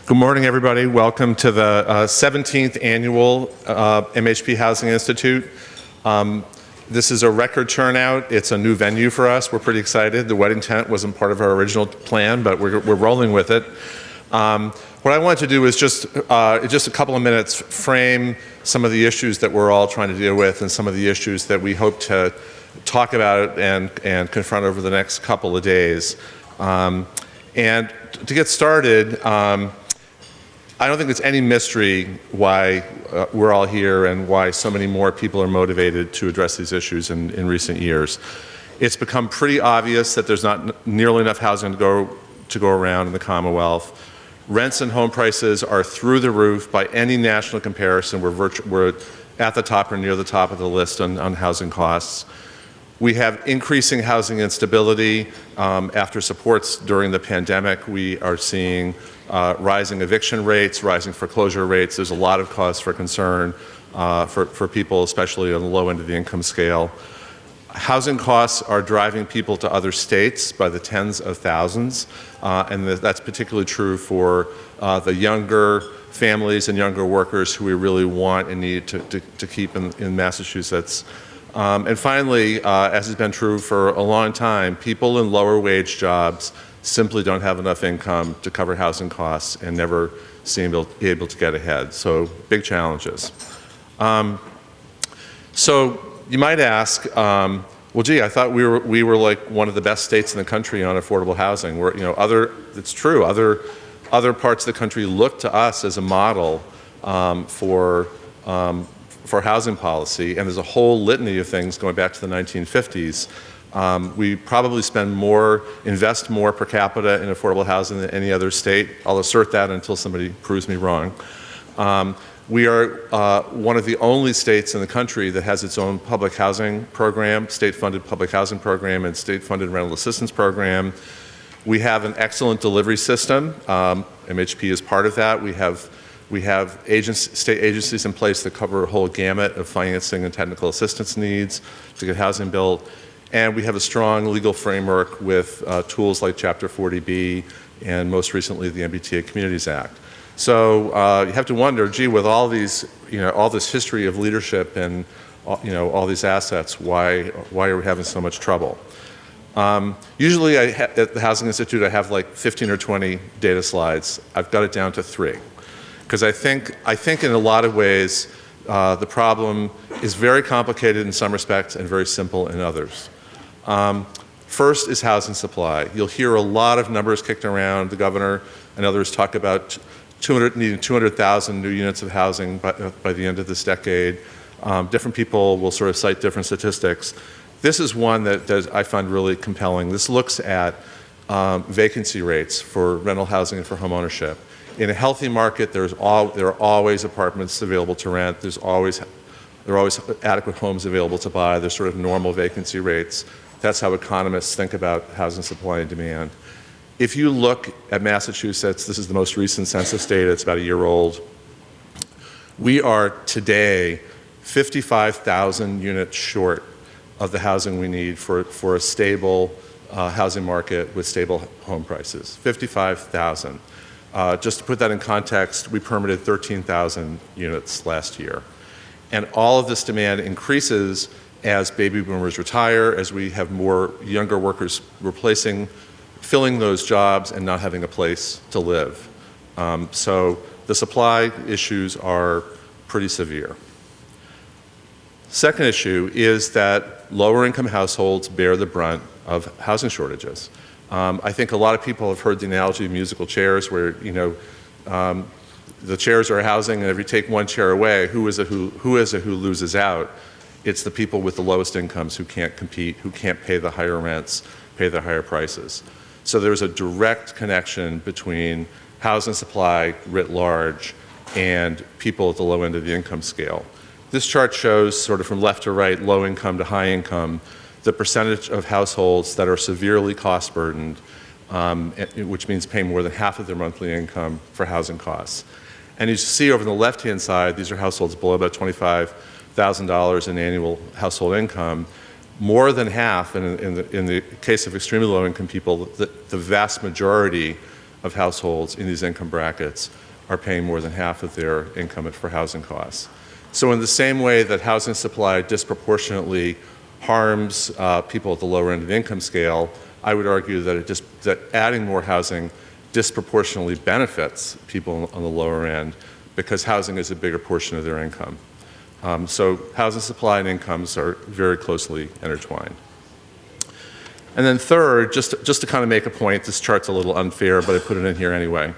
Good morning, everybody. Welcome to the 17th annual MHP Housing Institute. This is a record turnout. It's a new venue for us. We're pretty excited. The wedding tent wasn't part of our original plan, but we're rolling with it. What I wanted to do is just a couple of minutes frame some of the issues that we're all trying to deal with and some of the issues that we hope to talk about and confront over the next couple of days. And to get started, I don't think it's any mystery why we're all here and why so many more people are motivated to address these issues in recent years. It's become pretty obvious that there's not nearly enough housing to go around in the Commonwealth. Rents and home prices are through the roof by any national comparison. We're at the top or near the top of the list on housing costs. We have increasing housing instability. After supports during the pandemic, we are seeing rising eviction rates, rising foreclosure rates. There's a lot of cause for concern for people, especially on the low end of the income scale. Housing costs are driving people to other states by the tens of thousands, and that's particularly true for the younger families and younger workers who we really want and need to keep in Massachusetts. And finally, as has been true for a long time, people in lower wage jobs simply don't have enough income to cover housing costs and never seem able to get ahead. So big challenges. So you might ask, well, gee, I thought we were like one of the best states in the country on affordable housing. It's true. Other parts of the country look to us as a model for housing policy, and there's a whole litany of things going back to the 1950s. We probably invest more per capita in affordable housing than any other state. I'll assert that until somebody proves me wrong. We are one of the only states in the country that has its own public housing program, state-funded public housing program and state-funded rental assistance program. We have an excellent delivery system. MHP is part of that. We have state agencies in place that cover a whole gamut of financing and technical assistance needs to get housing built. And we have a strong legal framework with tools like Chapter 40B and most recently the MBTA Communities Act. So you have to wonder, gee, with all these, all this history of leadership and all these assets, why are we having so much trouble? Usually at the Housing Institute, I have like 15 or 20 data slides. I've got it down to 3. Because I think in a lot of ways, the problem is very complicated in some respects and very simple in others. First is housing supply. You'll hear a lot of numbers kicked around. The governor and others talk about needing 200,000 new units of housing by the end of this decade. Different people will sort of cite different statistics. This is one that I find really compelling. This looks at vacancy rates for rental housing and for home ownership. In a healthy market, there are always apartments available to rent. There are always adequate homes available to buy. There's sort of normal vacancy rates. That's how economists think about housing supply and demand. If you look at Massachusetts, this is the most recent census data, it's about a year old. We are today 55,000 units short of the housing we need for a stable housing market with stable home prices. 55,000. Just to put that in context, we permitted 13,000 units last year. And all of this demand increases as baby boomers retire, as we have more younger workers filling those jobs and not having a place to live. So the supply issues are pretty severe. Second issue is that lower income households bear the brunt of housing shortages. I think a lot of people have heard the analogy of musical chairs where, the chairs are housing and if you take one chair away, who is it who loses out? It's the people with the lowest incomes who can't compete, who can't pay the higher rents, pay the higher prices. So there's a direct connection between housing supply writ large and people at the low end of the income scale. This chart shows sort of from left to right, low income to high income, the percentage of households that are severely cost burdened, which means paying more than half of their monthly income for housing costs. And you see over the left-hand side, these are households below about $25,000 in annual household income. More than half, in the case of extremely low-income people, the vast majority of households in these income brackets are paying more than half of their income for housing costs. So in the same way that housing supply disproportionately harms people at the lower end of the income scale, I would argue that that adding more housing disproportionately benefits people on the lower end because housing is a bigger portion of their income. So housing supply and incomes are very closely intertwined. And then third, just to kind of make a point, this chart's a little unfair, but I put it in here anyway.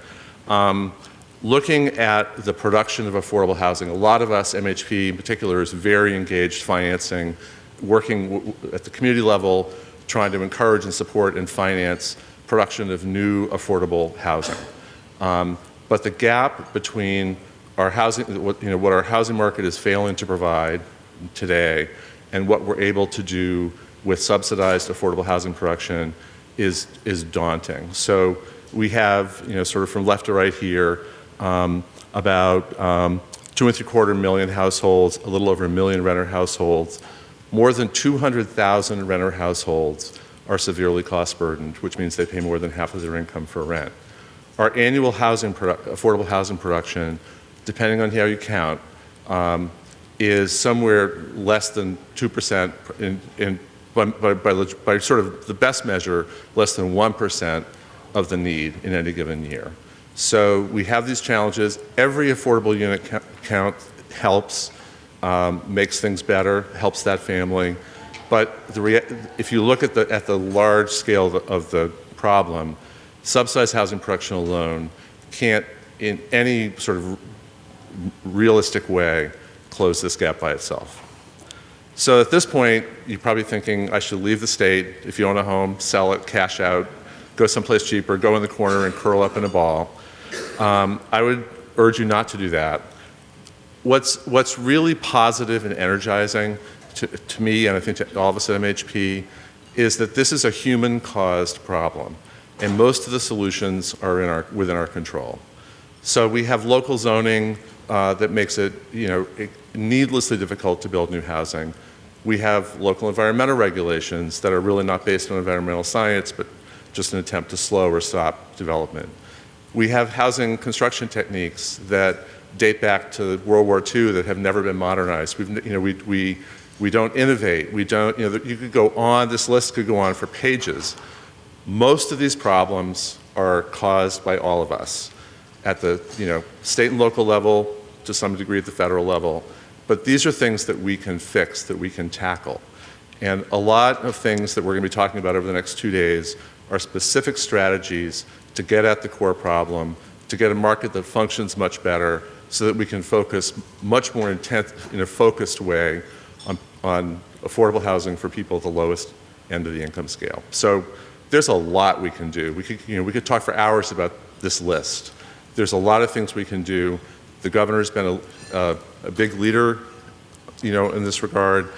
Looking at the production of affordable housing, a lot of us, MHP in particular, is very engaged financing, working at the community level, trying to encourage and support and finance production of new affordable housing. But the gap between our housing, what our housing market is failing to provide today and what we're able to do with subsidized affordable housing production is daunting. So we have, sort of from left to right here, about 2.75 million households, a little over 1 million renter households. More than 200,000 renter households are severely cost burdened, which means they pay more than half of their income for rent. Our annual affordable housing production, depending on how you count, is somewhere less than 2%, by sort of the best measure, less than 1% of the need in any given year. So we have these challenges. Every affordable unit count helps, makes things better, helps that family. But if you look at the large scale of the problem, subsidized housing production alone can't, in any sort of realistic way, close this gap by itself. So at this point, you're probably thinking, I should leave the state. If you own a home, sell it, cash out, go someplace cheaper, go in the corner and curl up in a ball. I would urge you not to do that. What's really positive and energizing to me, and I think to all of us at MHP, is that this is a human-caused problem, and most of the solutions are within our control. So we have local zoning that makes it, needlessly difficult to build new housing. We have local environmental regulations that are really not based on environmental science, but just an attempt to slow or stop development. We have housing construction techniques that date back to World War II that have never been modernized. We don't innovate. We don't, you could go on, this list could go on for pages. Most of these problems are caused by all of us at the, state and local level, to some degree at the federal level. But these are things that we can fix, that we can tackle. And a lot of things that we're going to be talking about over the next 2 days are specific strategies to get at the core problem, to get a market that functions much better so that we can focus much more in a focused way on affordable housing for people at the lowest end of the income scale. So there's a lot we can do. We could talk for hours about this list. There's a lot of things we can do. The governor's been a big leader, in this regard.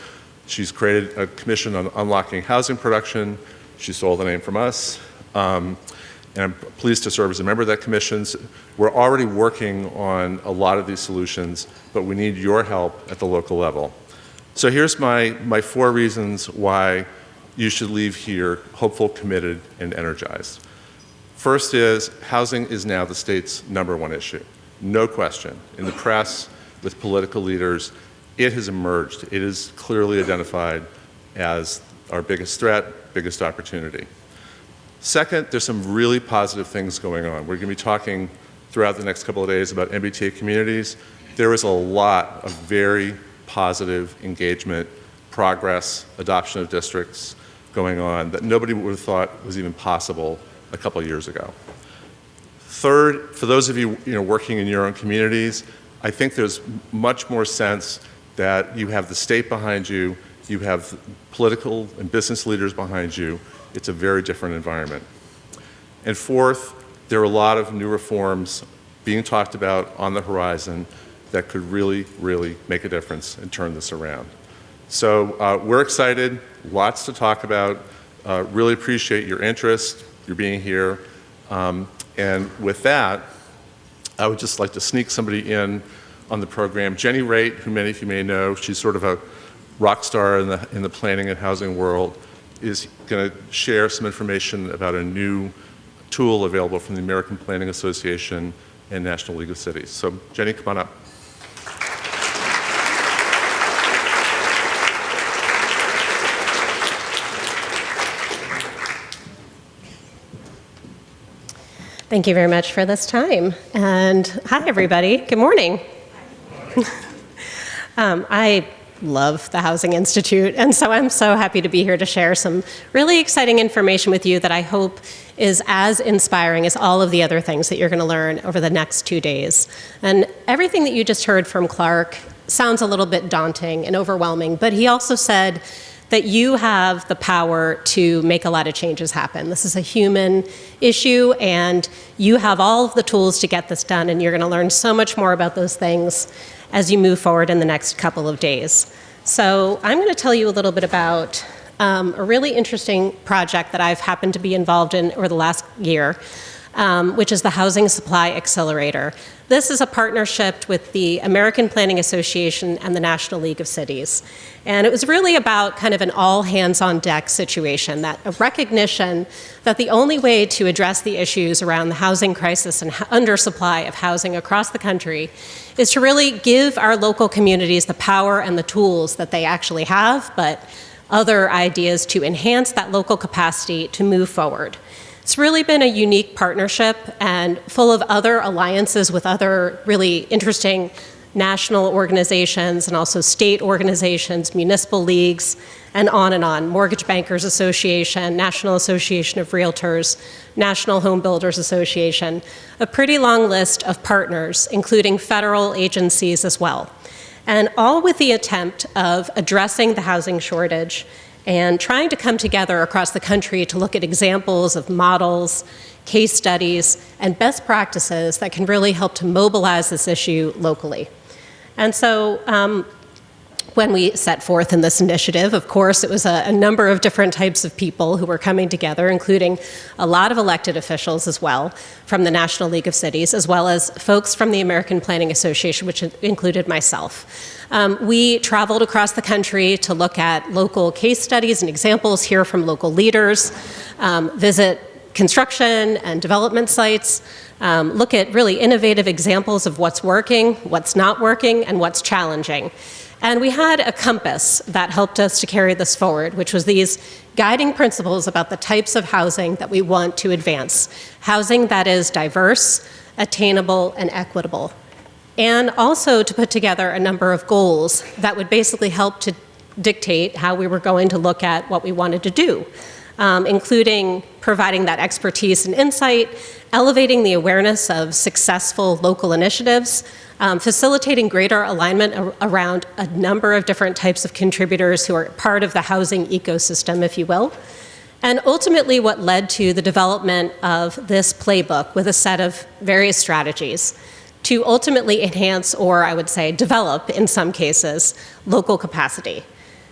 She's created a commission on unlocking housing production. She stole the name from us. And I'm pleased to serve as a member of that commission. We're already working on a lot of these solutions, but we need your help at the local level. So here's my 4 reasons why you should leave here hopeful, committed, and energized. First is, housing is now the state's #1 issue. No question. In the press, with political leaders, it has emerged. It is clearly identified as our biggest threat, biggest opportunity. Second, there's some really positive things going on. We're going to be talking throughout the next couple of days about MBTA communities. There is a lot of very positive engagement, progress, adoption of districts going on that nobody would have thought was even possible a couple of years ago. Third, for those of you, working in your own communities, I think there's much more sense that you have the state behind you, you have political and business leaders behind you. It's a very different environment. And fourth, there are a lot of new reforms being talked about on the horizon that could really, really make a difference and turn this around. So we're excited, lots to talk about. Really appreciate your interest, your being here. And with that, I would just like to sneak somebody in on the program. Jenny Raitt, who many of you may know, she's sort of a rock star in the planning and housing world, is going to share some information about a new tool available from the American Planning Association and National League of Cities. So Jenny, come on up. Thank you very much for this time. And hi, everybody. Good morning. I love the Housing Institute, and so I'm so happy to be here to share some really exciting information with you that I hope is as inspiring as all of the other things that you're going to learn over the next 2 days. And everything that you just heard from Clark sounds a little bit daunting and overwhelming, but he also said that you have the power to make a lot of changes happen. This is a human issue, and you have all of the tools to get this done, and you're going to learn so much more about those things as you move forward in the next couple of days. So I'm going to tell you a little bit about a really interesting project that I've happened to be involved in over the last year, which is the Housing Supply Accelerator. This is a partnership with the American Planning Association and the National League of Cities. And it was really about kind of an all-hands-on-deck situation, that a recognition that the only way to address the issues around the housing crisis and undersupply of housing across the country is to really give our local communities the power and the tools that they actually have, but other ideas to enhance that local capacity to move forward. It's really been a unique partnership and full of other alliances with other really interesting national organizations and also state organizations, municipal leagues, and on. Mortgage Bankers Association, National Association of Realtors, National Home Builders Association, a pretty long list of partners, including federal agencies as well. And all with the attempt of addressing the housing shortage and trying to come together across the country to look at examples of models, case studies, and best practices that can really help to mobilize this issue locally. And so when we set forth in this initiative, of course, it was a number of different types of people who were coming together, including a lot of elected officials as well from the National League of Cities, as well as folks from the American Planning Association, which included myself. We traveled across the country to look at local case studies and examples, hear from local leaders, visit construction and development sites, look at really innovative examples of what's working, what's not working, and what's challenging. And we had a compass that helped us to carry this forward, which was these guiding principles about the types of housing that we want to advance. Housing that is diverse, attainable, and equitable. And also to put together a number of goals that would basically help to dictate how we were going to look at what we wanted to do, including providing that expertise and insight, elevating the awareness of successful local initiatives, facilitating greater alignment around a number of different types of contributors who are part of the housing ecosystem, if you will. And ultimately what led to the development of this playbook with a set of various strategies to ultimately enhance, or I would say develop in some cases, local capacity.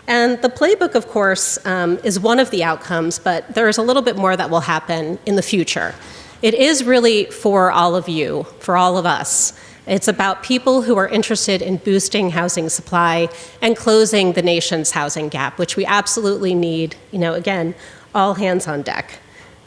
And the playbook, of course, is one of the outcomes, but there is a little bit more that will happen in the future. It is really for all of you, for all of us. It's about people who are interested in boosting housing supply and closing the nation's housing gap, which we absolutely need, again, all hands on deck.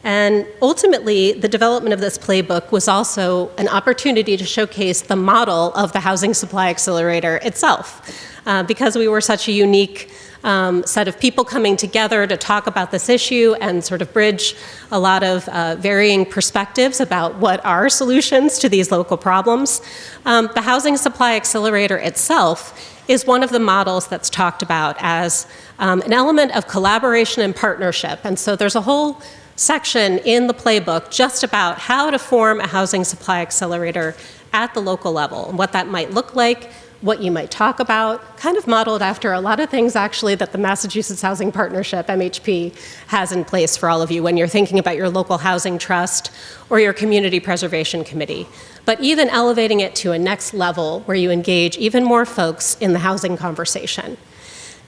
And ultimately, the development of this playbook was also an opportunity to showcase the model of the Housing Supply Accelerator itself. Because we were such a unique set of people coming together to talk about this issue and sort of bridge a lot of varying perspectives about what are solutions to these local problems. The Housing Supply Accelerator itself is one of the models that's talked about as an element of collaboration and partnership. And so there's a whole section in the playbook just about how to form a housing supply accelerator at the local level and what that might look like, what you might talk about, kind of modeled after a lot of things actually that the Massachusetts Housing Partnership, MHP, has in place for all of you when you're thinking about your local housing trust or your community preservation committee. But even elevating it to a next level where you engage even more folks in the housing conversation.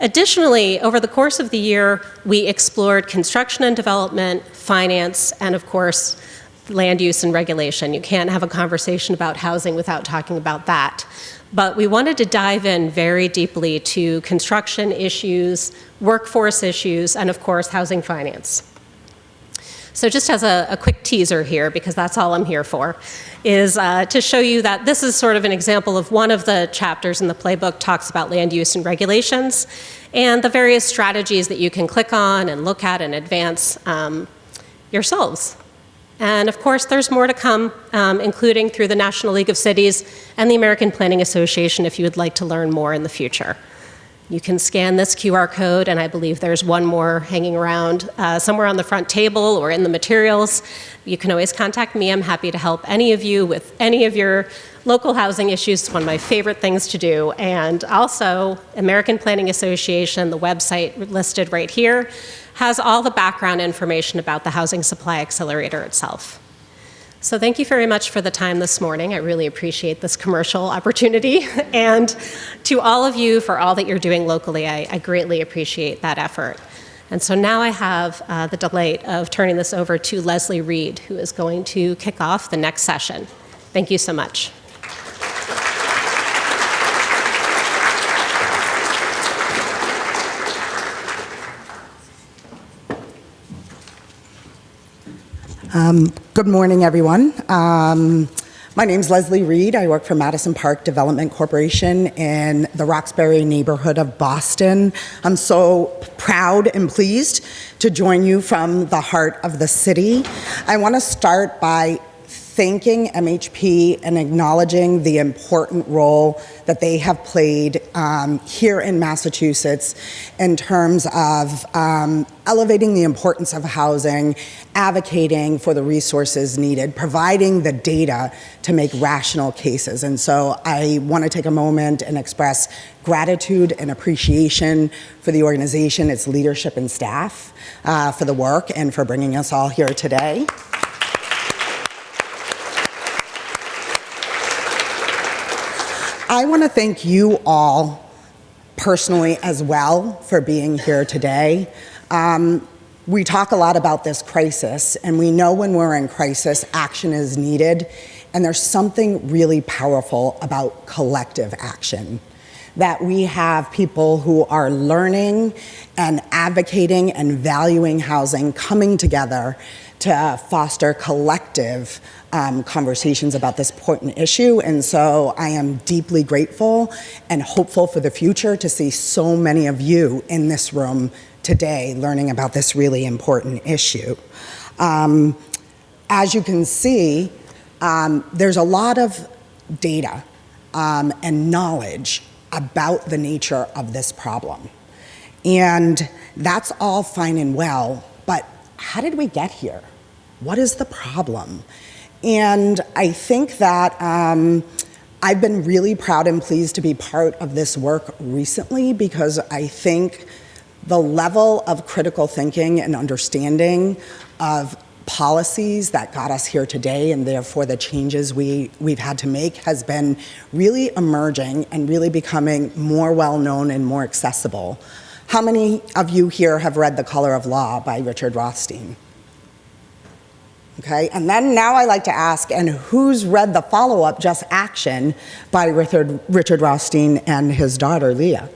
Additionally, over the course of the year, we explored construction and development, finance, and of course, land use and regulation. You can't have a conversation about housing without talking about that. But we wanted to dive in very deeply to construction issues, workforce issues, and of course, housing finance. So just as a quick teaser here, because that's all I'm here for, is to show you that this is sort of an example of one of the chapters in the playbook talks about land use and regulations and the various strategies that you can click on and look at and advance yourselves. And of course, there's more to come, including through the National League of Cities and the American Planning Association if you would like to learn more in the future. You can scan this QR code, and I believe there's one more hanging around somewhere on the front table or in the materials. You can always contact me. I'm happy to help any of you with any of your local housing issues. It's one of my favorite things to do. And also, American Planning Association, the website listed right here, has all the background information about the Housing Supply Accelerator itself. So thank you very much for the time this morning. I really appreciate this commercial opportunity. And to all of you for all that you're doing locally, I greatly appreciate that effort. And so now I have the delight of turning this over to Leslie Raitt, who is going to kick off the next session. Thank you so much. Good morning, everyone. My name's Leslie Raitt. I work for Madison Park Development Corporation in the Roxbury neighborhood of Boston. I'm so proud and pleased to join you from the heart of the city. I want to start by thanking MHP and acknowledging the important role that they have played here in Massachusetts in terms of elevating the importance of housing, advocating for the resources needed, providing the data to make rational cases. And so I want to take a moment and express gratitude and appreciation for the organization, its leadership and staff for the work and for bringing us all here today. I want to thank you all personally as well for being here today. We talk a lot about this crisis, and we know when we're in crisis, action is needed, and there's something really powerful about collective action. That we have people who are learning and advocating and valuing housing coming together to foster collective conversations about this important issue. And so I am deeply grateful and hopeful for the future to see so many of you in this room today learning about this really important issue. As you can see, there's a lot of data and knowledge about the nature of this problem. And that's all fine and well, but how did we get here? What is the problem? And I think that I've been really proud and pleased to be part of this work recently because I think the level of critical thinking and understanding of policies that got us here today and therefore the changes we've had to make has been really emerging and really becoming more well-known and more accessible. How many of you here have read The Color of Law by Richard Rothstein? Okay, and then now I like to ask, and who's read the follow-up, Just Action, by Richard Rothstein and his daughter, Leah?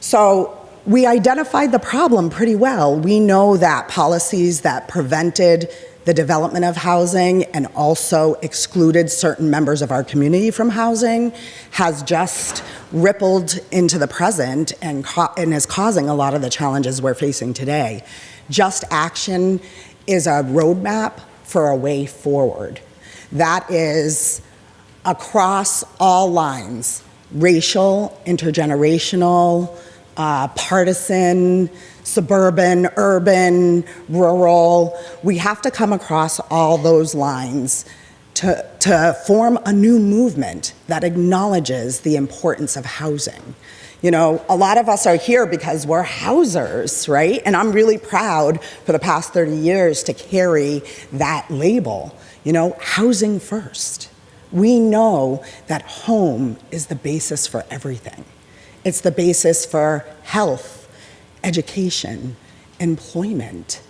So we identified the problem pretty well. We know that policies that prevented the development of housing and also excluded certain members of our community from housing has just rippled into the present and is causing a lot of the challenges we're facing today. Just Action is a roadmap for a way forward that is across all lines, racial, intergenerational, partisan, suburban, urban, rural. We have to come across all those lines to form a new movement that acknowledges the importance of housing. You know, a lot of us are here because we're housers, right? And I'm really proud for the past 30 years to carry that label, you know, housing first. We know that home is the basis for everything. It's the basis for health, education, employment,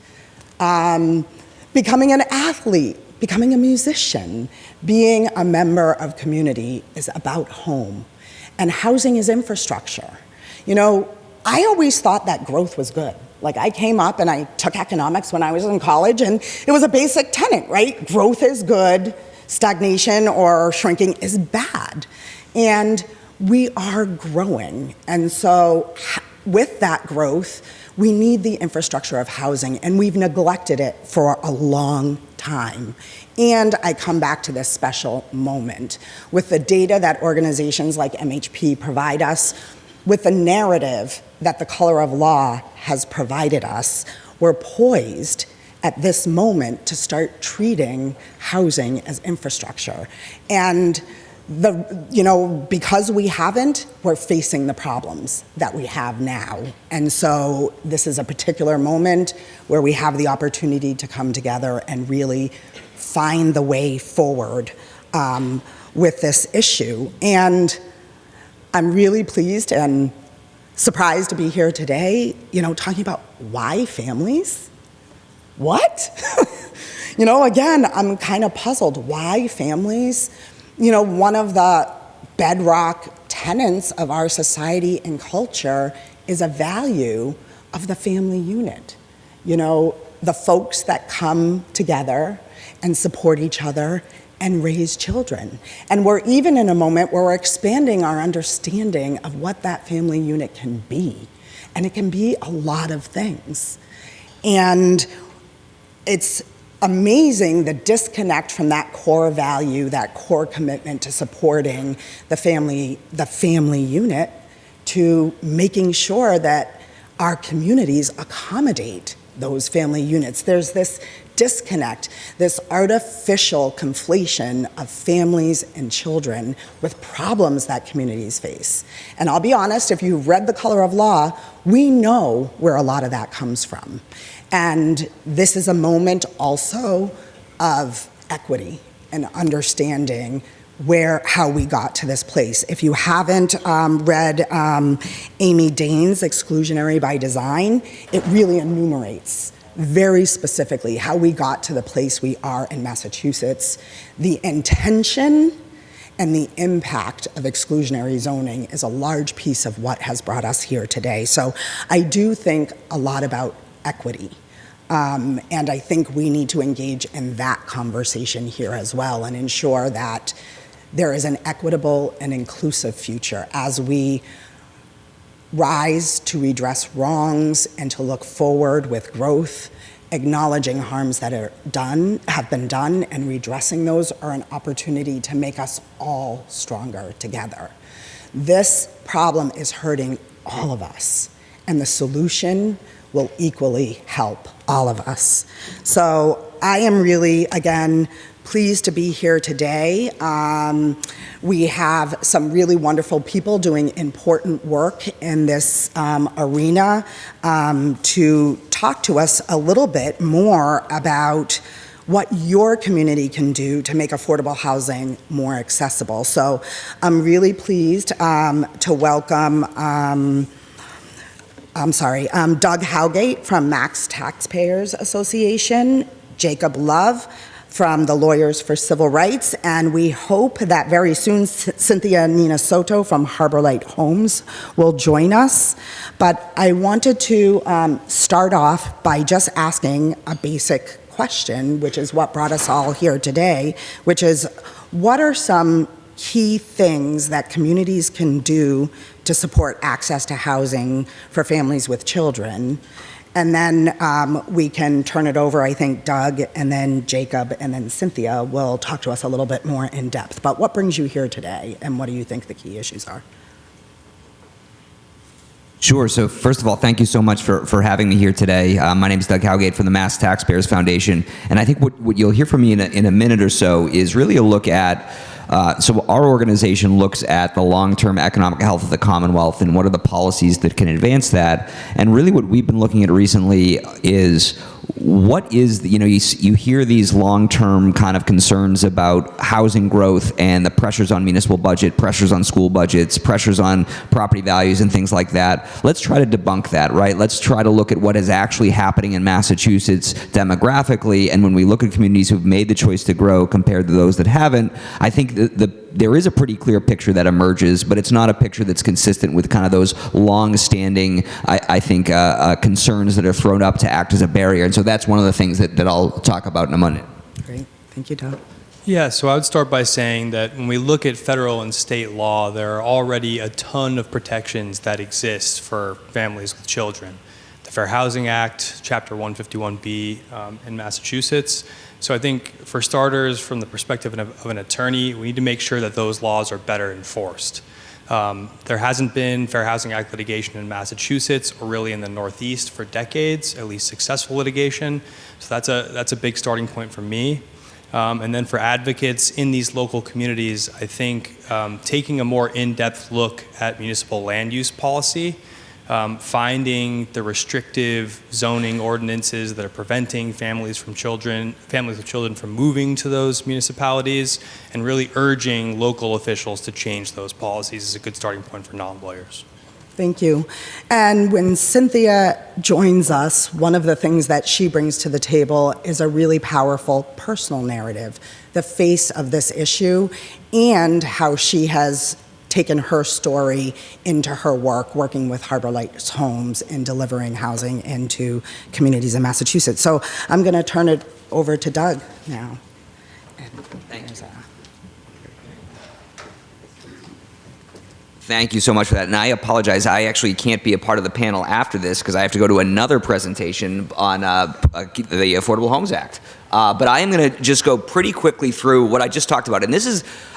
becoming an athlete, becoming a musician, being a member of community is about home. And housing is infrastructure. You know, I always thought that growth was good. Like I came up and I took economics when I was in college, and it was a basic tenet, right? Growth is good, stagnation or shrinking is bad. And we are growing. And so with that growth, we need the infrastructure of housing, and we've neglected it for a long time. And I come back to this special moment. With the data that organizations like MHP provide us, with the narrative that the color of law has provided us, we're poised at this moment to start treating housing as infrastructure. And because we haven't, we're facing the problems that we have now. And so this is a particular moment where we have the opportunity to come together and really find the way forward with this issue. And I'm really pleased and surprised to be here today, talking about why families? What? Again, I'm kind of puzzled. Why families? One of the bedrock tenets of our society and culture is a value of the family unit. The folks that come together and support each other and raise children. And we're even in a moment where we're expanding our understanding of what that family unit can be. And it can be a lot of things. And it's amazing the disconnect from that core value, that core commitment to supporting the family unit, to making sure that our communities accommodate those family units. There's this disconnect, this artificial conflation of families and children with problems that communities face. And I'll be honest, if you've read The Color of Law, we know where a lot of that comes from. And this is a moment also of equity and understanding how we got to this place. If you haven't read Amy Dane's Exclusionary by Design, it really enumerates very specifically how we got to the place we are in Massachusetts. The intention and the impact of exclusionary zoning is a large piece of what has brought us here today. So I do think a lot about equity. And I think we need to engage in that conversation here as well and ensure that there is an equitable and inclusive future as we rise to redress wrongs and to look forward with growth, acknowledging harms that have been done, and redressing those are an opportunity to make us all stronger together. This problem is hurting all of us, and the solution will equally help all of us. So I am really, again, pleased to be here today. We have some really wonderful people doing important work in this arena to talk to us a little bit more about what your community can do to make affordable housing more accessible. So I'm really pleased to welcome Doug Howgate from Max Taxpayers Association, Jacob Love from the Lawyers for Civil Rights, and we hope that very soon Cynthia Nina Soto from Harbor Light Homes will join us. But I wanted to start off by just asking a basic question, which is what brought us all here today, which is, what are some key things that communities can do to support access to housing for families with children? And then we can turn it over, I think Doug, and then Jacob, and then Cynthia will talk to us a little bit more in depth. But what brings you here today, and what do you think the key issues are? Sure. So first of all, thank you so much for having me here today. My name is Doug Howgate from the Mass Taxpayers Foundation. And I think what you'll hear from me in a minute or so is really a look at so our organization looks at the long-term economic health of the Commonwealth and what are the policies that can advance that. And really what we've been looking at recently is what is, you hear these long-term kind of concerns about housing growth and the pressures on municipal budget, pressures on school budgets, pressures on property values and things like that. Let's try to debunk that, right? Let's try to look at what is actually happening in Massachusetts demographically. And when we look at communities who've made the choice to grow compared to those that haven't, I think the there is a pretty clear picture that emerges, but it's not a picture that's consistent with kind of those long-standing, I think, concerns that are thrown up to act as a barrier. And so that's one of the things that I'll talk about in a minute. Great. Thank you, Doug. Yeah, so I would start by saying that when we look at federal and state law, there are already a ton of protections that exist for families with children. The Fair Housing Act, Chapter 151B in Massachusetts. So I think for starters, from the perspective of an attorney, we need to make sure that those laws are better enforced. There hasn't been Fair Housing Act litigation in Massachusetts or really in the Northeast for decades, at least successful litigation. So that's a big starting point for me. And then for advocates in these local communities, I think taking a more in-depth look at municipal land use policy, finding the restrictive zoning ordinances that are preventing families with children from moving to those municipalities, and really urging local officials to change those policies is a good starting point for non-lawyers. Thank you. And when Cynthia joins us, one of the things that she brings to the table is a really powerful personal narrative, the face of this issue, and how she has taken her story into her work, working with Harbor Lights Homes and delivering housing into communities in Massachusetts. So I'm going to turn it over to Doug now. Thank you. Thank you so much for that. And I apologize, I actually can't be a part of the panel after this because I have to go to another presentation on the Affordable Homes Act. But I am going to just go pretty quickly through what I just talked about. And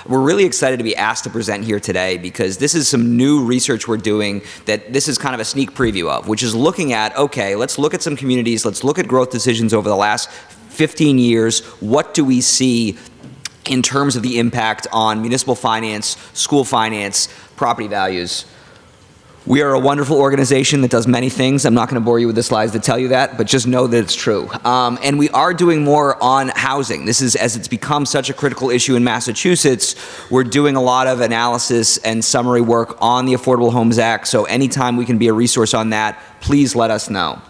we're really excited to be asked to present here today because this is some new research we're doing that this is kind of a sneak preview of, which is looking at, okay, let's look at some communities, let's look at growth decisions over the last 15 years. What do we see in terms of the impact on municipal finance, school finance, property values? We are a wonderful organization that does many things. I'm not going to bore you with the slides to tell you that, but just know that it's true. And we are doing more on housing. This is, as it's become such a critical issue in Massachusetts, we're doing a lot of analysis and summary work on the Affordable Homes Act. So anytime we can be a resource on that, please let us know.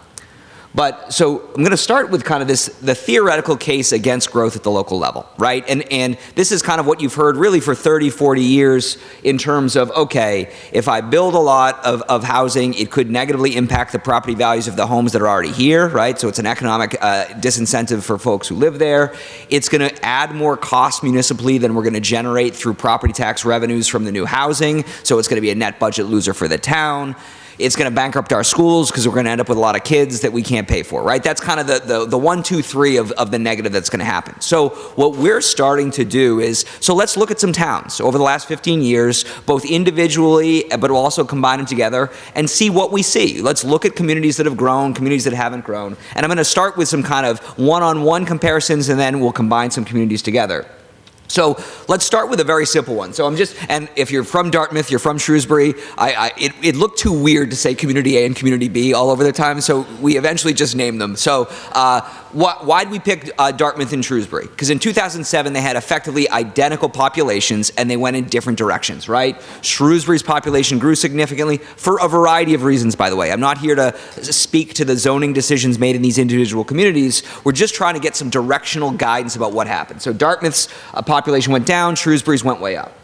But so I'm going to start with kind of the theoretical case against growth at the local level, right? And this is kind of what you've heard really for 30, 40 years in terms of, okay, if I build a lot of housing, it could negatively impact the property values of the homes that are already here, right? So it's an economic disincentive for folks who live there. It's going to add more cost municipally than we're going to generate through property tax revenues from the new housing. So it's going to be a net budget loser for the town. It's going to bankrupt our schools because we're going to end up with a lot of kids that we can't pay for, right? That's kind of the 1, 2, 3 of the negative that's going to happen. So what we're starting to do is, so let's look at some towns over the last 15 years, both individually, but we'll also combine them together and see what we see. Let's look at communities that have grown, communities that haven't grown. And I'm going to start with some kind of one-on-one comparisons, and then we'll combine some communities together. So let's start with a very simple one. So and if you're from Dartmouth, you're from Shrewsbury, it looked too weird to say Community A and Community B all over the time, so we eventually just named them. So why'd we pick Dartmouth and Shrewsbury? Because in 2007, they had effectively identical populations, and they went in different directions, right? Shrewsbury's population grew significantly for a variety of reasons, by the way. I'm not here to speak to the zoning decisions made in these individual communities. We're just trying to get some directional guidance about what happened. So Dartmouth's population went down, Shrewsbury's went way up.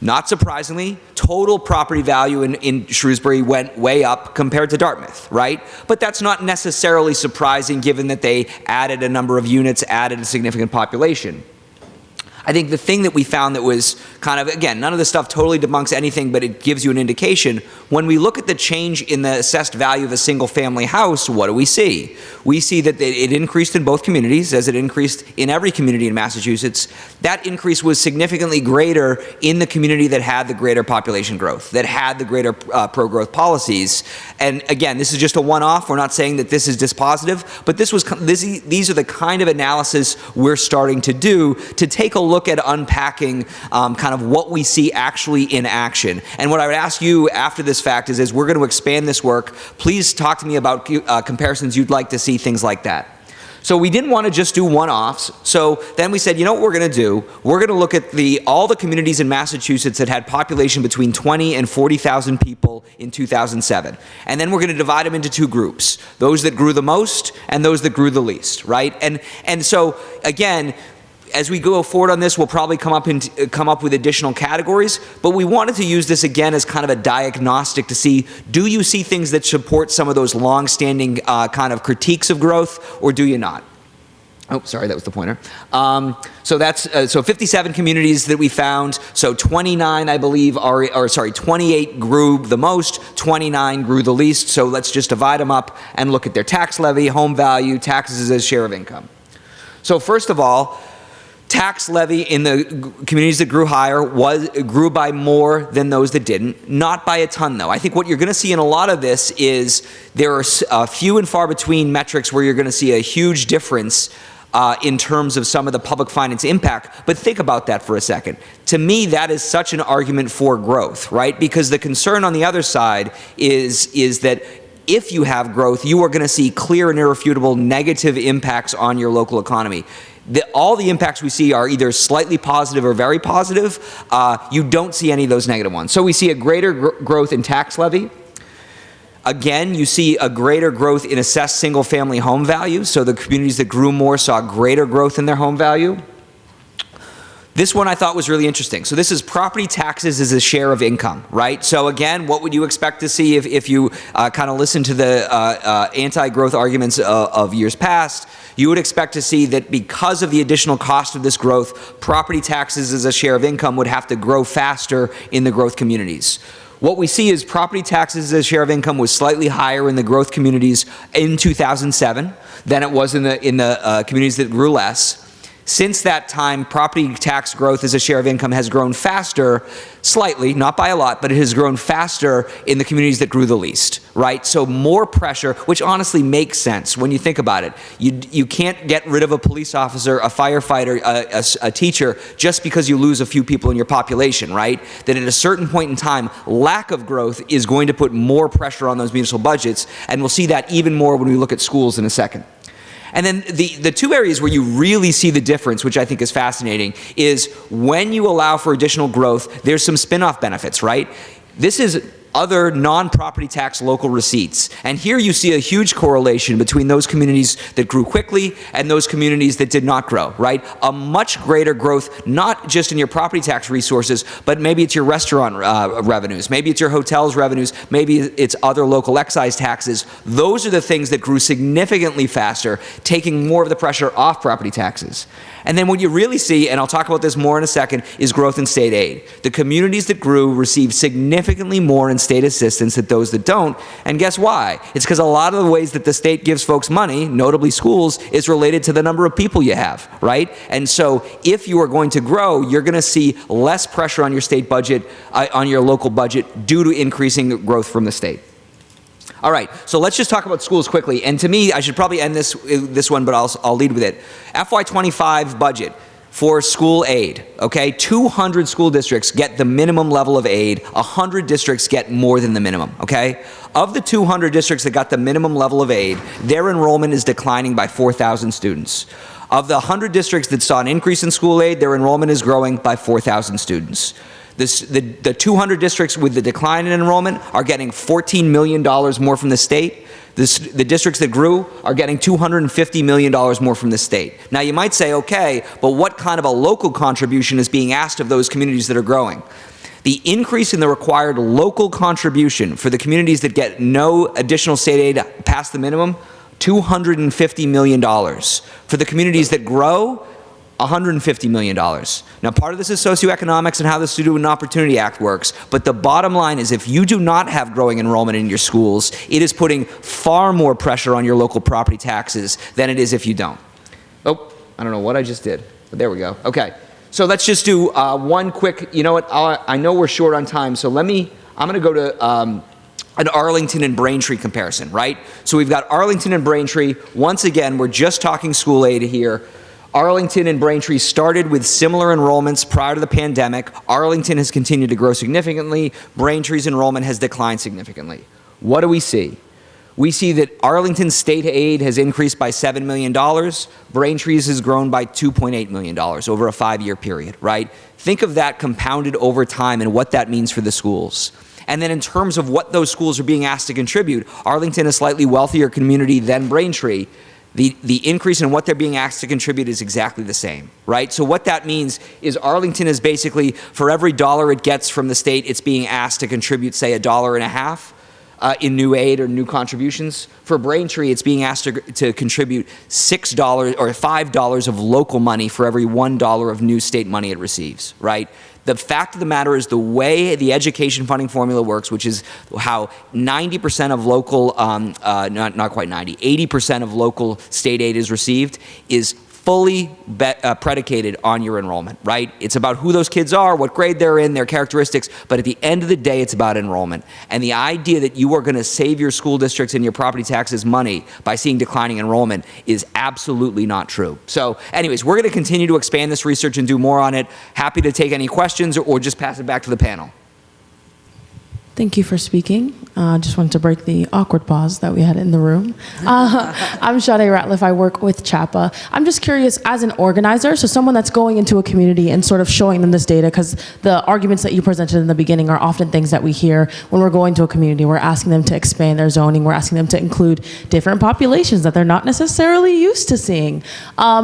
Not surprisingly, total property value in Shrewsbury went way up compared to Dartmouth, right? But that's not necessarily surprising given that they added a number of units, added a significant population. I think the thing that we found that was kind of, again, none of this stuff totally debunks anything, but it gives you an indication. When we look at the change in the assessed value of a single family house, what do we see? We see that it increased in both communities, as it increased in every community in Massachusetts. That increase was significantly greater in the community that had the greater population growth, that had the greater pro-growth policies. And again, this is just a one-off. We're not saying that this is dispositive, but these are the kind of analysis we're starting to do to take a look at unpacking kind of what we see actually in action. And what I would ask you after this fact is we're going to expand this work. Please talk to me about comparisons you'd like to see, things like that. So we didn't want to just do one-offs. So then we said, you know what we're going to do? We're going to look at all the communities in Massachusetts that had population between 20 and 40,000 people in 2007. And then we're going to divide them into two groups, those that grew the most and those that grew the least, right? And so, again, as we go forward on this, we'll probably come up with additional categories, but we wanted to use this again as kind of a diagnostic to see, do you see things that support some of those long-standing kind of critiques of growth, or do you not? Oh, sorry, that was the pointer. So that's so 57 communities that we found. So 29, I believe, 28 grew the most, 29 grew the least. So let's just divide them up and look at their tax levy, home value, taxes as share of income. So first of all, tax levy in the communities that grew higher grew by more than those that didn't. Not by a ton, though. I think what you're going to see in a lot of this is there are few and far between metrics where you're going to see a huge difference in terms of some of the public finance impact. But think about that for a second. To me, that is such an argument for growth, right? Because the concern on the other side is that if you have growth, you are going to see clear and irrefutable negative impacts on your local economy. All the impacts we see are either slightly positive or very positive. You don't see any of those negative ones. So we see a greater growth in tax levy. Again, you see a greater growth in assessed single-family home value. So the communities that grew more saw greater growth in their home value. This one I thought was really interesting. So this is property taxes as a share of income, right? So again, what would you expect to see if you kind of listen to the anti-growth arguments of years past? You would expect to see that because of the additional cost of this growth, property taxes as a share of income would have to grow faster in the growth communities. What we see is property taxes as a share of income was slightly higher in the growth communities in 2007 than it was in the communities that grew less. Since that time, property tax growth as a share of income has grown faster, slightly, not by a lot, but it has grown faster in the communities that grew the least, right? So more pressure, which honestly makes sense when you think about it. You can't get rid of a police officer, a firefighter, a teacher, just because you lose a few people in your population, right? That at a certain point in time, lack of growth is going to put more pressure on those municipal budgets, and we'll see that even more when we look at schools in a second. And then the two areas where you really see the difference, which I think is fascinating, is when you allow for additional growth, there's some spin-off benefits, right? This is other non-property tax local receipts. And here you see a huge correlation between those communities that grew quickly and those communities that did not grow, right? A much greater growth, not just in your property tax resources, but maybe it's your restaurant revenues, maybe it's your hotels revenues, maybe it's other local excise taxes. Those are the things that grew significantly faster, taking more of the pressure off property taxes. And then what you really see, and I'll talk about this more in a second, is growth in state aid. The communities that grew received significantly more in state assistance than those that don't. And guess why? It's because a lot of the ways that the state gives folks money, notably schools, is related to the number of people you have, right? And so if you are going to grow, you're going to see less pressure on your state budget, on your local budget, due to increasing growth from the state. All right, so let's just talk about schools quickly. And to me, I should probably end this one, but I'll lead with it. FY25 budget for school aid, okay? 200 school districts get the minimum level of aid. 100 districts get more than the minimum, okay? Of the 200 districts that got the minimum level of aid, their enrollment is declining by 4,000 students. Of the 100 districts that saw an increase in school aid, their enrollment is growing by 4,000 students. The 200 districts with the decline in enrollment are getting $14 million more from the state. The districts that grew are getting $250 million more from the state. Now you might say, okay, but what kind of a local contribution is being asked of those communities that are growing? The increase in the required local contribution for the communities that get no additional state aid past the minimum, $250 million. For the communities that grow, $150 million. Now, part of this is socioeconomics and how the Student Opportunity Act works, but the bottom line is if you do not have growing enrollment in your schools, it is putting far more pressure on your local property taxes than it is if you don't. Oh, I don't know what I just did, but there we go. Okay, so let's just do one quick, you know what, I know we're short on time, so I'm gonna go to an Arlington and Braintree comparison, right? So we've got Arlington and Braintree. Once again, we're just talking school aid here. Arlington and Braintree started with similar enrollments prior to the pandemic. Arlington has continued to grow significantly. Braintree's enrollment has declined significantly. What do we see? We see that Arlington's state aid has increased by $7 million. Braintree's has grown by $2.8 million over a 5-year period, right? Think of that compounded over time and what that means for the schools. And then in terms of what those schools are being asked to contribute, Arlington, a slightly wealthier community than Braintree, The increase in what they're being asked to contribute is exactly the same, right? So what that means is Arlington is basically, for every dollar it gets from the state, it's being asked to contribute, say, $1.50 in new aid or new contributions. For Braintree, it's being asked to contribute $6 or $5 of local money for every $1 of new state money it receives, right? The fact of the matter is the way the education funding formula works, which is how 90% of local, not quite 90, 80% of local state aid is received, is fully predicated on your enrollment, right? It's about who those kids are, what grade they're in, their characteristics, but at the end of the day, it's about enrollment. And the idea that you are going to save your school districts and your property taxes money by seeing declining enrollment is absolutely not true. So anyways, we're going to continue to expand this research and do more on it. Happy to take any questions or just pass it back to the panel. Thank you for speaking. Just wanted to break the awkward pause that we had in the room. I'm Sade Ratliff. I work with CHAPA. I'm just curious, as an organizer, so someone that's going into a community and sort of showing them this data, because the arguments that you presented in the beginning are often things that we hear when we're going to a community. We're asking them to expand their zoning. We're asking them to include different populations that they're not necessarily used to seeing.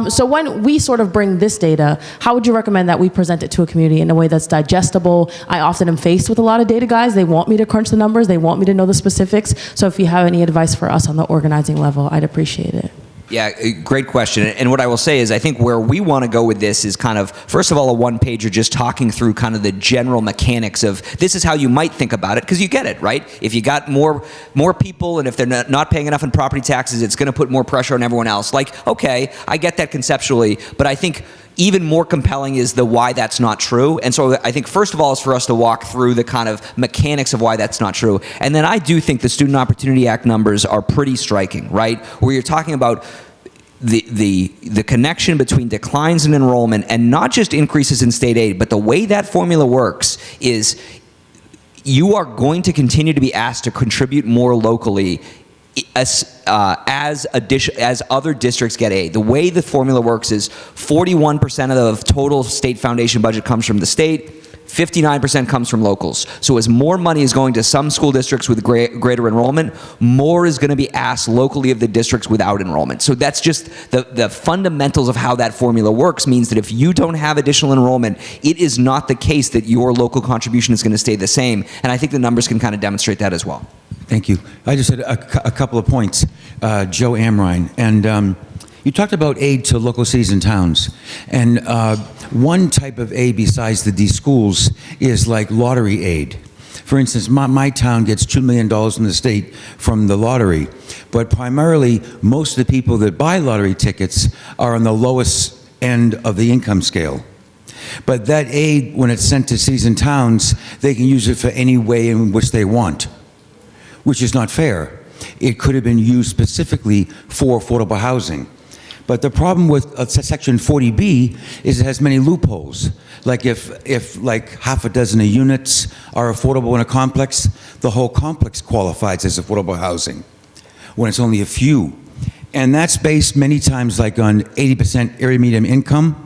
So when we sort of bring this data, how would you recommend that we present it to a community in a way that's digestible? I often am faced with a lot of data guys. They want me to crunch the numbers. They want me to know the specifics. So if you have any advice for us on the organizing level, I'd appreciate it. Yeah, great question. And what I will say is I think where we want to go with this is kind of, first of all, a one-pager just talking through kind of the general mechanics of this is how you might think about it, because you get it, right? If you got more people and if they're not paying enough in property taxes, it's going to put more pressure on everyone else. Like, okay, I get that conceptually, but I think even more compelling is the why that's not true. And so I think first of all is for us to walk through the kind of mechanics of why that's not true. And then I do think the Student Opportunity Act numbers are pretty striking, right? Where you're talking about the connection between declines in enrollment and not just increases in state aid, but the way that formula works is you are going to continue to be asked to contribute more locally as other districts get aid. The way the formula works is 41% of the total state foundation budget comes from the state, 59% comes from locals. So as more money is going to some school districts with greater enrollment, more is going to be asked locally of the districts without enrollment. So that's just the fundamentals of how that formula works means that if you don't have additional enrollment, it is not the case that your local contribution is going to stay the same. And I think the numbers can kind of demonstrate that as well. Thank you. I just had a couple of points. Joe Amrine, and you talked about aid to local cities and towns. And one type of aid besides the D schools is like lottery aid. For instance, my town gets $2 million from the state from the lottery, but primarily most of the people that buy lottery tickets are on the lowest end of the income scale. But that aid, when it's sent to cities and towns, they can use it for any way in which they want, which is not fair. It could have been used specifically for affordable housing. But the problem with Section 40B is it has many loopholes. Like if like half a dozen of units are affordable in a complex, the whole complex qualifies as affordable housing, when it's only a few. And that's based many times like on 80% area median income.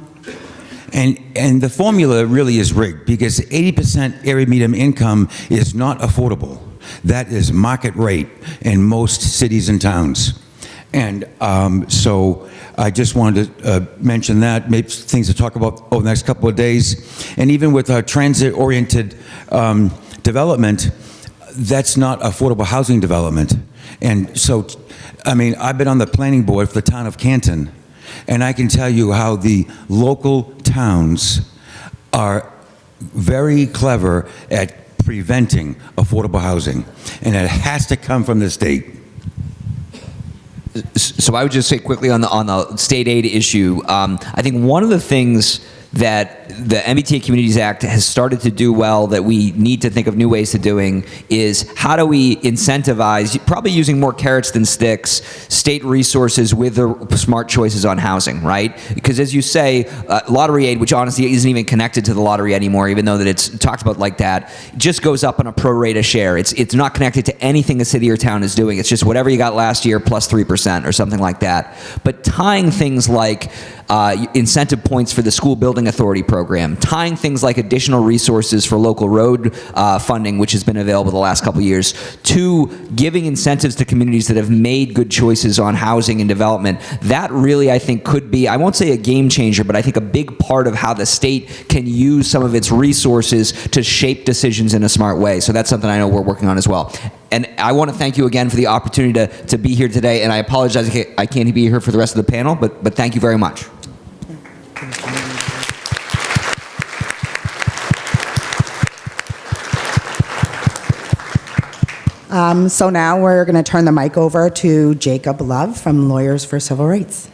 And the formula really is rigged because 80% area median income is not affordable. That is market rate in most cities and towns. And so I just wanted to mention that, maybe things to talk about over the next couple of days. And even with our transit-oriented development, that's not affordable housing development. And so, I mean, I've been on the planning board for the town of Canton, and I can tell you how the local towns are very clever at preventing affordable housing, and it has to come from the state. So I would just say quickly on the state aid issue, I think one of the things that the MBTA Communities Act has started to do well that we need to think of new ways to doing is how do we incentivize, probably using more carrots than sticks, state resources with the smart choices on housing, right? Because as you say, lottery aid, which honestly isn't even connected to the lottery anymore, even though that it's talked about like that, just goes up on a pro rata share. It's not connected to anything a city or town is doing. It's just whatever you got last year plus 3% or something like that. But tying things like incentive points for the school building authority program, tying things like additional resources for local road funding, which has been available the last couple of years, to giving incentives to communities that have made good choices on housing and development. That really, I think, could be, I won't say a game changer, but I think a big part of how the state can use some of its resources to shape decisions in a smart way. So that's something I know we're working on as well. And I want to thank you again for the opportunity to be here today. And I apologize I can't be here for the rest of the panel, but thank you very much. So now we're going to turn the mic over to Jacob Love from Lawyers for Civil Rights.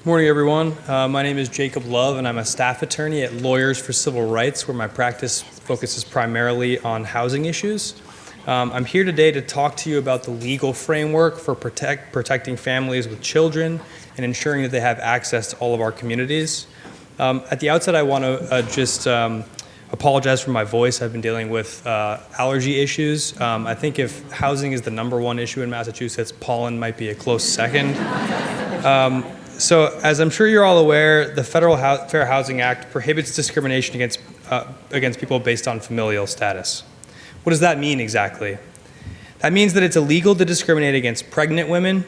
Morning, everyone. My name is Jacob Love, and I'm a staff attorney at Lawyers for Civil Rights, where my practice focuses primarily on housing issues. I'm here today to talk to you about the legal framework for protecting families with children and ensuring that they have access to all of our communities. At the outset, I want to just apologize for my voice. I've been dealing with allergy issues. I think if housing is the #1 issue in Massachusetts, pollen might be a close second. So, as I'm sure you're all aware, the Federal Fair Housing Act prohibits discrimination against people based on familial status. What does that mean exactly? That means that it's illegal to discriminate against pregnant women,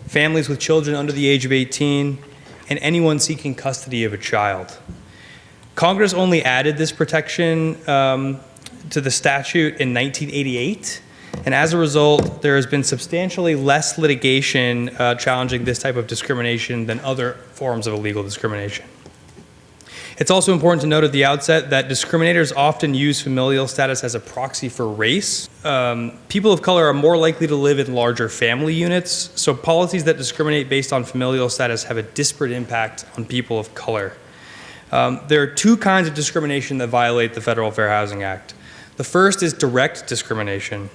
families with children under the age of 18, and anyone seeking custody of a child. Congress only added this protection to the statute in 1988. And as a result, there has been substantially less litigation challenging this type of discrimination than other forms of illegal discrimination. It's also important to note at the outset that discriminators often use familial status as a proxy for race. People of color are more likely to live in larger family units, so policies that discriminate based on familial status have a disparate impact on people of color. There are two kinds of discrimination that violate the Federal Fair Housing Act. The first is direct discrimination.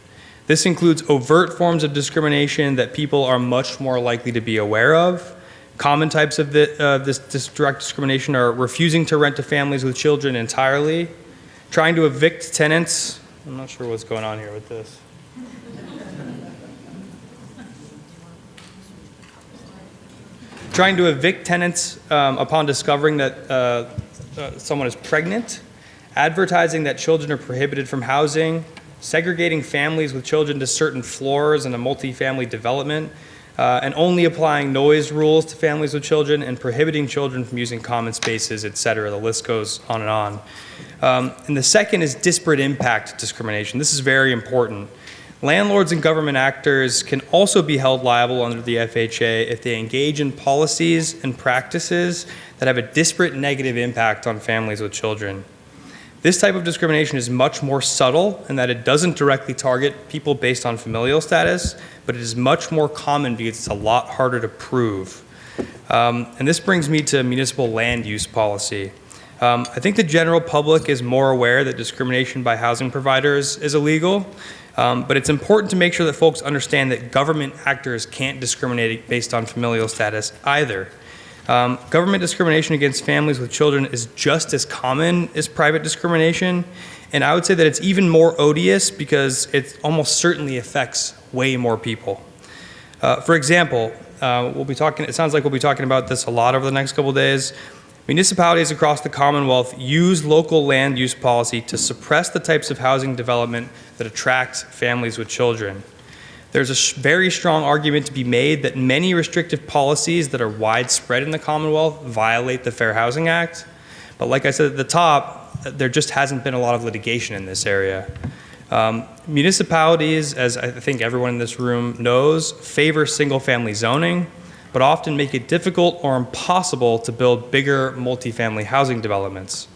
This includes overt forms of discrimination that people are much more likely to be aware of. Common types of this direct discrimination are refusing to rent to families with children entirely, trying to evict tenants. I'm not sure what's going on here with this. Trying to evict tenants upon discovering that someone is pregnant, advertising that children are prohibited from housing, segregating families with children to certain floors in a multifamily development, and only applying noise rules to families with children, and prohibiting children from using common spaces, etc. The list goes on and on. And the second is disparate impact discrimination. This is very important. Landlords and government actors can also be held liable under the FHA if they engage in policies and practices that have a disparate negative impact on families with children. This type of discrimination is much more subtle in that it doesn't directly target people based on familial status, but it is much more common because it's a lot harder to prove. And this brings me to municipal land use policy. I think the general public is more aware that discrimination by housing providers is illegal, but it's important to make sure that folks understand that government actors can't discriminate based on familial status either. Government discrimination against families with children is just as common as private discrimination, and I would say that it's even more odious because it almost certainly affects way more people. For example, it sounds like we'll be talking about this a lot over the next couple of days. Municipalities across the Commonwealth use local land use policy to suppress the types of housing development that attract families with children. There's a very strong argument to be made that many restrictive policies that are widespread in the Commonwealth violate the Fair Housing Act. But like I said at the top, there just hasn't been a lot of litigation in this area. Municipalities, as I think everyone in this room knows, favor single-family zoning, but often make it difficult or impossible to build bigger multifamily housing developments.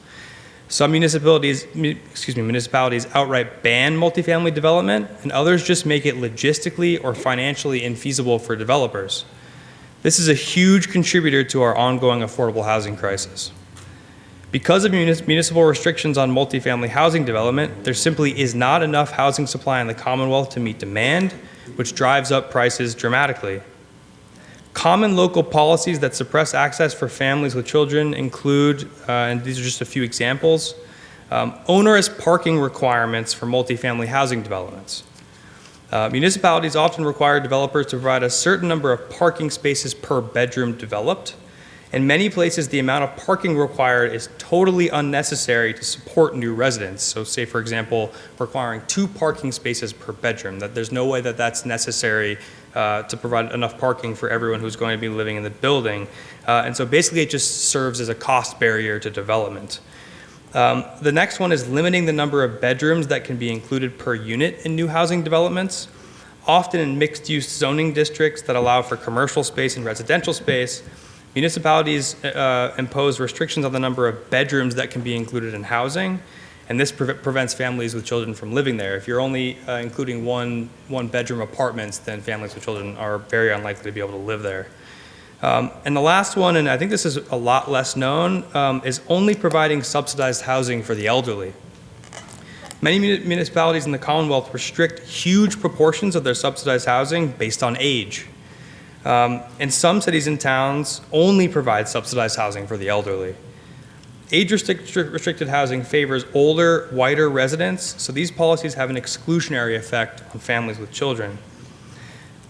Some municipalities outright ban multifamily development, and others just make it logistically or financially infeasible for developers. This is a huge contributor to our ongoing affordable housing crisis. Because of municipal restrictions on multifamily housing development, there simply is not enough housing supply in the Commonwealth to meet demand, which drives up prices dramatically. Common local policies that suppress access for families with children include, and these are just a few examples, Onerous parking requirements for multifamily housing developments. Municipalities often require developers to provide a certain number of parking spaces per bedroom developed. In many places, the amount of parking required is totally unnecessary to support new residents. So say, for example, requiring 2 parking spaces per bedroom, that there's no way that that's necessary to provide enough parking for everyone who's going to be living in the building. And so basically it just serves as a cost barrier to development. The next one is limiting the number of bedrooms that can be included per unit in new housing developments. Often in mixed-use zoning districts that allow for commercial space and residential space, municipalities impose restrictions on the number of bedrooms that can be included in housing, and this prevents families with children from living there. If you're only including one-bedroom apartments, then families with children are very unlikely to be able to live there. And the last one, and I think this is a lot less known, is only providing subsidized housing for the elderly. Many municipalities in the Commonwealth restrict huge proportions of their subsidized housing based on age. And some cities and towns only provide subsidized housing for the elderly. Age-restricted housing favors older, whiter residents, so these policies have an exclusionary effect on families with children.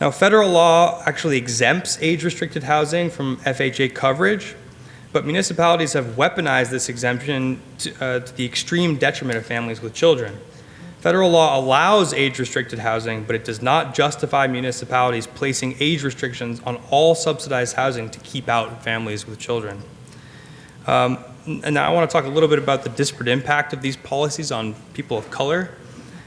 Now, federal law actually exempts age-restricted housing from FHA coverage, but municipalities have weaponized this exemption to the extreme detriment of families with children. Federal law allows age-restricted housing, but it does not justify municipalities placing age restrictions on all subsidized housing to keep out families with children. And now I want to talk a little bit about the disparate impact of these policies on people of color.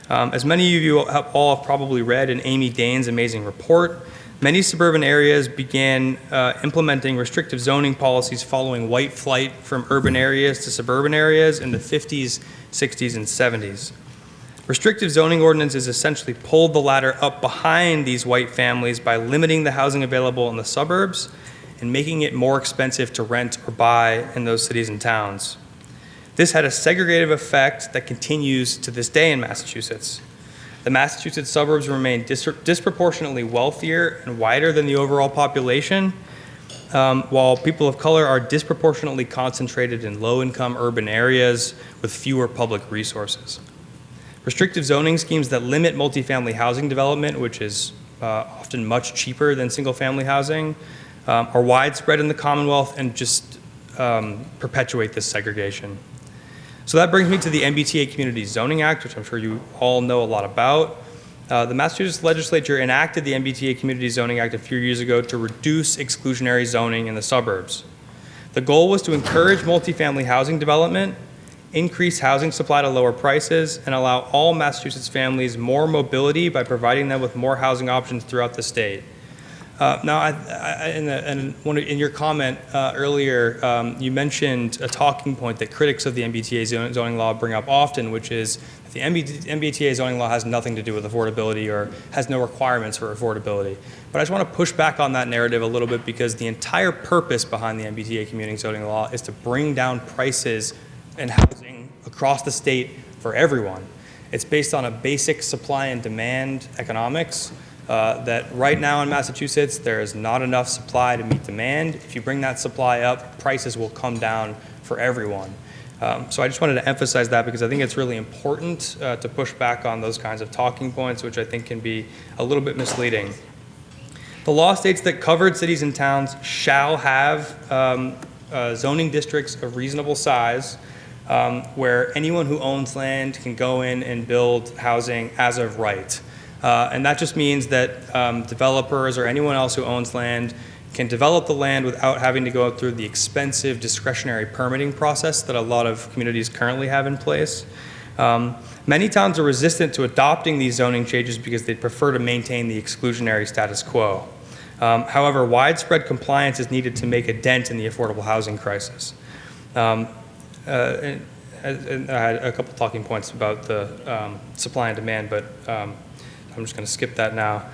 As many of you all have probably read in Amy Dane's amazing report, many suburban areas began implementing restrictive zoning policies following white flight from urban areas to suburban areas in the 50s, 60s, and 70s. Restrictive zoning ordinances essentially pulled the ladder up behind these white families by limiting the housing available in the suburbs and making it more expensive to rent or buy in those cities and towns. This had a segregative effect that continues to this day in Massachusetts. The Massachusetts suburbs remain disproportionately wealthier and whiter than the overall population, while people of color are disproportionately concentrated in low-income urban areas with fewer public resources. Restrictive zoning schemes that limit multifamily housing development, which is often much cheaper than single-family housing, are widespread in the Commonwealth and just perpetuate this segregation. So that brings me to the MBTA Community Zoning Act, which I'm sure you all know a lot about. The Massachusetts legislature enacted the MBTA Community Zoning Act a few years ago to reduce exclusionary zoning in the suburbs. The goal was to encourage multifamily housing development, increase housing supply to lower prices, and allow all Massachusetts families more mobility by providing them with more housing options throughout the state. Now, in your comment earlier, you mentioned a talking point that critics of the MBTA zoning law bring up often, which is that the MBTA zoning law has nothing to do with affordability or has no requirements for affordability. But I just want to push back on that narrative a little bit because the entire purpose behind the MBTA commuting zoning law is to bring down prices in housing across the state for everyone. It's based on a basic supply and demand economics. That right now in Massachusetts, there is not enough supply to meet demand. If you bring that supply up, prices will come down for everyone. So I just wanted to emphasize that because I think it's really important to push back on those kinds of talking points, which I think can be a little bit misleading. The law states that covered cities and towns shall have zoning districts of reasonable size where anyone who owns land can go in and build housing as of right. And that just means that developers or anyone else who owns land can develop the land without having to go through the expensive discretionary permitting process that a lot of communities currently have in place. Many towns are resistant to adopting these zoning changes because they prefer to maintain the exclusionary status quo. However, widespread compliance is needed to make a dent in the affordable housing crisis. And I had a couple talking points about the supply and demand, but I'm just going to skip that now.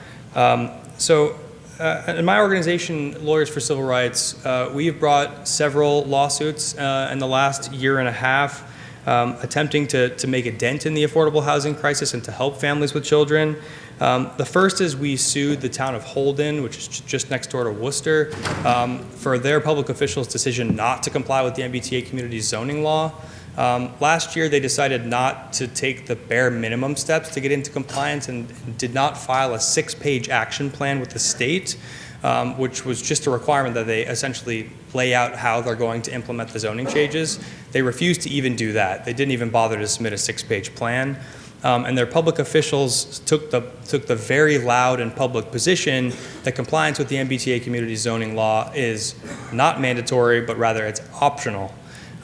In my organization, Lawyers for Civil Rights, we have brought several lawsuits in the last year and a half attempting to make a dent in the affordable housing crisis and to help families with children. The first is we sued the town of Holden, which is just next door to Worcester, for their public officials' decision not to comply with the MBTA community zoning law. Last year, they decided not to take the bare minimum steps to get into compliance and did not file a 6-page action plan with the state, which was just a requirement that they essentially lay out how they're going to implement the zoning changes. They refused to even do that. They didn't even bother to submit a 6-page plan. And their public officials took the very loud and public position that compliance with the MBTA community zoning law is not mandatory, but rather it's optional.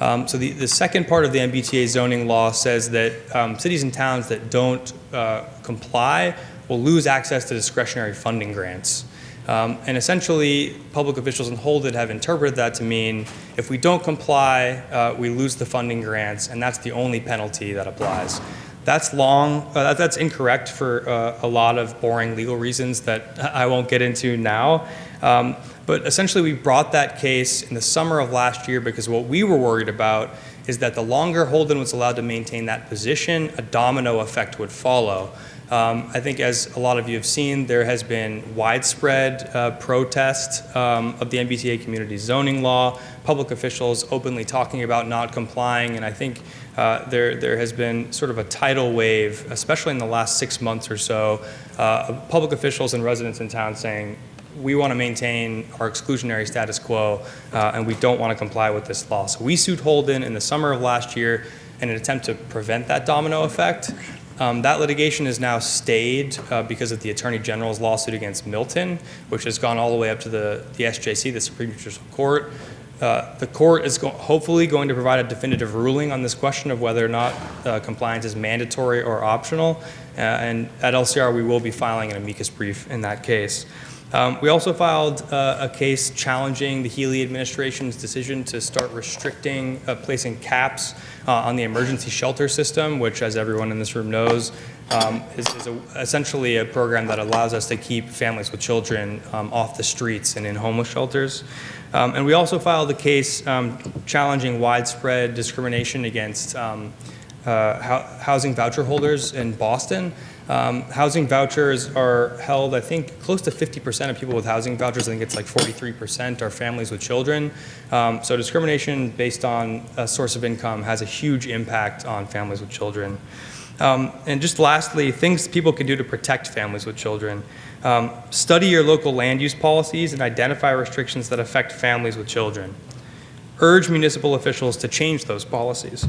So the second part of the MBTA zoning law says that cities and towns that don't comply will lose access to discretionary funding grants. And essentially, public officials in Holden have interpreted that to mean if we don't comply, we lose the funding grants, and that's the only penalty that applies. That's incorrect for a lot of boring legal reasons that I won't get into now. But essentially, we brought that case in the summer of last year because what we were worried about is that the longer Holden was allowed to maintain that position, a domino effect would follow. I think as a lot of you have seen, there has been widespread protest of the MBTA community zoning law, public officials openly talking about not complying, and I think there has been sort of a tidal wave, especially in the last 6 months or so, of public officials and residents in town saying, we want to maintain our exclusionary status quo, and we don't want to comply with this law. So we sued Holden in the summer of last year in an attempt to prevent that domino effect. That litigation is now stayed because of the Attorney General's lawsuit against Milton, which has gone all the way up to the SJC, the Supreme Judicial Court. The court is hopefully going to provide a definitive ruling on this question of whether or not compliance is mandatory or optional. And at LCR, we will be filing an amicus brief in that case. We also filed a case challenging the Healy administration's decision to start restricting, placing caps on the emergency shelter system, which, as everyone in this room knows, is essentially a program that allows us to keep families with children off the streets and in homeless shelters. And we also filed a case challenging widespread discrimination against housing voucher holders in Boston. Housing vouchers are held, I think, close to 50% of people with housing vouchers. I think it's like 43% are families with children. So discrimination based on a source of income has a huge impact on families with children. And just lastly, things people can do to protect families with children. Study your local land use policies and identify restrictions that affect families with children. Urge municipal officials to change those policies.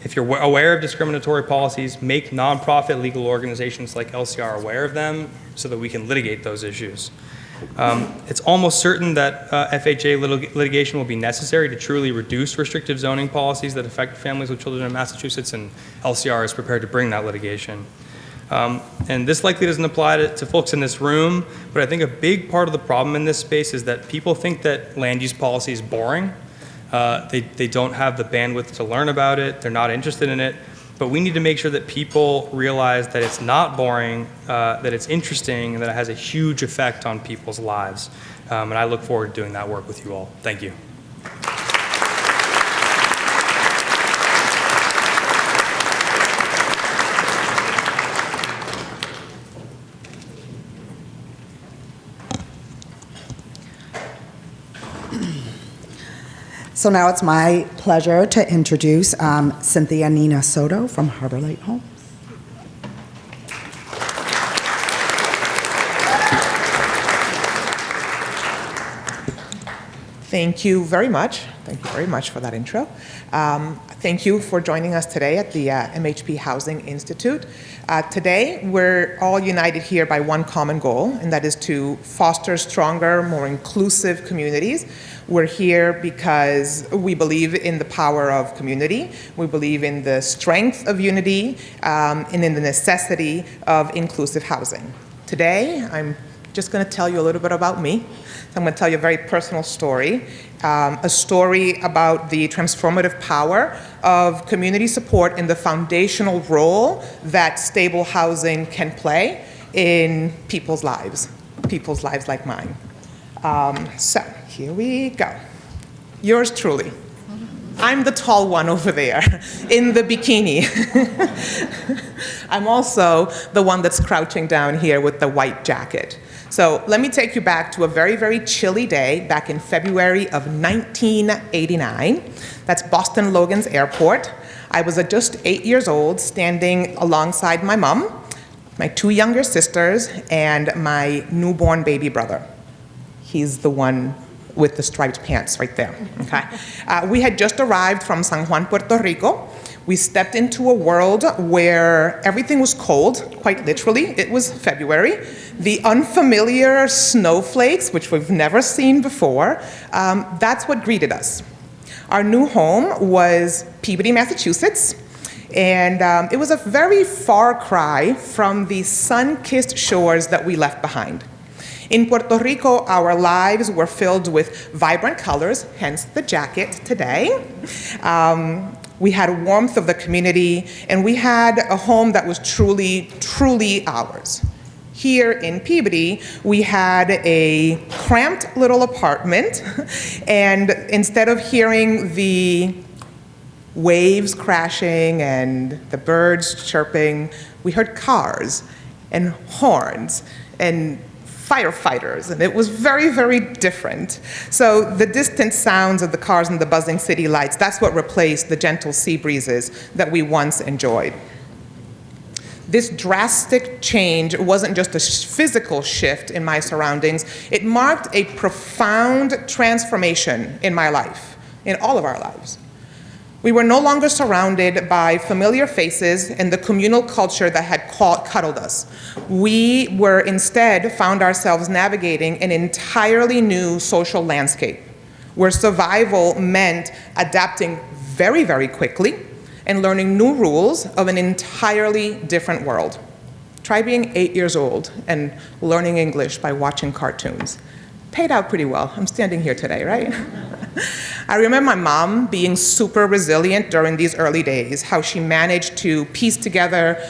If you're aware of discriminatory policies, make nonprofit legal organizations like LCR aware of them so that we can litigate those issues. It's almost certain that FHA litigation will be necessary to truly reduce restrictive zoning policies that affect families with children in Massachusetts, and LCR is prepared to bring that litigation. And this likely doesn't apply to folks in this room, but I think a big part of the problem in this space is that people think that land use policy is boring. They don't have the bandwidth to learn about it. They're not interested in it. But we need to make sure that people realize that it's not boring, that it's interesting, and that it has a huge effect on people's lives. And I look forward to doing that work with you all. Thank you. So now it's my pleasure to introduce Cynthia Nina Soto from Harbor Light Homes. Thank you very much. Thank you very much for that intro. Thank you for joining us today at the MHP Housing Institute. Today, we're all united here by one common goal, and that is to foster stronger, more inclusive communities. We're here because we believe in the power of community. We believe in the strength of unity and in the necessity of inclusive housing. Today, I'm just going to tell you a little bit about me. I'm going to tell you a very personal story, a story about the transformative power of community support and the foundational role that stable housing can play in people's lives like mine. So here we go. Yours truly. I'm the tall one over there in the bikini. I'm also the one that's crouching down here with the white jacket. So let me take you back to a very, very chilly day back in February of 1989. That's Boston Logan's Airport. I was just 8 years old, standing alongside my mom, my 2 younger sisters, and my newborn baby brother. He's the one with the striped pants right there, okay? We had just arrived from San Juan, Puerto Rico. We stepped into a world where everything was cold, quite literally. It was February. The unfamiliar snowflakes, which we've never seen before, that's what greeted us. Our new home was Peabody, Massachusetts, and it was a very far cry from the sun-kissed shores that we left behind. In Puerto Rico, our lives were filled with vibrant colors, hence the jacket today. We had warmth of the community, and we had a home that was truly, truly ours. Here in Peabody, we had a cramped little apartment, and instead of hearing the waves crashing and the birds chirping, we heard cars and horns and firefighters, and it was very, very different. So the distant sounds of the cars and the buzzing city lights, that's what replaced the gentle sea breezes that we once enjoyed. This drastic change wasn't just a physical shift in my surroundings, it marked a profound transformation in my life, in all of our lives. We were no longer surrounded by familiar faces and the communal culture that had cuddled us. We were instead found ourselves navigating an entirely new social landscape, where survival meant adapting very, very quickly and learning new rules of an entirely different world. Try being 8 years old and learning English by watching cartoons. Paid out pretty well. I'm standing here today, right? I remember my mom being super resilient during these early days, how she managed to piece together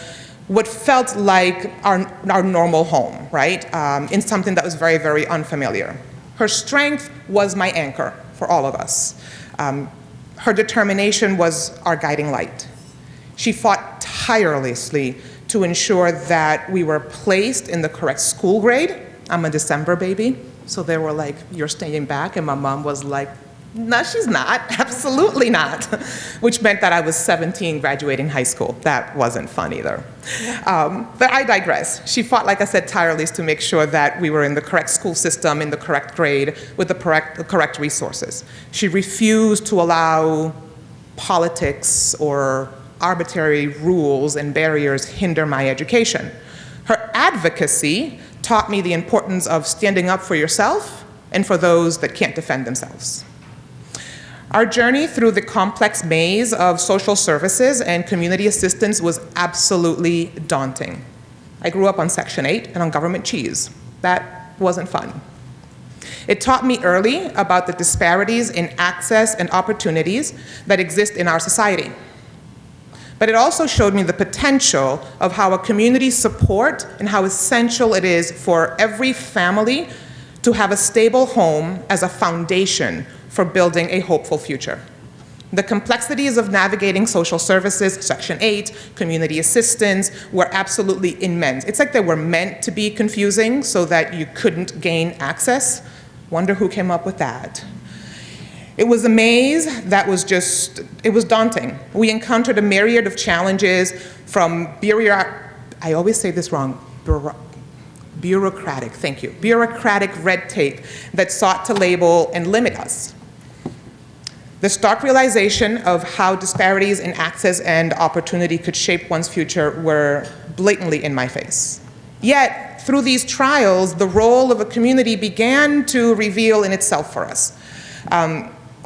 what felt like our normal home, right? In something that was very, very unfamiliar. Her strength was my anchor for all of us. Her determination was our guiding light. She fought tirelessly to ensure that we were placed in the correct school grade. I'm a December baby, so they were like, "You're staying back," and my mom was like, "No, she's not, absolutely not," which meant that I was 17 graduating high school. That wasn't fun either. But I digress. She fought, like I said, tirelessly to make sure that we were in the correct school system, in the correct grade, with the correct resources. She refused to allow politics or arbitrary rules and barriers hinder my education. Her advocacy taught me the importance of standing up for yourself and for those that can't defend themselves. Our journey through the complex maze of social services and community assistance was absolutely daunting. I grew up on Section 8 and on government cheese. That wasn't fun. It taught me early about the disparities in access and opportunities that exist in our society. But it also showed me the potential of how a community support and how essential it is for every family to have a stable home as a foundation for building a hopeful future. The complexities of navigating social services, Section 8, community assistance, were absolutely immense. It's like they were meant to be confusing so that you couldn't gain access. Wonder who came up with that. It was a maze that was it was daunting. We encountered a myriad of challenges from I always say this wrong, bureaucratic, thank you, bureaucratic red tape that sought to label and limit us. The stark realization of how disparities in access and opportunity could shape one's future were blatantly in my face. Yet, through these trials, the role of a community began to reveal in itself for us.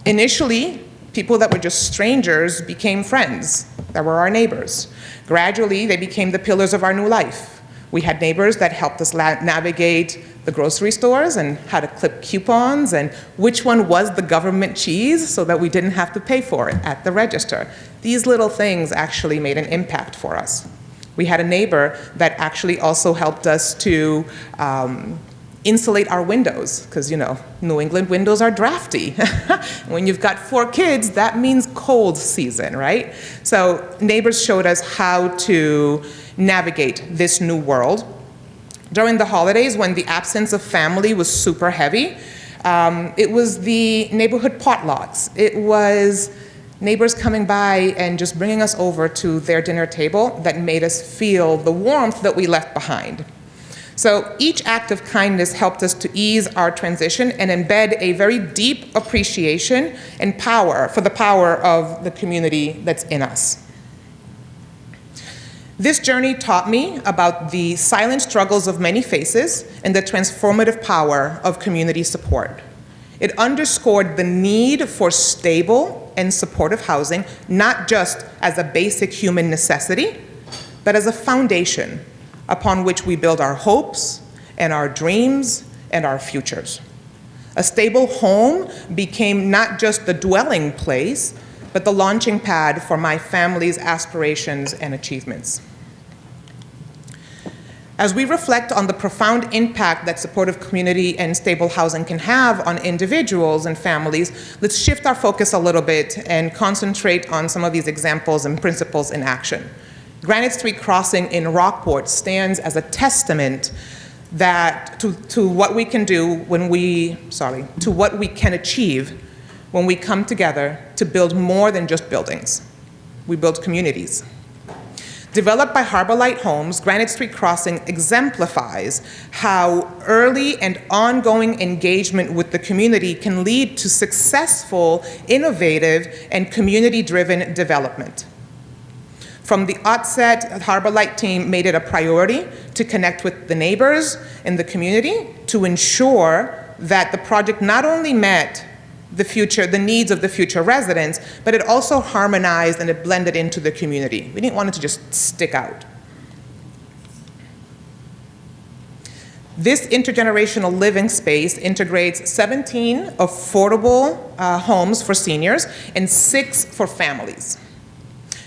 Initially, people that were just strangers became friends, that were our neighbors. Gradually, they became the pillars of our new life. We had neighbors that helped us navigate the grocery stores and how to clip coupons and which one was the government cheese so that we didn't have to pay for it at the register. These little things actually made an impact for us. We had a neighbor that actually also helped us to insulate our windows, because, you know, New England windows are drafty. When you've got 4 kids, that means cold season, right? So neighbors showed us how to navigate this new world. During the holidays, when the absence of family was super heavy, it was the neighborhood potlucks. It was neighbors coming by and just bringing us over to their dinner table that made us feel the warmth that we left behind. So each act of kindness helped us to ease our transition and embed a very deep appreciation and power for the power of the community that's in us. This journey taught me about the silent struggles of many faces and the transformative power of community support. It underscored the need for stable and supportive housing, not just as a basic human necessity, but as a foundation upon which we build our hopes and our dreams and our futures. A stable home became not just the dwelling place, but the launching pad for my family's aspirations and achievements. As we reflect on the profound impact that supportive community and stable housing can have on individuals and families, let's shift our focus a little bit and concentrate on some of these examples and principles in action. Granite Street Crossing in Rockport stands as a testament that to what we can do to what we can achieve when we come together to build more than just buildings. We build communities. Developed by Harbor Light Homes, Granite Street Crossing exemplifies how early and ongoing engagement with the community can lead to successful, innovative, and community-driven development. From the outset, the Harbor Light team made it a priority to connect with the neighbors in the community to ensure that the project not only met the needs of the future residents, but it also harmonized and it blended into the community. We didn't want it to just stick out. This intergenerational living space integrates 17 affordable homes for seniors and 6 for families.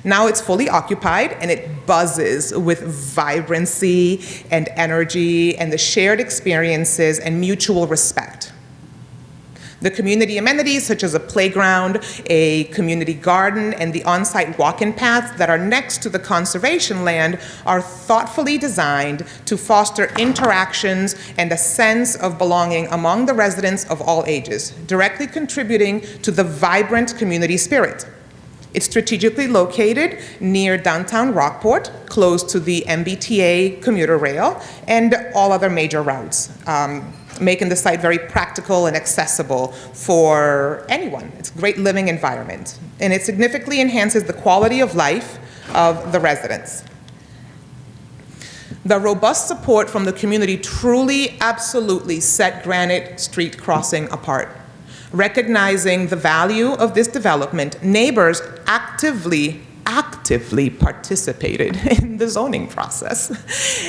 Now it's fully occupied and it buzzes with vibrancy and energy and the shared experiences and mutual respect. The community amenities, such as a playground, a community garden, and the on-site walk-in paths that are next to the conservation land are thoughtfully designed to foster interactions and a sense of belonging among the residents of all ages, directly contributing to the vibrant community spirit. It's strategically located near downtown Rockport, close to the MBTA commuter rail and all other major routes, making the site very practical and accessible for anyone. It's a great living environment, and it significantly enhances the quality of life of the residents. The robust support from the community truly, absolutely set Granite Street Crossing apart. Recognizing the value of this development, neighbors actively participated in the zoning process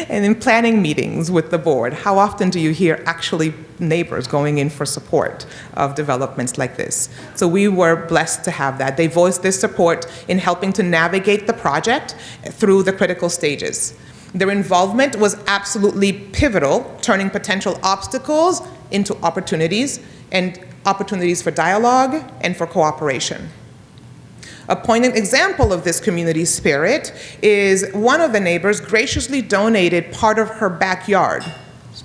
and in planning meetings with the board. How often do you hear actually neighbors going in for support of developments like this? So we were blessed to have that. They voiced their support in helping to navigate the project through the critical stages. Their involvement was absolutely pivotal, turning potential obstacles into opportunities, and opportunities for dialogue and for cooperation. A poignant example of this community spirit is one of the neighbors graciously donated part of her backyard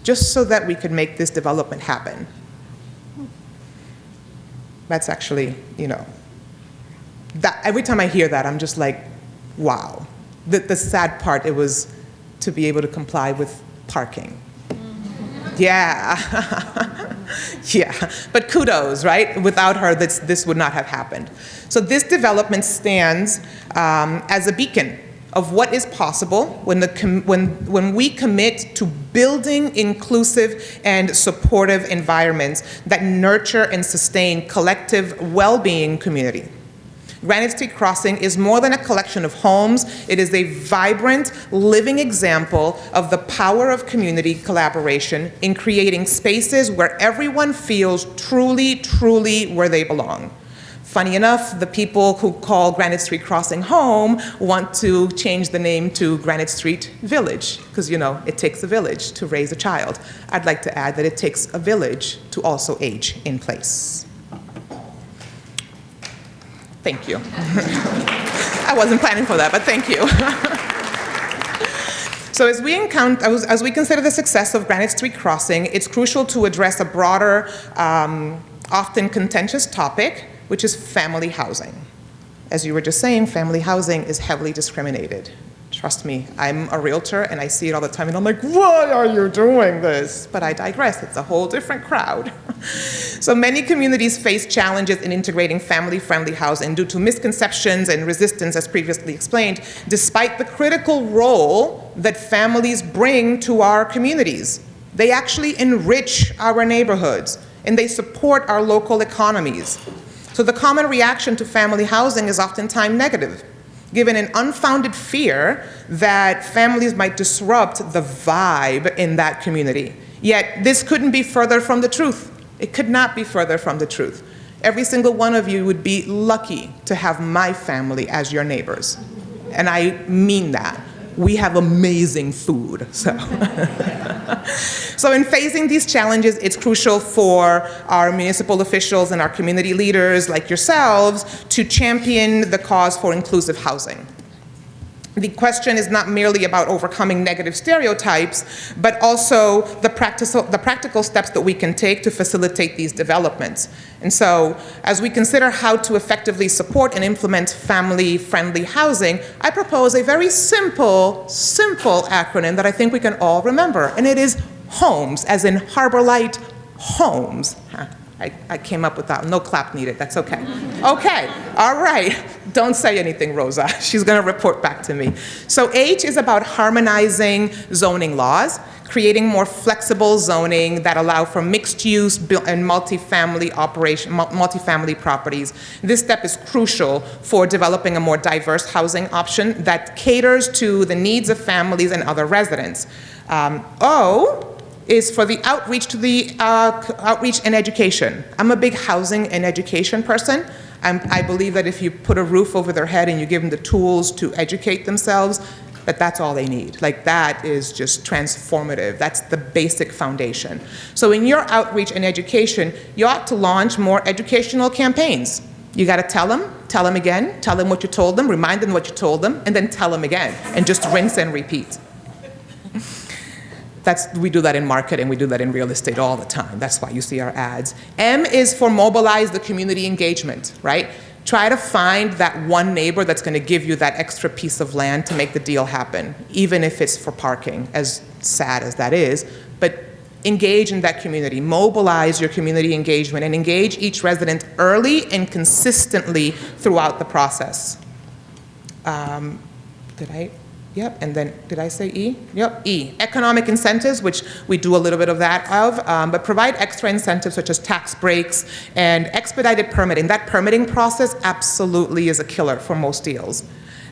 just so that we could make this development happen. That's actually, that every time I hear that, I'm just like, wow. The sad part, it was to be able to comply with parking. Yeah, yeah, but kudos, right? Without her, this would not have happened. So this development stands as a beacon of what is possible when we commit to building inclusive and supportive environments that nurture and sustain collective well-being community. Granite Street Crossing is more than a collection of homes. It is a vibrant, living example of the power of community collaboration in creating spaces where everyone feels truly, truly where they belong. Funny enough, the people who call Granite Street Crossing home want to change the name to Granite Street Village, because it takes a village to raise a child. I'd like to add that it takes a village to also age in place. Thank you. I wasn't planning for that, but thank you. So as we consider the success of Granite Street Crossing, it's crucial to address a broader, often contentious topic, which is family housing. As you were just saying, family housing is heavily discriminated. Trust me, I'm a realtor and I see it all the time and I'm like, why are you doing this? But I digress, it's a whole different crowd. So many communities face challenges in integrating family-friendly housing due to misconceptions and resistance, as previously explained, despite the critical role that families bring to our communities. They actually enrich our neighborhoods and they support our local economies. So the common reaction to family housing is oftentimes negative, given an unfounded fear that families might disrupt the vibe in that community. Yet this couldn't be further from the truth. It could not be further from the truth. Every single one of you would be lucky to have my family as your neighbors. And I mean that. We have amazing food, so. So in facing these challenges, it's crucial for our municipal officials and our community leaders like yourselves to champion the cause for inclusive housing. The question is not merely about overcoming negative stereotypes, but also the practical steps that we can take to facilitate these developments. And so, as we consider how to effectively support and implement family-friendly housing, I propose a very simple acronym that I think we can all remember, and it is HOMES, as in Harbor Light Homes. I came up with that. No clap needed. That's okay. Okay. All right. Don't say anything, Rosa. She's going to report back to me. So H is about harmonizing zoning laws, creating more flexible zoning that allow for mixed use and multifamily properties. This step is crucial for developing a more diverse housing option that caters to the needs of families and other residents. O is for the outreach to the outreach and education. I'm a big housing and education person. I believe that if you put a roof over their head and you give them the tools to educate themselves, that's all they need. Like, that is just transformative. That's the basic foundation. So in your outreach and education, you ought to launch more educational campaigns. You got to tell them again, tell them what you told them, remind them what you told them, and then tell them again, and just rinse and repeat. We do that in marketing, we do that in real estate all the time. That's why you see our ads. M is for mobilize the community engagement, right? Try to find that one neighbor that's going to give you that extra piece of land to make the deal happen, even if it's for parking, as sad as that is. But engage in that community, mobilize your community engagement, and engage each resident early and consistently throughout the process. Yep, and then, did I say E? Yep, E. Economic incentives, which we do a little bit of that but provide extra incentives such as tax breaks and expedited permitting. That permitting process absolutely is a killer for most deals.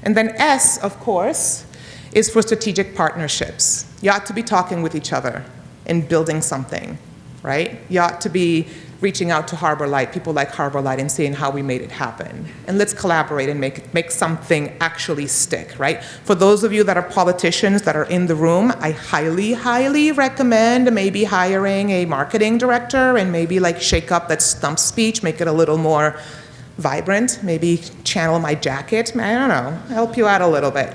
And then S, of course, is for strategic partnerships. You ought to be talking with each other and building something, right? You ought to be reaching out to Harbor Light, people like Harbor Light, and seeing how we made it happen. And let's collaborate and make something actually stick, right? For those of you that are politicians that are in the room, I highly, highly recommend maybe hiring a marketing director and maybe like shake up that stump speech, make it a little more vibrant, maybe channel my jacket, I don't know, help you out a little bit.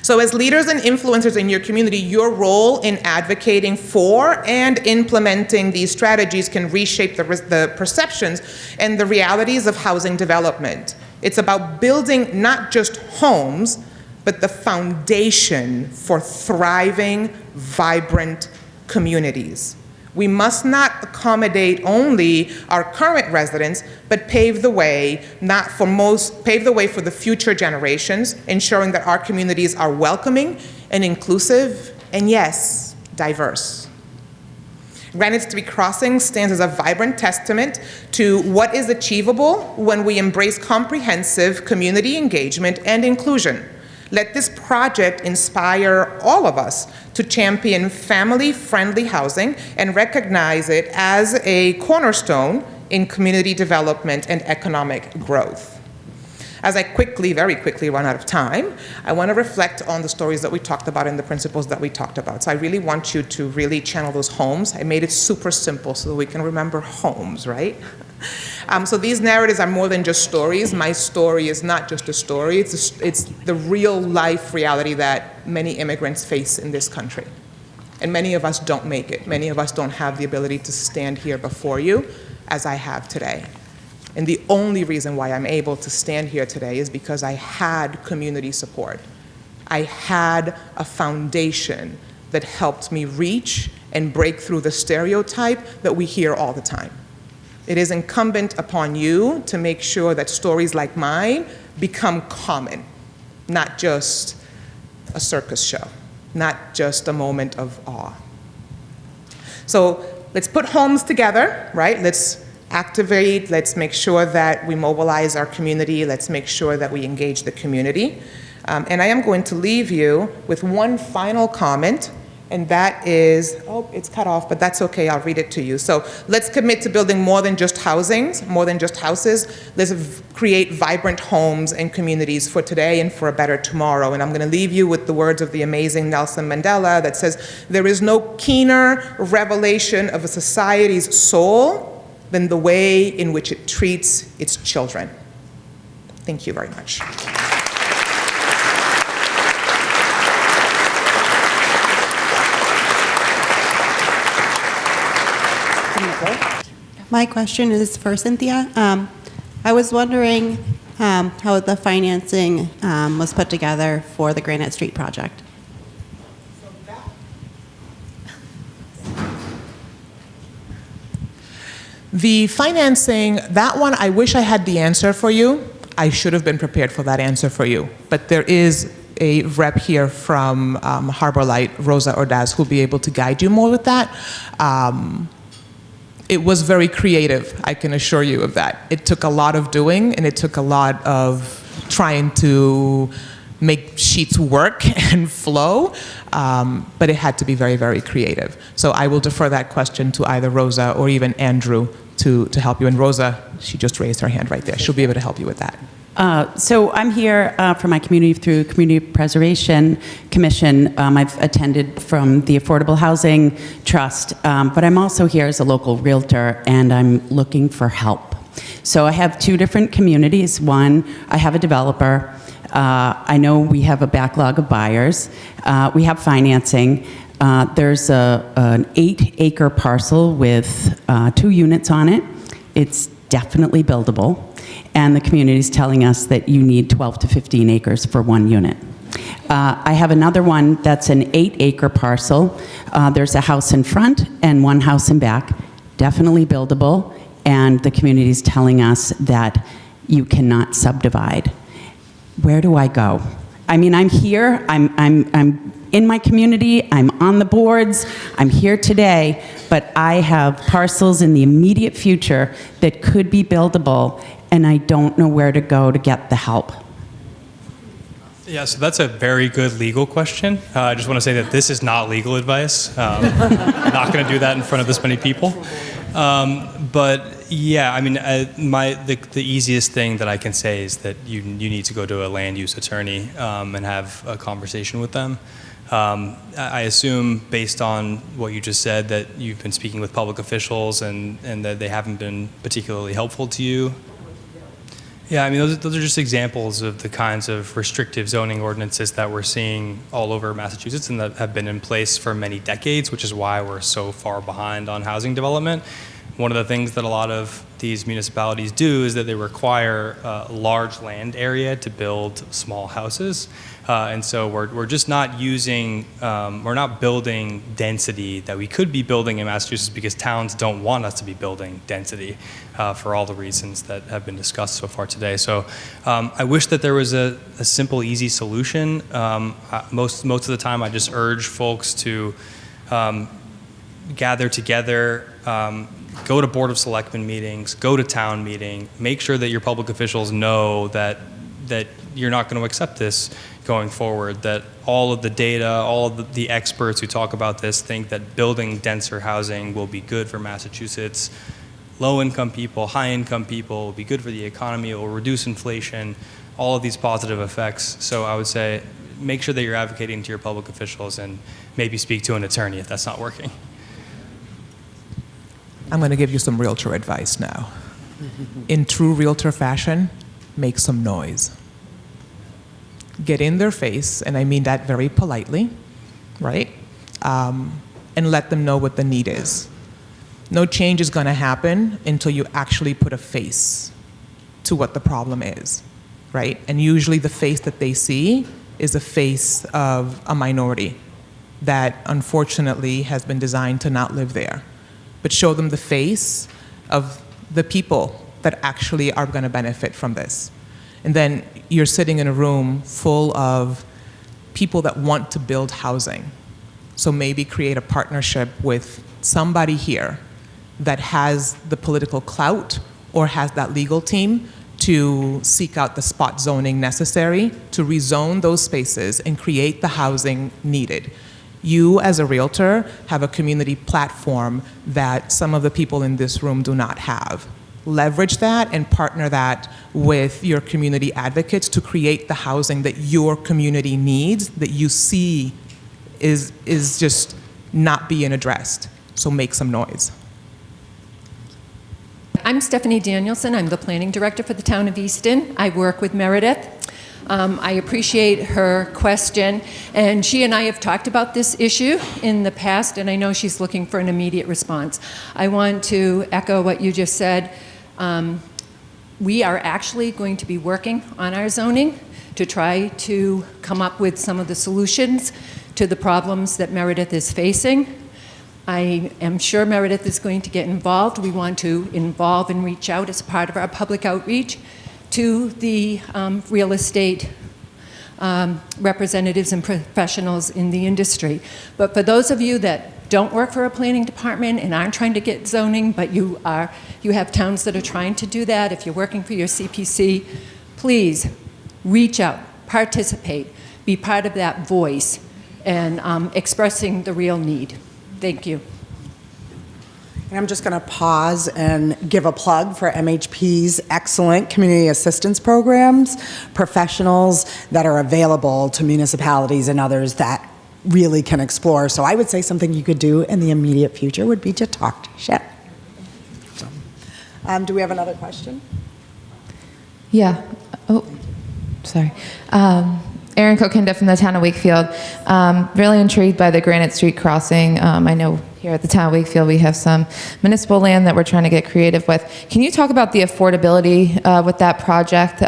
So as leaders and influencers in your community, your role in advocating for and implementing these strategies can reshape the perceptions and the realities of housing development. It's about building not just homes, but the foundation for thriving, vibrant communities. We must not accommodate only our current residents, but pave the way for the future generations, ensuring that our communities are welcoming and inclusive, and yes, diverse. Granite Street Crossing stands as a vibrant testament to what is achievable when we embrace comprehensive community engagement and inclusion. Let this project inspire all of us to champion family-friendly housing and recognize it as a cornerstone in community development and economic growth. As I very quickly run out of time, I want to reflect on the stories that we talked about and the principles that we talked about. So I really want you to really channel those homes. I made it super simple so that we can remember homes, right? So these narratives are more than just stories. My story is not just a story. It's the real life reality that many immigrants face in this country. And many of us don't make it. Many of us don't have the ability to stand here before you as I have today. And the only reason why I'm able to stand here today is because I had community support. I had a foundation that helped me reach and break through the stereotype that we hear all the time. It is incumbent upon you to make sure that stories like mine become common, not just a circus show, not just a moment of awe. So let's put homes together, right? Let's activate, let's make sure that we mobilize our community, let's make sure that we engage the community. And I am going to leave you with one final comment, and that is, oh, it's cut off, but that's okay, I'll read it to you. So let's commit to building more than just housings, more than just houses. Let's create vibrant homes and communities for today and for a better tomorrow. And I'm gonna leave you with the words of the amazing Nelson Mandela that says, there is no keener revelation of a society's soul than the way in which it treats its children. Thank you very much. My question is for Cynthia. I was wondering how the financing was put together for the Granite Street project. The financing, that one, I wish I had the answer for you. I should have been prepared for that answer for you. But there is a rep here from Harbor Light, Rosa Ordaz, who'll be able to guide you more with that. It was very creative, I can assure you of that. It took a lot of doing, and it took a lot of trying to make sheets work and flow, but it had to be very, very creative. So I will defer that question to either Rosa or even Andrew to help you. And Rosa, she just raised her hand right there. She'll be able to help you with that. So I'm here for my community through Community Preservation Commission. I've attended from the Affordable Housing Trust, but I'm also here as a local realtor, and I'm looking for help. So I have two different communities. One, I have a developer. I know we have a backlog of buyers. We have financing. There's an 8-acre parcel with 2 units on it. It's definitely buildable. And the community is telling us that you need 12 to 15 acres for 1 unit. I have another one that's an 8-acre parcel. There's a house in front and 1 house in back, definitely buildable, and the community is telling us that you cannot subdivide. Where do I go? I mean, I'm here, I'm in my community, I'm on the boards, I'm here today, but I have parcels in the immediate future that could be buildable, and I don't know where to go to get the help. Yeah, so that's a very good legal question. I just want to say that this is not legal advice. I'm not going to do that in front of this many people. But yeah, I mean, the easiest thing that I can say is that you need to go to a land use attorney and have a conversation with them. I assume, based on what you just said, that you've been speaking with public officials and that they haven't been particularly helpful to you. Yeah, I mean, those are just examples of the kinds of restrictive zoning ordinances that we're seeing all over Massachusetts and that have been in place for many decades, which is why we're so far behind on housing development. One of the things that a lot of these municipalities do is that they require a large land area to build small houses. And so we're just not using, we're not building density that we could be building in Massachusetts because towns don't want us to be building density for all the reasons that have been discussed so far today. So I wish that there was a simple, easy solution. Most of the time I just urge folks to gather together, go to Board of Selectmen meetings, go to town meeting, make sure that your public officials know that you're not going to accept this going forward, that all of the data, all of the experts who talk about this think that building denser housing will be good for Massachusetts. Low-income people, high-income people, will be good for the economy, it will reduce inflation, all of these positive effects. So I would say make sure that you're advocating to your public officials and maybe speak to an attorney if that's not working. I'm going to give you some realtor advice now. in true realtor fashion, make some noise. Get in their face, and I mean that very politely, right? And let them know what the need is. No change is going to happen until you actually put a face to what the problem is, right? And usually the face that they see is the face of a minority that unfortunately has been designed to not live there. But show them the face of the people that actually are going to benefit from this. And then you're sitting in a room full of people that want to build housing. So maybe create a partnership with somebody here that has the political clout or has that legal team to seek out the spot zoning necessary to rezone those spaces and create the housing needed. You, as a realtor, have a community platform that some of the people in this room do not have. Leverage that and partner that with your community advocates to create the housing that your community needs, that you see is just not being addressed. So make some noise. I'm Stephanie Danielson. I'm the planning director for the town of Easton. I work with Meredith. I appreciate her question, and she and I have talked about this issue in the past, and I know she's looking for an immediate response. I want to echo what you just said. We are actually going to be working on our zoning to try to come up with some of the solutions to the problems that Meredith is facing. I am sure Meredith is going to get involved. We want to involve and reach out as part of our public outreach to the real estate representatives and professionals in the industry. But for those of you that don't work for a planning department and aren't trying to get zoning, but you have towns that are trying to do that, if you're working for your CPC, please reach out, participate, be part of that voice and expressing the real need. Thank you. And I'm just going to pause and give a plug for MHP's excellent community assistance programs, professionals that are available to municipalities and others that really can explore. So I would say something you could do in the immediate future would be to talk to Shep. So, do we have another question? Yeah. Oh, sorry. Erin Kokinda from the town of Wakefield. Really intrigued by the Granite Street crossing. I know here at the town of Wakefield we have some municipal land that we're trying to get creative with. Can you talk about the affordability with that project,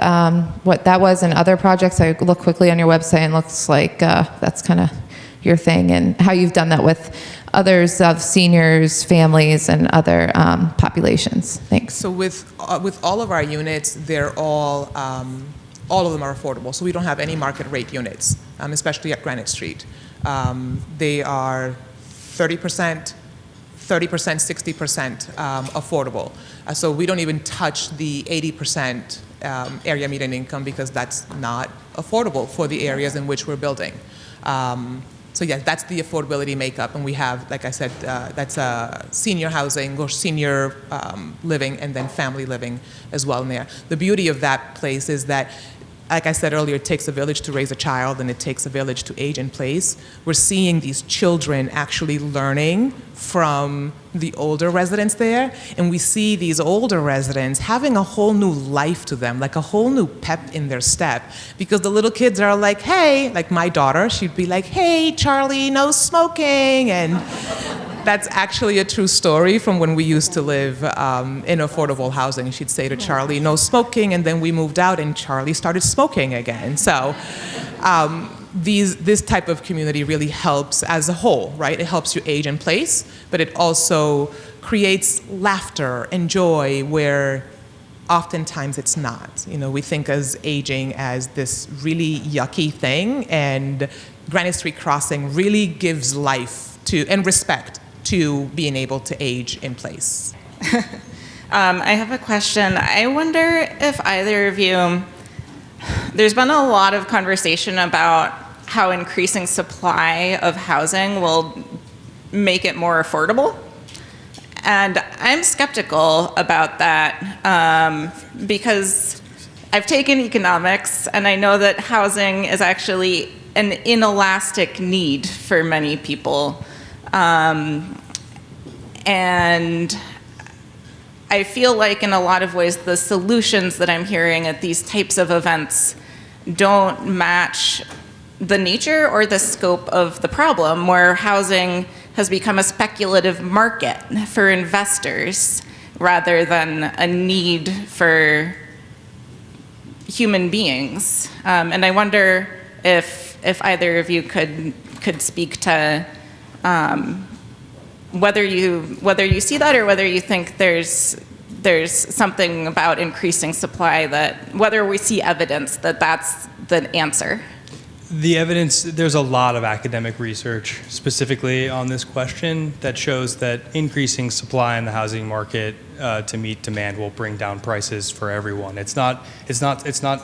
what that was and other projects? I looked quickly on your website and looks like that's kind of your thing, and how you've done that with others of seniors, families, and other populations. Thanks. So with all of our units, they're all of them are affordable. So we don't have any market rate units, especially at Granite Street. They are 30%, 60% affordable. So we don't even touch the 80% area median income because that's not affordable for the areas in which we're building. So yeah, that's the affordability makeup, and we have, like I said, that's senior housing or senior living, and then family living as well in there. The beauty of that place is that, like I said earlier, it takes a village to raise a child, and it takes a village to age in place. We're seeing these children actually learning from the older residents there, and we see these older residents having a whole new life to them, like a whole new pep in their step, because the little kids are like, hey, like my daughter, she'd be like, hey, Charlie, no smoking, and that's actually a true story from when we used to live in affordable housing. She'd say to Charlie, no smoking, and then we moved out and Charlie started smoking again. So this type of community really helps as a whole, right? It helps you age in place, but it also creates laughter and joy where oftentimes it's not. You know, we think as aging as this really yucky thing, and Granite Street Crossing really gives life to and respect to being able to age in place. I have a question. I wonder if either of you, there's been a lot of conversation about how increasing supply of housing will make it more affordable. And I'm skeptical about that because I've taken economics and I know that housing is actually an inelastic need for many people. And I feel like in a lot of ways the solutions that I'm hearing at these types of events don't match the nature or the scope of the problem, where housing has become a speculative market for investors rather than a need for human beings. And I wonder if either of you could speak to whether you see that, or whether you think there's something about increasing supply, that whether we see evidence that that's the answer. The evidence, there's a lot of academic research specifically on this question that shows that increasing supply in the housing market to meet demand will bring down prices for everyone. It's not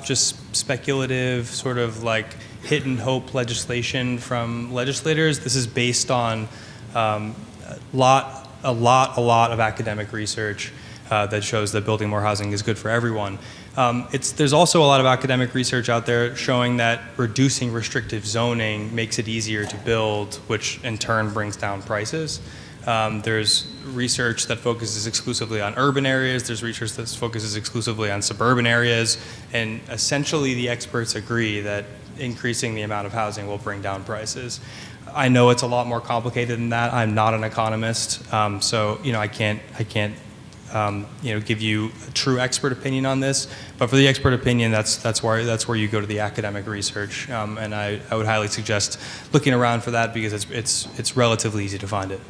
just speculative sort of like hit and hope legislation from legislators. This is based on a lot of academic research that shows that building more housing is good for everyone. There's also a lot of academic research out there showing that reducing restrictive zoning makes it easier to build, which in turn brings down prices. There's research that focuses exclusively on urban areas. There's research that focuses exclusively on suburban areas. And essentially the experts agree that increasing the amount of housing will bring down prices. I know it's a lot more complicated than that. I'm not an economist, so I can't give you a true expert opinion on this. But for the expert opinion, that's where you go to the academic research, and I would highly suggest looking around for that, because it's relatively easy to find it.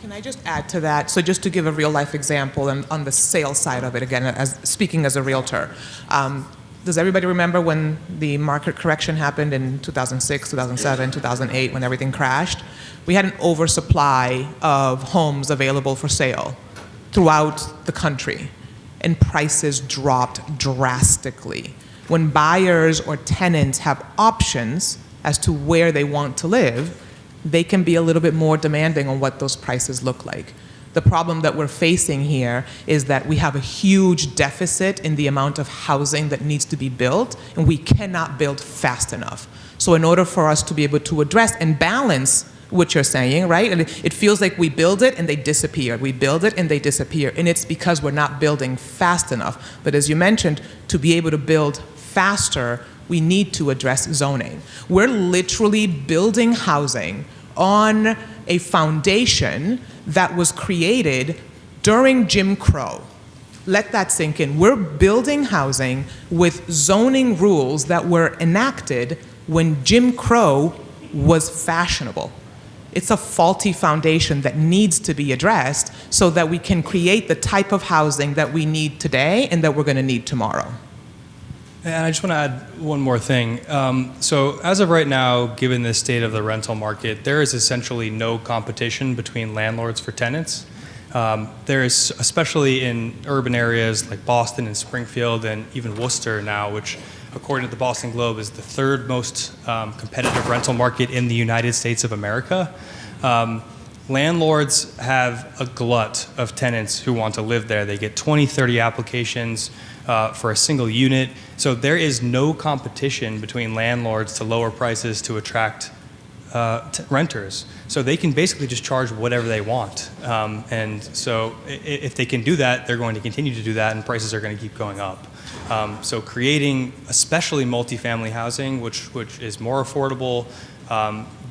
Can I just add to that? So just to give a real life example, and on the sales side of it, again, speaking as a realtor, does everybody remember when the market correction happened in 2006, 2007, 2008, when everything crashed? We had an oversupply of homes available for sale throughout the country, and prices dropped drastically. When buyers or tenants have options as to where they want to live, they can be a little bit more demanding on what those prices look like. The problem that we're facing here is that we have a huge deficit in the amount of housing that needs to be built, and we cannot build fast enough. So in order for us to be able to address and balance what you're saying, right? And it feels like we build it and they disappear. We build it and they disappear. And it's because we're not building fast enough. But as you mentioned, to be able to build faster, we need to address zoning. We're literally building housing on a foundation that was created during Jim Crow. Let that sink in. We're building housing with zoning rules that were enacted when Jim Crow was fashionable. It's a faulty foundation that needs to be addressed so that we can create the type of housing that we need today and that we're going to need tomorrow. And I just want to add one more thing. So as of right now, given the state of the rental market, there is essentially no competition between landlords for tenants. There is, especially in urban areas like Boston and Springfield and even Worcester now, which according to the Boston Globe is the third most competitive rental market in the United States of America. Landlords have a glut of tenants who want to live there. They get 20, 30 applications for a single unit. So there is no competition between landlords to lower prices to attract renters. So they can basically just charge whatever they want. And so if they can do that, they're going to continue to do that, and prices are going to keep going up. So creating especially multifamily housing, which is more affordable,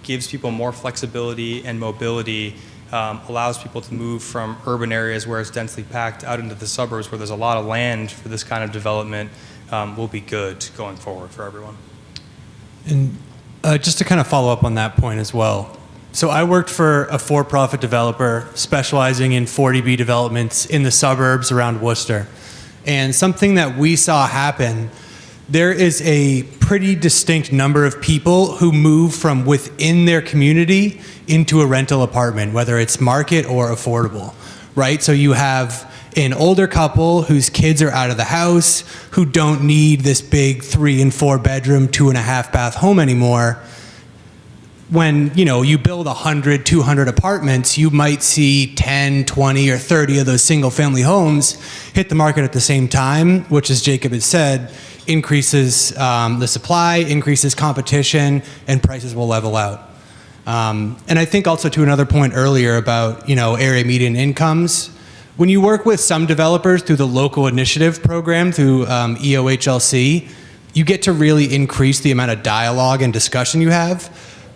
gives people more flexibility and mobility, allows people to move from urban areas where it's densely packed out into the suburbs where there's a lot of land for this kind of development, will be good going forward for everyone. And just to kind of follow up on that point as well. So I worked for a for-profit developer specializing in 40B developments in the suburbs around Worcester. And something that we saw happen, there is a pretty distinct number of people who move from within their community into a rental apartment, whether it's market or affordable, right? So you have an older couple whose kids are out of the house, who don't need this big 3 and 4 bedroom, 2.5 bath home anymore. When you build 100, 200 apartments, you might see 10, 20, or 30 of those single family homes hit the market at the same time, which, as Jacob had said, increases the supply, increases competition, and prices will level out. And I think also to another point earlier about area median incomes, when you work with some developers through the local initiative program through EOHLC, you get to really increase the amount of dialogue and discussion you have.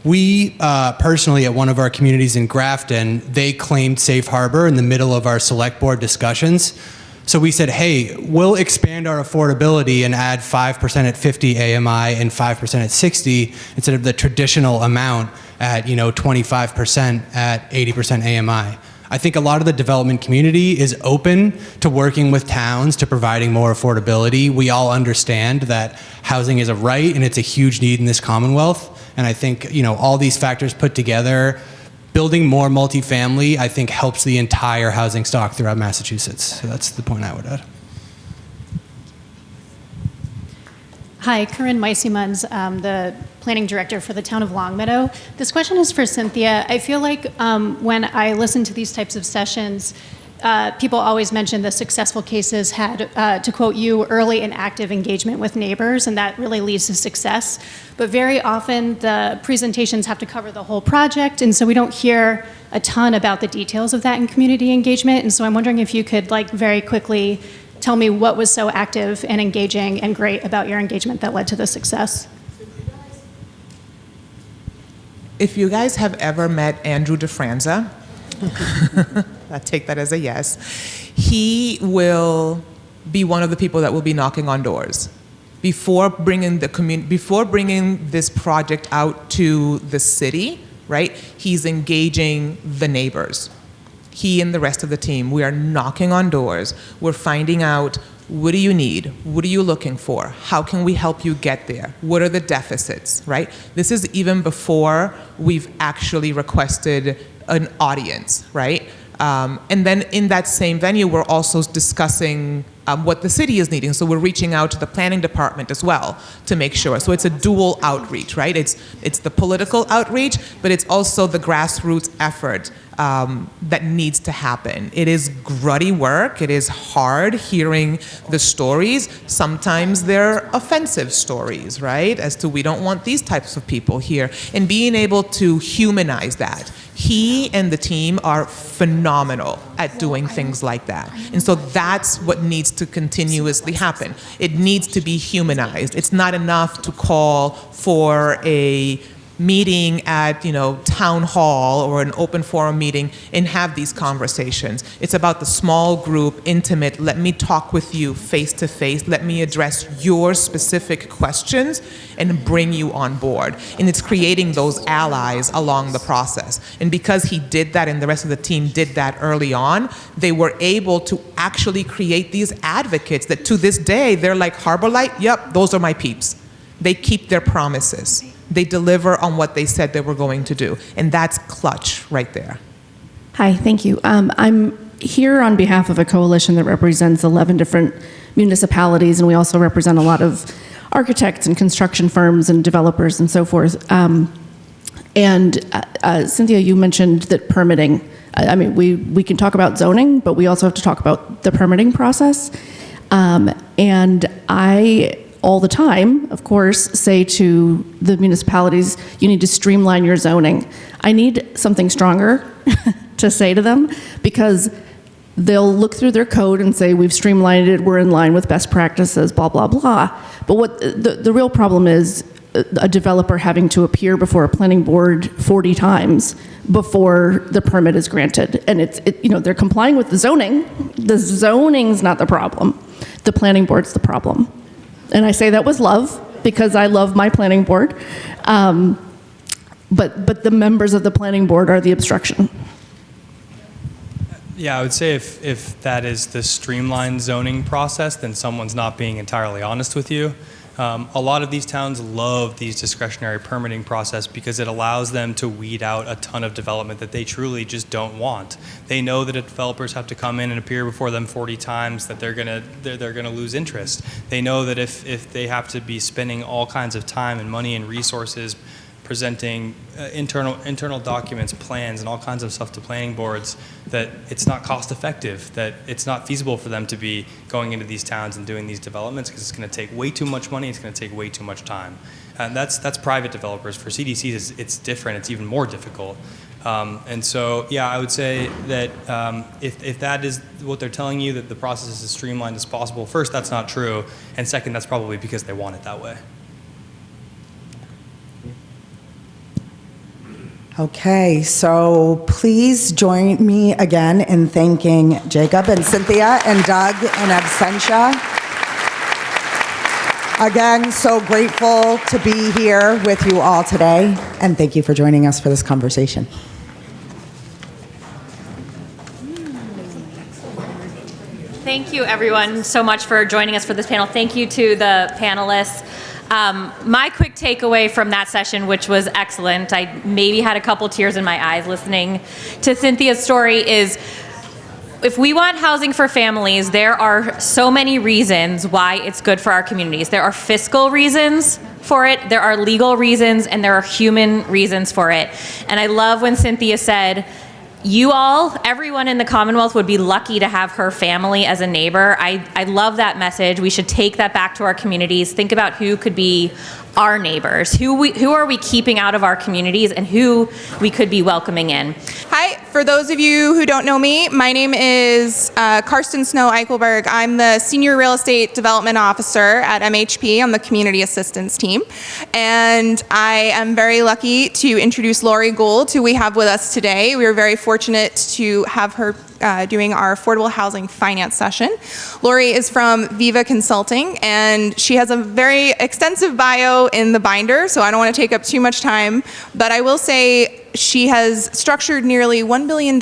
We personally, at one of our communities in Grafton, they claimed safe harbor in the middle of our select board discussions. So we said, hey, we'll expand our affordability and add 5% at 50 AMI and 5% at 60 instead of the traditional amount at 25% at 80% AMI. I think a lot of the development community is open to working with towns to providing more affordability. We all understand that housing is a right and it's a huge need in this Commonwealth. And I think, all these factors put together, building more multifamily, I think helps the entire housing stock throughout Massachusetts. So that's the point I would add. Hi, Corinne Meisy-Munz, the planning director for the town of Longmeadow. This question is for Cynthia. I feel like when I listen to these types of sessions, people always mention the successful cases had, to quote you, early and active engagement with neighbors, and that really leads to success. But very often the presentations have to cover the whole project, and so we don't hear a ton about the details of that in community engagement. And so I'm wondering if you could, very quickly tell me what was so active and engaging and great about your engagement that led to the success. If you guys have ever met Andrew DeFranza, I take that as a yes, he will be one of the people that will be knocking on doors. Before bringing this project out to the city, right, he's engaging the neighbors. He and the rest of the team, we are knocking on doors. We're finding out, what do you need? What are you looking for? How can we help you get there? What are the deficits, right? This is even before we've actually requested an audience, right? And then in that same venue, we're also discussing what the city is needing. So we're reaching out to the planning department as well to make sure. So it's a dual outreach, right? It's the political outreach, but it's also the grassroots effort that needs to happen. It is gruddy work. It is hard hearing the stories. Sometimes they're offensive stories, right? As to we don't want these types of people here. And being able to humanize that. He and the team are phenomenal at doing things like that. And so that's what needs to continuously happen. It needs to be humanized. It's not enough to call for a meeting at, town hall or an open forum meeting and have these conversations. It's about the small group, intimate, let me talk with you face to face, let me address your specific questions and bring you on board. And it's creating those allies along the process. And because he did that and the rest of the team did that early on, they were able to actually create these advocates that to this day, they're like, Harbor Light, yep, those are my peeps. They keep their promises. They deliver on what they said they were going to do. And that's clutch right there. Hi, thank you. I'm here on behalf of a coalition that represents 11 different municipalities, and we also represent a lot of architects and construction firms and developers and so forth. Cynthia, you mentioned that permitting, we can talk about zoning, but we also have to talk about the permitting process. And I all the time, of course, say to the municipalities, you need to streamline your zoning. I need something stronger to say to them, because they'll look through their code and say, we've streamlined it, we're in line with best practices, blah, blah, blah. But what the real problem is a developer having to appear before a planning board 40 times before the permit is granted. And they're complying with the zoning. The zoning's not the problem. The planning board's the problem. And I say that with love, because I love my planning board. But the members of the planning board are the obstruction. Yeah, I would say if that is the streamlined zoning process, then someone's not being entirely honest with you. A lot of these towns love these discretionary permitting process because it allows them to weed out a ton of development that they truly just don't want. They know that if developers have to come in and appear before them 40 times, that they're gonna lose interest. They know that if they have to be spending all kinds of time and money and resources presenting internal documents, plans, and all kinds of stuff to planning boards, that it's not cost effective, that it's not feasible for them to be going into these towns and doing these developments because it's going to take way too much money, it's going to take way too much time. And that's private developers. For CDCs, it's different, it's even more difficult. And so, yeah, I would say that if that is what they're telling you, that the process is as streamlined as possible, first, that's not true. And second, that's probably because they want it that way. Okay, so please join me again in thanking Jacob and Cynthia and Doug in absentia. Again, so grateful to be here with you all today, and thank you for joining us for this conversation. Thank you, everyone, so much for joining us for this panel. Thank you to the panelists. My quick takeaway from that session, which was excellent, I maybe had a couple tears in my eyes listening to Cynthia's story, is if we want housing for families, there are so many reasons why it's good for our communities. There are fiscal reasons for it, there are legal reasons, and there are human reasons for it. And I love when Cynthia said, you all, everyone in the Commonwealth would be lucky to have her family as a neighbor. I love that message. We should take that back to our communities. Think about who could be our neighbors. Who are we keeping out of our communities and who we could be welcoming in. Hi, for those of you who don't know me, my name is Karsten Snow Eichelberg. I'm the Senior Real Estate Development Officer at MHP on the Community Assistance Team. And I am very lucky to introduce Lori Gould, who we have with us today. We are very fortunate to have her doing our affordable housing finance session. Lori is from Viva Consulting, and she has a very extensive bio in the binder, so I don't want to take up too much time, but I will say she has structured nearly $1 billion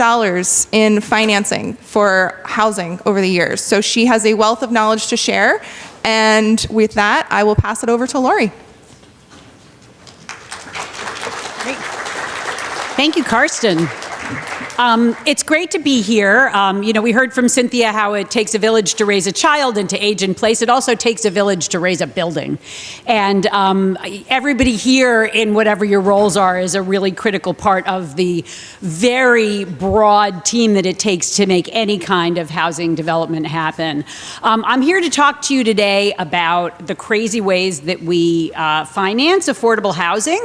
in financing for housing over the years. So she has a wealth of knowledge to share, and with that, I will pass it over to Lori. Great. Thank you, Karsten. It's great to be here. We heard from Cynthia how it takes a village to raise a child and to age in place. It also takes a village to raise a building. And everybody here, in whatever your roles are, is a really critical part of the very broad team that it takes to make any kind of housing development happen. I'm here to talk to you today about the crazy ways that we finance affordable housing.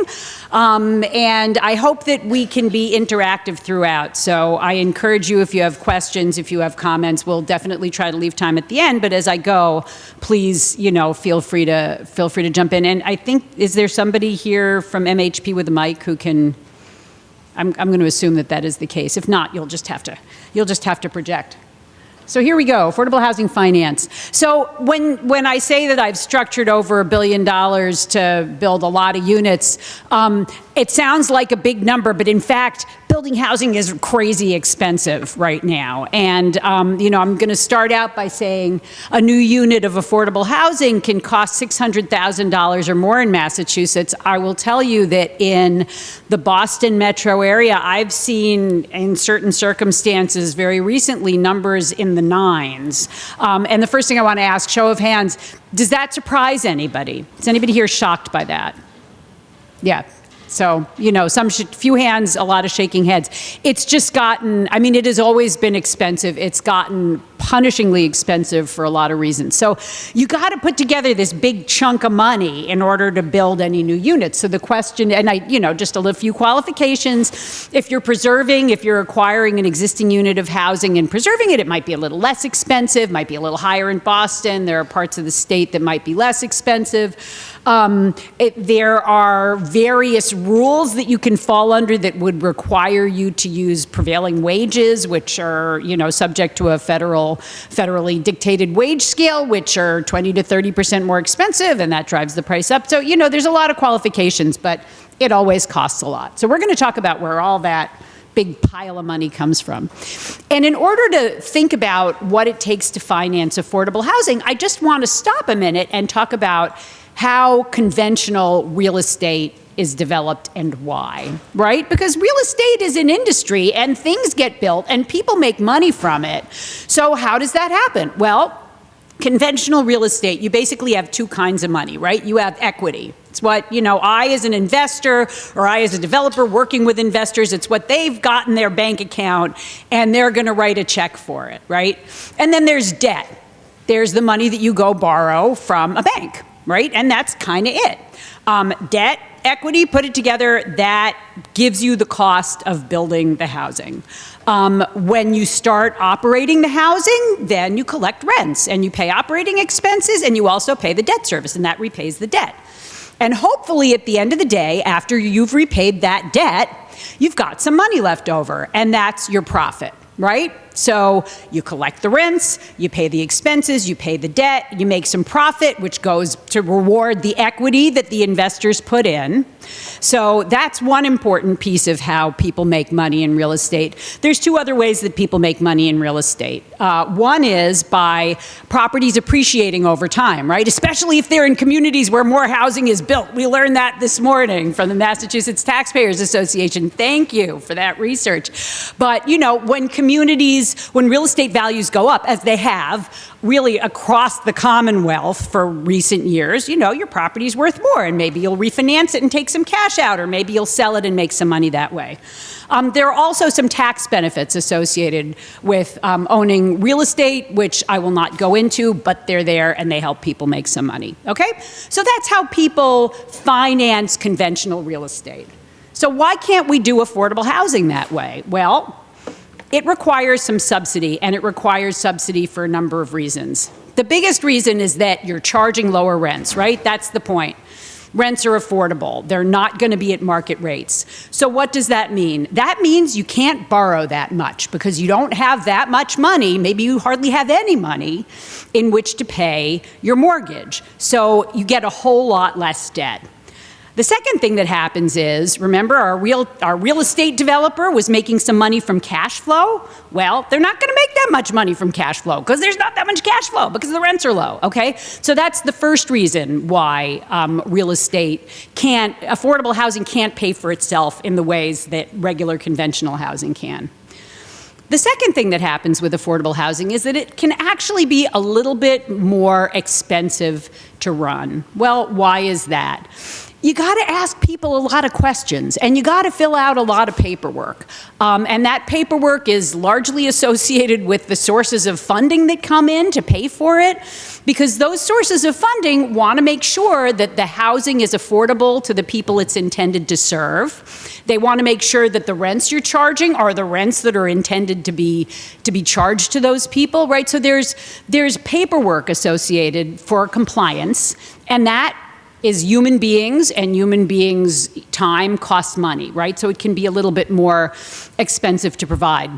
And I hope that we can be interactive throughout. So I encourage you, if you have questions, if you have comments, we'll definitely try to leave time at the end. But as I go, please, feel free to jump in. And I think, is there somebody here from MHP with a mic who can? I'm going to assume that is the case. If not, you'll just have to project. So here we go, affordable housing finance. So when I say that I've structured over $1 billion to build a lot of units, it sounds like a big number, but in fact, building housing is crazy expensive right now. And I'm going to start out by saying a new unit of affordable housing can cost $600,000 or more in Massachusetts. I will tell you that in the Boston metro area, I've seen in certain circumstances very recently numbers in the nines. And the first thing I want to ask, show of hands, does that surprise anybody? Is anybody here shocked by that? Yeah. So, few hands, a lot of shaking heads. It's just gotten, it has always been expensive. It's gotten punishingly expensive for a lot of reasons. So you got to put together this big chunk of money in order to build any new units. So the question, and just a few qualifications. If you're acquiring an existing unit of housing and preserving it, it might be a little less expensive, might be a little higher in Boston. There are parts of the state that might be less expensive. There are various rules that you can fall under that would require you to use prevailing wages, which are, subject to a federally dictated wage scale, which are 20 to 30% more expensive, and that drives the price up. So, there's a lot of qualifications, but it always costs a lot. So we're going to talk about where all that big pile of money comes from. And in order to think about what it takes to finance affordable housing, I just want to stop a minute and talk about how conventional real estate is developed and why, right? Because real estate is an industry and things get built and people make money from it. So how does that happen? Well, conventional real estate, you basically have two kinds of money, right? You have equity. It's what, I as an investor or I as a developer working with investors, it's what they've got in their bank account and they're going to write a check for it, right? And then there's debt. There's the money that you go borrow from a bank, right? And that's kind of it. Debt equity, put it together, that gives you the cost of building the housing. When you start operating the housing, then you collect rents and you pay operating expenses and you also pay the debt service, and that repays the debt. And hopefully at the end of the day, after you've repaid that debt, you've got some money left over, and that's your profit, right? So you collect the rents, you pay the expenses, you pay the debt, you make some profit, which goes to reward the equity that the investors put in. So that's one important piece of how people make money in real estate. There's two other ways that people make money in real estate. One is by properties appreciating over time, right? Especially if they're in communities where more housing is built. We learned that this morning from the Massachusetts Taxpayers Association. Thank you for that research. But, you know, when real estate values go up, as they have really across the Commonwealth for recent years, you know, your property's worth more, and maybe you'll refinance it and take some cash out, or maybe you'll sell it and make some money that way. There are also some tax benefits associated with owning real estate, which I will not go into, but they're there and they help people make some money, okay? So that's how people finance conventional real estate. So why can't we do affordable housing that way? Well, it requires some subsidy, and it requires subsidy for a number of reasons. The biggest reason is that you're charging lower rents, right? That's the point. Rents are affordable. They're not going to be at market rates. So what does that mean? That means you can't borrow that much because you don't have that much money. Maybe you hardly have any money in which to pay your mortgage. So you get a whole lot less debt. The second thing that happens is, remember, our real estate developer was making some money from cash flow? Well, they're not going to make that much money from cash flow because there's not that much cash flow because the rents are low, okay? So that's the first reason why affordable housing can't pay for itself in the ways that regular conventional housing can. The second thing that happens with affordable housing is that it can actually be a little bit more expensive to run. Well, why is that? You got to ask people a lot of questions, and you got to fill out a lot of paperwork. And that paperwork is largely associated with the sources of funding that come in to pay for it, because those sources of funding want to make sure that the housing is affordable to the people it's intended to serve. They want to make sure that the rents you're charging are the rents that are intended to be charged to those people, right? So there's paperwork associated for compliance, and that is human beings, and human beings' time costs money, right? So it can be a little bit more expensive to provide.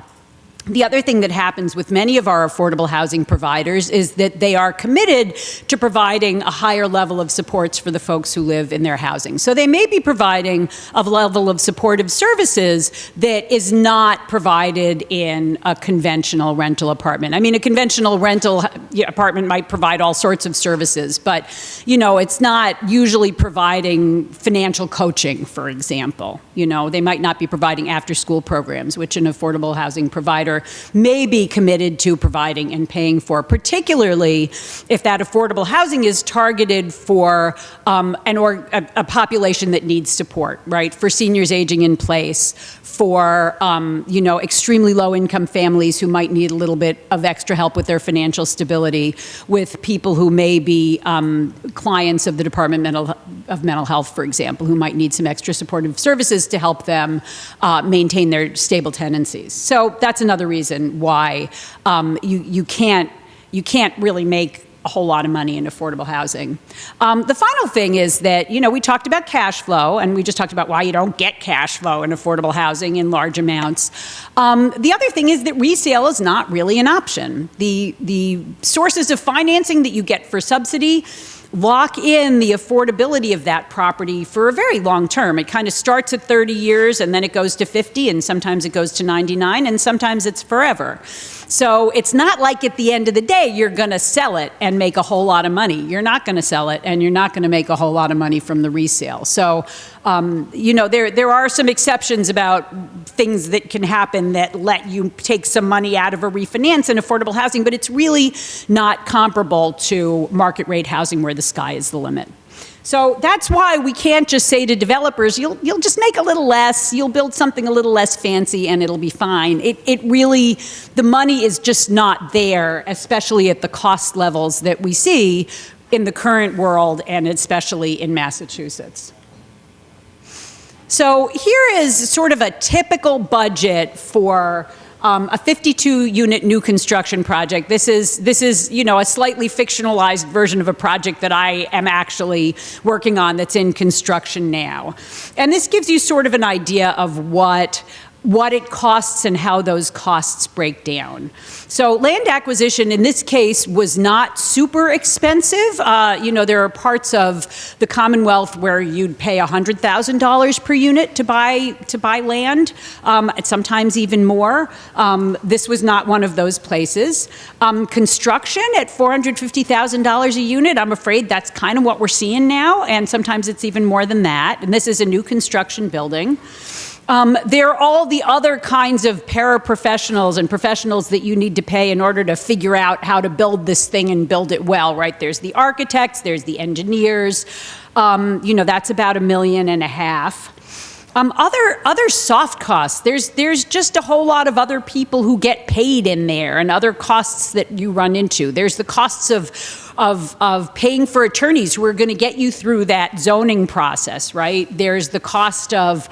The other thing that happens with many of our affordable housing providers is that they are committed to providing a higher level of supports for the folks who live in their housing. So they may be providing a level of supportive services that is not provided in a conventional rental apartment. I mean, a conventional rental apartment might provide all sorts of services, but, you know, it's not usually providing financial coaching, for example. You know, they might not be providing after-school programs, which an affordable housing provider may be committed to providing and paying for, particularly if that affordable housing is targeted for a population that needs support, right? For seniors aging in place, for extremely low-income families who might need a little bit of extra help with their financial stability, with people who may be clients of the Department of Mental Health, for example, who might need some extra supportive services to help them maintain their stable tenancies. So that's another reason why you can't really make a whole lot of money in affordable housing. The final thing is that, you know, we talked about cash flow, and we just talked about why you don't get cash flow in affordable housing in large amounts. The other thing is that resale is not really an option. The sources of financing that you get for subsidy lock in the affordability of that property for a very long term. It kind of starts at 30 years, and then it goes to 50, and sometimes it goes to 99, and sometimes it's forever. So it's not like at the end of the day you're going to sell it and make a whole lot of money. You're not going to sell it, and you're not going to make a whole lot of money from the resale. So, there are some exceptions about things that can happen that let you take some money out of a refinance in affordable housing, but it's really not comparable to market rate housing where the sky is the limit. So that's why we can't just say to developers, you'll just make a little less, you'll build something a little less fancy, and it'll be fine. It really, the money is just not there, especially at the cost levels that we see in the current world, and especially in Massachusetts. So here is sort of a typical budget for a 52-unit new construction project. This is a slightly fictionalized version of a project that I am actually working on that's in construction now. And this gives you sort of an idea of what it costs and how those costs break down. So land acquisition in this case was not super expensive. There are parts of the Commonwealth where you'd pay $100,000 per unit to buy land, sometimes even more. This was not one of those places. Construction at $450,000 a unit, I'm afraid that's kind of what we're seeing now, and sometimes it's even more than that. And this is a new construction building. There are all the other kinds of paraprofessionals and professionals that you need to pay in order to figure out how to build this thing and build it well, right? There's the architects, there's the engineers, that's about $1.5 million. Other soft costs, there's just a whole lot of other people who get paid in there and other costs that you run into. There's the costs of paying for attorneys who are going to get you through that zoning process, right? There's the cost of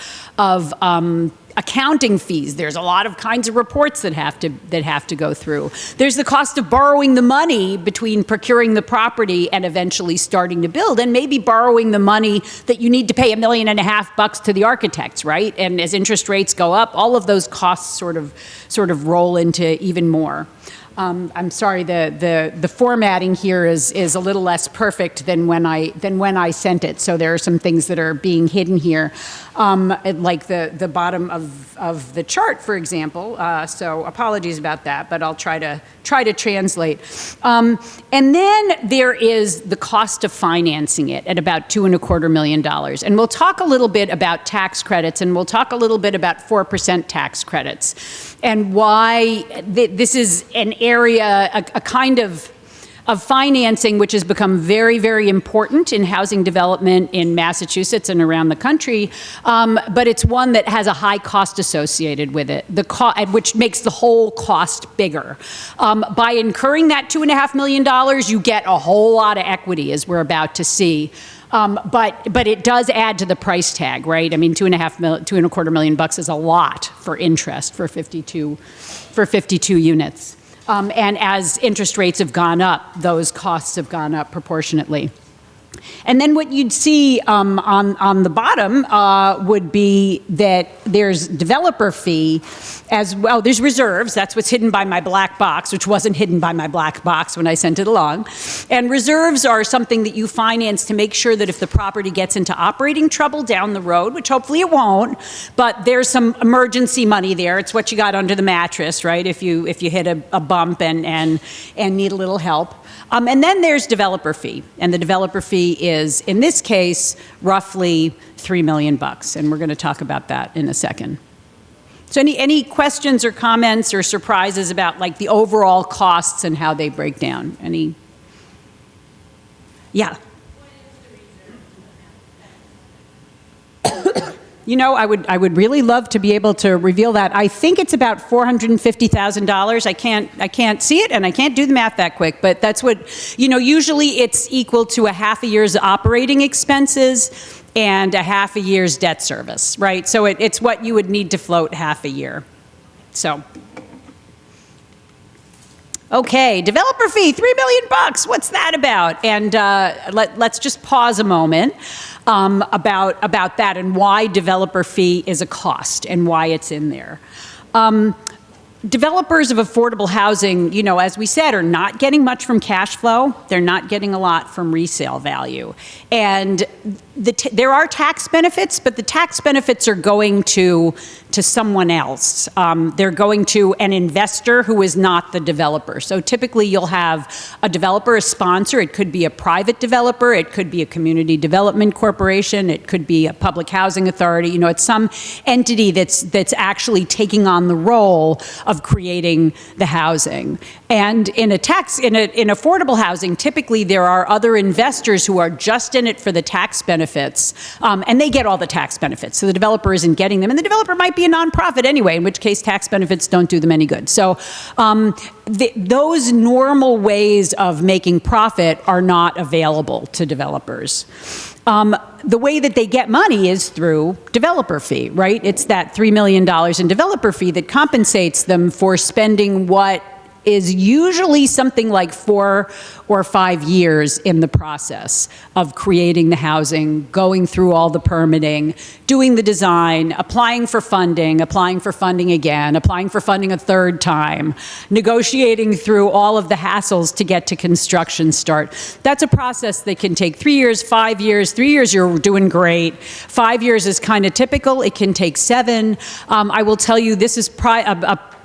accounting fees. There's a lot of kinds of reports that have to go through. There's the cost of borrowing the money between procuring the property and eventually starting to build, and maybe borrowing the money that you need to pay $1.5 million to the architects, right? And as interest rates go up, all of those costs sort of roll into even more. I'm sorry, the formatting here is a little less perfect than when I sent it. So there are some things that are being hidden here, like the bottom of the chart, for example. So apologies about that, but I'll try to translate. And then there is the cost of financing it at about $2.25 million. And we'll talk a little bit about tax credits, and we'll talk a little bit about 4% tax credits, and why this is an area, a kind of financing which has become very, very important in housing development in Massachusetts and around the country, but it's one that has a high cost associated with it, which makes the whole cost bigger. By incurring that $2.5 million, you get a whole lot of equity, as we're about to see. But it does add to the price tag, right? I mean, $2.25 million is a lot for interest for 52 units. And as interest rates have gone up, those costs have gone up proportionately. And then what you'd see on the bottom would be that there's developer fee as well. There's reserves. That's what's hidden by my black box, which wasn't hidden by my black box when I sent it along. And reserves are something that you finance to make sure that if the property gets into operating trouble down the road, which hopefully it won't, but there's some emergency money there. It's what you got under the mattress, right? If you hit a bump and need a little help. And then there's developer fee, and the developer fee is, in this case, roughly $3 million, and we're going to talk about that in a second. So any questions or comments or surprises about like the overall costs and how they break down? Any? Yeah. I would really love to be able to reveal that. I think it's about $450,000. I can't see it, and I can't do the math that quick, but that's what, usually it's equal to a half a year's operating expenses and a half a year's debt service, right? So it's what you would need to float half a year. So. Okay, developer fee, $3 million. What's that about? And let's just pause a moment about that and why developer fee is a cost and why it's in there. Developers of affordable housing, as we said, are not getting much from cash flow. They're not getting a lot from resale value. And there are tax benefits, but the tax benefits are going to someone else. They're going to an investor who is not the developer. So typically you'll have a developer, a sponsor. It could be a private developer. It could be a community development corporation. It could be a public housing authority. It's some entity that's actually taking on the role of creating the housing. And in affordable housing, typically there are other investors who are just in it for the tax benefits, and they get all the tax benefits. So the developer isn't getting them, and the developer might be be a nonprofit anyway, in which case tax benefits don't do them any good. So those normal ways of making profit are not available to developers. The way that they get money is through developer fee, right? It's that $3 million in developer fee that compensates them for spending what is usually something like 4 or 5 years in the process of creating the housing, going through all the permitting, doing the design, applying for funding again, applying for funding a third time, negotiating through all of the hassles to get to construction start. That's a process that can take 3 years, 5 years. 3 years, you're doing great. 5 years is kind of typical. It can take 7. I will tell you, this is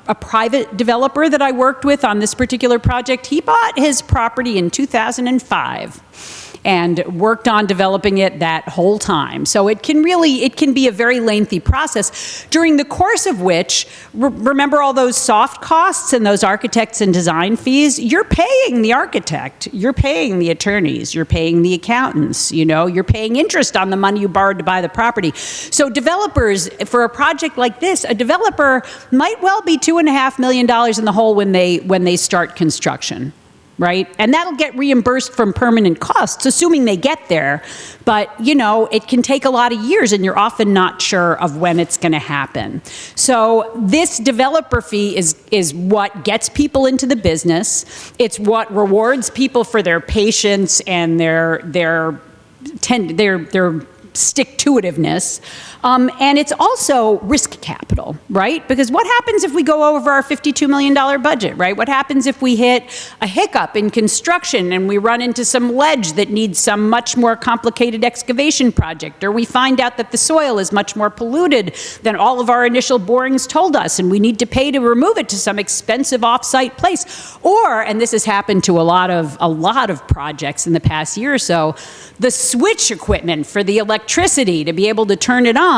a private developer that I worked with on this particular project. He bought his property in 2005 and worked on developing it that whole time. So it can be a very lengthy process, during the course of which, remember all those soft costs and those architects and design fees? You're paying the architect, you're paying the attorneys, you're paying the accountants, you're paying interest on the money you borrowed to buy the property. So developers, for a project like this, a developer might well be $2.5 million in the hole when they start construction. Right? And that'll get reimbursed from permanent costs, assuming they get there. But, it can take a lot of years, and you're often not sure of when it's going to happen. So this developer fee is what gets people into the business. It's what rewards people for their patience and their stick-to-itiveness. And it's also risk capital, right? Because what happens if we go over our $52 million budget, right? What happens if we hit a hiccup in construction and we run into some ledge that needs some much more complicated excavation project, or we find out that the soil is much more polluted than all of our initial borings told us, and we need to pay to remove it to some expensive off-site place. Or, and this has happened to a lot of projects in the past year or so, the switch equipment for the electricity to be able to turn it on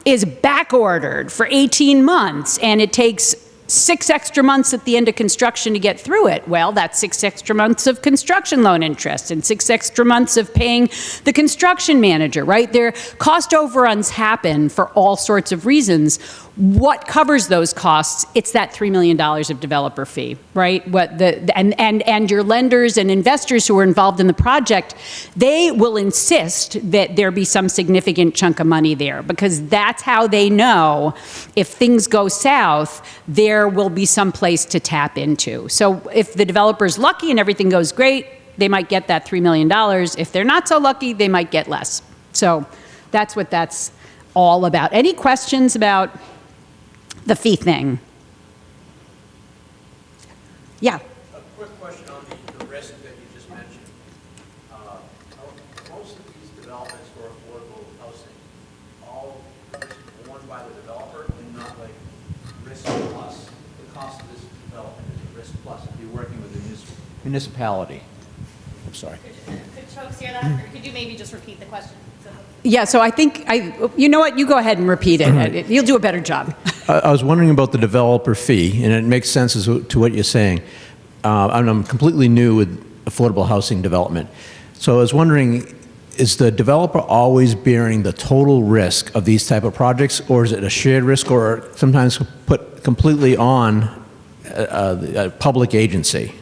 is back ordered for 18 months, and it takes 6 extra months at the end of construction to get through it. Well, that's 6 extra months of construction loan interest and 6 extra months of paying the construction manager, right? Their cost overruns happen for all sorts of reasons. What covers those costs? It's that $3 million of developer fee, right? And your lenders and investors who are involved in the project, they will insist that there be some significant chunk of money there, because that's how they know if things go south, there will be some place to tap into. So if the developer's lucky and everything goes great, they might get that $3 million. If they're not so lucky, they might get less. So that's what that's all about. Any questions about the fee thing? Yeah. A quick question on the risk that you just mentioned. Most of these developments for affordable housing, all risk borne by the developer and not like risk plus. The cost of this development is a risk plus if you're working with a municipality. I'm sorry. Could folks hear that? Or could you maybe just repeat the question? Yeah, so I think, you know what, you go ahead and repeat it. You'll do a better job. I was wondering about the developer fee, and it makes sense to what you're saying. And I'm completely new with affordable housing development. So I was wondering, is the developer always bearing the total risk of these type of projects, or is it a shared risk, or sometimes put completely on a public agency?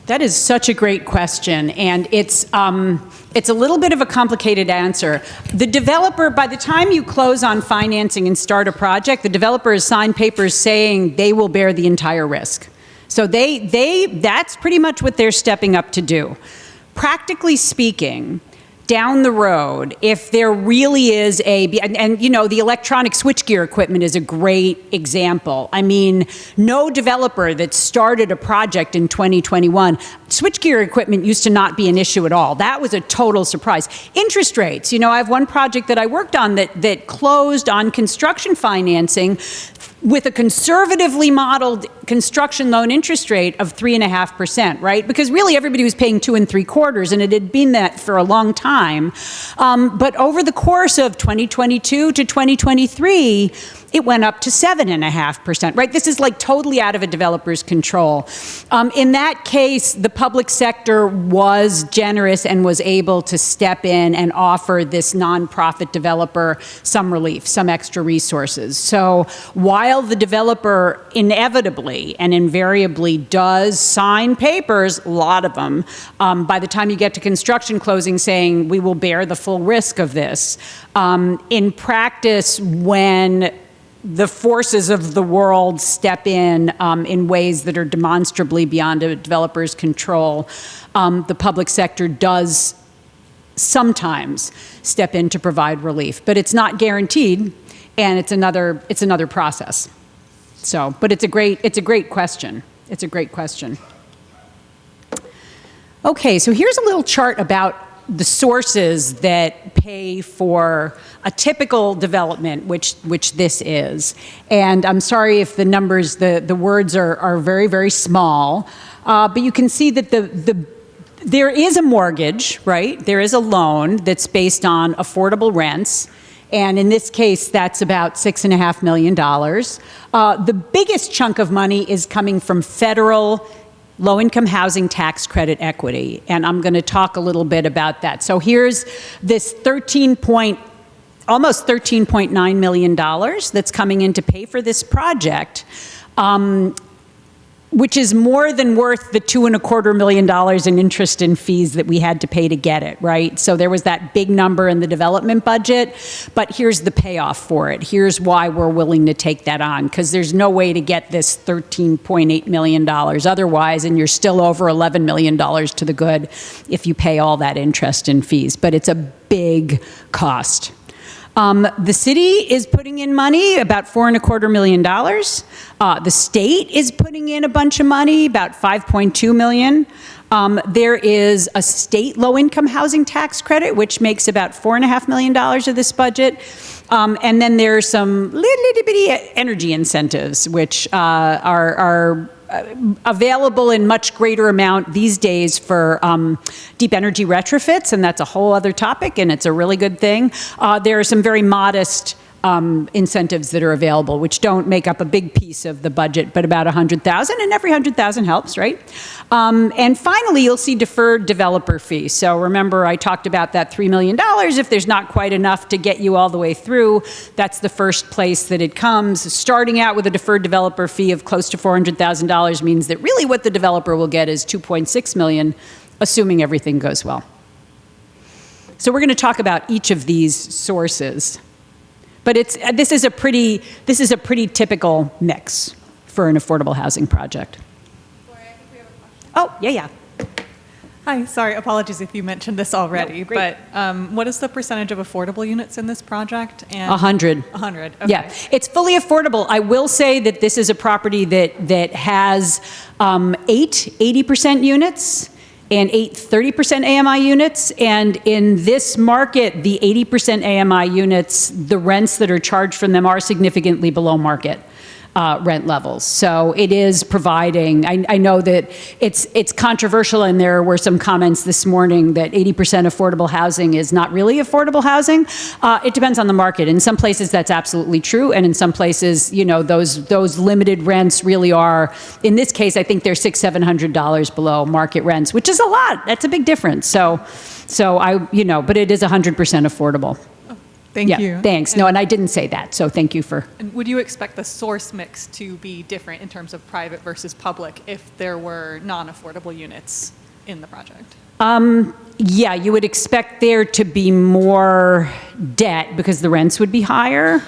That is such a great question, and it's a little bit of a complicated answer. The developer, by the time you close on financing and start a project, the developer has signed papers saying they will bear the entire risk. So that's pretty much what they're stepping up to do. Practically speaking, down the road, if there really is and the electronic switchgear equipment is a great example. I mean, no developer that started a project in 2021, switchgear equipment used to not be an issue at all. That was a total surprise. Interest rates, I have one project that I worked on that closed on construction financing with a conservatively modeled construction loan interest rate of 3.5%, right? Because really everybody was paying 2 3/4, and it had been that for a long time. But over the course of 2022 to 2023, it went up to 7.5%, right? This is like totally out of a developer's control. In that case, the public sector was generous and was able to step in and offer this nonprofit developer some relief, some extra resources. So while the developer inevitably and invariably does sign papers, a lot of them, by the time you get to construction closing saying, we will bear the full risk of this, in practice, when the forces of the world step in ways that are demonstrably beyond a developer's control, the public sector does sometimes step in to provide relief, but it's not guaranteed, and it's another process. So, but it's a great question. It's a great question. Okay, so here's a little chart about the sources that pay for a typical development, which this is. And I'm sorry if the numbers, the words are very, very small, but you can see that there is a mortgage, right? There is a loan that's based on affordable rents. And in this case, that's about $6.5 million. The biggest chunk of money is coming from federal low-income housing tax credit equity, and I'm going to talk a little bit about that. So here's this almost $13.9 million that's coming in to pay for this project, which is more than worth the $2.25 million in interest and fees that we had to pay to get it, right? So there was that big number in the development budget, but here's the payoff for it. Here's why we're willing to take that on, because there's no way to get this $13.8 million otherwise, and you're still over $11 million to the good if you pay all that interest and fees, but it's a big cost. The city is putting in money, about $4.25 million. The state is putting in a bunch of money, about $5.2 million. There is a state low-income housing tax credit, which makes about $4.5 million of this budget. And then there's some little bitty energy incentives, which are available in much greater amount these days for deep energy retrofits, and that's a whole other topic, and it's a really good thing. There are some very modest incentives that are available, which don't make up a big piece of the budget, but about $100,000, and every $100,000 helps, right? And finally, you'll see deferred developer fee. So remember, I talked about that $3 million. If there's not quite enough to get you all the way through, that's the first place that it comes. Starting out with a deferred developer fee of close to $400,000 means that really what the developer will get is $2.6 million, assuming everything goes well. So we're going to talk about each of these sources. But this is a pretty typical mix for an affordable housing project. Oh, yeah. Hi, sorry, apologies if you mentioned this already, No, great. but what is the percentage of affordable units in this project? And 100. 100, okay. Yeah, it's fully affordable. I will say that this is a property that has 80% units and 30% AMI units. And in this market, the 80% AMI units, the rents that are charged from them are significantly below market rent levels. So it is providing, I know that it's controversial, and there were some comments this morning that 80% affordable housing is not really affordable housing. It depends on the market. In some places that's absolutely true, and in some places, you know, those limited rents really are, in this case, I think they're $600-700 below market rents, which is a lot. That's a big difference. So but it is 100% affordable. Thank you. Thanks. No, and I didn't say that, so thank you for. And would you expect the source mix to be different in terms of private versus public if there were non-affordable units in the project? Yeah, you would expect there to be more debt because the rents would be higher,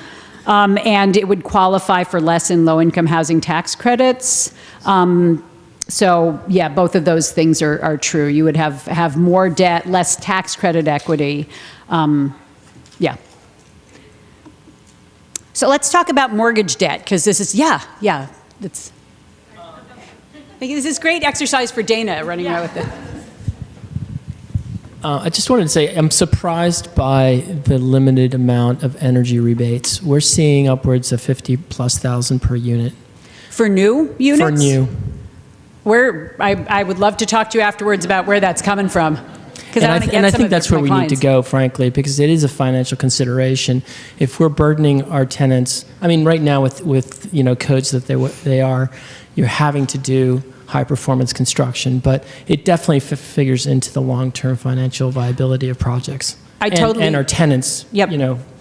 and it would qualify for less in low-income housing tax credits. So yeah, both of those things are true. You would have more debt, less tax credit equity. Yeah. So let's talk about mortgage debt, because this is, this is great exercise for Dana running around with it. I just wanted to say I'm surprised by the limited amount of energy rebates. We're seeing upwards of $50,000+ per unit. For new units? For new. I would love to talk to you afterwards about where that's coming from. Because I want to get and I some think of that's it for where my we need to clients. go, frankly, because it is a financial consideration. If we're burdening our tenants, I mean, right now with codes that they are, you're having to do high performance construction, but it definitely figures into the long-term financial viability of projects. And our tenants,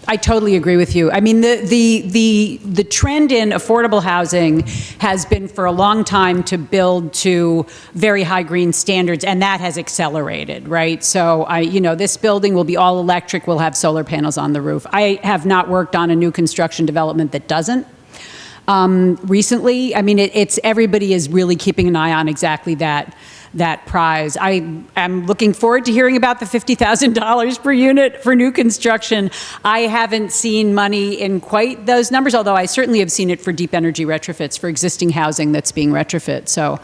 I totally agree with you. I mean, the trend in affordable housing has been for a long time to build to very high green standards, and that has accelerated, right? So, this building will be all electric, we'll have solar panels on the roof. I have not worked on a new construction development that doesn't. Recently, I mean, it's everybody is really keeping an eye on exactly that prize. I am looking forward to hearing about the $50,000 per unit for new construction. I haven't seen money in quite those numbers, although I certainly have seen it for deep energy retrofits for existing housing that's being retrofit. So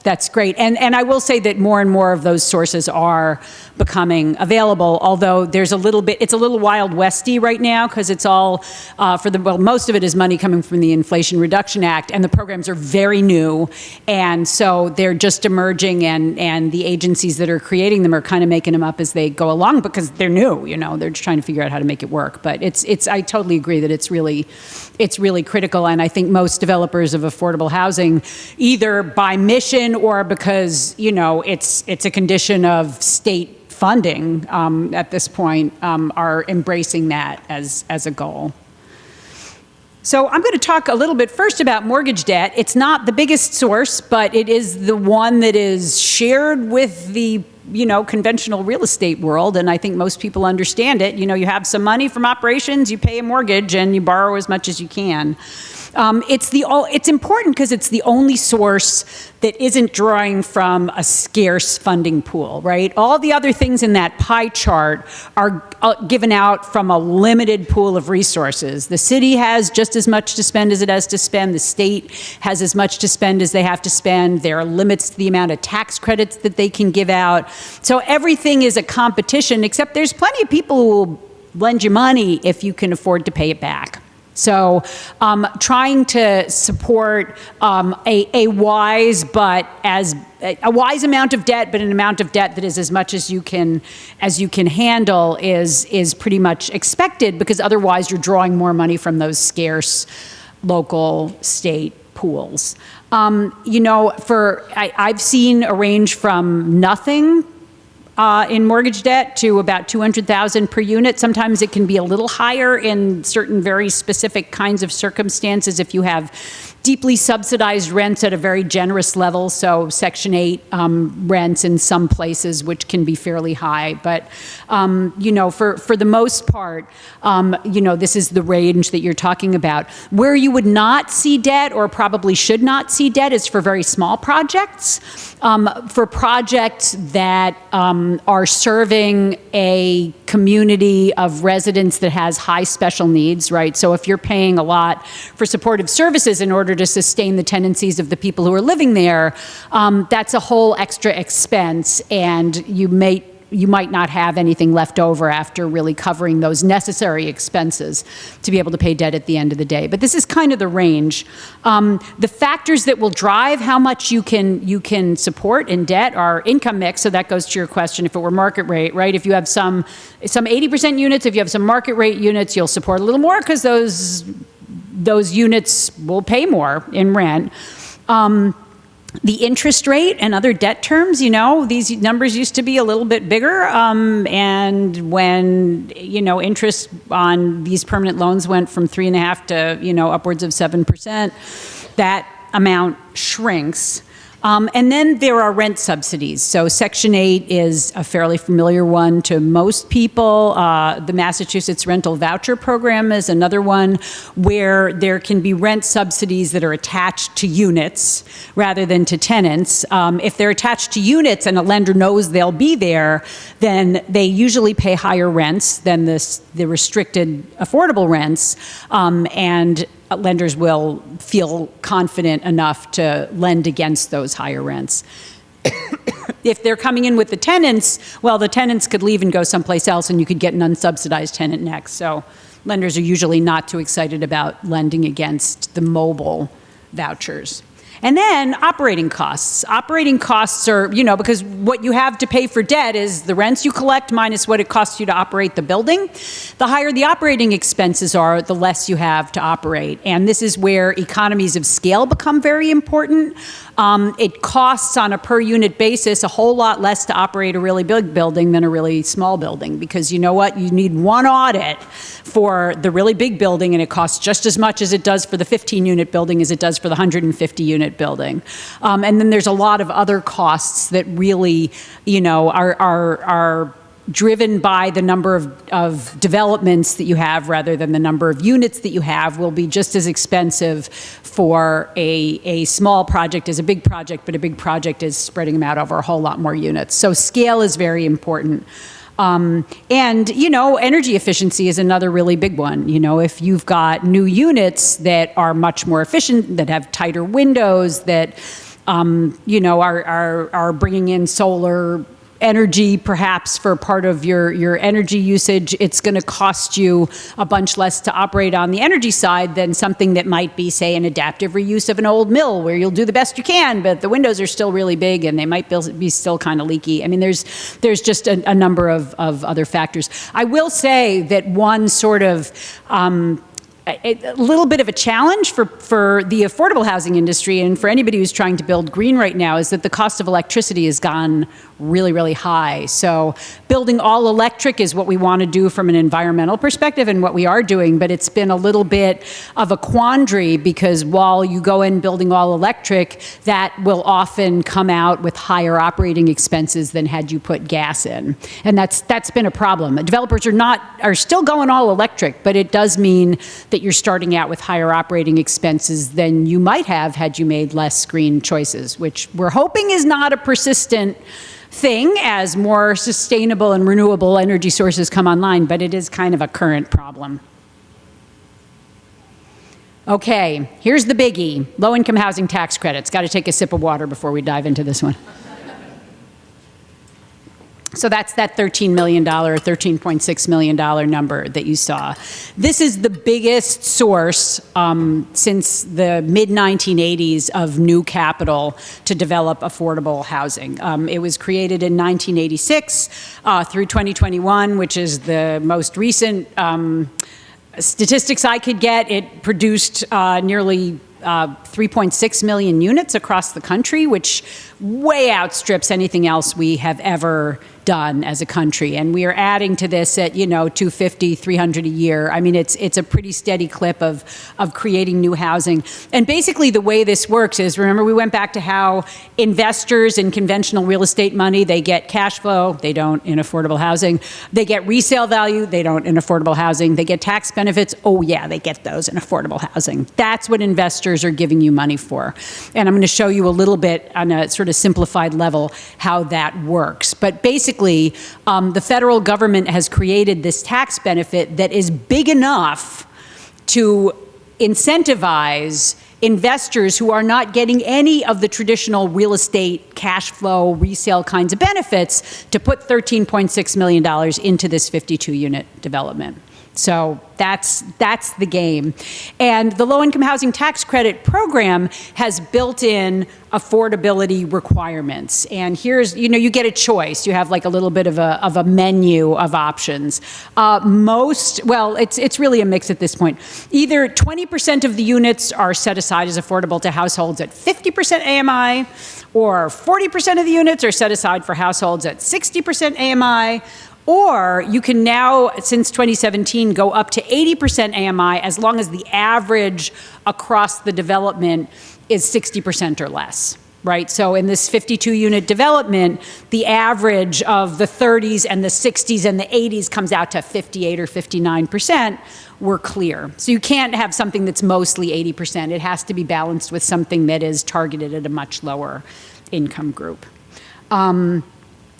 that's great. And I will say that more and more of those sources are becoming available, although it's a little Wild Westy right now because it's all most of it is money coming from the Inflation Reduction Act, and the programs are very new, and so they're just emerging, and the agencies that are creating them are kind of making them up as they go along because they're new, they're just trying to figure out how to make it work. But I totally agree that it's really critical, and I think most developers of affordable housing, either by mission or because, it's a condition of state funding at this point, are embracing that as a goal. So I'm going to talk a little bit first about mortgage debt. It's not the biggest source, but it is the one that is shared with the conventional real estate world, and I think most people understand it. You have some money from operations, you pay a mortgage, and you borrow as much as you can. It's important because it's the only source that isn't drawing from a scarce funding pool, right? All the other things in that pie chart are given out from a limited pool of resources. The city has just as much to spend as it has to spend. The state has as much to spend as they have to spend. There are limits to the amount of tax credits that they can give out. So everything is a competition, except there's plenty of people who will lend you money if you can afford to pay it back. So trying to support a wise amount of debt, but an amount of debt that is as much as you can handle is pretty much expected, because otherwise you're drawing more money from those scarce local state pools. I've seen a range from nothing in mortgage debt to about $200,000 per unit. Sometimes it can be a little higher in certain very specific kinds of circumstances if you have deeply subsidized rents at a very generous level, so Section 8 rents in some places, which can be fairly high. But, for the most part, this is the range that you're talking about. Where you would not see debt, or probably should not see debt, is for very small projects. For projects that are serving a community of residents that has high special needs, right? So if you're paying a lot for supportive services in order to sustain the tenancies of the people who are living there, that's a whole extra expense, and you might not have anything left over after really covering those necessary expenses to be able to pay debt at the end of the day. But this is kind of the range. The factors that will drive how much you can support in debt are income mix. So that goes to your question, if it were market rate, right? If you have some 80% units, if you have some market rate units, you'll support a little more because those units will pay more in rent. The interest rate and other debt terms, these numbers used to be a little bit bigger. And when, interest on these permanent loans went from 3.5% to, upwards of 7%, that amount shrinks. And then there are rent subsidies. So Section 8 is a fairly familiar one to most people. The Massachusetts Rental Voucher Program is another one where there can be rent subsidies that are attached to units rather than to tenants. If they're attached to units and a lender knows they'll be there, then they usually pay higher rents than the restricted affordable rents. And lenders will feel confident enough to lend against those higher rents. If they're coming in with the tenants, well, the tenants could leave and go someplace else, and you could get an unsubsidized tenant next. So lenders are usually not too excited about lending against the mobile vouchers. And then operating costs. Operating costs are, because what you have to pay for debt is the rents you collect minus what it costs you to operate the building. The higher the operating expenses are, the less you have to operate. And this is where economies of scale become very important. It costs on a per unit basis a whole lot less to operate a really big building than a really small building, because you know what? You need one audit for the really big building, and it costs just as much as it does for the 15-unit building as it does for the 150-unit building. And then there's a lot of other costs that really, are driven by the number of developments that you have rather than the number of units that you have, will be just as expensive for a small project as a big project, but a big project is spreading them out over a whole lot more units. So scale is very important. And, energy efficiency is another really big one. If you've got new units that are much more efficient, that have tighter windows, that, are bringing in solar energy perhaps for part of your energy usage, it's going to cost you a bunch less to operate on the energy side than something that might be, say, an adaptive reuse of an old mill where you'll do the best you can, but the windows are still really big and they might be still kind of leaky. I mean, there's just a number of other factors. I will say that one sort of a little bit of a challenge for the affordable housing industry and for anybody who's trying to build green right now is that the cost of electricity has gone really, really high. So building all electric is what we want to do from an environmental perspective and what we are doing, but it's been a little bit of a quandary because while you go in building all electric, that will often come out with higher operating expenses than had you put gas in. And that's been a problem. Developers are still going all electric, but it does mean that you're starting out with higher operating expenses than you might have had you made less green choices, which we're hoping is not a persistent thing as more sustainable and renewable energy sources come online, but it is kind of a current problem. Okay, here's the biggie, low-income housing tax credits. Got to take a sip of water before we dive into this one. So that's that $13 million, $13.6 million number that you saw. This is the biggest source since the mid-1980s of new capital to develop affordable housing. It was created in 1986 through 2021, which is the most recent statistics I could get. It produced nearly 3.6 million units across the country, which way outstrips anything else we have ever done as a country. And we are adding to this at, 250, 300 a year. I mean, it's a pretty steady clip of creating new housing. And basically the way this works is, remember we went back to how investors in conventional real estate money, they get cash flow, they don't in affordable housing. They get resale value, they don't in affordable housing. They get tax benefits, oh yeah, they get those in affordable housing. That's what investors are giving you money for. And I'm going to show you a little bit on a sort of simplified level how that works. But basically, the federal government has created this tax benefit that is big enough to incentivize investors who are not getting any of the traditional real estate cash flow resale kinds of benefits to put $13.6 million into this 52-unit development. So that's the game. And the low-income housing tax credit program has built-in affordability requirements. And here's, you get a choice. You have like a little bit of a menu of options. It's really a mix at this point. Either 20% of the units are set aside as affordable to households at 50% AMI, or 40% of the units are set aside for households at 60% AMI, or you can now, since 2017, go up to 80% AMI as long as the average across the development is 60% or less, right? So in this 52-unit development, the average of the 30s and the 60s and the 80s comes out to 58 or 59%. We're clear. So you can't have something that's mostly 80%. It has to be balanced with something that is targeted at a much lower income group.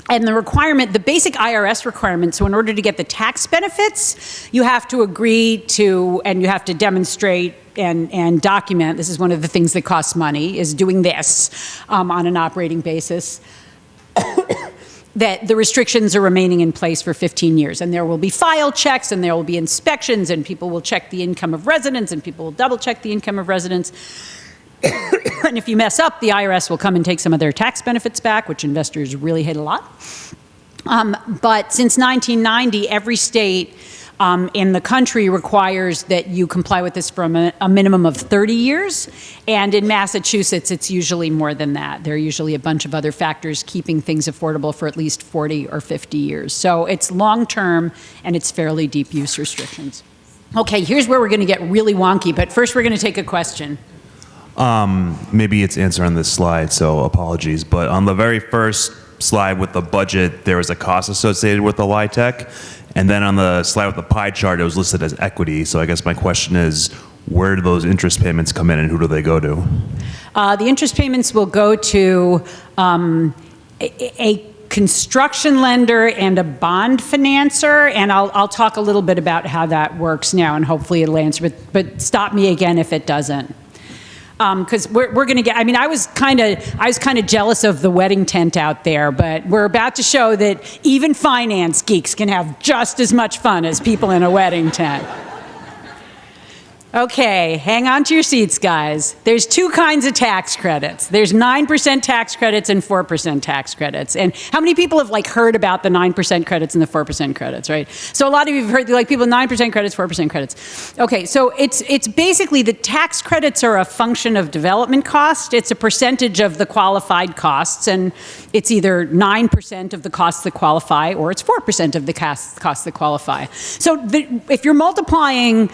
And the requirement, the basic IRS requirement, so in order to get the tax benefits, you have to agree to, and you have to demonstrate and document, this is one of the things that costs money, is doing this on an operating basis, that the restrictions are remaining in place for 15 years. And there will be file checks, and there will be inspections, and people will check the income of residents, and people will double check the income of residents. And if you mess up, the IRS will come and take some of their tax benefits back, which investors really hate a lot. But since 1990, every state in the country requires that you comply with this for a minimum of 30 years. And in Massachusetts, it's usually more than that. There are usually a bunch of other factors keeping things affordable for at least 40 or 50 years. So it's long-term, and it's fairly deep use restrictions. Okay, here's where we're going to get really wonky, but first we're going to take a question. Maybe it's answered on this slide, so apologies. But on the very first slide with the budget, there was a cost associated with the LIHTC. And then on the slide with the pie chart, it was listed as equity. So I guess my question is, where do those interest payments come in and who do they go to? The interest payments will go to a construction lender and a bond financer, and I'll talk a little bit about how that works now, and hopefully it'll answer, but stop me again if it doesn't. Because we're going to get, I mean, I was kind of jealous of the wedding tent out there, but we're about to show that even finance geeks can have just as much fun as people in a wedding tent. Okay, hang on to your seats, guys. There's two kinds of tax credits. There's 9% tax credits and 4% tax credits. And how many people have heard about the 9% credits and the 4% credits, right? So a lot of you have heard people 9% credits, 4% credits. Okay, so it's basically the tax credits are a function of development cost. It's a percentage of the qualified costs, and it's either 9% of the costs that qualify or it's 4% of the costs that qualify. So if you're multiplying,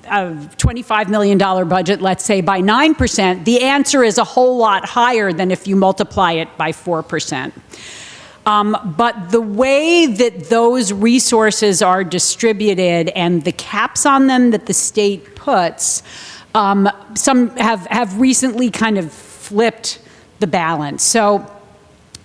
a $25 million budget, let's say, by 9%, the answer is a whole lot higher than if you multiply it by 4%. But the way that those resources are distributed and the caps on them that the state puts, some have recently kind of flipped the balance. So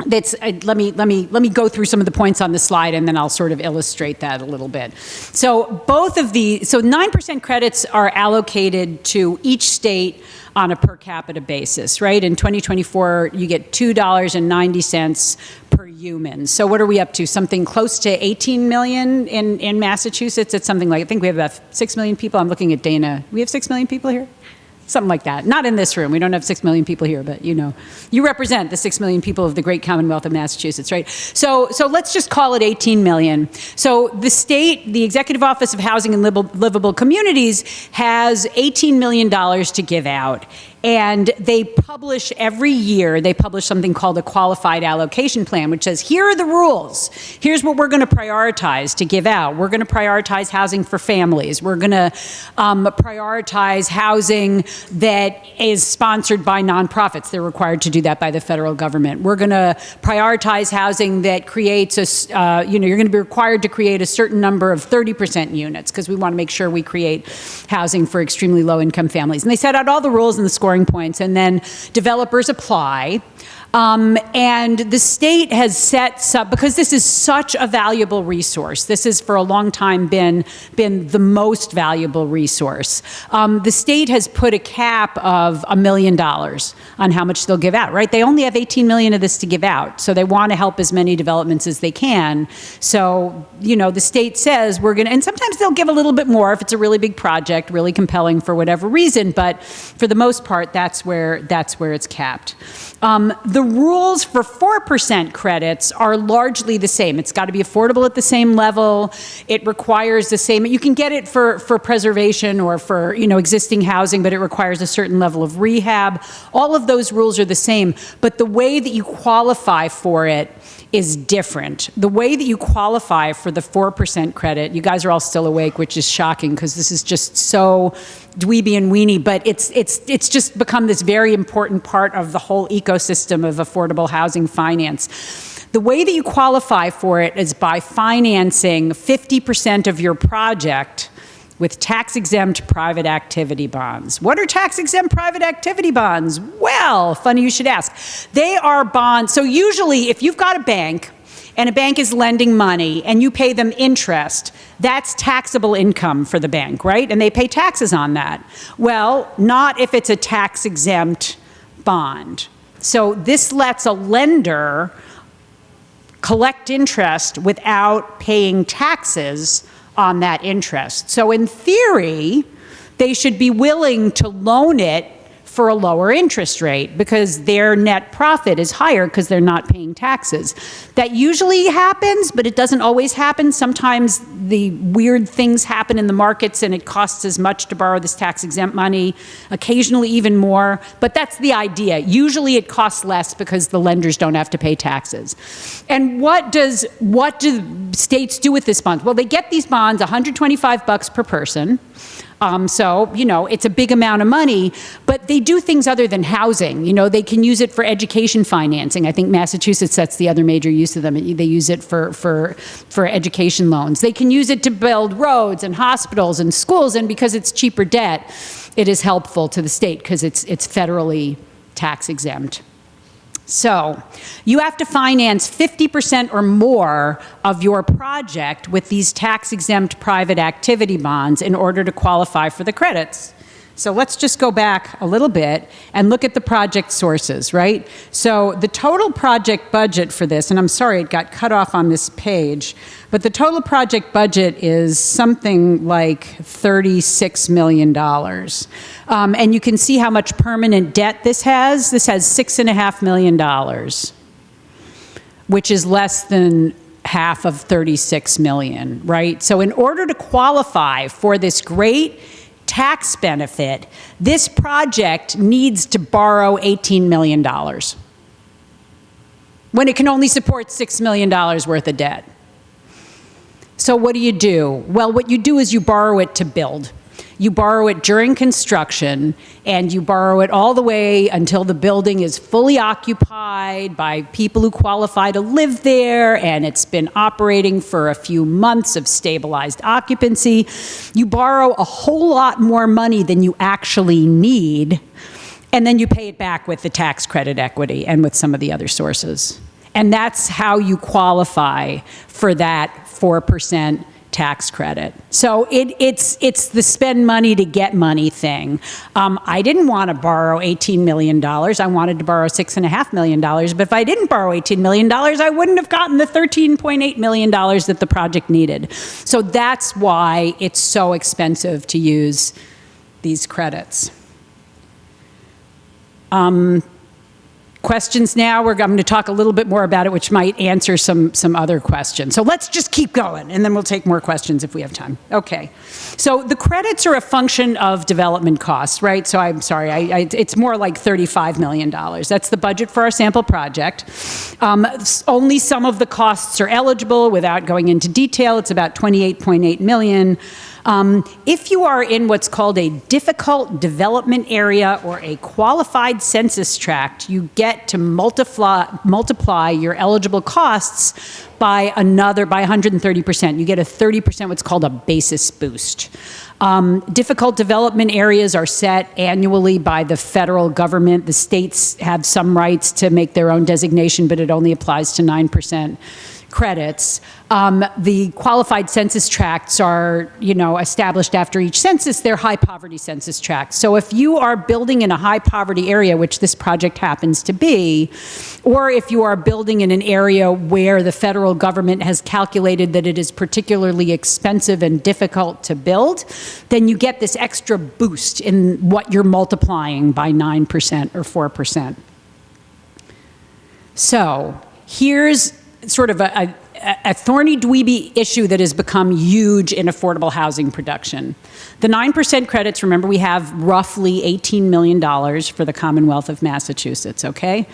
that's, let me go through some of the points on the slide, and then I'll sort of illustrate that a little bit. So 9% credits are allocated to each state on a per capita basis, right? In 2024, you get $2.90 per human. So what are we up to? Something close to 18 million in Massachusetts. It's something like, I think we have about 6 million people. I'm looking at Dana. We have 6 million people here? Something like that. Not in this room. We don't have 6 million people here, but you represent the 6 million people of the great Commonwealth of Massachusetts, right? So let's just call it 18 million. So the state, the Executive Office of Housing and Livable Communities has $18 million to give out. And they publish every year, they publish something called a qualified allocation plan, which says, here are the rules. Here's what we're going to prioritize to give out. We're going to prioritize housing for families. We're going to prioritize housing that is sponsored by nonprofits. They're required to do that by the federal government. We're going to prioritize housing that creates you're going to be required to create a certain number of 30% units, because we want to make sure we create housing for extremely low income families. And they set out all the rules and the scoring points, and then developers apply. And the state has set, because this is such a valuable resource, this has for a long time been the most valuable resource. The state has put a cap of $1 million on how much they'll give out, right? They only have 18 million of this to give out, so they want to help as many developments as they can. So, the state says we're going to, and sometimes they'll give a little bit more if it's a really big project, really compelling for whatever reason, but for the most part, that's where it's capped. The rules for 4% credits are largely the same. It's got to be affordable at the same level. It requires the same. You can get it for preservation or for existing housing, but it requires a certain level of rehab. All of those rules are the same, but the way that you qualify for it is different. The way that you qualify for the 4% credit, you guys are all still awake, which is shocking because this is just so dweeby and weenie, but it's just become this very important part of the whole ecosystem of affordable housing finance. The way that you qualify for it is by financing 50% of your project with tax-exempt private activity bonds. What are tax-exempt private activity bonds? Well, funny you should ask. They are bonds. So usually if you've got a bank and a bank is lending money and you pay them interest, that's taxable income for the bank, right? And they pay taxes on that. Well, not if it's a tax-exempt bond. So this lets a lender collect interest without paying taxes on that interest. So in theory, they should be willing to loan it for a lower interest rate because their net profit is higher because they're not paying taxes. That usually happens, but it doesn't always happen. Sometimes the weird things happen in the markets and it costs as much to borrow this tax-exempt money, occasionally even more, but that's the idea. Usually it costs less because the lenders don't have to pay taxes. And what do states do with this bond? Well, they get these bonds, $125 per person. So, you know, it's a big amount of money, but they do things other than housing. You know, they can use it for education financing. I think Massachusetts, that's the other major use of them. They use it for education loans. They can use it to build roads and hospitals and schools, and because it's cheaper debt, it is helpful to the state because it's federally tax exempt. So you have to finance 50% or more of your project with these tax-exempt private activity bonds in order to qualify for the credits. So let's just go back a little bit and look at the project sources, right? So the total project budget for this, and I'm sorry it got cut off on this page, but the total project budget is something like $36 million. And you can see how much permanent debt this has. This has $6.5 million, which is less than half of 36 million, right? So in order to qualify for this great tax benefit, this project needs to borrow $18 million when it can only support $6 million worth of debt. So what do? Well, what you do is you borrow it to build. You borrow it during construction, and you borrow it all the way until the building is fully occupied by people who qualify to live there, and it's been operating for a few months of stabilized occupancy. You borrow a whole lot more money than you actually need, and then you pay it back with the tax credit equity and with some of the other sources. And that's how you qualify for that 4% tax credit. So it's the spend money to get money thing. I didn't want to borrow $18 million. I wanted to borrow $6.5 million. But if I didn't borrow $18 million, I wouldn't have gotten the $13.8 million that the project needed. So that's why it's so expensive to use these credits. Questions now? I'm going to talk a little bit more about it, which might answer some other questions. So let's just keep going, and then we'll take more questions if we have time. Okay. So the credits are a function of development costs, right? So I'm sorry, it's more like $35 million. That's the budget for our sample project. Only some of the costs are eligible without going into detail. It's about $28.8 million. If you are in what's called a difficult development area or a qualified census tract, you get to multiply your eligible costs by 130%. You get a 30% what's called a basis boost. Difficult development areas are set annually by the federal government. The states have some rights to make their own designation, but it only applies to 9% credits. The qualified census tracts are, established after each census. They're high poverty census tracts. So if you are building in a high poverty area, which this project happens to be, or if you are building in an area where the federal government has calculated that it is particularly expensive and difficult to build, then you get this extra boost in what you're multiplying by 9% or 4%. So here's sort of a thorny dweeby issue that has become huge in affordable housing production. The 9% credits, remember, we have roughly $18 million for the Commonwealth of Massachusetts, okay?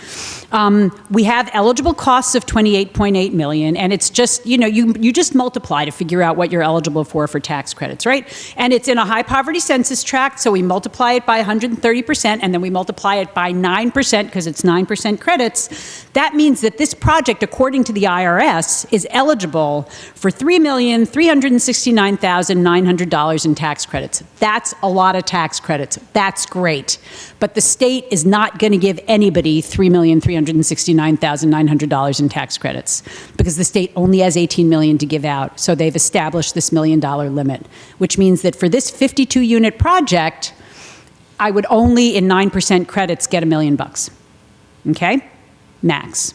We have eligible costs of $28.8 million, and it's just, you just multiply to figure out what you're eligible for tax credits, right? And it's in a high poverty census tract, so we multiply it by 130%, and then we multiply it by 9% because it's 9% credits. That means that this project, according to the IRS, is eligible for $3,369,900 in tax credits. That's a lot of tax credits. That's great. But the state is not going to give anybody $3,369,900 in tax credits because the state only has $18 million to give out. So they've established this $1 million limit, which means that for this 52-unit project, I would only, in 9% credits, get $1 million. Okay? Max.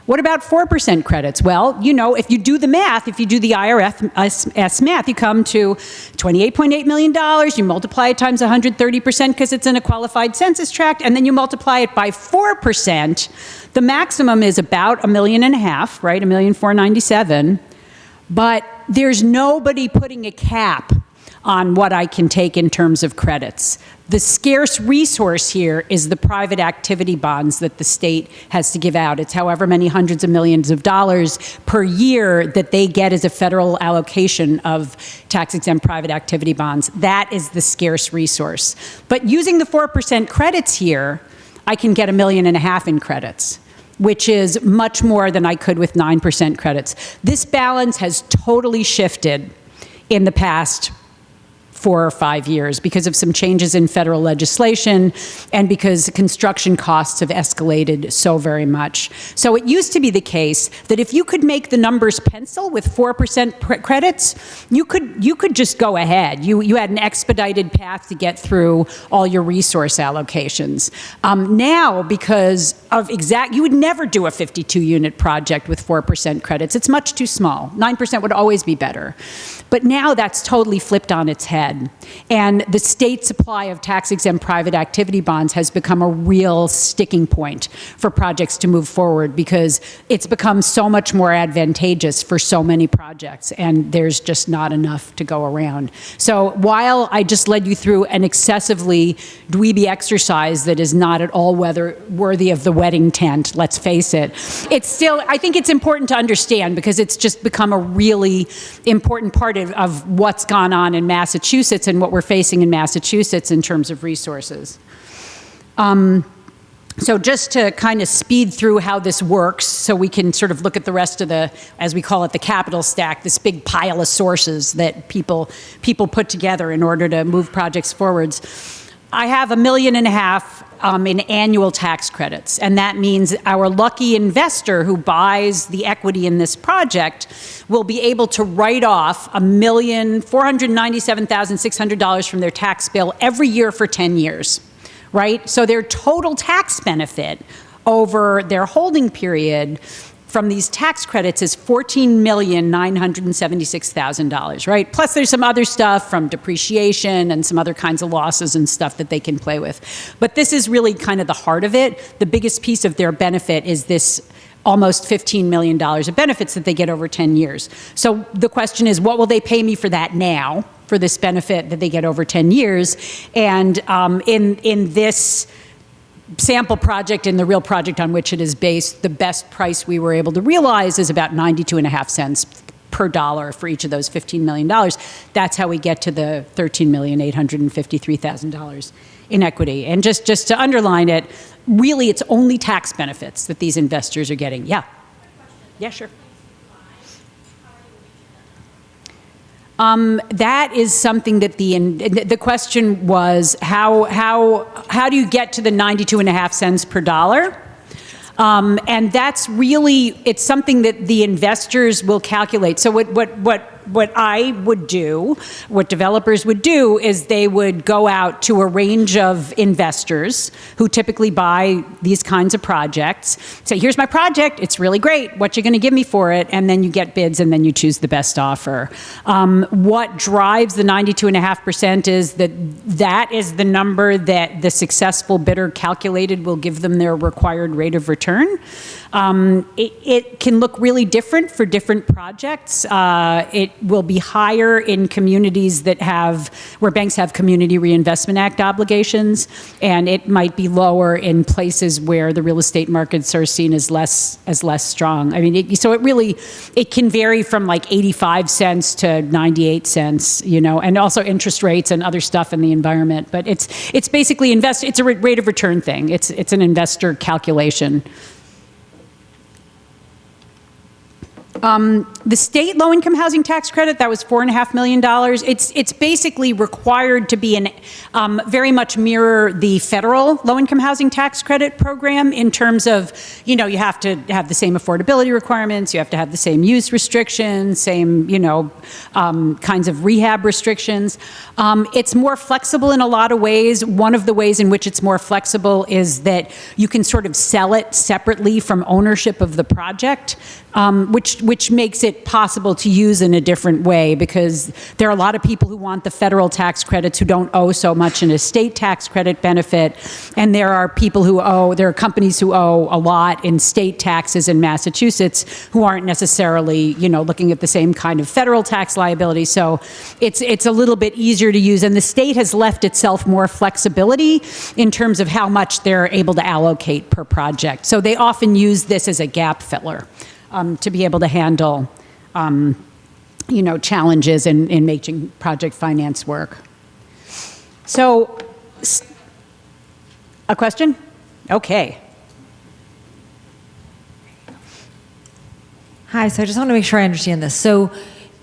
What about 4% credits? Well, you know, if you do the math, if you do the IRS math, you come to $28.8 million, you multiply it times 130% because it's in a qualified census tract, and then you multiply it by 4%. The maximum is about $1.5 million, right? $1,497,000. But there's nobody putting a cap on what I can take in terms of credits. The scarce resource here is the private activity bonds that the state has to give out. It's however many hundreds of millions of dollars per year that they get as a federal allocation of tax-exempt private activity bonds. That is the scarce resource. But using the 4% credits here, I can get $1.5 million in credits, which is much more than I could with 9% credits. This balance has totally shifted in the past 4 or 5 years because of some changes in federal legislation and because construction costs have escalated so very much. So it used to be the case that if you could make the numbers pencil with 4% credits, you could just go ahead. You had an expedited path to get through all your resource allocations. Now, because of you would never do a 52-unit project with 4% credits. It's much too small. 9% would always be better. But now that's totally flipped on its head. And the state supply of tax-exempt private activity bonds has become a real sticking point for projects to move forward because it's become so much more advantageous for so many projects, and there's just not enough to go around. So while I just led you through an excessively dweeby exercise that is not at all worthy of the wedding tent, let's face it, it's still, I think it's important to understand because it's just become a really important part of what's gone on in Massachusetts and what we're facing in Massachusetts in terms of resources. So just to kind of speed through how this works so we can sort of look at the rest of the, as we call it, the capital stack, this big pile of sources that people put together in order to move projects forwards. I have $1.5 million in annual tax credits, and that means our lucky investor who buys the equity in this project will be able to write off $1,497,600 from their tax bill every year for 10 years, right? So their total tax benefit over their holding period from these tax credits is $14,976,000, right? Plus there's some other stuff from depreciation and some other kinds of losses and stuff that they can play with. But this is really kind of the heart of it. The biggest piece of their benefit is this almost $15 million of benefits that they get over 10 years. So the question is, what will they pay me for that now, for this benefit that they get over 10 years? And in this sample project and the real project on which it is based, the best price we were able to realize is about 92.5 cents per dollar for each of those $15 million. That's how we get to the $13,853,000 in equity. And just to underline it, really it's only tax benefits that these investors are getting. Yeah. Yeah, sure. That is something that the question was, how do you get to the 92.5 cents per dollar? And that's really, it's something that the investors will calculate. So what I would do, what developers would do, is they would go out to a range of investors who typically buy these kinds of projects, say, here's my project, it's really great, what you going to give me for it? And then you get bids and then you choose the best offer. What drives the 92.5% is that is the number that the successful bidder calculated will give them their required rate of return. It can look really different for different projects. It will be higher in communities where banks have Community Reinvestment Act obligations, and it might be lower in places where the real estate markets are seen as less strong. I mean, it can vary from like 85 cents to 98 cents, and also interest rates and other stuff in the environment. But it's basically it's a rate of return thing. It's an investor calculation. The state low-income housing tax credit, that was $4.5 million. It's basically required to be very much mirror the federal low-income housing tax credit program in terms of, you have to have the same affordability requirements, you have to have the same use restrictions, same, kinds of rehab restrictions. It's more flexible in a lot of ways. One of the ways in which it's more flexible is that you can sort of sell it separately from ownership of the project, which makes it possible to use in a different way, because there are a lot of people who want the federal tax credits who don't owe so much in a state tax credit benefit, and there are companies who owe a lot in state taxes in Massachusetts who aren't necessarily, looking at the same kind of federal tax liability. So it's a little bit easier to use, and the state has left itself more flexibility in terms of how much they're able to allocate per project. So they often use this as a gap filler. To be able to handle, challenges in making project finance work. So, a question? Okay. Hi, so I just want to make sure I understand this. So,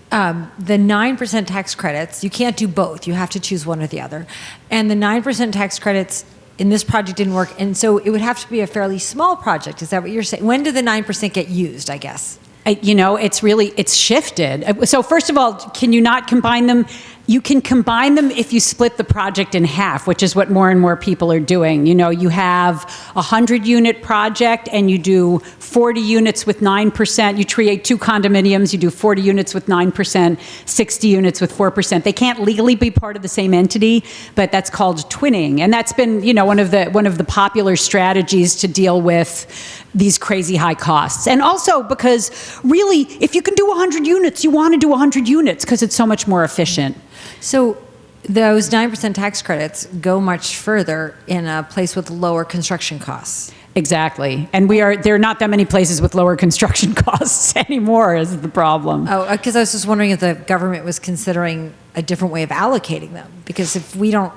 the 9% tax credits, you can't do both. You have to choose one or the other. And the 9% tax credits in this project didn't work, and so it would have to be a fairly small project. Is that what you're saying? When did the 9% get used, I guess? It's shifted. So first of all, can you not combine them? You can combine them if you split the project in half, which is what more and more people are doing. You have a 100-unit project and you do 40 units with 9%. You create 2 condominiums, you do 40 units with 9%, 60 units with 4%. They can't legally be part of the same entity, but that's called twinning. And that's been, one of the popular strategies to deal with these crazy high costs. And also because really, if you can do 100 units, you want to do 100 units because it's so much more efficient. So those 9% tax credits go much further in a place with lower construction costs. Exactly. And there are not that many places with lower construction costs anymore is the problem. Oh, because I was just wondering if the government was considering a different way of allocating them. Because if we don't,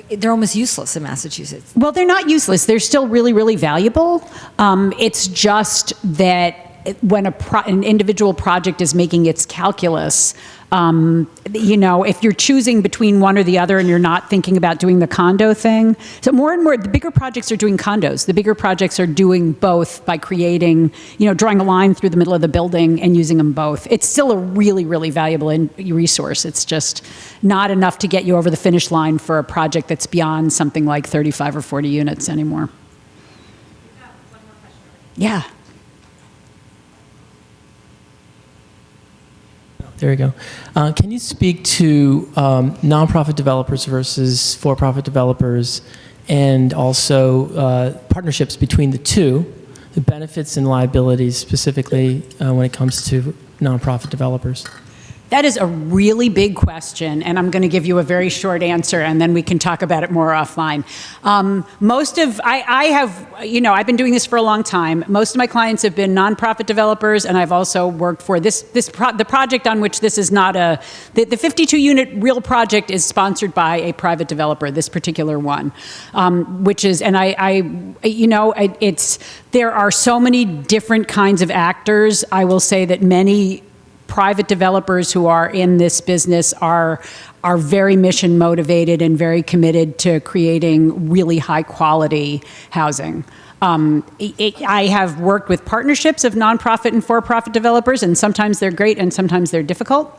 they're almost useless in Massachusetts. Well, they're not useless. They're still really, really valuable. It's just that when an individual project is making its calculus, if you're choosing between one or the other and you're not thinking about doing the condo thing. So more and more, the bigger projects are doing condos. The bigger projects are doing both by creating, drawing a line through the middle of the building and using them both. It's still a really, really valuable resource. It's just not enough to get you over the finish line for a project that's beyond something like 35 or 40 units anymore. Yeah. There we go. Can you speak to nonprofit developers versus for-profit developers, and also partnerships between the two, the benefits and liabilities specifically when it comes to nonprofit developers? That is a really big question, and I'm going to give you a very short answer, and then we can talk about it more offline. I've been doing this for a long time. Most of my clients have been nonprofit developers, and I've also worked for the project on which this is not the 52-unit real project is sponsored by a private developer. This particular one, there are so many different kinds of actors. I will say that many private developers who are in this business are very mission motivated and very committed to creating really high quality housing. I have worked with partnerships of nonprofit and for-profit developers, and sometimes they're great and sometimes they're difficult.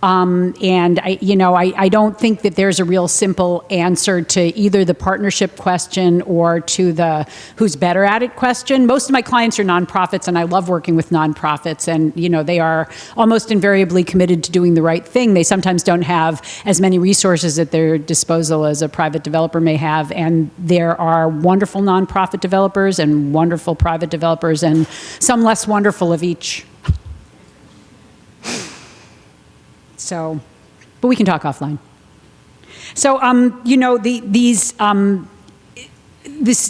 And I don't think that there's a real simple answer to either the partnership question or to the who's better at it question. Most of my clients are nonprofits, and I love working with nonprofits, and they are almost invariably committed to doing the right thing. They sometimes don't have as many resources at their disposal as a private developer may have, and there are wonderful nonprofit developers and wonderful private developers, and some less wonderful of each. So, but we can talk offline. So,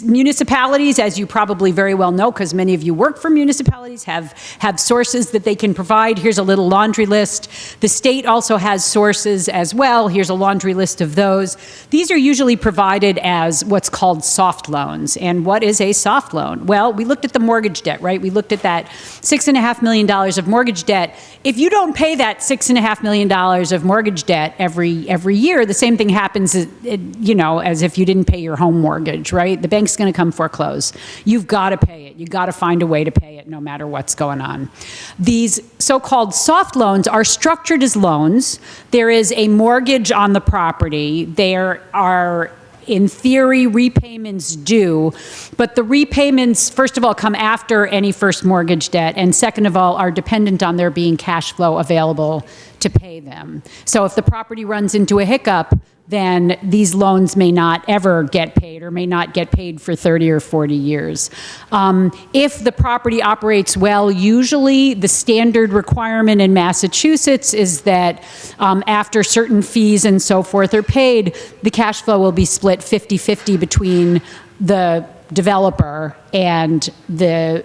municipalities, as you probably very well know, because many of you work for municipalities, have sources that they can provide. Here's a little laundry list. The state also has sources as well. Here's a laundry list of those. These are usually provided as what's called soft loans. And what is a soft loan? Well, we looked at the mortgage debt, right? We looked at that $6.5 million of mortgage debt. If you don't pay that $6.5 million of mortgage debt every year, the same thing happens, as if you didn't pay your home mortgage, right? The bank's going to come foreclose. You've got to pay it. You've got to find a way to pay it no matter what's going on. These so-called soft loans are structured as loans. There is a mortgage on the property. There are, in theory, repayments due, but the repayments, first of all, come after any first mortgage debt, and second of all, are dependent on there being cash flow available to pay them. So if the property runs into a hiccup, then these loans may not ever get paid or may not get paid for 30 or 40 years. If the property operates well, usually the standard requirement in Massachusetts is that after certain fees and so forth are paid, the cash flow will be split 50-50 between the developer and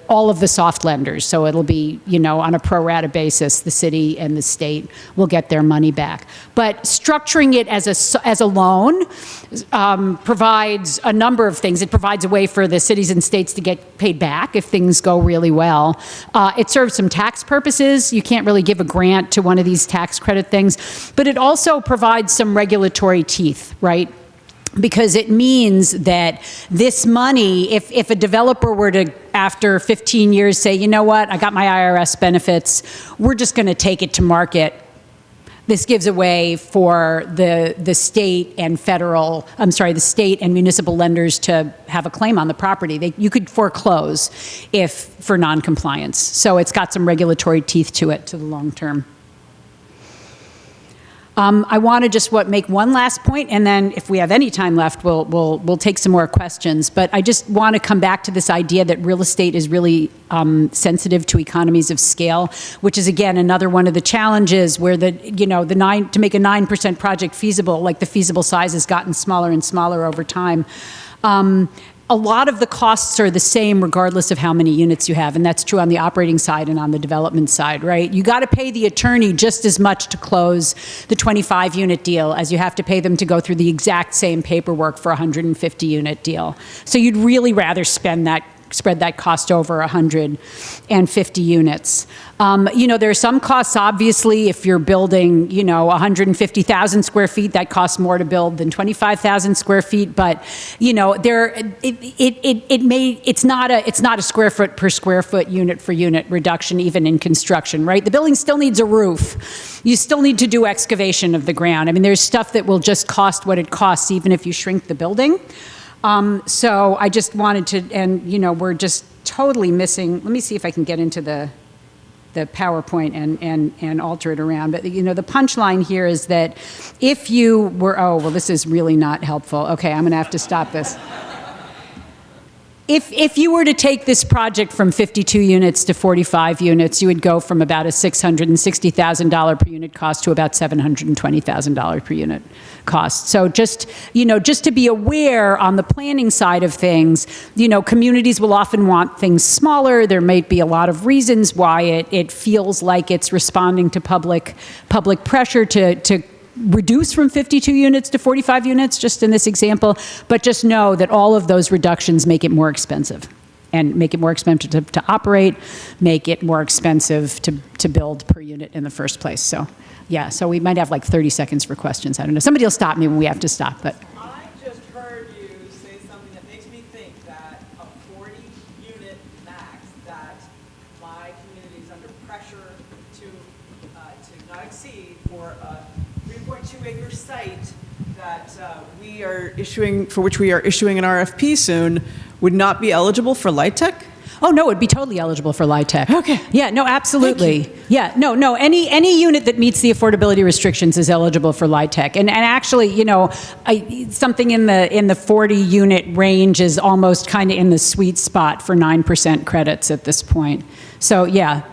all of the soft lenders. So it'll be, on a pro rata basis, the city and the state will get their money back. But structuring it as a loan provides a number of things. It provides a way for the cities and states to get paid back if things go really well. It serves some tax purposes. You can't really give a grant to one of these tax credit things, but it also provides some regulatory teeth, right? Because it means that this money, if a developer were to, after 15 years, say, you know what, I got my IRS benefits, we're just going to take it to market. This gives a way for the state and the state and municipal lenders to have a claim on the property. You could foreclose for noncompliance. So it's got some regulatory teeth to it to the long term. I want to just make one last point, and then if we have any time left, we'll take some more questions. But I just want to come back to this idea that real estate is really sensitive to economies of scale, which is again another one of the challenges where to make a 9% project feasible, like the feasible size has gotten smaller and smaller over time. A lot of the costs are the same regardless of how many units you have, and that's true on the operating side and on the development side, right? You got to pay the attorney just as much to close the 25-unit deal as you have to pay them to go through the exact same paperwork for a 150-unit deal. So you'd really rather spread that cost over 150 units. There are some costs, obviously, if you're building, 150,000 square feet, that costs more to build than 25,000 square feet. But, it's not a square foot per square foot, unit for unit reduction, even in construction, right? The building still needs a roof. You still need to do excavation of the ground. I mean, there's stuff that will just cost what it costs, even if you shrink the building. So I just wanted to, and we're just totally missing. Let me see if I can get into the PowerPoint and alter it around. But the punchline here is that if you were, this is really not helpful. Okay, I'm going to have to stop this. If you were to take this project from 52 units to 45 units, you would go from about a $660,000 per unit cost to about $720,000 per unit cost. So just to be aware on the planning side of things, communities will often want things smaller. There may be a lot of reasons why it feels like it's responding to public pressure to reduce from 52 units to 45 units, just in this example, but just know that all of those reductions make it more expensive and make it more expensive to operate, make it more expensive to build per unit in the first place. So, yeah, so we might have 30 seconds for questions. I don't know. Somebody will stop me when we have to stop, but. I just heard you say something that makes me think that a 40-unit max, that my community is under pressure to not exceed for a 3.2-acre site that for which we are issuing an RFP soon, would not be eligible for LIHTC? Oh, no, it'd be totally eligible for LIHTC. Okay. Yeah, no, absolutely. Yeah, no, any unit that meets the affordability restrictions is eligible for LIHTC. And actually, something in the 40-unit range is almost kind of in the sweet spot for 9% credits at this point. So yeah,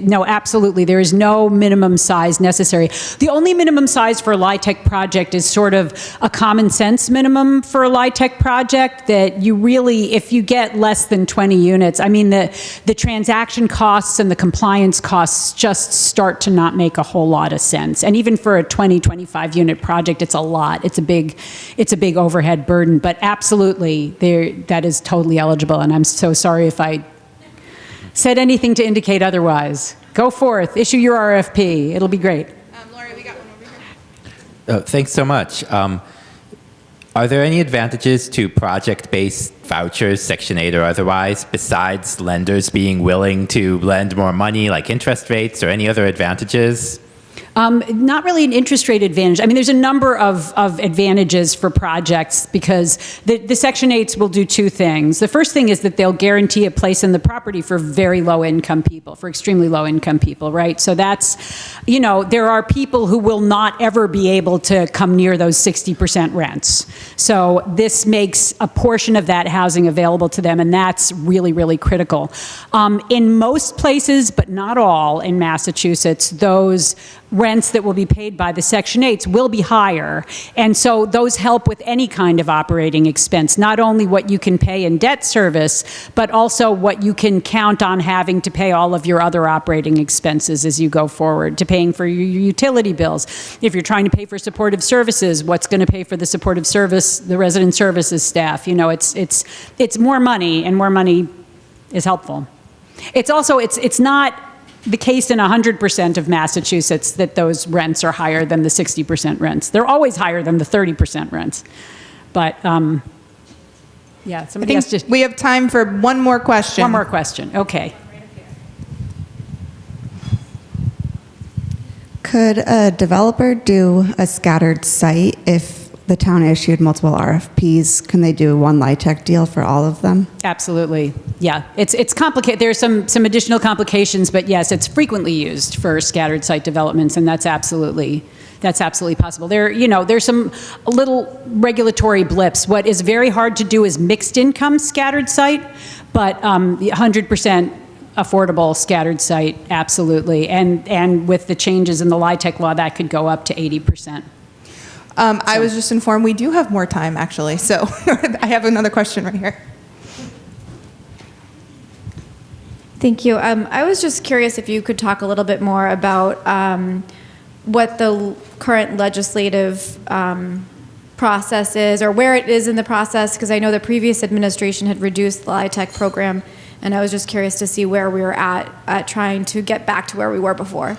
no, absolutely. There is no minimum size necessary. The only minimum size for a LIHTC project is sort of a common sense minimum for a LIHTC project, that you really, if you get less than 20 units, I mean, the transaction costs and the compliance costs just start to not make a whole lot of sense. And even for a 20, 25 unit project, it's a lot. It's a big overhead burden, but absolutely, that is totally eligible. And I'm so sorry if I said anything to indicate otherwise. Go forth, issue your RFP. It'll be great. Lori, we got one over here. Thanks so much. Are there any advantages to project-based vouchers, Section 8 or otherwise, besides lenders being willing to lend more money, like interest rates, or any other advantages? Not really an interest rate advantage. I mean, there's a number of advantages for projects, because the Section 8s will do two things. The first thing is that they'll guarantee a place in the property for very low income people, for extremely low income people, right? So that's, there are people who will not ever be able to come near those 60% rents. So this makes a portion of that housing available to them, and that's really, really critical. In most places, but not all, in Massachusetts, those rents that will be paid by the Section 8s will be higher. And so those help with any kind of operating expense, not only what you can pay in debt service, but also what you can count on having to pay all of your other operating expenses as you go forward, to paying for your utility bills. If you're trying to pay for supportive services, what's going to pay for the supportive service, the resident services staff? It's more money, and more money is helpful. It's also, it's not the case in 100% of Massachusetts that those rents are higher than the 60% rents. They're always higher than the 30% rents. But yeah, somebody else just... We have time for one more question. One more question, okay. Could a developer do a scattered site if the town issued multiple RFPs? Can they do one LIHTC deal for all of them? Absolutely, yeah. It's complicated. There's some additional complications, but yes, it's frequently used for scattered site developments, and that's absolutely possible. There's some little regulatory blips. What is very hard to do is mixed income scattered site, but 100% affordable scattered site, absolutely. And with the changes in the LIHTC law, that could go up to 80%. I was just informed we do have more time, actually. So I have another question right here. Thank you. I was just curious if you could talk a little bit more about what the current legislative process is, or where it is in the process, because I know the previous administration had reduced the LIHTC program, and I was just curious to see where we were at trying to get back to where we were before.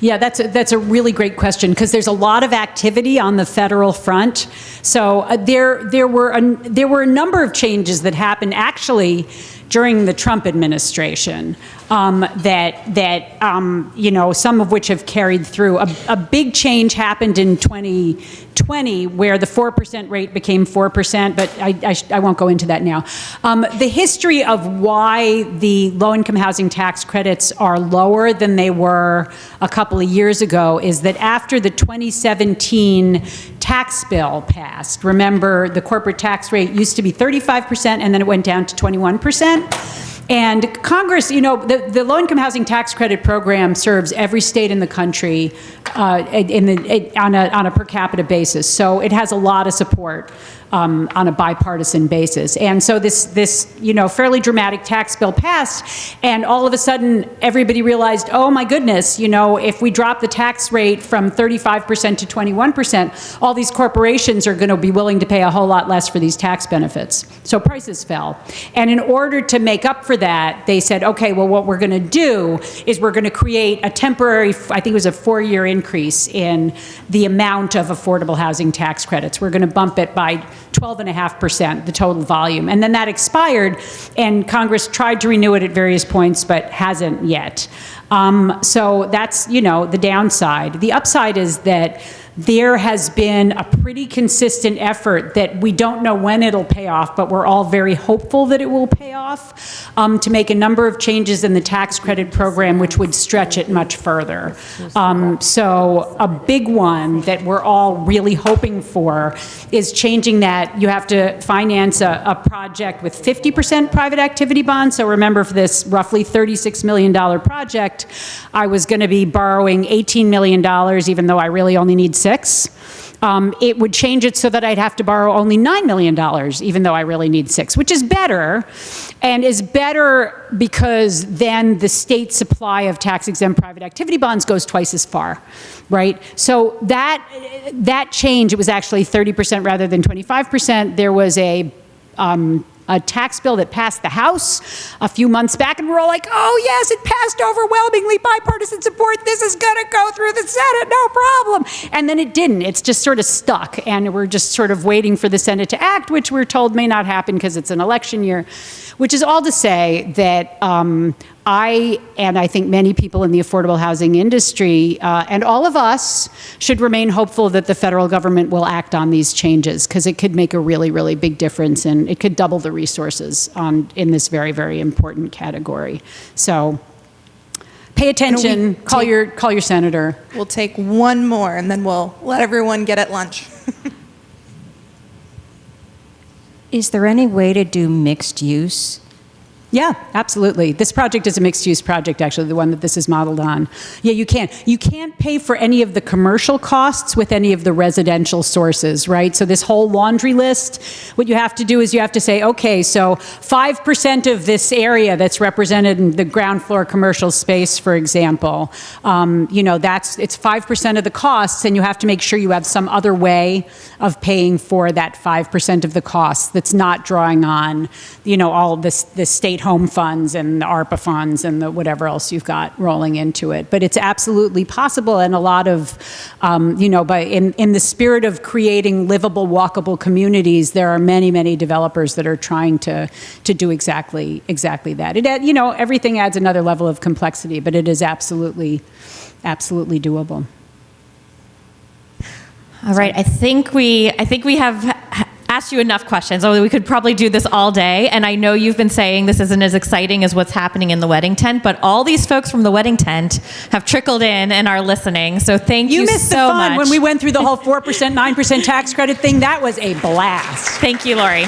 Yeah, that's a really great question, because there's a lot of activity on the federal front. So there were a number of changes that happened actually during the Trump administration, some of which have carried through. A big change happened in 2020 where the 4% rate became 4%, but I won't go into that now. The history of why the low-income housing tax credits are lower than they were a couple of years ago is that after the 2017 tax bill passed, remember the corporate tax rate used to be 35% and then it went down to 21%. And Congress, the low-income housing tax credit program serves every state in the country on a per capita basis. So it has a lot of support on a bipartisan basis. And so this fairly dramatic tax bill passed, and all of a sudden everybody realized, oh my goodness, if we drop the tax rate from 35% to 21%, all these corporations are going to be willing to pay a whole lot less for these tax benefits. So prices fell. And in order to make up for that, they said, okay, well, what we're going to do is we're going to create a temporary, I think it was a 4-year increase in the amount of affordable housing tax credits. We're going to bump it by 12.5%, the total volume. And then that expired, and Congress tried to renew it at various points, but hasn't yet. So that's, the downside. The upside is that there has been a pretty consistent effort that we don't know when it'll pay off, but we're all very hopeful that it will pay off, to make a number of changes in the tax credit program which would stretch it much further. So a big one that we're all really hoping for is changing that. You have to finance a project with 50% private activity bonds. So remember, for this roughly $36 million project, I was going to be borrowing $18 million, even though I really only need $6. It would change it so that I'd have to borrow only $9 million, even though I really need $6, which is better, and is better because then the state supply of tax-exempt private activity bonds goes twice as far, right? So that change, it was actually 30% rather than 25%. There was a tax bill that passed the House a few months back, and we're all like, oh yes, it passed overwhelmingly bipartisan support. This is gonna go through the Senate, no problem. And then it didn't. It's just sort of stuck, and we're just sort of waiting for the Senate to act, which we're told may not happen because it's an election year, which is all to say that I think many people in the affordable housing industry and all of us should remain hopeful that the federal government will act on these changes, because it could make a really, really big difference, and it could double the resources in this very, very important category. So pay attention, call your senator. We'll take one more, and then we'll let everyone get at lunch. Is there any way to do mixed use? Yeah, absolutely. This project is a mixed-use project, actually, the one that this is modeled on. Yeah, you can. You can't pay for any of the commercial costs with any of the residential sources, right? So this whole laundry list, what you have to do is you have to say, okay, so 5% of this area that's represented in the ground floor commercial space, for example, it's 5% of the costs, and you have to make sure you have some other way of paying for that 5% of the costs that's not drawing on, all this state home funds and the ARPA funds and the whatever else you've got rolling into it. But it's absolutely possible, and a lot of, in the spirit of creating livable, walkable communities, there are many, many developers that are trying to do exactly that. Everything adds another level of complexity, but it is absolutely doable. All right, I think we have asked you enough questions. We could probably do this all day, and I know you've been saying this isn't as exciting as what's happening in the wedding tent, but all these folks from the wedding tent have trickled in and are listening, so thank you so much. You missed the fun when we went through the whole 4%, 9% tax credit thing. That was a blast. Thank you, Lori.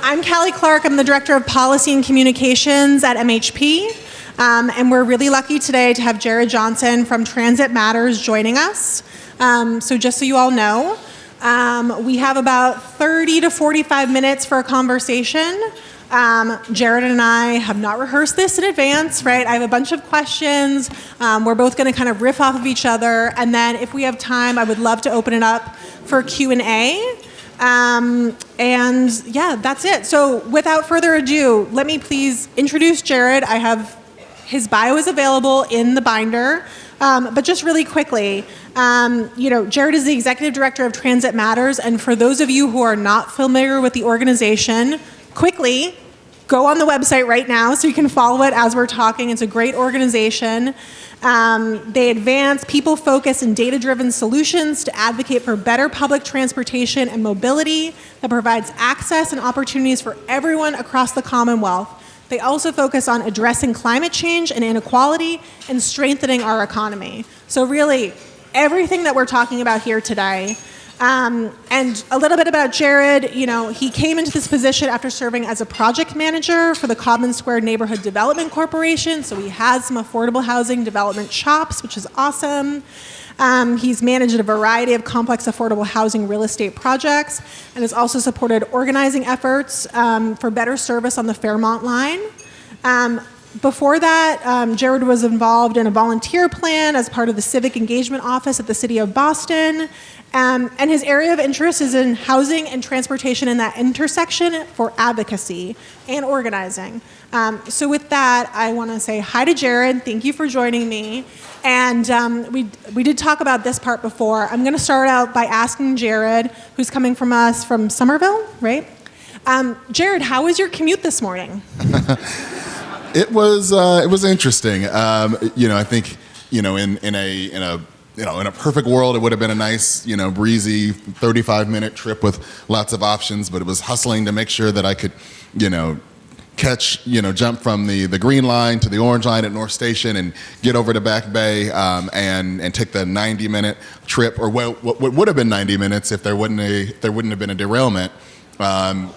I'm Callie Clark. I'm the Director of Policy and Communications at MHP. And we're really lucky today to have Jared Johnson from TransitMatters joining us. So just so you all know, we have about 30 to 45 minutes for a conversation. Jared and I have not rehearsed this in advance, right? I have a bunch of questions. We're both going to kind of riff off of each other. And then if we have time, I would love to open it up for Q&A. And yeah, that's it. So without further ado, let me please introduce Jared. His bio is available in the binder, but just really quickly, Jared is the Executive Director of TransitMatters, and for those of you who are not familiar with the organization, quickly, go on the website right now so you can follow it as we're talking. It's a great organization. They advance people-focused and data-driven solutions to advocate for better public transportation and mobility that provides access and opportunities for everyone across the Commonwealth. They also focus on addressing climate change and inequality and strengthening our economy. So really, everything that we're talking about here today. And a little bit about Jared, he came into this position after serving as a project manager for the Common Square Neighborhood Development Corporation. So he has some affordable housing development chops, which is awesome. He's managed a variety of complex affordable housing real estate projects and has also supported organizing efforts for better service on the Fairmont line. Before that, Jared was involved in a volunteer plan as part of the Civic Engagement Office at the City of Boston. And his area of interest is in housing and transportation in that intersection for advocacy and organizing. So with that, I want to say hi to Jared. Thank you for joining me. And we did talk about this part before. I'm going to start out by asking Jared, who's coming from us from Somerville, right? Jared, how was your commute this morning? It was interesting. I think in a perfect world, it would have been a nice, breezy 35-minute trip with lots of options. But it was hustling to make sure that I could, jump from the green line to the orange line at North Station and get over to Back Bay and take the 90-minute trip, or what would have been 90 minutes if there wouldn't have been a derailment.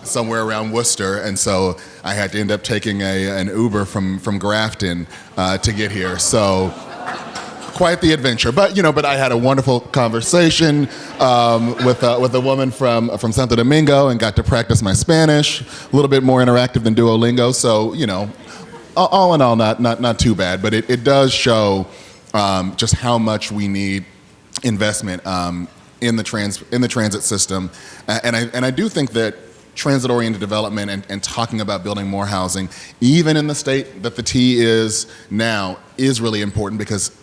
Somewhere around Worcester, and so I had to end up taking an Uber from Grafton to get here. So quite the adventure, but I had a wonderful conversation with a woman from Santo Domingo, and got to practice my Spanish. A little bit more interactive than Duolingo, so all in all, not too bad. But it does show just how much we need investment in the transit system, and I do think that transit-oriented development and talking about building more housing, even in the state that the T is now, is really important, because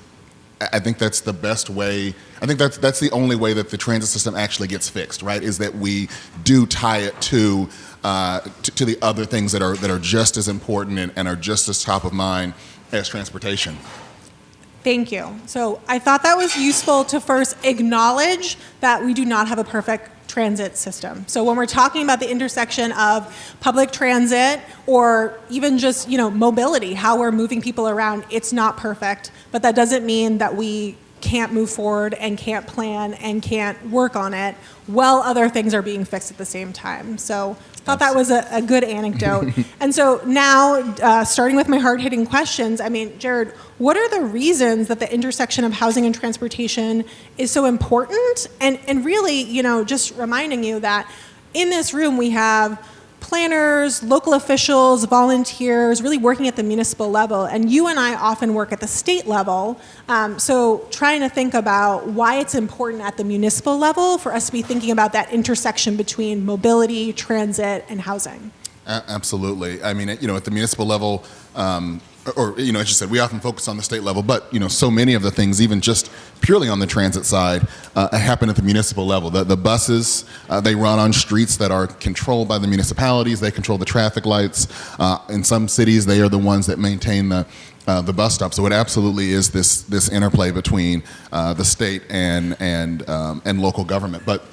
I think that's the best way. I think that's the only way that the transit system actually gets fixed, right? Is that we do tie it to the other things that are just as important and are just as top of mind as transportation. Thank you. So I thought that was useful to first acknowledge that we do not have a perfect transit system. So when we're talking about the intersection of public transit or even just, mobility, how we're moving people around, it's not perfect, but that doesn't mean that we can't move forward and can't plan and can't work on it while other things are being fixed at the same time. So I thought that was a good anecdote. And so now, starting with my hard-hitting questions, Jared, what are the reasons that the intersection of housing and transportation is so important? And really, just reminding you that in this room we have planners, local officials, volunteers, really working at the municipal level. And you and I often work at the state level. So trying to think about why it's important at the municipal level for us to be thinking about that intersection between mobility, transit, and housing. Absolutely. At the municipal level, or as you said, we often focus on the state level, but so many of the things, even just purely on the transit side, happen at the municipal level. The buses, they run on streets that are controlled by the municipalities. They control the traffic lights. In some cities, they are the ones that maintain the bus stop. So it absolutely is this interplay between the state and local government. But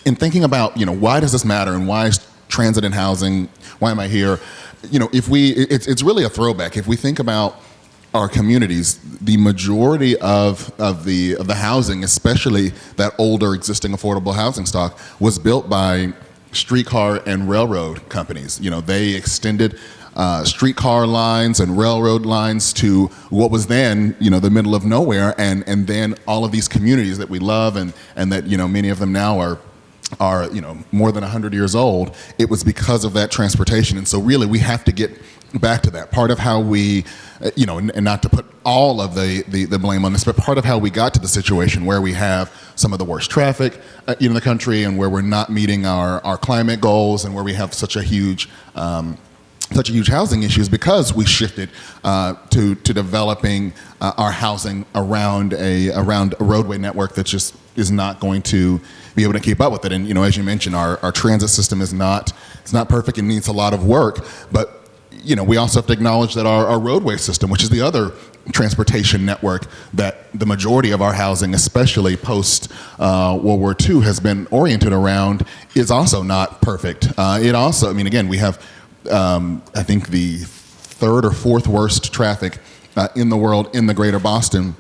in thinking about why does this matter, and why is transit and housing, why am I here? It's really a throwback. If we think about our communities, the majority of the housing, especially that older existing affordable housing stock, was built by streetcar and railroad companies. They extended streetcar lines and railroad lines to what was then, the middle of nowhere, and then all of these communities that we love and that, many of them now are more than 100 years old. It was because of that transportation. And so really we have to get back to that. Part of how we, and not to put all of the blame on this, but part of how we got to the situation where we have some of the worst traffic in the country, and where we're not meeting our climate goals, and where we have such a huge housing issues, because we shifted to developing our housing around a roadway network that just is not going to be able to keep up with it. And as you mentioned, our transit system it's not perfect and needs a lot of work. But we also have to acknowledge that our roadway system, which is the other transportation network that the majority of our housing, especially post World War II, has been oriented around, is also not perfect. It also, again, we have I think the third or fourth worst traffic in the world in the greater Boston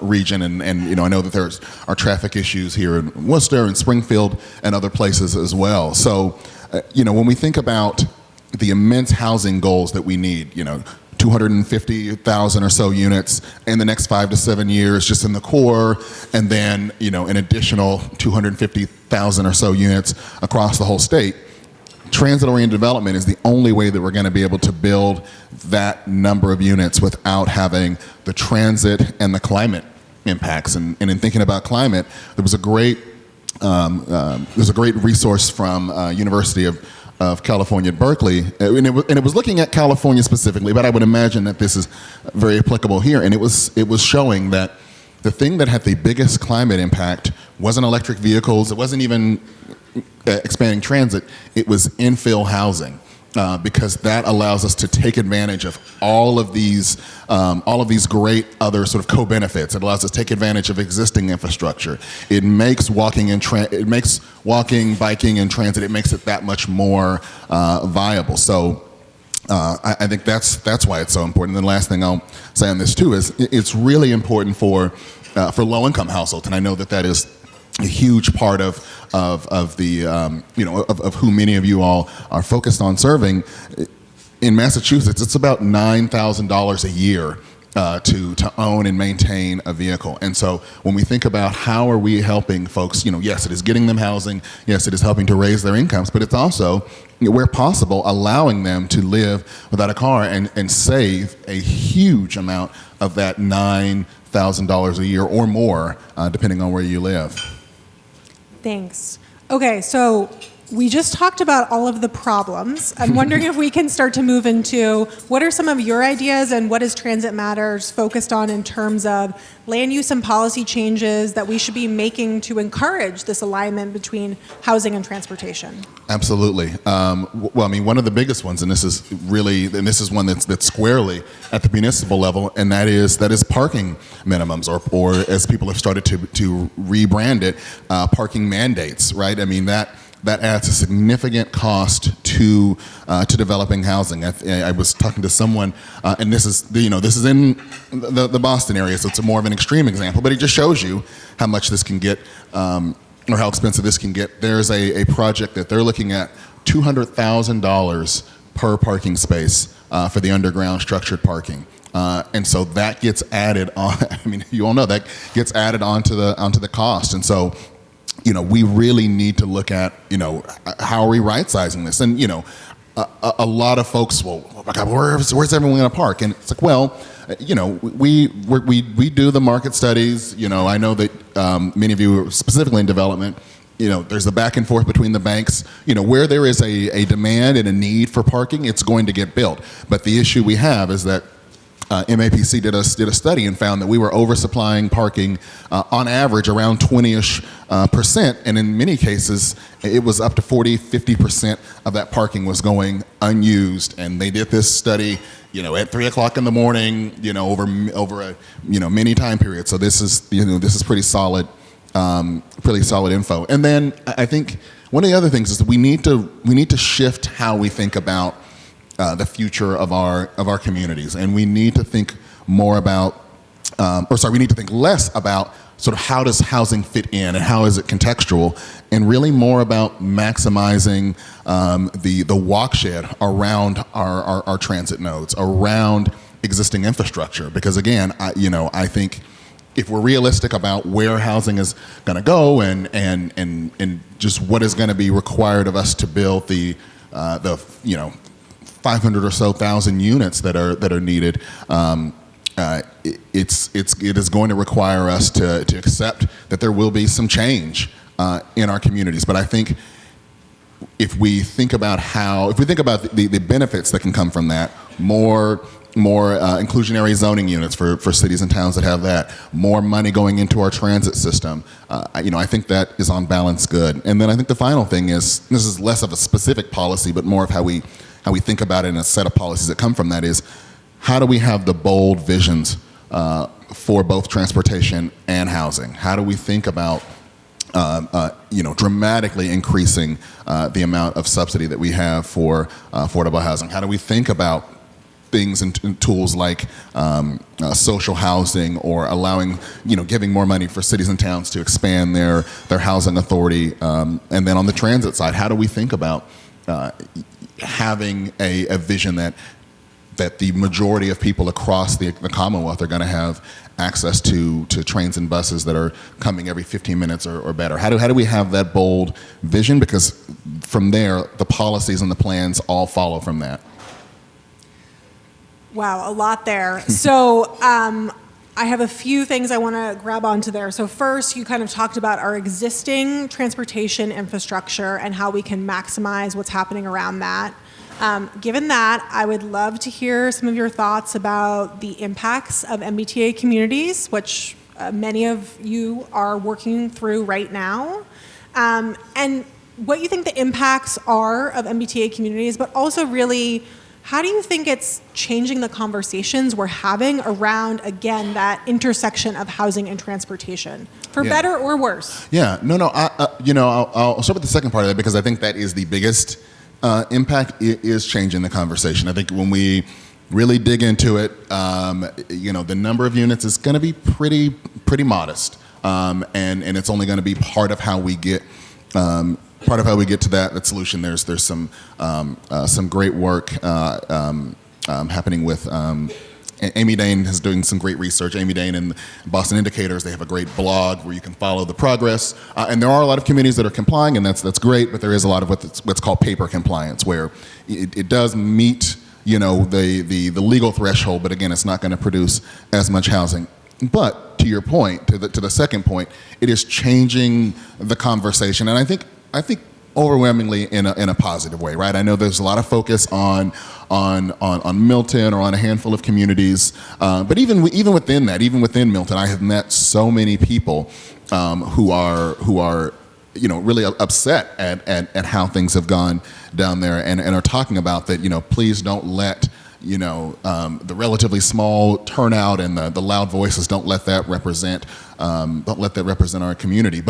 region, and I know that there are traffic issues here in Worcester and Springfield and other places as well. So, when we think about the immense housing goals that we need, 250,000 or so units in the next 5 to 7 years just in the core, and then an additional 250,000 or so units across the whole state. Transit-oriented development is the only way that we're going to be able to build that number of units without having the transit and the climate impacts. And in thinking about climate, there was a great resource from University of California at Berkeley, and it was looking at California specifically, but I would imagine that this is very applicable here. And it was showing that the thing that had the biggest climate impact wasn't electric vehicles, it wasn't even expanding transit, it was infill housing. because that allows us to take advantage of all of these great other sort of co-benefits. It allows us to take advantage of existing infrastructure. It makes walking, biking, and transit, it makes it that much more viable. So I think that's why it's so important. And the last thing I'll say on this too is it's really important for low-income households, and I know that is a huge part of the of who many of you all are focused on serving. In Massachusetts, it's about $9,000 a year to own and maintain a vehicle. And so when we think about how are we helping folks, yes, it is getting them housing, yes, it is helping to raise their incomes, but it's also, where possible, allowing them to live without a car and save a huge amount of that $9,000 a year or more, depending on where you live. Thanks. Okay, so we just talked about all of the problems. I'm wondering if we can start to move into what are some of your ideas and what is TransitMatters focused on in terms of land use and policy changes that we should be making to encourage this alignment between housing and transportation? Absolutely. Well, I mean, one of the biggest ones, and this is one that's squarely at the municipal level, and that is parking minimums, or as people have started to rebrand it, parking mandates, right? I mean, that adds a significant cost to developing housing. I was talking to someone, and this is in the Boston area, so it's more of an extreme example, but it just shows you how much this can get, or how expensive this can get. There's a project that they're looking at $200,000 per parking space for the underground structured parking. And so that gets added on. I mean, you all know that gets added onto the cost, and so we really need to look at how are we right-sizing this. And a lot of folks will, oh my God, where's everyone going to park? And it's like, well, we do the market studies. I know that many of you, specifically in development, there's a back and forth between the banks. Where there is a demand and a need for parking, it's going to get built. But the issue we have is that MAPC did a study and found that we were oversupplying parking on average around 20-ish%, and in many cases it was up to 40-50% of that parking was going unused. And they did this study at 3 o'clock in the morning, over a many time period. So this is pretty solid info. And then I think one of the other things is that we need to shift how we think about the future of our communities, and we need to think more about, we need to think less about sort of how does housing fit in and how is it contextual, and really more about maximizing the walkshed around our transit nodes, around existing infrastructure. Because again, I think if we're realistic about where housing is going to go and just what is going to be required of us to build the 500 or so thousand units that are needed, it is going to require us to accept that there will be some change in our communities. But I think if we think about the benefits that can come from that, more inclusionary zoning units for cities and towns that have that, more money going into our transit system, I think that is on balance good. And then I think the final thing is, this is less of a specific policy, but more of how we think about it in a set of policies that come from that, is how do we have the bold visions for both transportation and housing? How do we think about dramatically increasing the amount of subsidy that we have for affordable housing? How do we think about things and tools like social housing, or allowing, giving more money for cities and towns to expand their housing authority? And then on the transit side, how do we think about having a vision that the majority of people across the Commonwealth are going to have access to trains and buses that are coming every 15 minutes or better? How do we have that bold vision? Because from there, the policies and the plans all follow from that. Wow, a lot there. So I have a few things I want to grab onto there. So first, you kind of talked about our existing transportation infrastructure and how we can maximize what's happening around that. Given that, I would love to hear some of your thoughts about the impacts of MBTA communities, which many of you are working through right now. And what you think the impacts are of MBTA communities, but also really how do you think it's changing the conversations we're having around, again, that intersection of housing and transportation, for better or worse? Yeah, I'll start with the second part of that because I think that is the biggest impact. It is changing the conversation. I think when we really dig into it, the number of units is going to be pretty modest, and it's only going to be part of how we get. Part of how we get to that solution. There's some great work happening with Amy Dane is doing some great research. Amy Dane and Boston Indicators, they have a great blog where you can follow the progress. And there are a lot of communities that are complying, and that's great. But there is a lot of what's called paper compliance, where it does meet the legal threshold, but again, it's not going to produce as much housing. But to your point, to the second point, it is changing the conversation, and I think overwhelmingly in a positive way, right? I know there's a lot of focus on Milton or on a handful of communities, but even within that, even within Milton, I have met so many people who are really upset at how things have gone down there, and are talking about that. Please don't let the relatively small turnout and the loud voices, don't let that represent our community.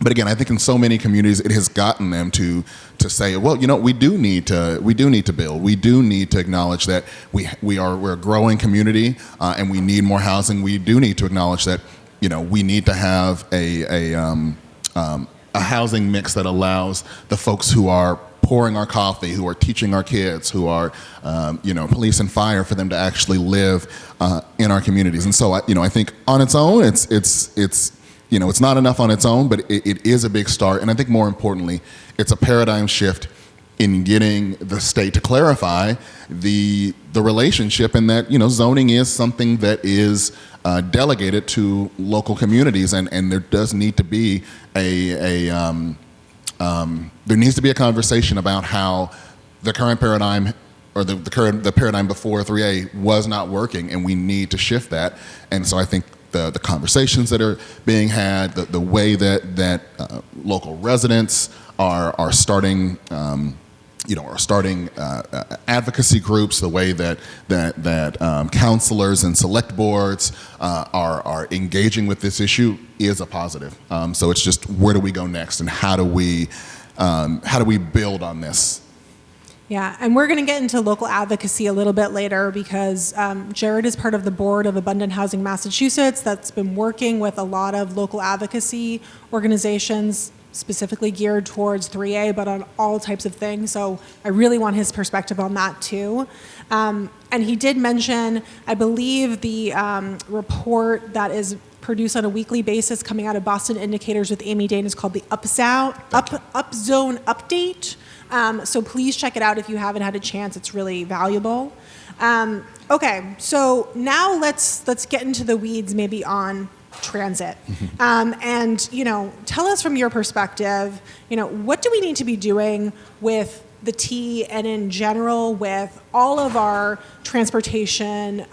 But again, I think in so many communities, it has gotten them to say, well, we do need to build. We do need to acknowledge that we're a growing community, and we need more housing. We do need to acknowledge that we need to have a housing mix that allows the folks who are pouring our coffee, who are teaching our kids, who are police and fire, for them to actually live in our communities. And so I think on its own, it's not enough on its own, but it is a big start. And I think more importantly, it's a paradigm shift in getting the state to clarify the relationship, and that zoning is something that is delegated to local communities, and there does need to be there needs to be a conversation about how the current paradigm, or the paradigm before 3A, was not working, and we need to shift that. And so I think the conversations that are being had, the way that local residents are starting advocacy groups, the way that counselors and select boards are engaging with this issue is a positive. So it's just, where do we go next, and how do we build on this? Yeah, and we're going to get into local advocacy a little bit later, because Jared is part of the board of Abundant Housing Massachusetts that's been working with a lot of local advocacy organizations, specifically geared towards 3A, but on all types of things. So I really want his perspective on that too. And he did mention, I believe, the report that is produced on a weekly basis coming out of Boston Indicators with Amy Dane is called the Upzone Update. So please check it out if you haven't had a chance. It's really valuable. Okay, so now let's get into the weeds, maybe on transit. And tell us from your perspective, what do we need to be doing with the T, and in general with all of our transportation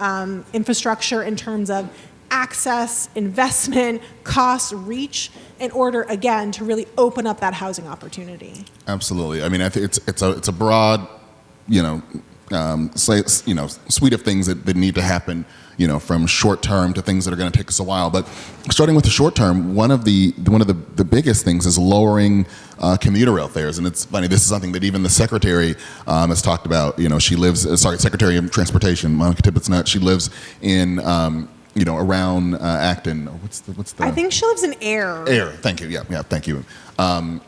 infrastructure in terms of access, investment, cost, reach, in order, again, to really open up that housing opportunity? Absolutely. I mean, I think it's a broad, suite of things that need to happen, from short term to things that are going to take us a while. But starting with the short term, one of the biggest things is lowering commuter rail fares. And it's funny, this is something that even the secretary has talked about. She lives, Secretary of Transportation, Monica Tibbetts-Nutt, she lives in around Acton. What's the? I think she lives in Air. Air. Thank you. Yeah. Thank you. And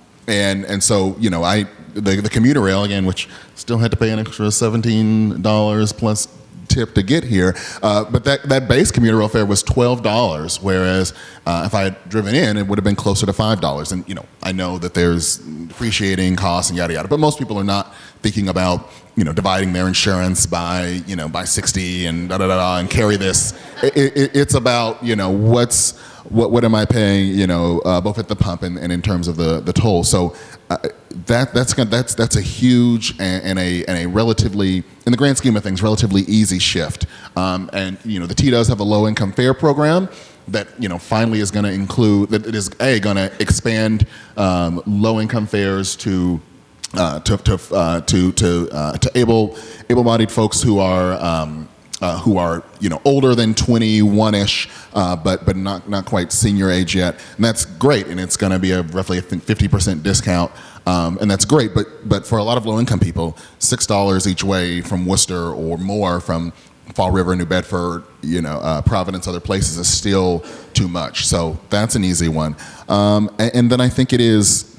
so the commuter rail, again, which still had to pay an extra $17 plus tip to get here, but that base commuter rail fare was $12, whereas if I had driven in, it would have been closer to $5. And I know that there's depreciating costs and yada yada, but most people are not thinking about dividing their insurance by 60 and and carry this. It's about what am I paying both at the pump and in terms of the toll. So that's a huge and a relatively, in the grand scheme of things, relatively easy shift. And the T does have a low income fare program, that finally is going to include, that it is going to expand low-income fares to able-bodied folks who are older than 21-ish, but not quite senior age yet, and that's great. And it's going to be a roughly, I think, 50% discount, and that's great. But for a lot of low-income people, $6 each way from Worcester or more from Fall River, New Bedford, Providence, other places is still too much. So that's an easy one. And then I think it is.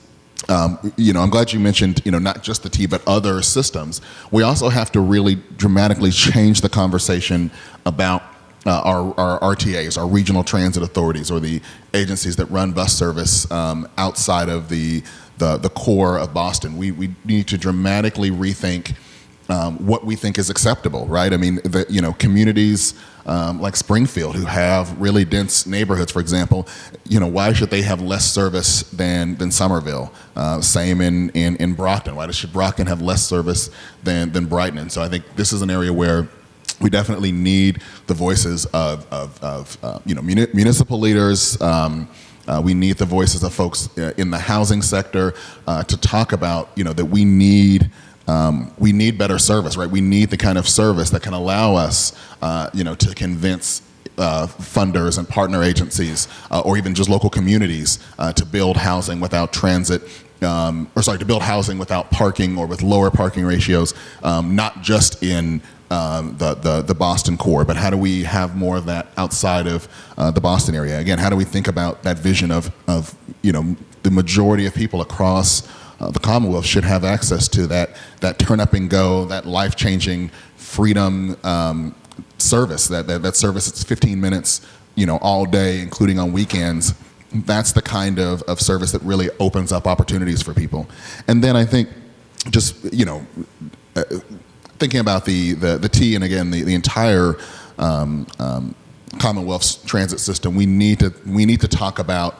I'm glad you mentioned, not just the T, but other systems. We also have to really dramatically change the conversation about our RTAs, our regional transit authorities, or the agencies that run bus service outside of the core of Boston. We need to dramatically rethink what we think is acceptable, right? I mean, communities like Springfield, who have really dense neighborhoods, for example, why should they have less service than Somerville? Same in Brockton. Why should Brockton have less service than Brighton? And so I think this is an area where we definitely need the voices of municipal leaders. We need the voices of folks in the housing sector to talk about, that we need better service, right? We need the kind of service that can allow us, to convince funders and partner agencies, or even just local communities, to build housing without transit, to build housing without parking or with lower parking ratios, not just in the Boston core, but how do we have more of that outside of the Boston area? Again, how do we think about that vision of the majority of people across the Commonwealth should have access to that turn up and go, that life-changing freedom service, that service that's 15 minutes, all day, including on weekends. That's the kind of service that really opens up opportunities for people. And then I think just, thinking about the T, and again, the entire Commonwealth's transit system, we need to talk about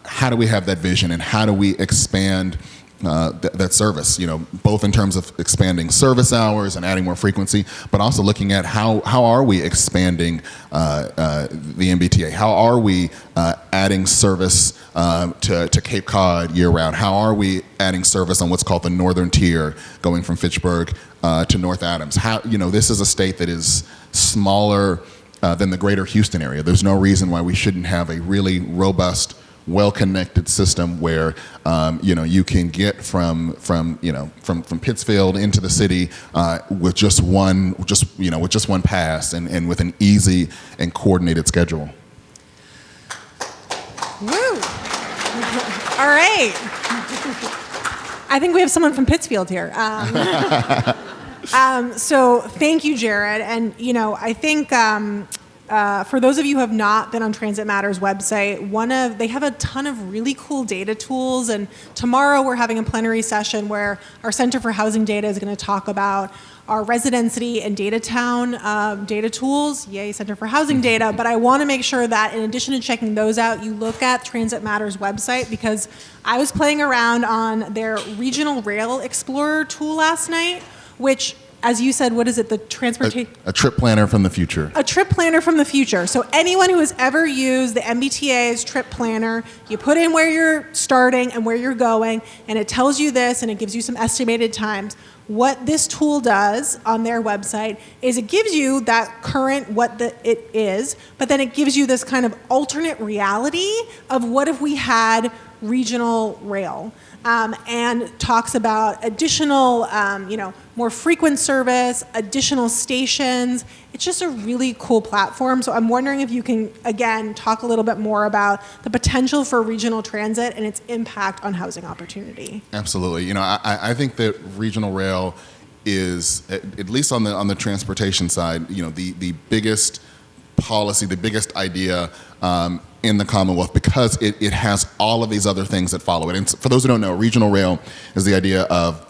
how do we have that vision, and how do we expand that service, both in terms of expanding service hours and adding more frequency, but also looking at how are we expanding the MBTA? How are we adding service to Cape Cod year-round? How are we adding service on what's called the Northern Tier, going from Fitchburg to North Adams? How, this is a state that is smaller than the greater Houston area. There's no reason why we shouldn't have a really robust, well-connected system where you can get from Pittsfield into the city with just one pass, and with an easy and coordinated schedule. Woo! All right. I think we have someone from Pittsfield here. So thank you, Jared. And I think. For those of you who have not been on TransitMatters website, they have a ton of really cool data tools, and tomorrow we're having a plenary session where our Center for Housing Data is going to talk about our residency and data town data tools. Yay, Center for Housing Data. But I want to make sure that in addition to checking those out, you look at TransitMatters website, because I was playing around on their Regional Rail Explorer tool last night, which, as you said, what is it? The transportation... A trip planner from the future. A trip planner from the future. So anyone who has ever used the MBTA's trip planner, you put in where you're starting and where you're going, and it tells you this, and it gives you some estimated times. What this tool does on their website is it gives you that current it is, but then it gives you this kind of alternate reality of what if we had regional rail. And talks about additional, more frequent service, additional stations. It's just a really cool platform. So I'm wondering if you can, again, talk a little bit more about the potential for regional transit and its impact on housing opportunity. Absolutely. I think that regional rail is, at least on the transportation side, the biggest policy, the biggest idea in the Commonwealth, because it has all of these other things that follow it. And for those who don't know, regional rail is the idea of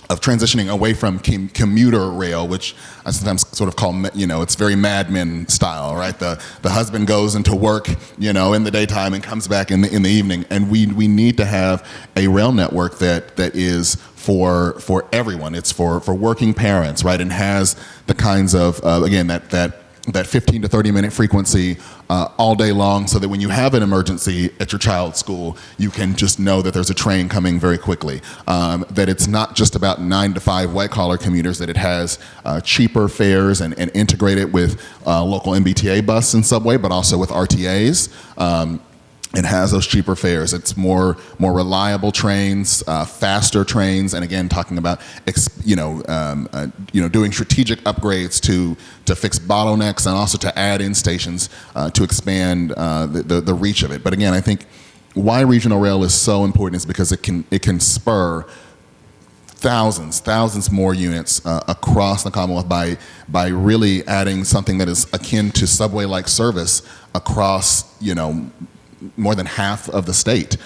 transitioning away from commuter rail, which I sometimes sort of call, it's very Mad Men style, right? The husband goes into work, in the daytime and comes back in the evening. And we need to have a rail network that is for everyone. It's for working parents, right? And has the kinds of, again, that that 15 to 30 minute frequency all day long, so that when you have an emergency at your child's school, you can just know that there's a train coming very quickly. That it's not just about 9 to 5 white collar commuters, that it has cheaper fares and integrated with local MBTA bus and subway, but also with RTAs. It has those cheaper fares. It's more reliable trains, faster trains, and again, talking about doing strategic upgrades to fix bottlenecks and also to add in stations to expand the reach of it. But again, I think why regional rail is so important is because it can spur thousands more units across the Commonwealth by really adding something that is akin to subway-like service across more than half of the state,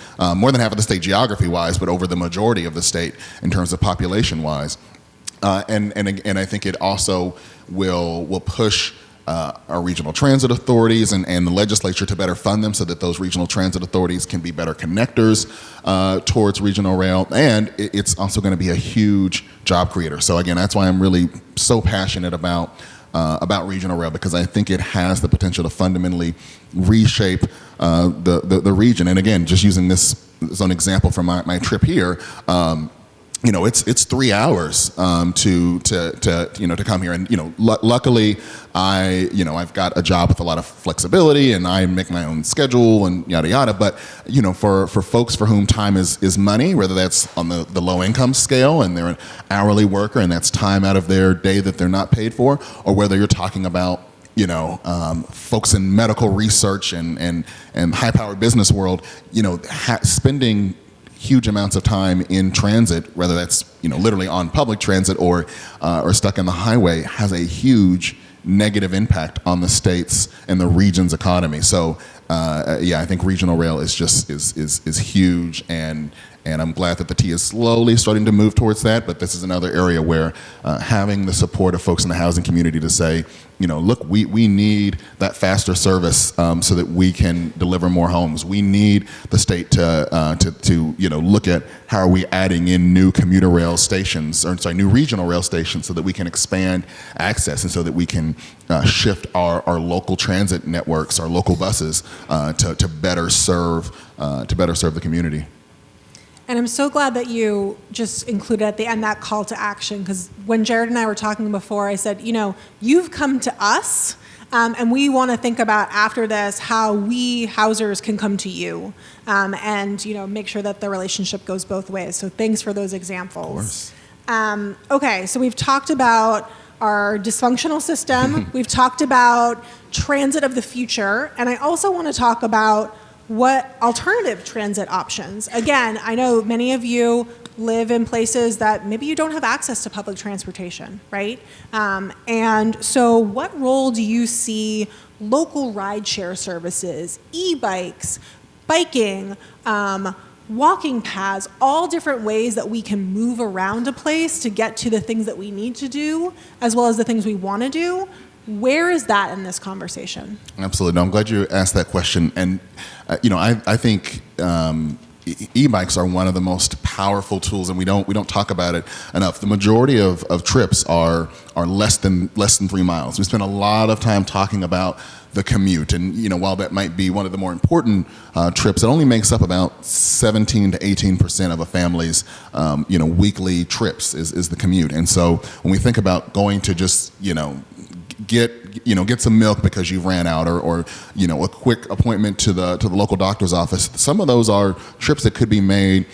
geography-wise, but over the majority of the state in terms of population-wise. And I think it also will push our regional transit authorities and the legislature to better fund them, so that those regional transit authorities can be better connectors towards regional rail. And it's also going to be a huge job creator. So again, that's why I'm really so passionate about regional rail, because I think it has the potential to fundamentally reshape the region. And again, just using this as an example from my trip here, it's 3 hours to come here. And luckily I've got a job with a lot of flexibility, and I make my own schedule and yada yada. But for folks for whom time is money, whether that's on the low income scale and they're an hourly worker and that's time out of their day that they're not paid for, or whether you're talking about folks in medical research and high powered business world, spending huge amounts of time in transit, whether that's literally on public transit or stuck in the highway, has a huge negative impact on the state's and the region's economy. So I think regional rail is huge, and I'm glad that the T is slowly starting to move towards that. But this is another area where having the support of folks in the housing community to say, look, we need that faster service so that we can deliver more homes. We need the state to look at how are we adding in new commuter rail stations, new regional rail stations, so that we can expand access and so that we can shift our local transit networks, our local buses, to better serve the community. And I'm so glad that you just included at the end that call to action, because when Jared and I were talking before, I said, you've come to us, and we want to think about after this how we housers can come to you, and make sure that the relationship goes both ways. So thanks for those examples. Of course. Okay, so we've talked about our dysfunctional system. We've talked about transit of the future, and I also want to talk about what alternative transit options. Again, I know many of you live in places that maybe you don't have access to public transportation, right? And so what role do you see local rideshare services, e-bikes, biking, walking paths, all different ways that we can move around a place to get to the things that we need to do, as well as the things we want to do? Where is that in this conversation? Absolutely. No, I'm glad you asked that question. And, I think e-bikes are one of the most powerful tools, and we don't talk about it enough. The majority of trips are less than 3 miles. We spend a lot of time talking about the commute, and while that might be one of the more important trips, it only makes up about 17 to 18% of a family's weekly trips is the commute. And so when we think about going to just get some milk because you ran out, or a quick appointment to the local doctor's office, some of those are trips that could be made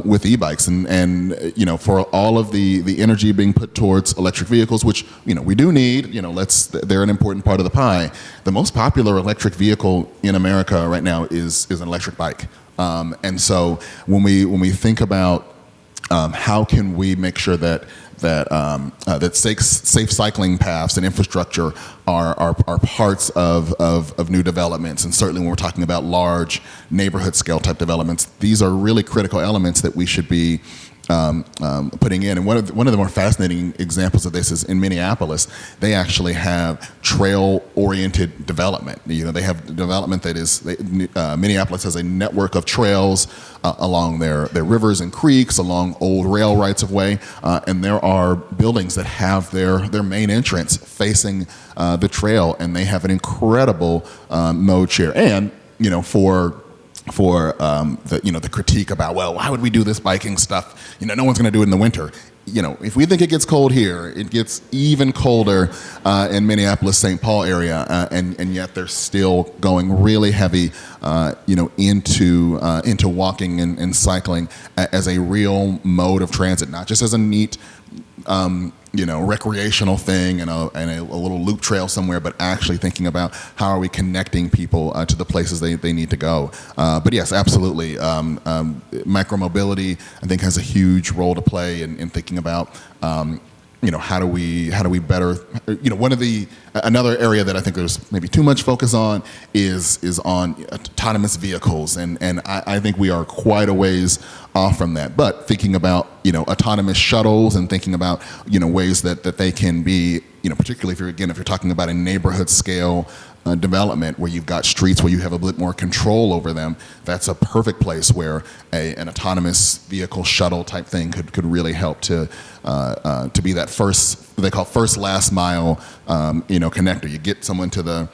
with e-bikes, and for all of the energy being put towards electric vehicles, which we do need, they're an important part of the pie. The most popular electric vehicle in America right now is an electric bike, and so when we think about how can we make sure that safe cycling paths and infrastructure are parts of new developments, and certainly when we're talking about large neighborhood scale type developments, these are really critical elements that we should be putting in. And one of the more fascinating examples of this is in Minneapolis. They actually have trail-oriented development. They have development that is, Minneapolis has a network of trails along their rivers and creeks, along old rail rights-of-way, and there are buildings that have their main entrance facing the trail, and they have an incredible mode share. And, for the critique about, well, why would we do this biking stuff? No one's going to do it in the winter. If we think it gets cold here, it gets even colder in Minneapolis, St. Paul area, and yet they're still going really heavy, into walking and cycling as a real mode of transit, not just as a neat recreational thing and a little loop trail somewhere, but actually thinking about how are we connecting people to the places they need to go. But yes, absolutely. Micromobility, I think, has a huge role to play in thinking about how do we better, another area that I think there's maybe too much focus on is on autonomous vehicles, and I think we are quite a ways off from that. But thinking about autonomous shuttles and thinking about ways that they can be, particularly if you're talking about a neighborhood scale development where you've got streets where you have a bit more control over them, that's a perfect place where an autonomous vehicle shuttle type thing could really help to be that first last mile connector. You get someone to the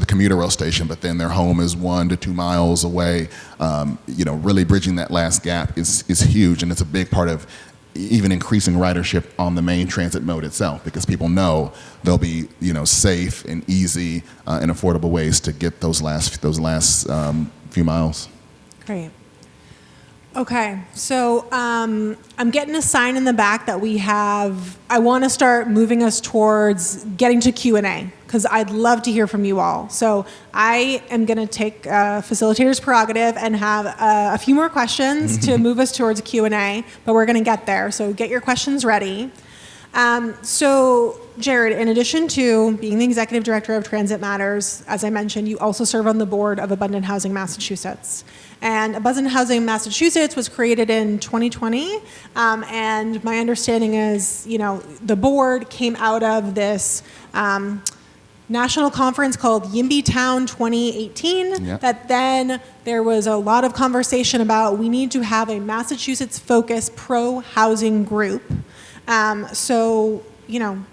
commuter rail station, but then their home is 1 to 2 miles away. Really bridging that last gap is huge, and it's a big part of even increasing ridership on the main transit mode itself, because people know there'll be safe and easy and affordable ways to get those last few miles. Great. Okay, so I'm getting a sign in the back that I want to start moving us towards getting to Q&A, because I'd love to hear from you all. So I am going to take facilitator's prerogative and have a few more questions to move us towards Q&A, but we're going to get there. So get your questions ready. So Jared, in addition to being the executive director of TransitMatters, as I mentioned, you also serve on the board of Abundant Housing Massachusetts. And Abundant Housing Massachusetts was created in 2020, and my understanding is, the board came out of this national conference called YIMBY Town 2018. Yep. That then there was a lot of conversation about we need to have a Massachusetts-focused pro-housing group. So,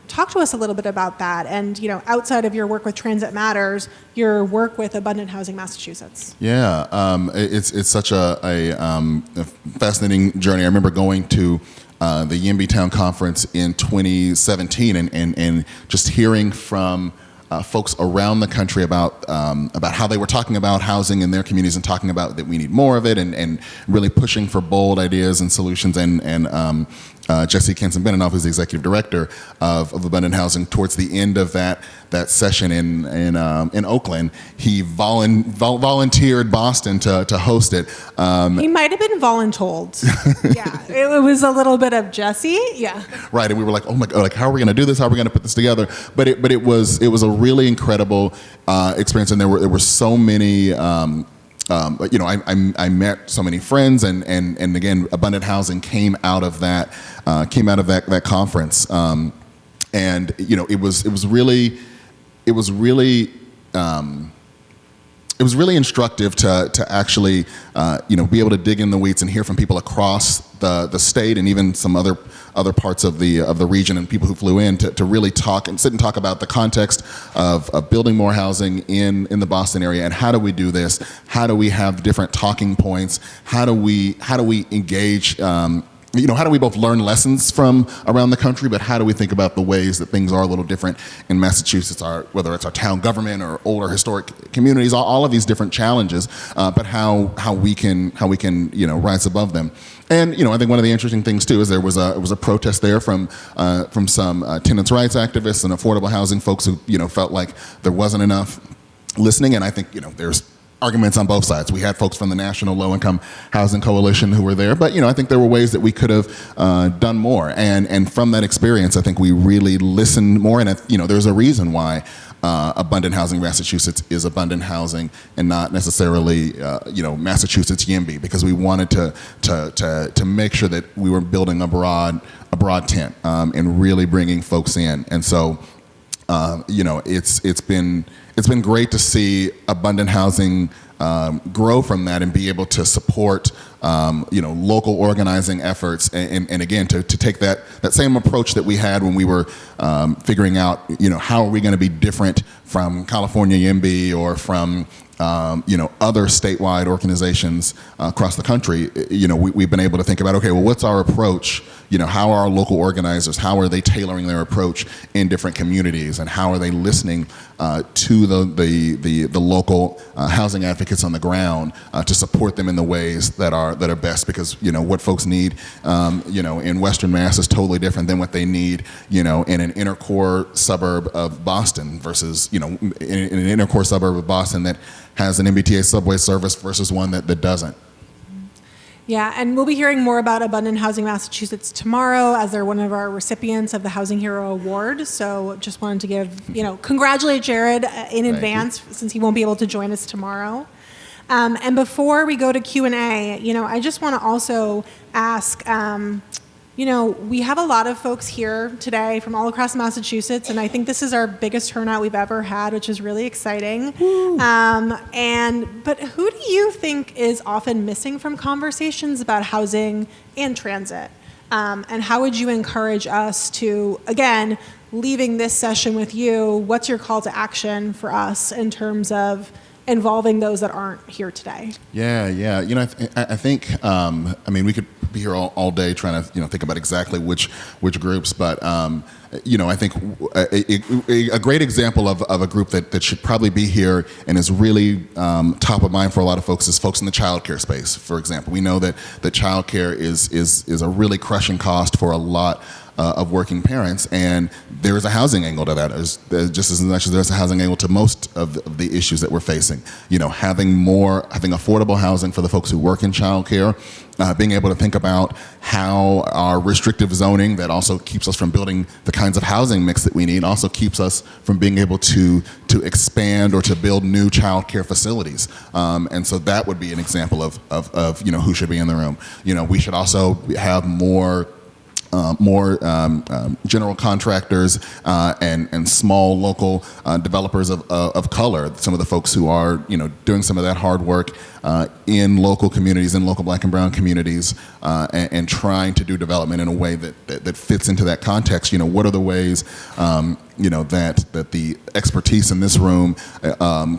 talk to us a little bit about that, and outside of your work with TransitMatters, your work with Abundant Housing Massachusetts. Yeah, it's such a fascinating journey. I remember going to the YIMBY Town conference in 2017, and just hearing from folks around the country about how they were talking about housing in their communities and talking about that we need more of it, and really pushing for bold ideas and solutions. And Jesse Kenson-Beninoff, who's the executive director of Abundant Housing, towards the end of that session in Oakland, he volunteered Boston to host it. He might have been voluntold. Yeah, it was a little bit of Jesse. Yeah. Right, and we were like, oh my God, like how are we going to do this? How are we going to put this together? But it was a really incredible experience, and there were so many. I met so many friends, and again, Abundant Housing came out of that conference, and it was really instructive to actually be able to dig in the weeds and hear from people across the state and even some other parts of the region, and people who flew in to really talk and sit and talk about the context of building more housing in the Boston area, and how do we do this? How do we have different talking points? How do we engage? How do we both learn lessons from around the country, but how do we think about the ways that things are a little different in Massachusetts, whether it's our town government or older historic communities, all of these different challenges, but how we can rise above them. And I think one of the interesting things too is there was a protest there from some tenants' rights activists and affordable housing folks who felt like there wasn't enough listening, and I think there's arguments on both sides. We had folks from the National Low Income Housing Coalition who were there, but I think there were ways that we could have done more. And from that experience, I think we really listened more. And there's a reason why abundant housing Massachusetts is abundant housing and not necessarily Massachusetts YIMBY, because we wanted to make sure that we were building a broad tent and really bringing folks in. And so it's been great to see abundant housing grow from that and be able to support local organizing efforts, and again to take that same approach that we had when we were figuring out how are we going to be different from California YIMBY or from other statewide organizations across the country. We've been able to think about, okay, well, what's our approach? How are our local organizers, how are they tailoring their approach in different communities, and how are they listening to the local housing advocates on the ground to support them in the ways that are best, because what folks need in Western Mass is totally different than what they need in an inner core suburb of Boston versus in an inner core suburb of Boston that has an MBTA subway service versus one that doesn't. Yeah, and we'll be hearing more about Abundant Housing Massachusetts tomorrow, as they're one of our recipients of the Housing Hero Award. So just wanted to congratulate Jared in advance, since he won't be able to join us tomorrow. And before we go to Q&A, I just want to also ask, we have a lot of folks here today from all across Massachusetts, and I think this is our biggest turnout we've ever had, which is really exciting. But who do you think is often missing from conversations about housing and transit? And how would you encourage us to, again, leaving this session with you, what's your call to action for us in terms of involving those that aren't here today? Yeah. I think, we could be here all day trying to, think about exactly which groups, but, I think a great example of a group that should probably be here and is really top of mind for a lot of folks is folks in the childcare space, for example. We know that childcare is a really crushing cost for a lot of working parents, and there is a housing angle to that, just as much as there's a housing angle to most of the issues that we're facing. Having affordable housing for the folks who work in childcare, being able to think about how our restrictive zoning that also keeps us from building the kinds of housing mix that we need also keeps us from being able to expand or to build new childcare facilities. And so that would be an example of who should be in the room. We should also have more general contractors and small local developers of color, some of the folks who are doing some of that hard work in local communities, in local Black and brown communities, and trying to do development in a way that fits into that context. What are the ways that the expertise in this room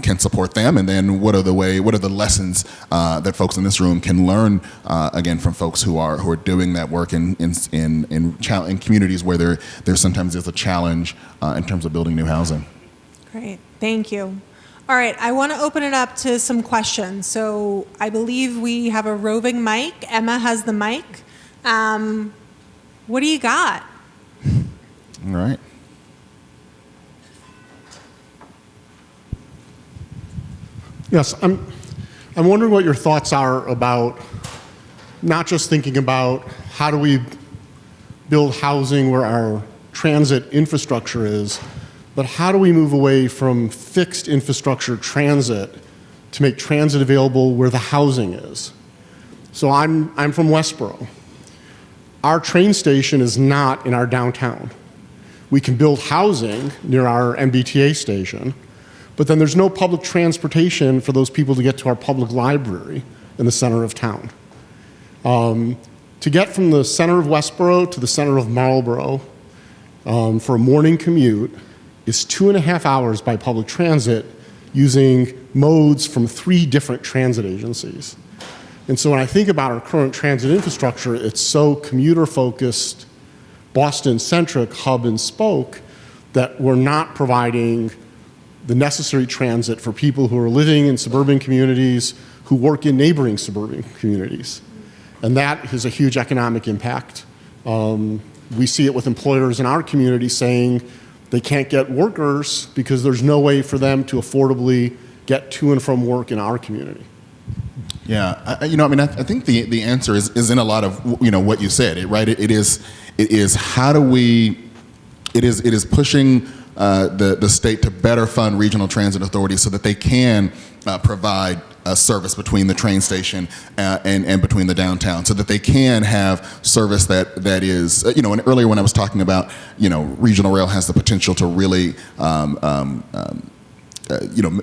can support them, and then what are the lessons that folks in this room can learn again from folks who are doing that work in communities where there sometimes is a challenge in terms of building new housing. Great, thank you. All right, I want to open it up to some questions. So I believe we have a roving mic. Emma has the mic. What do you got? All right. Yes, I'm wondering what your thoughts are about not just thinking about how do we build housing where our transit infrastructure is, but how do we move away from fixed infrastructure transit to make transit available where the housing is? So I'm from Westboro. Our train station is not in our downtown. We can build housing near our MBTA station, but then there's no public transportation for those people to get to our public library in the center of town. To get from the center of Westboro to the center of Marlboro for a morning commute is 2.5 hours by public transit using modes from 3 different transit agencies. And so when I think about our current transit infrastructure, it's so commuter-focused, Boston-centric hub and spoke that we're not providing the necessary transit for people who are living in suburban communities, who work in neighboring suburban communities. And that has a huge economic impact. We see it with employers in our community saying they can't get workers because there's no way for them to affordably get to and from work in our community. Yeah, I think the answer is in a lot of what you said, right? It is how do we, it is pushing the state to better fund regional transit authorities so that they can provide a service between the train station and between the downtown, so that they can have service that is, and earlier when I was talking about, regional rail has the potential to really,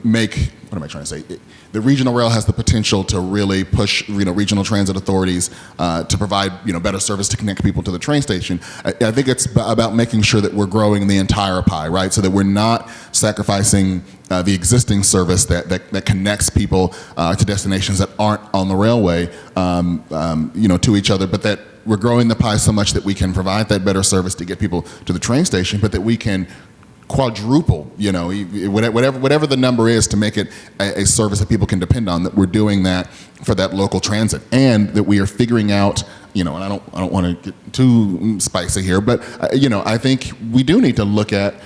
make, what am I trying to say? The regional rail has the potential to really push, regional transit authorities to provide, better service to connect people to the train station. I think it's about making sure that we're growing the entire pie, right? So that we're not sacrificing the existing service that connects people to destinations that aren't on the railway, to each other, but that we're growing the pie so much that we can provide that better service to get people to the train station, but that we can quadruple, whatever the number is, to make it a service that people can depend on, that we're doing that for that local transit, and that we are figuring out, and I don't want to get too spicy here, but I think we do need to look at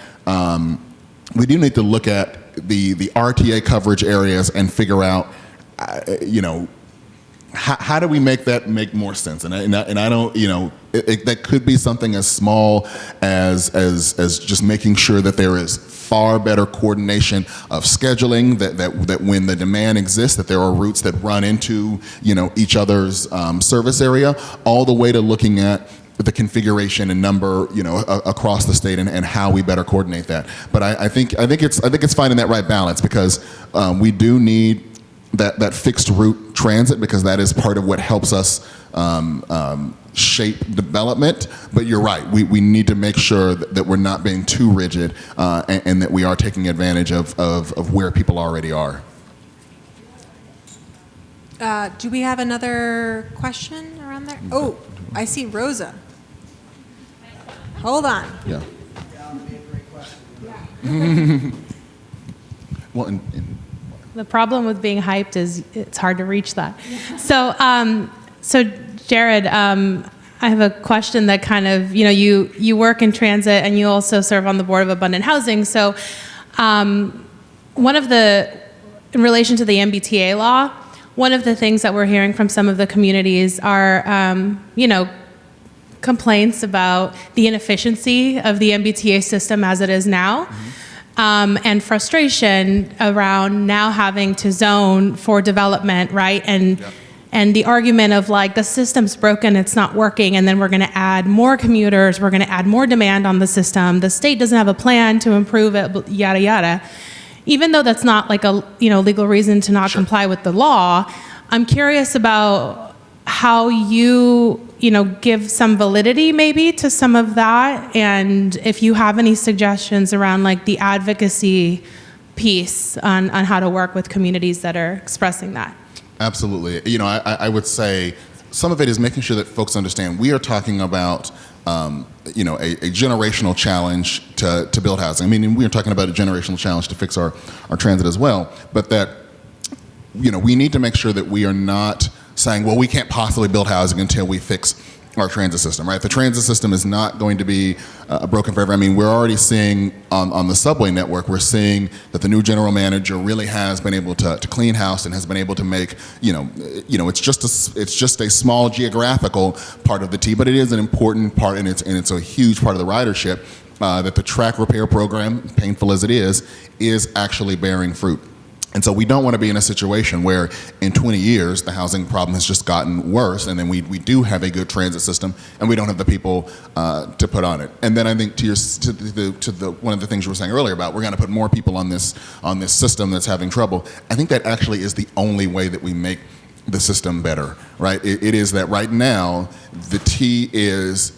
the RTA coverage areas and figure out, how do we make that make more sense? And I don't, that could be something as small as just making sure that there is far better coordination of scheduling, that when the demand exists, that there are routes that run into, each other's service area, all the way to looking at the configuration and number, across the state, and how we better coordinate that. But I think it's finding that right balance, because we do need that fixed route transit, because that is part of what helps us shape development. But you're right, we need to make sure that we're not being too rigid, and that we are taking advantage of where people already are. Do we have another question around there? Oh, I see Rosa. Hold on. Yeah. Well, the problem with being hyped is it's hard to reach that. So Jared, I have a question that kind of, you work in transit and you also serve on the board of Abundant Housing. So in relation to the MBTA law, one of the things that we're hearing from some of the communities are, complaints about the inefficiency of the MBTA system as it is now. And frustration around now having to zone for development, right? And the argument of like, the system's broken, it's not working, and then we're gonna add more commuters, we're gonna add more demand on the system, the state doesn't have a plan to improve it, yada, yada. Even though that's not like a legal reason to not comply with the law, I'm curious about how you give some validity maybe to some of that, and if you have any suggestions around like the advocacy piece on how to work with communities that are expressing that. Absolutely. I would say some of it is making sure that folks understand we are talking about a generational challenge to build housing. I mean, we are talking about a generational challenge to fix our transit as well, but that we need to make sure that we are not saying, well, we can't possibly build housing until we fix our transit system, right? The transit system is not going to be broken forever. I mean, we're already seeing on the subway network, we're seeing that the new general manager really has been able to clean house and has been able to make, it's just a small geographical part of the T, but it is an important part, and it's a huge part of the ridership, that the track repair program, painful as it is actually bearing fruit. And so we don't want to be in a situation where in 20 years the housing problem has just gotten worse, and then we do have a good transit system and we don't have the people to put on it. And then I think to one of the things you were saying earlier about we're going to put more people on this system that's having trouble, I think that actually is the only way that we make the system better, right? It is that right now the T is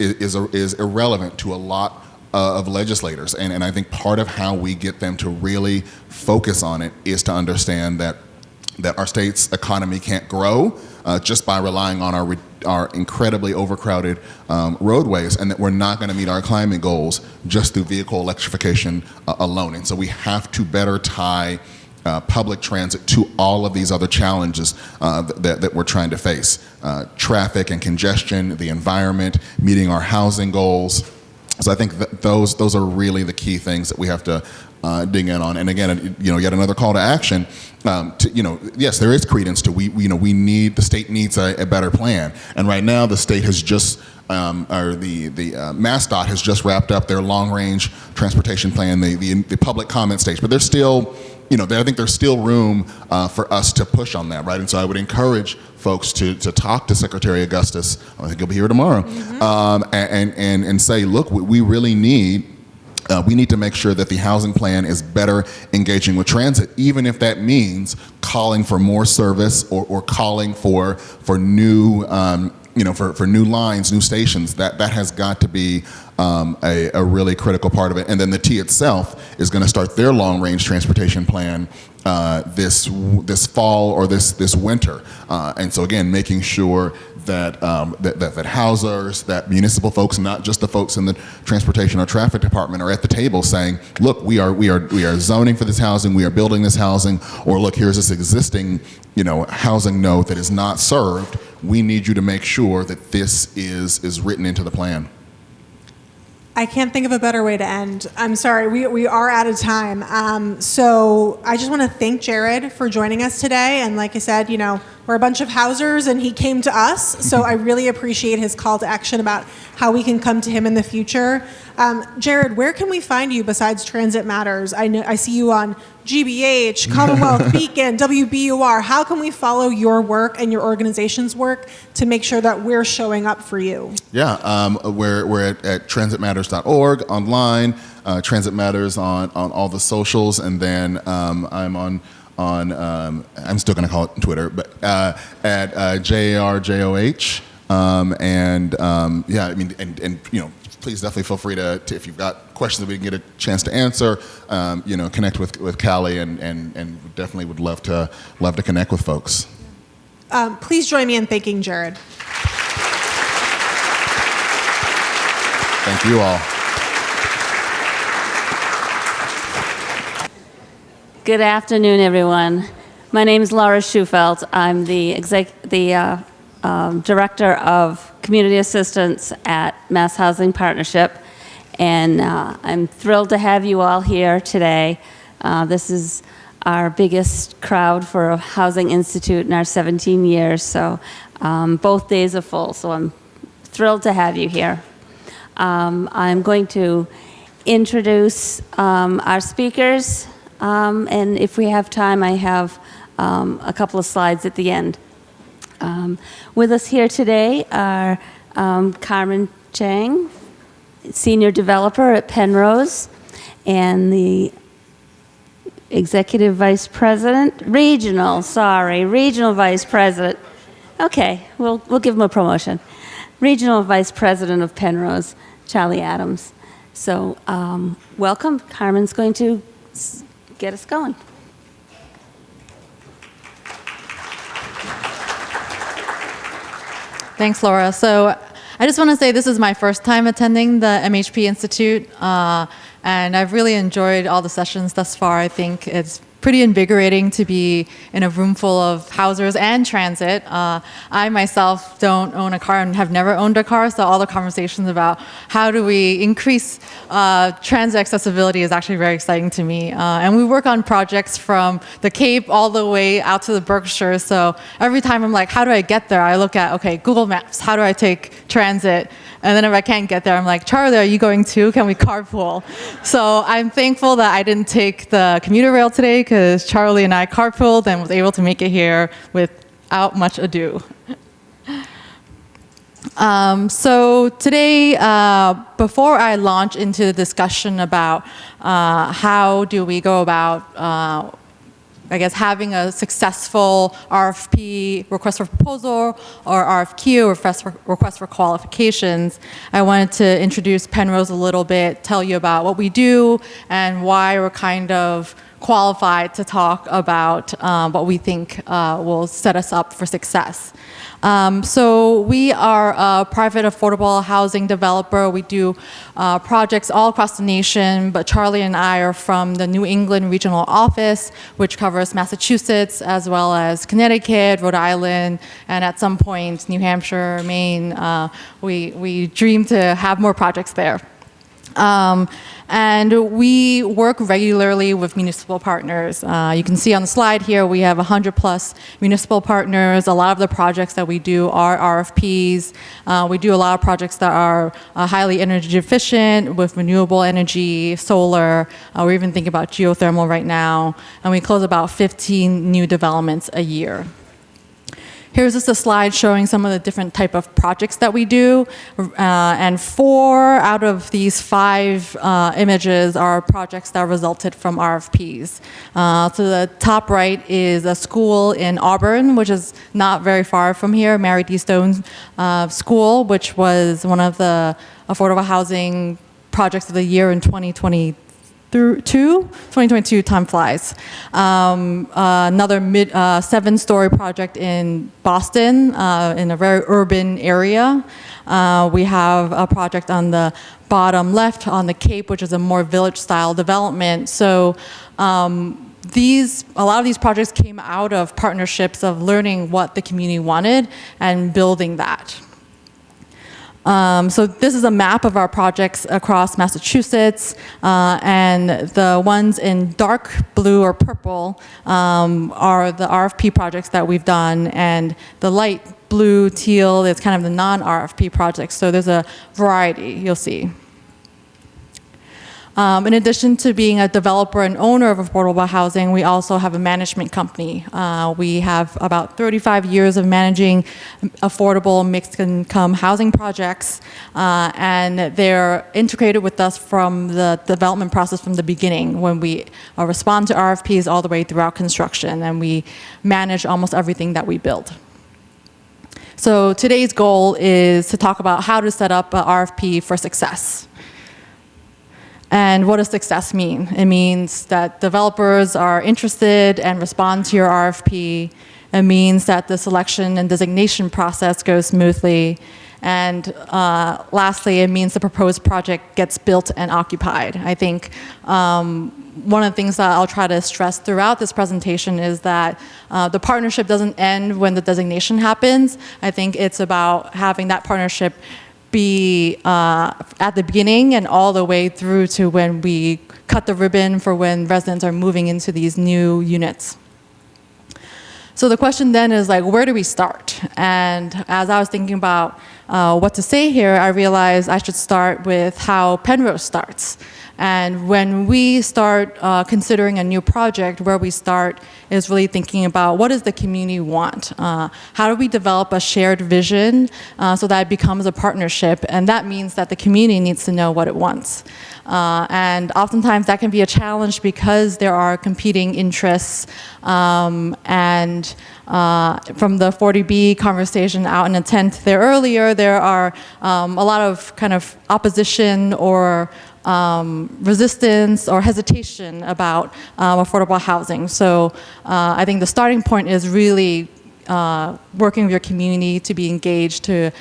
irrelevant to a lot of legislators, and I think part of how we get them to really focus on it is to understand that our state's economy can't grow just by relying on our incredibly overcrowded roadways, and that we're not going to meet our climate goals just through vehicle electrification alone. And so we have to better tie public transit to all of these other challenges that we're trying to face. Traffic and congestion, the environment, meeting our housing goals, So I think that those are really the key things that we have to dig in on. And again, yet another call to action. Yes, there is credence to the state needs a better plan. And right now, the state has just the MassDOT has just wrapped up their long-range transportation plan, the public comment stage. But there's still, I think there's still room for us to push on that, right? And so I would encourage folks to talk to Secretary Augustus. I think he'll be here tomorrow, and say, look, we really need. We need to make sure that the housing plan is better engaging with transit, even if that means calling for more service or calling for new for new lines, new stations. That has got to be a really critical part of it. And then the T itself is going to start their long-range transportation plan this fall or this winter. And so again, making sure that that housers, that municipal folks, not just the folks in the transportation or traffic department, are at the table saying, look, we are zoning for this housing, we are building this housing, or look, here's this existing housing node that is not served. We need you to make sure that this is written into the plan. I can't think of a better way to end. I'm sorry, we are out of time. So I just want to thank Jared for joining us today. And like I said, we're a bunch of housers and he came to us. So I really appreciate his call to action about how we can come to him in the future. Jared, where can we find you besides Transit Matters? I see you on GBH, Commonwealth, Beacon, WBUR. How can we follow your work and your organization's work to make sure that we're showing up for you? Yeah, we're at transitmatters.org, online, Transit Matters on all the socials, and then I'm on I'm still going to call it Twitter, but at JARJOH. Please definitely feel free to if you've got questions that we can get a chance to answer, connect with Callie, and definitely would love to connect with folks. Please join me in thanking Jared. Thank you all. Good afternoon, everyone. My name is Laura Schufelt. I'm the Director of Community Assistance at Mass Housing Partnership, and I'm thrilled to have you all here today. This is our biggest crowd for a Housing Institute in our 17 years, so both days are full, so I'm thrilled to have you here. I'm going to introduce our speakers, and if we have time, I have a couple of slides at the end. With us here today are Carmen Chang, Senior Developer at Penrose, and the Executive Vice President, Regional Vice President. Okay, we'll give him a promotion. Regional Vice President of Penrose, Charlie Adams. So welcome. Carmen's going to get us going. Thanks, Laura. So I just want to say this is my first time attending the MHP Institute, and I've really enjoyed all the sessions thus far. I think it's pretty invigorating to be in a room full of housers and transit. I myself don't own a car and have never owned a car, so all the conversations about how do we increase transit accessibility is actually very exciting to me. And we work on projects from the Cape all the way out to the Berkshire, so every time I'm like, how do I get there? I look at, okay, Google Maps, how do I take transit? And then if I can't get there, I'm like, Charlie, are you going too? Can we carpool? So I'm thankful that I didn't take the commuter rail today because Charlie and I carpooled and was able to make it here without much ado. So today, before I launch into the discussion about how do we go about having a successful RFP, request for proposal, or RFQ, request for qualifications, I wanted to introduce Penrose a little bit, tell you about what we do, and why we're kind of qualified to talk about what we think will set us up for success. So we are a private affordable housing developer. We do projects all across the nation, but Charlie and I are from the New England regional office, which covers Massachusetts as well as Connecticut, Rhode Island, and at some point New Hampshire, Maine. We dream to have more projects there. And we work regularly with municipal partners. You can see on the slide here, we have 100+ municipal partners. A lot of the projects that we do are RFPs. We do a lot of projects that are highly energy efficient with renewable energy, solar. We're even thinking about geothermal right now. And we close about 15 new developments a year. Here's just a slide showing some of the different type of projects that we do. And 4 out of these 5 images are projects that resulted from RFPs. So the top right is a school in Auburn, which is not very far from here, Mary D. Stone School, which was one of the affordable housing projects of the year in 2022, time flies. Another 7-story project in Boston, in a very urban area. We have a project on the bottom left on the Cape, which is a more village-style development. So a lot of these projects came out of partnerships of learning what the community wanted and building that. So this is a map of our projects across Massachusetts, and the ones in dark blue or purple are the RFP projects that we've done, and the light blue, teal is kind of the non-RFP projects. So there's a variety you'll see. In addition to being a developer and owner of affordable housing, we also have a management company. We have about 35 years of managing affordable mixed income housing projects, and they're integrated with us from the development process from the beginning, when we respond to RFPs all the way throughout construction, and we manage almost everything that we build. So today's goal is to talk about how to set up an RFP for success. And what does success mean? It means that developers are interested and respond to your RFP. It means that the selection and designation process goes smoothly. And lastly, it means the proposed project gets built and occupied. I think one of the things that I'll try to stress throughout this presentation is that the partnership doesn't end when the designation happens. I think it's about having that partnership be at the beginning and all the way through to when we cut the ribbon for when residents are moving into these new units. So the question then is, like, where do we start? And as I was thinking about what to say here, I realized I should start with how Penrose starts. And when we start considering a new project, where we start is really thinking about what does the community want? How do we develop a shared vision so that it becomes a partnership? And that means that the community needs to know what it wants. And oftentimes that can be a challenge because there are competing interests. And from the 40B conversation out in the tent there earlier, there are a lot of kind of opposition or resistance or hesitation about affordable housing. So I think the starting point is really working with your community to be engaged, to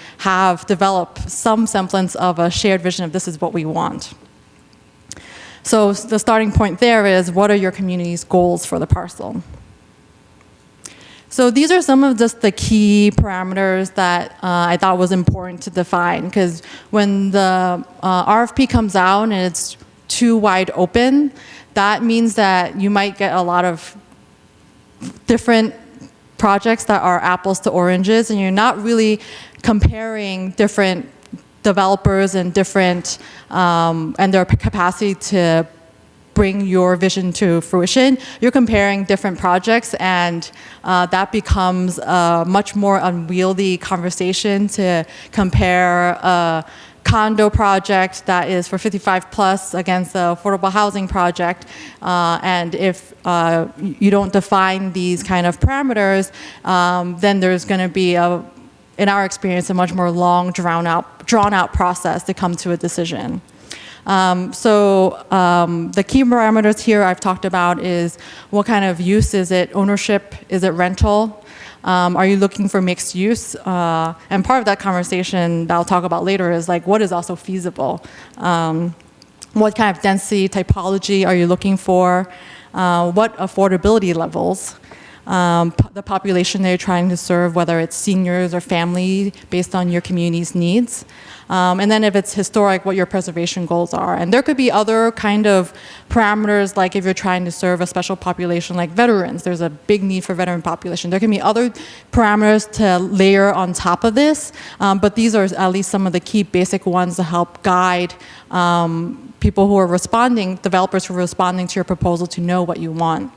develop some semblance of a shared vision of this is what we want. So the starting point there is, what are your community's goals for the parcel? So these are some of just the key parameters that I thought was important to define, because when the RFP comes out and it's too wide open, that means that you might get a lot of different projects that are apples to oranges, and you're not really comparing different developers and different and their capacity to bring your vision to fruition. You're comparing different projects, and that becomes a much more unwieldy conversation to compare a condo project that is for 55 plus against the affordable housing project. And if you don't define these kind of parameters, then there's going to be in our experience, a much more long, drawn out process to come to a decision. The key parameters here I've talked about is, what kind of use is it? Ownership? Is it rental? Are you looking for mixed use? And part of that conversation that I'll talk about later is, like, what is also feasible? What kind of density typology are you looking for? What affordability levels? the population they're trying to serve, whether it's seniors or family, based on your community's needs. And then if it's historic, what your preservation goals are. And there could be other kind of parameters, like if you're trying to serve a special population like veterans, there's a big need for veteran population. There can be other parameters to layer on top of this, but these are at least some of the key basic ones to help guide people who are responding, developers who are responding to your proposal, to know what you want.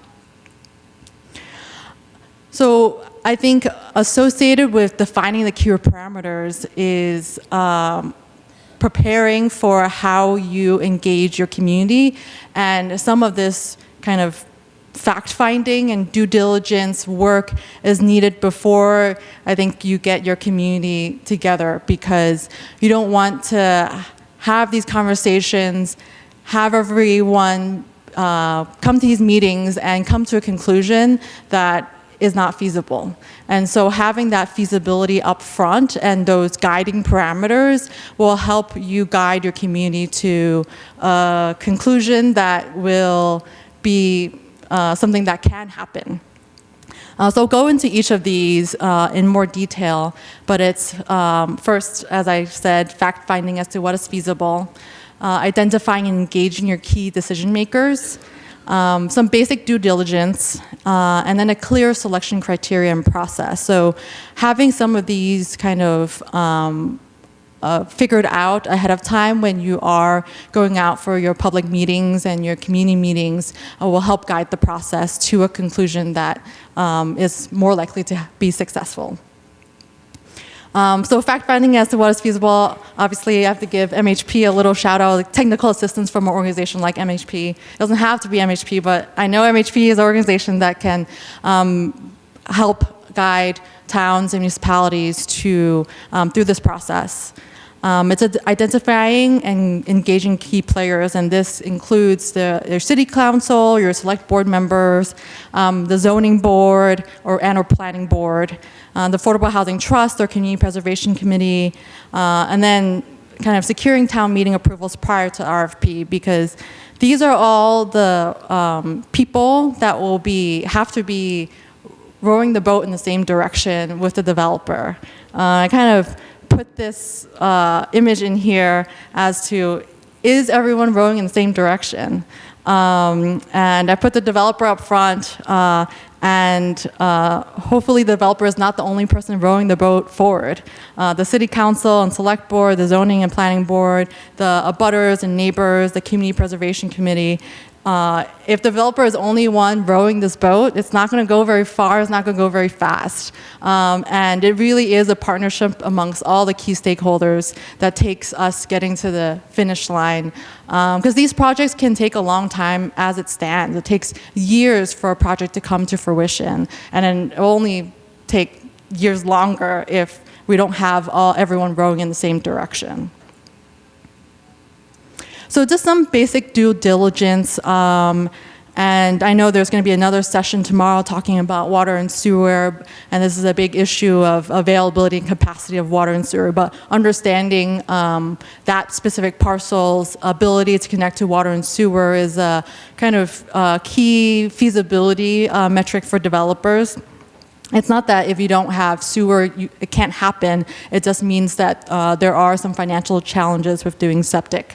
So I think associated with defining the key parameters is preparing for how you engage your community, and some of this kind of fact-finding and due diligence work is needed before I think you get your community together, because you don't want to have these conversations, have everyone come to these meetings and come to a conclusion that is not feasible. And so having that feasibility up front and those guiding parameters will help you guide your community to a conclusion that will be something that can happen. So I'll go into each of these in more detail, but it's first, as I said, fact-finding as to what is feasible, identifying and engaging your key decision makers, some basic due diligence, and then a clear selection criteria and process. So having some of these kind of figured out ahead of time when you are going out for your public meetings and your community meetings will help guide the process to a conclusion that is more likely to be successful. So fact-finding as to what is feasible, obviously I have to give MHP a little shout-out, like technical assistance from an organization like MHP. It doesn't have to be MHP, but I know MHP is an organization that can help guide towns and municipalities to through this process. It's identifying and engaging key players, and this includes your city council, your select board members, the zoning board or planning board, the Affordable Housing Trust or Community Preservation Committee, and then kind of securing town meeting approvals prior to RFP, because these are all the people that will have to be rowing the boat in the same direction with the developer. I kind of put this image in here as to, is everyone rowing in the same direction? And I put the developer up front, and hopefully the developer is not the only person rowing the boat forward. The city council and select board, the zoning and planning board, the abutters and neighbors, the community preservation committee. If the developer is only one rowing this boat, it's not going to go very far, it's not going to go very fast. And it really is a partnership amongst all the key stakeholders that takes us getting to the finish line. Because these projects can take a long time as it stands. It takes years for a project to come to fruition, and then it will only take years longer if we don't have everyone rowing in the same direction. So just some basic due diligence, and I know there's going to be another session tomorrow talking about water and sewer, and this is a big issue of availability and capacity of water and sewer, but understanding that specific parcel's ability to connect to water and sewer is a kind of key feasibility metric for developers. It's not that if you don't have sewer, it can't happen. It just means that there are some financial challenges with doing septic.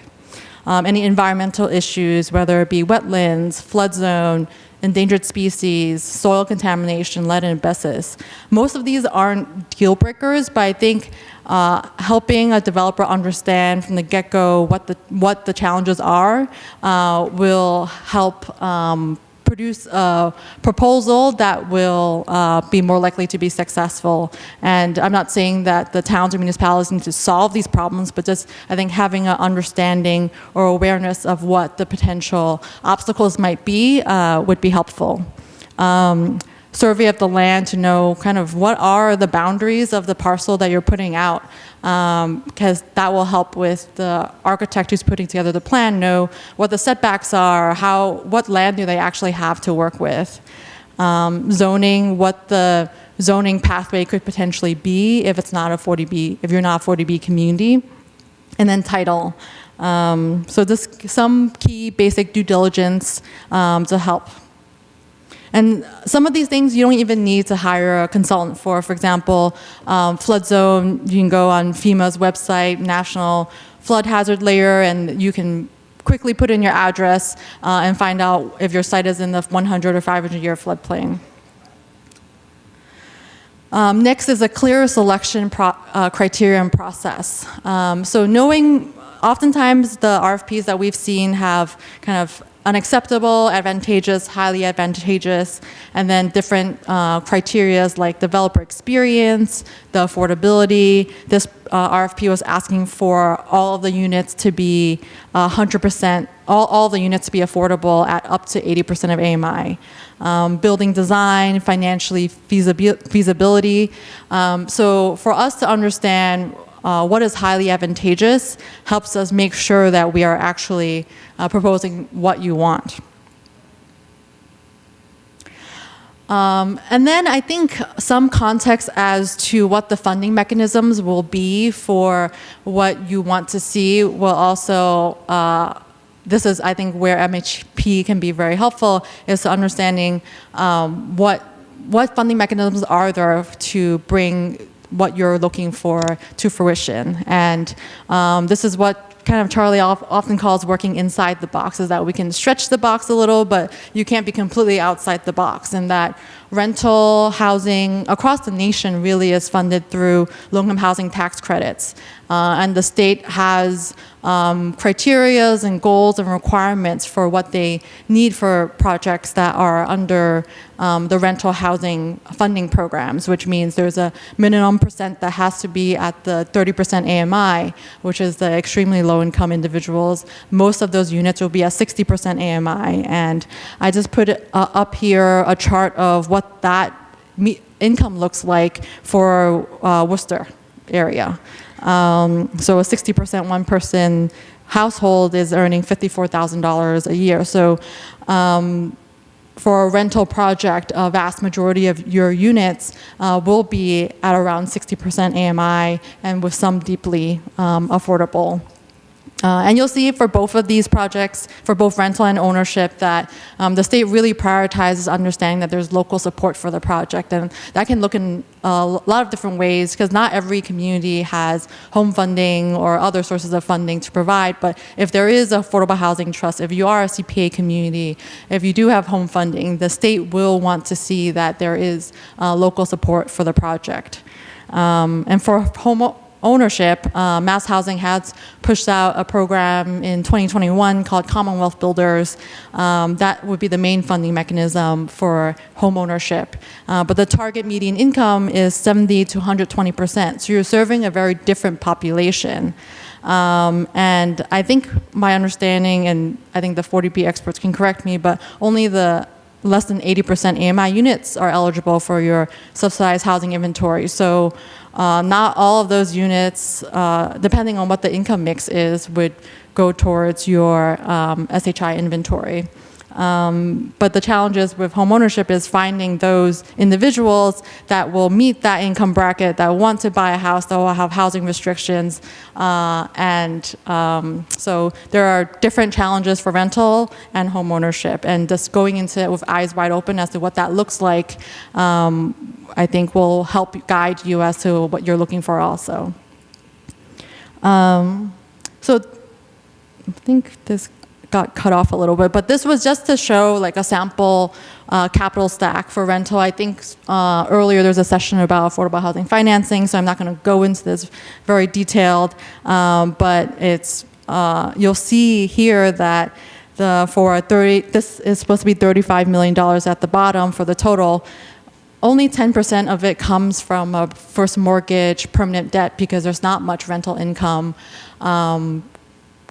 Any environmental issues, whether it be wetlands, flood zone, endangered species, soil contamination, lead and asbestos. Most of these aren't deal breakers, but I think helping a developer understand from the get-go what the challenges are will help produce a proposal that will be more likely to be successful. And I'm not saying that the towns or municipalities need to solve these problems, but just I think having an understanding or awareness of what the potential obstacles might be would be helpful. Survey of the land to know kind of what are the boundaries of the parcel that you're putting out, because that will help with the architect who's putting together the plan know what the setbacks are, what land do they actually have to work with. Zoning, what the zoning pathway could potentially be if it's not a 40B, if you're not a 40B community, and then title. So this some key basic due diligence to help. And some of these things you don't even need to hire a consultant for. For example, flood zone, you can go on FEMA's website, National Flood Hazard Layer, and you can quickly put in your address and find out if your site is in the 100 or 500-year floodplain. Next is a clear selection criteria and process. So knowing, oftentimes the RFPs that we've seen have kind of unacceptable, advantageous, highly advantageous, and then different criterias like developer experience, the affordability. This RFP was asking for all of the units to be 100%, all the units to be affordable at up to 80% of AMI. Building design, financially feasibility. So for us to understand what is highly advantageous helps us make sure that we are actually proposing what you want. And then I think some context as to what the funding mechanisms will be for what you want to see will also, this is I think where MHP can be very helpful, is to understanding what funding mechanisms are there to bring what you're looking for to fruition. And this is what kind of Charlie often calls working inside the box, is that we can stretch the box a little, but you can't be completely outside the box. And that rental housing across the nation really is funded through low-income housing tax credits. And the state has criterias and goals and requirements for what they need for projects that are under the rental housing funding programs, which means there's a minimum percent that has to be at the 30% AMI, which is the extremely low-income individuals. Most of those units will be at 60% AMI. And I just put up here a chart of what that income looks like for Worcester area. So a 60% one-person household is earning $54,000 a year. So for a rental project, a vast majority of your units will be at around 60% AMI and with some deeply affordable. And you'll see for both of these projects, for both rental and ownership, that the state really prioritizes understanding that there's local support for the project. And that can look in a lot of different ways, because not every community has home funding or other sources of funding to provide. But if there is affordable housing trust, if you are a CPA community, if you do have home funding, the state will want to see that there is local support for the project. And for home ownership, Mass Housing has pushed out a program in 2021 called Commonwealth Builders. That would be the main funding mechanism for home ownership. But the target median income is 70 to 120%. So you're serving a very different population. And I think my understanding, and I think the 40B experts can correct me, but only the less than 80% AMI units are eligible for your subsidized housing inventory. So not all of those units, depending on what the income mix is, would go towards your SHI inventory. But the challenges with homeownership is finding those individuals that will meet that income bracket, that want to buy a house, that will have housing restrictions. So there are different challenges for rental and homeownership. And just going into it with eyes wide open as to what that looks like, I think will help guide you as to what you're looking for also. So I think this got cut off a little bit, but this was just to show like a sample capital stack for rental. I think earlier there was a session about affordable housing financing, so I'm not going to go into this very detailed, but it's you'll see here that this is supposed to be $35 million at the bottom for the total. Only 10% of it comes from a first mortgage permanent debt, because there's not much rental income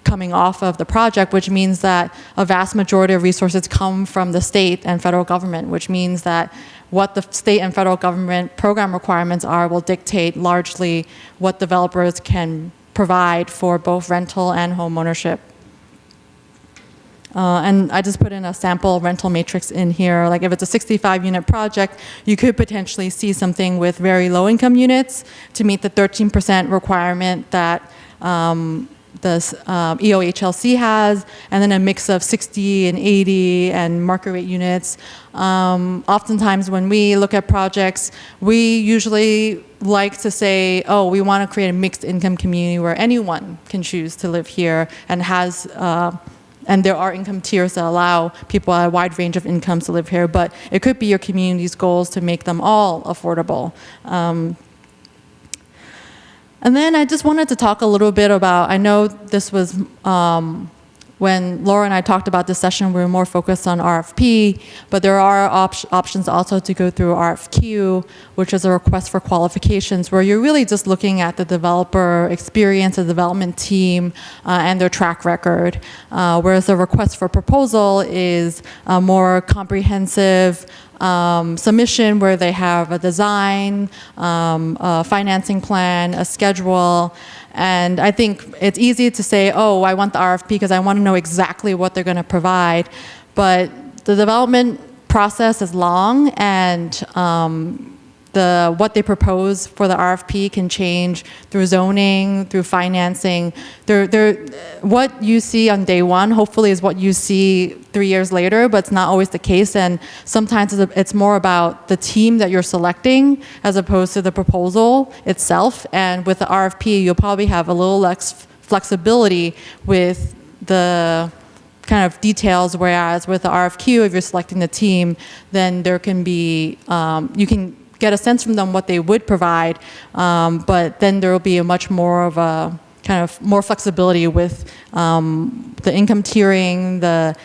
coming off of the project, which means that a vast majority of resources come from the state and federal government, which means that what the state and federal government program requirements are will dictate largely what developers can provide for both rental and home ownership. And I just put in a sample rental matrix in here. Like if it's a 65-unit project, you could potentially see something with very low-income units to meet the 13% requirement that EOHLC has, and then a mix of 60 and 80 and market rate units. Oftentimes when we look at projects, we usually like to say, oh, we want to create a mixed income community where anyone can choose to live here and has, and there are income tiers that allow people at a wide range of incomes to live here, but it could be your community's goals to make them all affordable. And then I just wanted to talk a little bit about, I know this was when Laura and I talked about this session, we were more focused on RFP, but there are options also to go through RFQ, which is a request for qualifications, where you're really just looking at the developer experience, the development team, and their track record. Whereas the request for proposal is a more comprehensive submission where they have a design, a financing plan, a schedule, and I think it's easy to say, oh, I want the RFP because I want to know exactly what they're going to provide, but the development process is long, and what they propose for the RFP can change through zoning, through financing. What you see on day one, hopefully, is what you see 3 years later, but it's not always the case. And sometimes it's more about the team that you're selecting as opposed to the proposal itself. And with the RFP, you'll probably have a little less flexibility with the kind of details, whereas with the RFQ, if you're selecting the team, then there can be, you can get a sense from them what they would provide, but then there will be a much more of a kind of more flexibility with the income tiering, the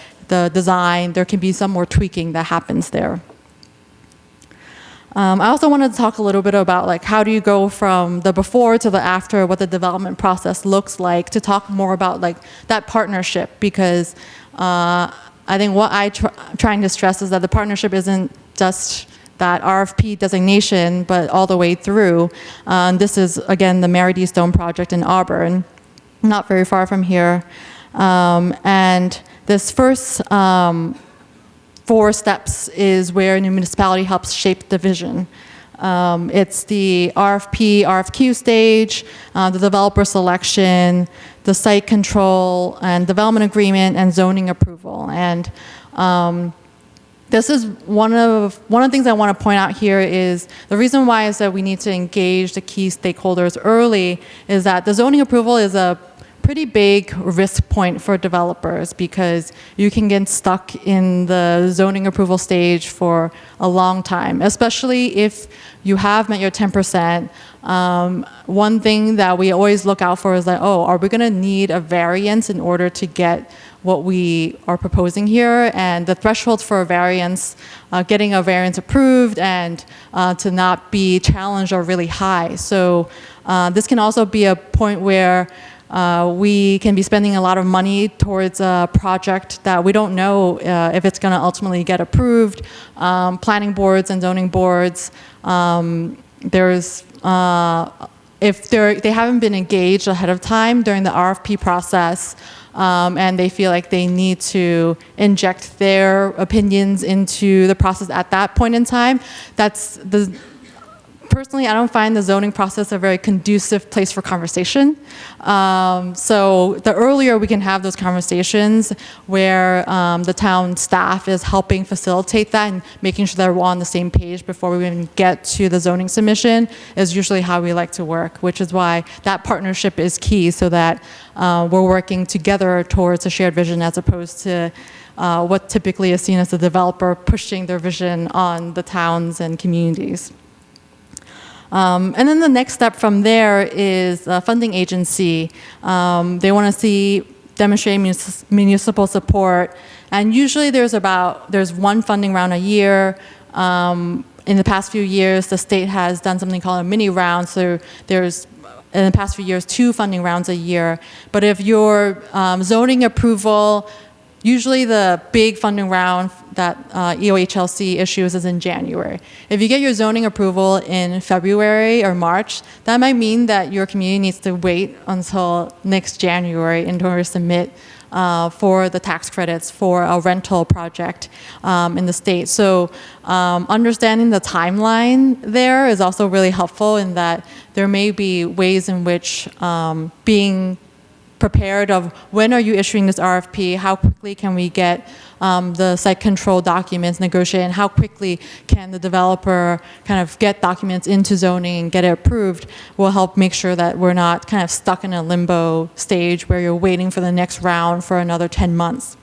design. There can be some more tweaking that happens there. I also wanted to talk a little bit about like how do you go from the before to the after, what the development process looks like, to talk more about like that partnership, because I think what I'm trying to stress is that the partnership isn't just that RFP designation, but all the way through. This is, again, the Mary D. Stone project in Auburn, not very far from here. And this first 4 steps is where a new municipality helps shape the vision. It's the RFP, RFQ stage, the developer selection, the site control, and development agreement, and zoning approval. And this is one of the things I want to point out here is the reason why is that we need to engage the key stakeholders early is that the zoning approval is a pretty big risk point for developers because you can get stuck in the zoning approval stage for a long time, especially if you have met your 10%. One thing that we always look out for is that, oh, are we going to need a variance in order to get what we are proposing here? And the thresholds for a variance, getting a variance approved and to not be challenged are really high. So this can also be a point where we can be spending a lot of money towards a project that we don't know if it's going to ultimately get approved. Planning boards and zoning boards, if they haven't been engaged ahead of time during the RFP process, and they feel like they need to inject their opinions into the process at that point in time, personally, I don't find the zoning process a very conducive place for conversation. So the earlier we can have those conversations where the town staff is helping facilitate that and making sure that we're all on the same page before we even get to the zoning submission is usually how we like to work, which is why that partnership is key so that we're working together towards a shared vision as opposed to what typically is seen as the developer pushing their vision on the towns and communities. And then the next step from there is a funding agency. They want to see demonstrating municipal support, and usually there's one funding round a year. In the past few years, the state has done something called a mini round, so there's in the past few years 2 funding rounds a year. But if your zoning approval, usually the big funding round that EOHLC issues is in January. If you get your zoning approval in February or March, that might mean that your community needs to wait until next January in order to submit for the tax credits for a rental project in the state. So understanding the timeline there is also really helpful in that there may be ways in which being prepared of when are you issuing this RFP, how quickly can we get the site control documents negotiated, and how quickly can the developer kind of get documents into zoning and get it approved, will help make sure that we're not kind of stuck in a limbo stage where you're waiting for the next round for another 10 months.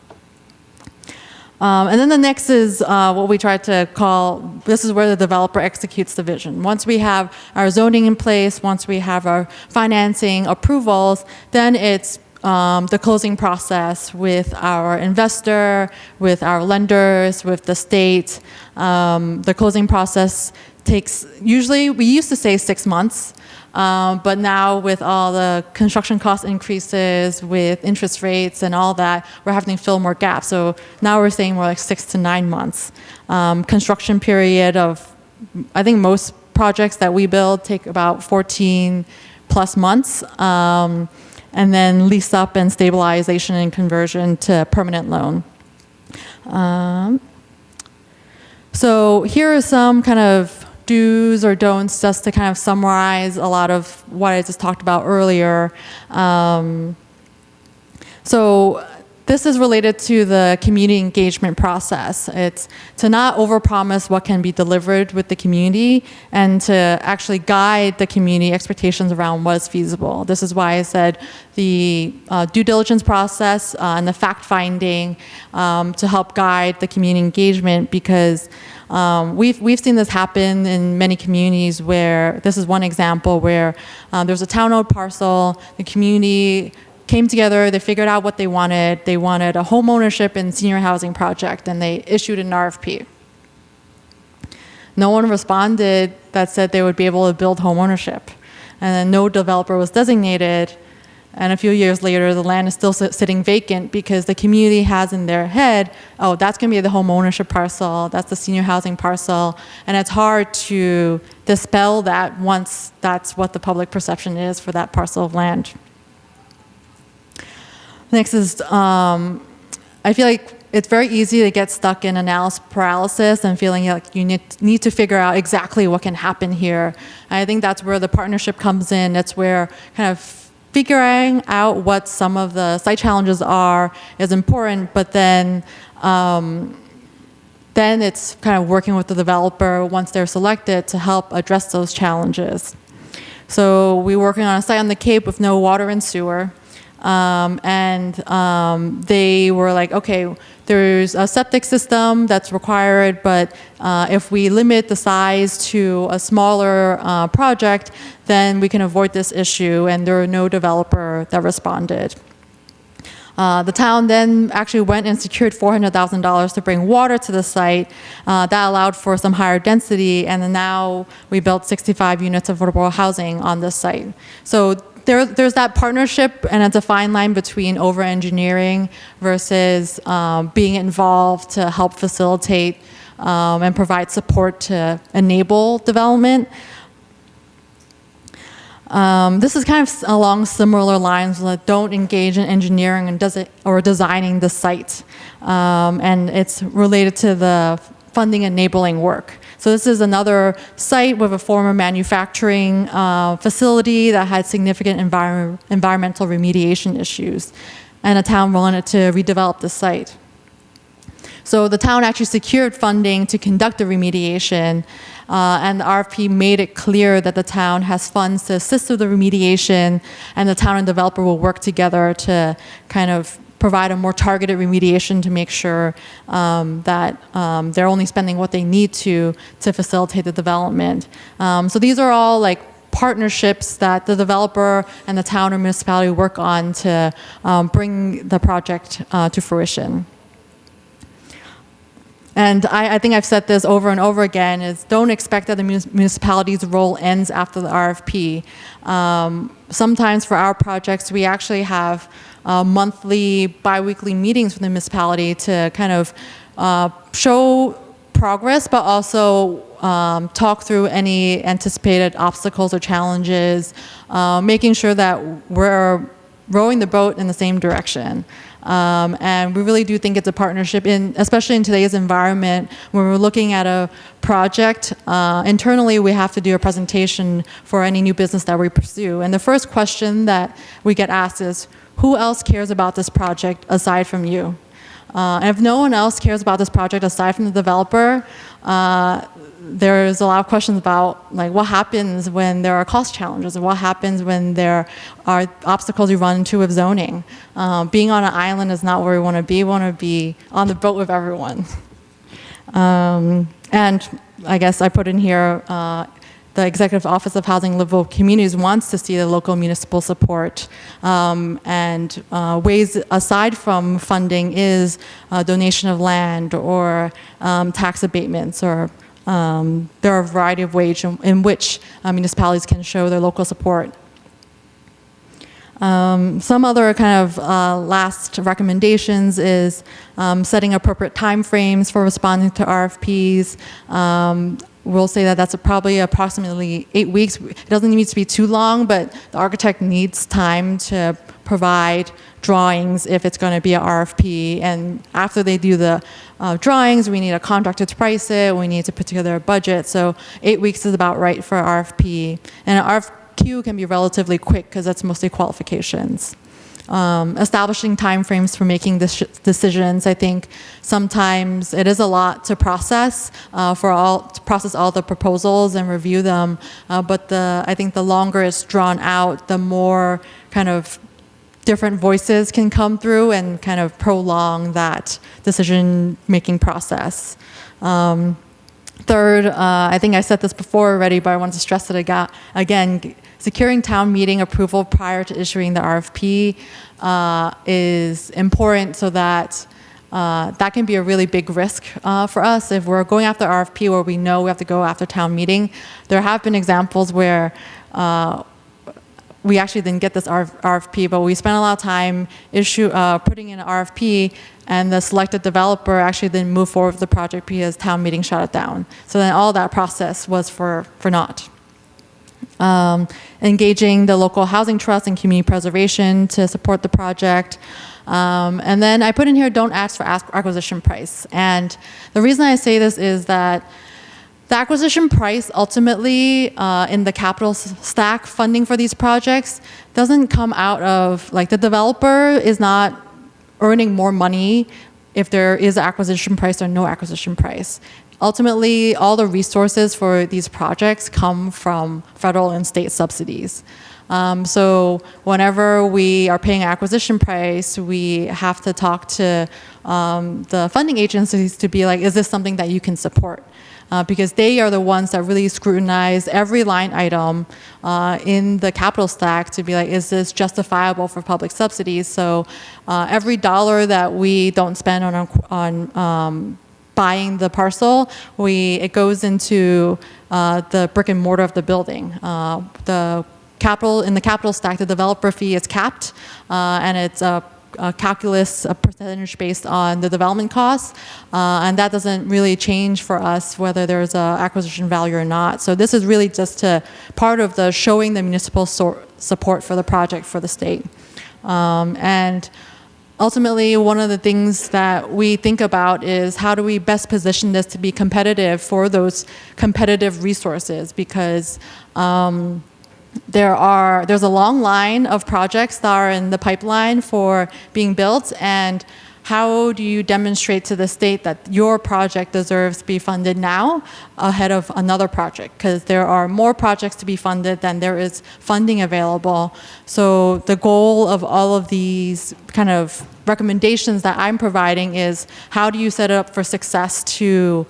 And then the next is what we try to call, this is where the developer executes the vision. Once we have our zoning in place, once we have our financing approvals, then it's the closing process with our investor, with our lenders, with the state. The closing process takes, usually, we used to say 6 months, but now with all the construction cost increases, with interest rates and all that, we're having to fill more gaps. So now we're saying more like 6 to 9 months. Construction period of, I think most projects that we build take about 14 plus months. And then lease up and stabilization and conversion to permanent loan. So here are some kind of do's or don'ts just to kind of summarize a lot of what I just talked about earlier. So this is related to the community engagement process. It's to not overpromise what can be delivered with the community and to actually guide the community expectations around what is feasible. This is why I said the due diligence process and the fact-finding to help guide the community engagement, because we've seen this happen in many communities where, this is one example where there's a town-owned parcel, the community came together, they figured out what they wanted. They wanted a home ownership and senior housing project, and they issued an RFP. No one responded that said they would be able to build home ownership. And then no developer was designated. And a few years later, the land is still sitting vacant because the community has in their head, oh, that's going to be the home ownership parcel, that's the senior housing parcel. And it's hard to dispel that once that's what the public perception is for that parcel of land. Next is, I feel like it's very easy to get stuck in analysis paralysis and feeling like you need to figure out exactly what can happen here. And I think that's where the partnership comes in. That's where kind of figuring out what some of the site challenges are is important, but then it's kind of working with the developer once they're selected to help address those challenges. So we're working on a site on the Cape with no water and sewer. They were like, okay, there's a septic system that's required, but if we limit the size to a smaller project, then we can avoid this issue, and there were no developer that responded. The town then actually went and secured $400,000 to bring water to the site. That allowed for some higher density, and then now we built 65 units of affordable housing on this site. So there's that partnership, and it's a fine line between over-engineering versus being involved to help facilitate and provide support to enable development. This is kind of along similar lines, like don't engage in engineering and designing the site. And it's related to the funding enabling work. So this is another site with a former manufacturing facility that had significant environmental remediation issues. And the town wanted to redevelop the site. So the town actually secured funding to conduct the remediation, and the RFP made it clear that the town has funds to assist with the remediation, and the town and developer will work together to kind of provide a more targeted remediation to make sure that they're only spending what they need to facilitate the development. So these are all like partnerships that the developer and the town or municipality work on to bring the project to fruition. And I think I've said this over and over again, is don't expect that the municipality's role ends after the RFP. Sometimes for our projects, we actually have monthly, bi-weekly meetings with the municipality to kind of show progress, but also talk through any anticipated obstacles or challenges, making sure that we're rowing the boat in the same direction. And we really do think it's a partnership, especially in today's environment, when we're looking at a project. Internally, we have to do a presentation for any new business that we pursue. And the first question that we get asked is, who else cares about this project aside from you? And if no one else cares about this project aside from the developer, there's a lot of questions about like what happens when there are cost challenges, and what happens when there are obstacles you run into with zoning. Being on an island is not where we want to be. We want to be on the boat with everyone. And I guess I put in here, the Executive Office of Housing and Livable Communities wants to see the local municipal support. And ways aside from funding is donation of land or tax abatements, or there are a variety of ways in which municipalities can show their local support. Some other kind of last recommendations is setting appropriate timeframes for responding to RFPs. We'll say that that's probably approximately 8 weeks. It doesn't need to be too long, but the architect needs time to provide drawings if it's going to be an RFP. And after they do the drawings, we need a contractor to price it. We need to put together a budget. So 8 weeks is about right for an RFP. And an RFQ can be relatively quick because that's mostly qualifications. Establishing timeframes for making decisions. I think sometimes it is a lot to process to process all the proposals and review them. But I think the longer it's drawn out, the more kind of different voices can come through and kind of prolong that decision-making process. Third, I think I said this before already, but I want to stress it again. Securing town meeting approval prior to issuing the RFP is important, so that that can be a really big risk for us. If we're going after RFP where we know we have to go after town meeting, there have been examples where we actually didn't get this RFP, but we spent a lot of time putting in an RFP, and the selected developer actually didn't move forward with the project because town meeting shut it down. So then all that process was for naught. Engaging the local housing trust and community preservation to support the project. And then I put in here, don't ask for acquisition price. And the reason I say this is that the acquisition price ultimately in the capital stack funding for these projects doesn't come out of, like, the developer is not earning more money if there is an acquisition price or no acquisition price. Ultimately, all the resources for these projects come from federal and state subsidies. So whenever we are paying acquisition price, we have to talk to the funding agencies to be like, is this something that you can support? Because they are the ones that really scrutinize every line item in the capital stack to be like, is this justifiable for public subsidies? So every dollar that we don't spend on buying the parcel, it goes into the brick and mortar of the building. In the capital stack, the developer fee is capped, and it's a percentage based on the development costs, and that doesn't really change for us whether there's an acquisition value or not. So this is really just part of the showing the municipal support for the project for the state. And ultimately, one of the things that we think about is how do we best position this to be competitive for those competitive resources, because there's a long line of projects that are in the pipeline for being built, and how do you demonstrate to the state that your project deserves to be funded now ahead of another project? Because there are more projects to be funded than there is funding available. So the goal of all of these kind of recommendations that I'm providing is, how do you set it up for success to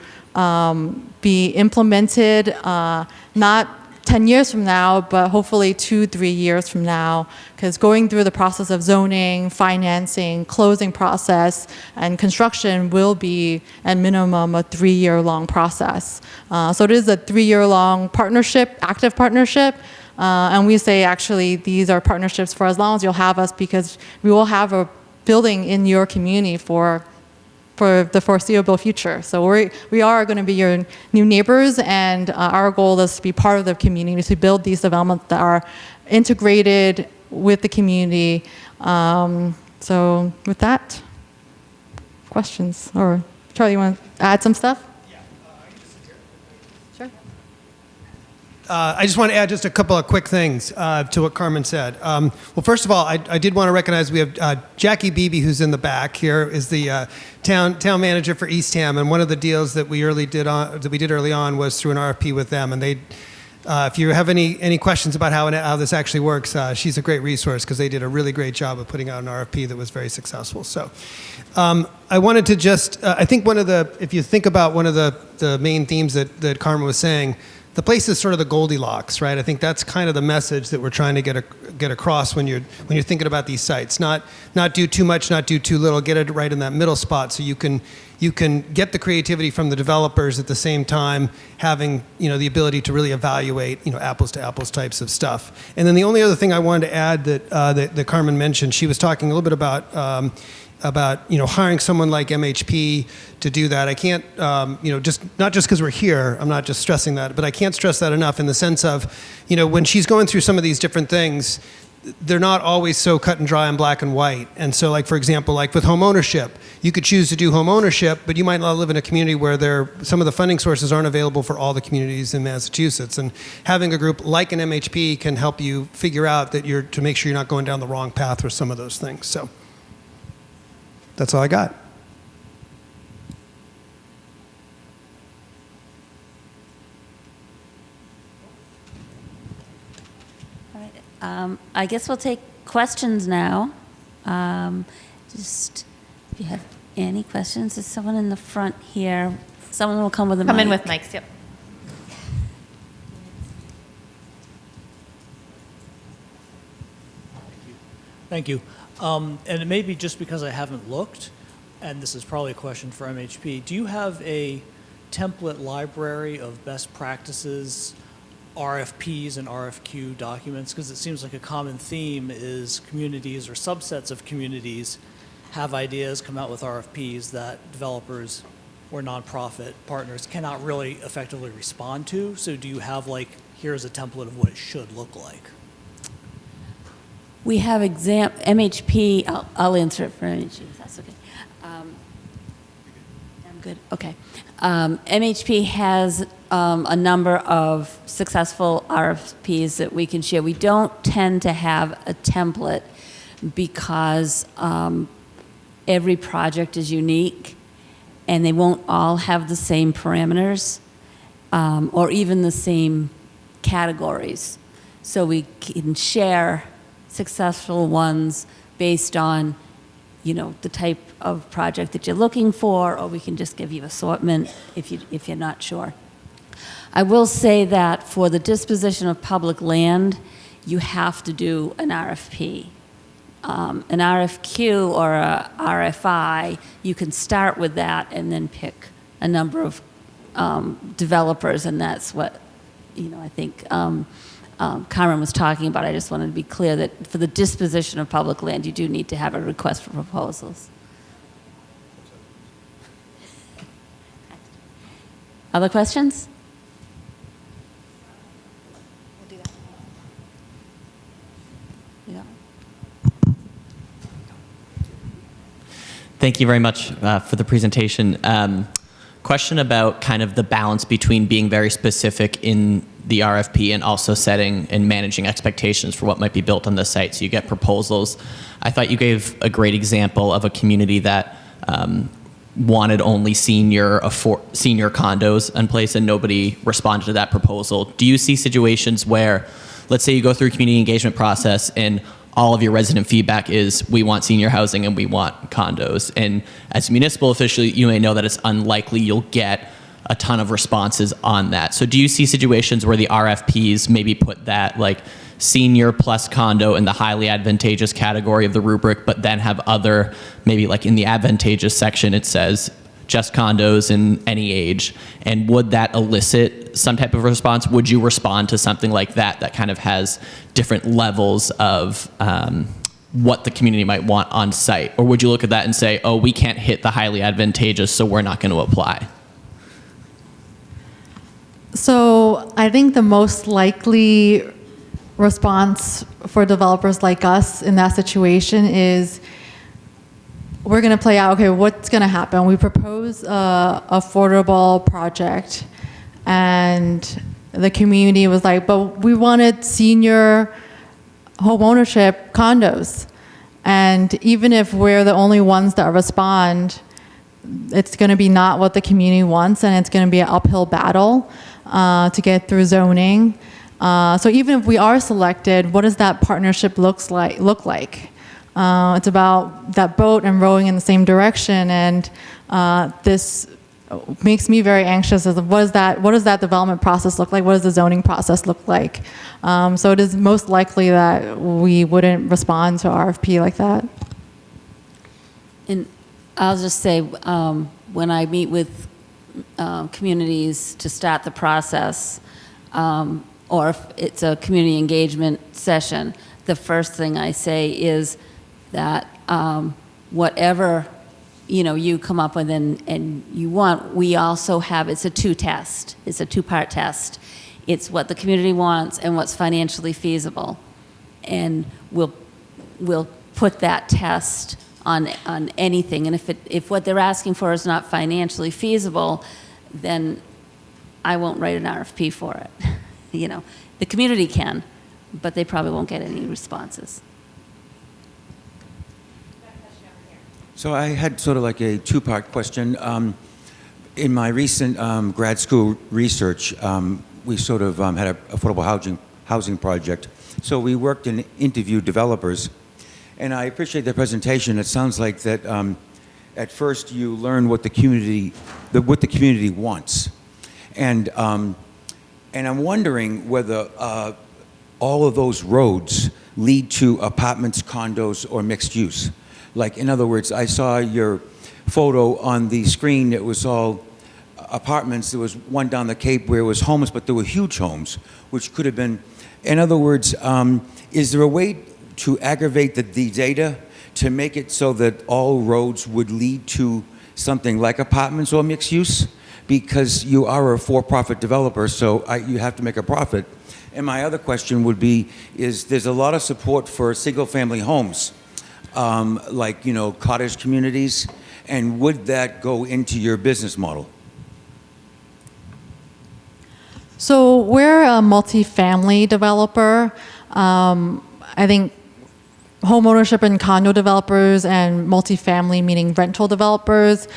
be implemented, not 10 years from now, but hopefully 2-3 years from now, because going through the process of zoning, financing, closing process, and construction will be at minimum a 3-year-long process. So it is a 3-year-long partnership, active partnership, and we say actually these are partnerships for as long as you'll have us, because we will have a building in your community for the foreseeable future. So we are going to be your new neighbors, and our goal is to be part of the community, to build these developments that are integrated with the community. So with that, questions? Or Charlie, you want to add some stuff? I just want to add just a couple of quick things to what Carmen said. Well, first of all, I did want to recognize we have Jackie Beebe, who's in the back here, is the town manager for Eastham, and one of the deals that we did early on was through an RFP with them, and they. If you have any questions about how this actually works, she's a great resource because they did a really great job of putting out an RFP that was very successful. So I wanted to just, I think if you think about one of the main themes that Carmen was saying, the place is sort of the Goldilocks, right? I think that's kind of the message that we're trying to get across when you're thinking about these sites. Not do too much, not do too little. Get it right in that middle spot so you can get the creativity from the developers at the same time having the ability to really evaluate apples to apples types of stuff. And then the only other thing I wanted to add that Carmen mentioned, she was talking a little bit about hiring someone like MHP to do that. I can't, not just because we're here, I'm not just stressing that, but I can't stress that enough in the sense of, when she's going through some of these different things, they're not always so cut and dry and black and white. And so, like, for example, like with home ownership, you could choose to do home ownership, but you might not live in a community where some of the funding sources aren't available for all the communities in Massachusetts. And having a group like an MHP can help you figure out to make sure you're not going down the wrong path with some of those things. So that's all I got. All right. I guess we'll take questions now. Just if you have any questions, there's someone in the front here. Someone will come with a mic. Come in with mics, yep. Thank you. And it may be just because I haven't looked, and this is probably a question for MHP. Do you have a template library of best practices, RFPs and RFQ documents? Because it seems like a common theme is communities or subsets of communities have ideas, come out with RFPs that developers or nonprofit partners cannot really effectively respond to. So do you have, like, here's a template of what it should look like? We have MHP, I'll answer it for MHP, if that's okay. I'm good, okay. MHP has a number of successful RFPs that we can share. We don't tend to have a template because every project is unique and they won't all have the same parameters or even the same categories. So we can share successful ones based on, the type of project that you're looking for, or we can just give you assortment if you're not sure. I will say that for the disposition of public land, you have to do an RFP. An RFQ or a RFI, you can start with that and then pick a number of developers, and that's what, I think Carmen was talking about. I just wanted to be clear that for the disposition of public land, you do need to have a request for proposals. Other questions? We'll do that. Yeah. Thank you very much for the presentation. Question about kind of the balance between being very specific in the RFP and also setting and managing expectations for what might be built on the site. So you get proposals. I thought you gave a great example of a community that wanted only senior condos in place and nobody responded to that proposal. Do you see situations where, let's say you go through a community engagement process and all of your resident feedback is, we want senior housing and we want condos. And as a municipal official, you may know that it's unlikely you'll get a ton of responses on that. So do you see situations where the RFPs maybe put that like senior plus condo in the highly advantageous category of the rubric, but then have other, maybe like in the advantageous section, it says just condos in any age? And would that elicit some type of response? Would you respond to something like that that kind of has different levels of what the community might want on site? Or would you look at that and say, oh, we can't hit the highly advantageous, so we're not going to apply? So I think the most likely response for developers like us in that situation is we're going to play out, okay, what's going to happen? We propose a affordable project, and the community was like, but we wanted senior homeownership condos. And even if we're the only ones that respond, it's going to be not what the community wants, and it's going to be an uphill battle to get through zoning. So even if we are selected, what does that partnership look like? It's about that boat and rowing in the same direction, and this makes me very anxious as what does that development process look like? What does the zoning process look like? So it is most likely that we wouldn't respond to RFP like that. And I'll just say, when I meet with communities to start the process, or if it's a community engagement session, the first thing I say is that whatever you come up with and you want, we also have, it's a two-part test. It's what the community wants and what's financially feasible. And we'll put that test on anything. And if what they're asking for is not financially feasible, then I won't write an RFP for it. The community can, but they probably won't get any responses. So I had sort of like a two-part question. In my recent grad school research, we sort of had an affordable housing project. So we worked and interviewed developers. And I appreciate the presentation. It sounds like that at first you learn what the community wants. And I'm wondering whether all of those roads lead to apartments, condos, or mixed use. Like, in other words, I saw your photo on the screen. It was all apartments. There was one down the Cape where it was homes, but there were huge homes, which could have been. In other words, is there a way to aggravate the data to make it so that all roads would lead to something like apartments or mixed use? Because you are a for-profit developer, so you have to make a profit. And my other question would be, there's a lot of support for single-family homes, like, cottage communities, and would that go into your business model? So we're a multifamily developer. I think homeownership and condo developers and multifamily, meaning rental developers,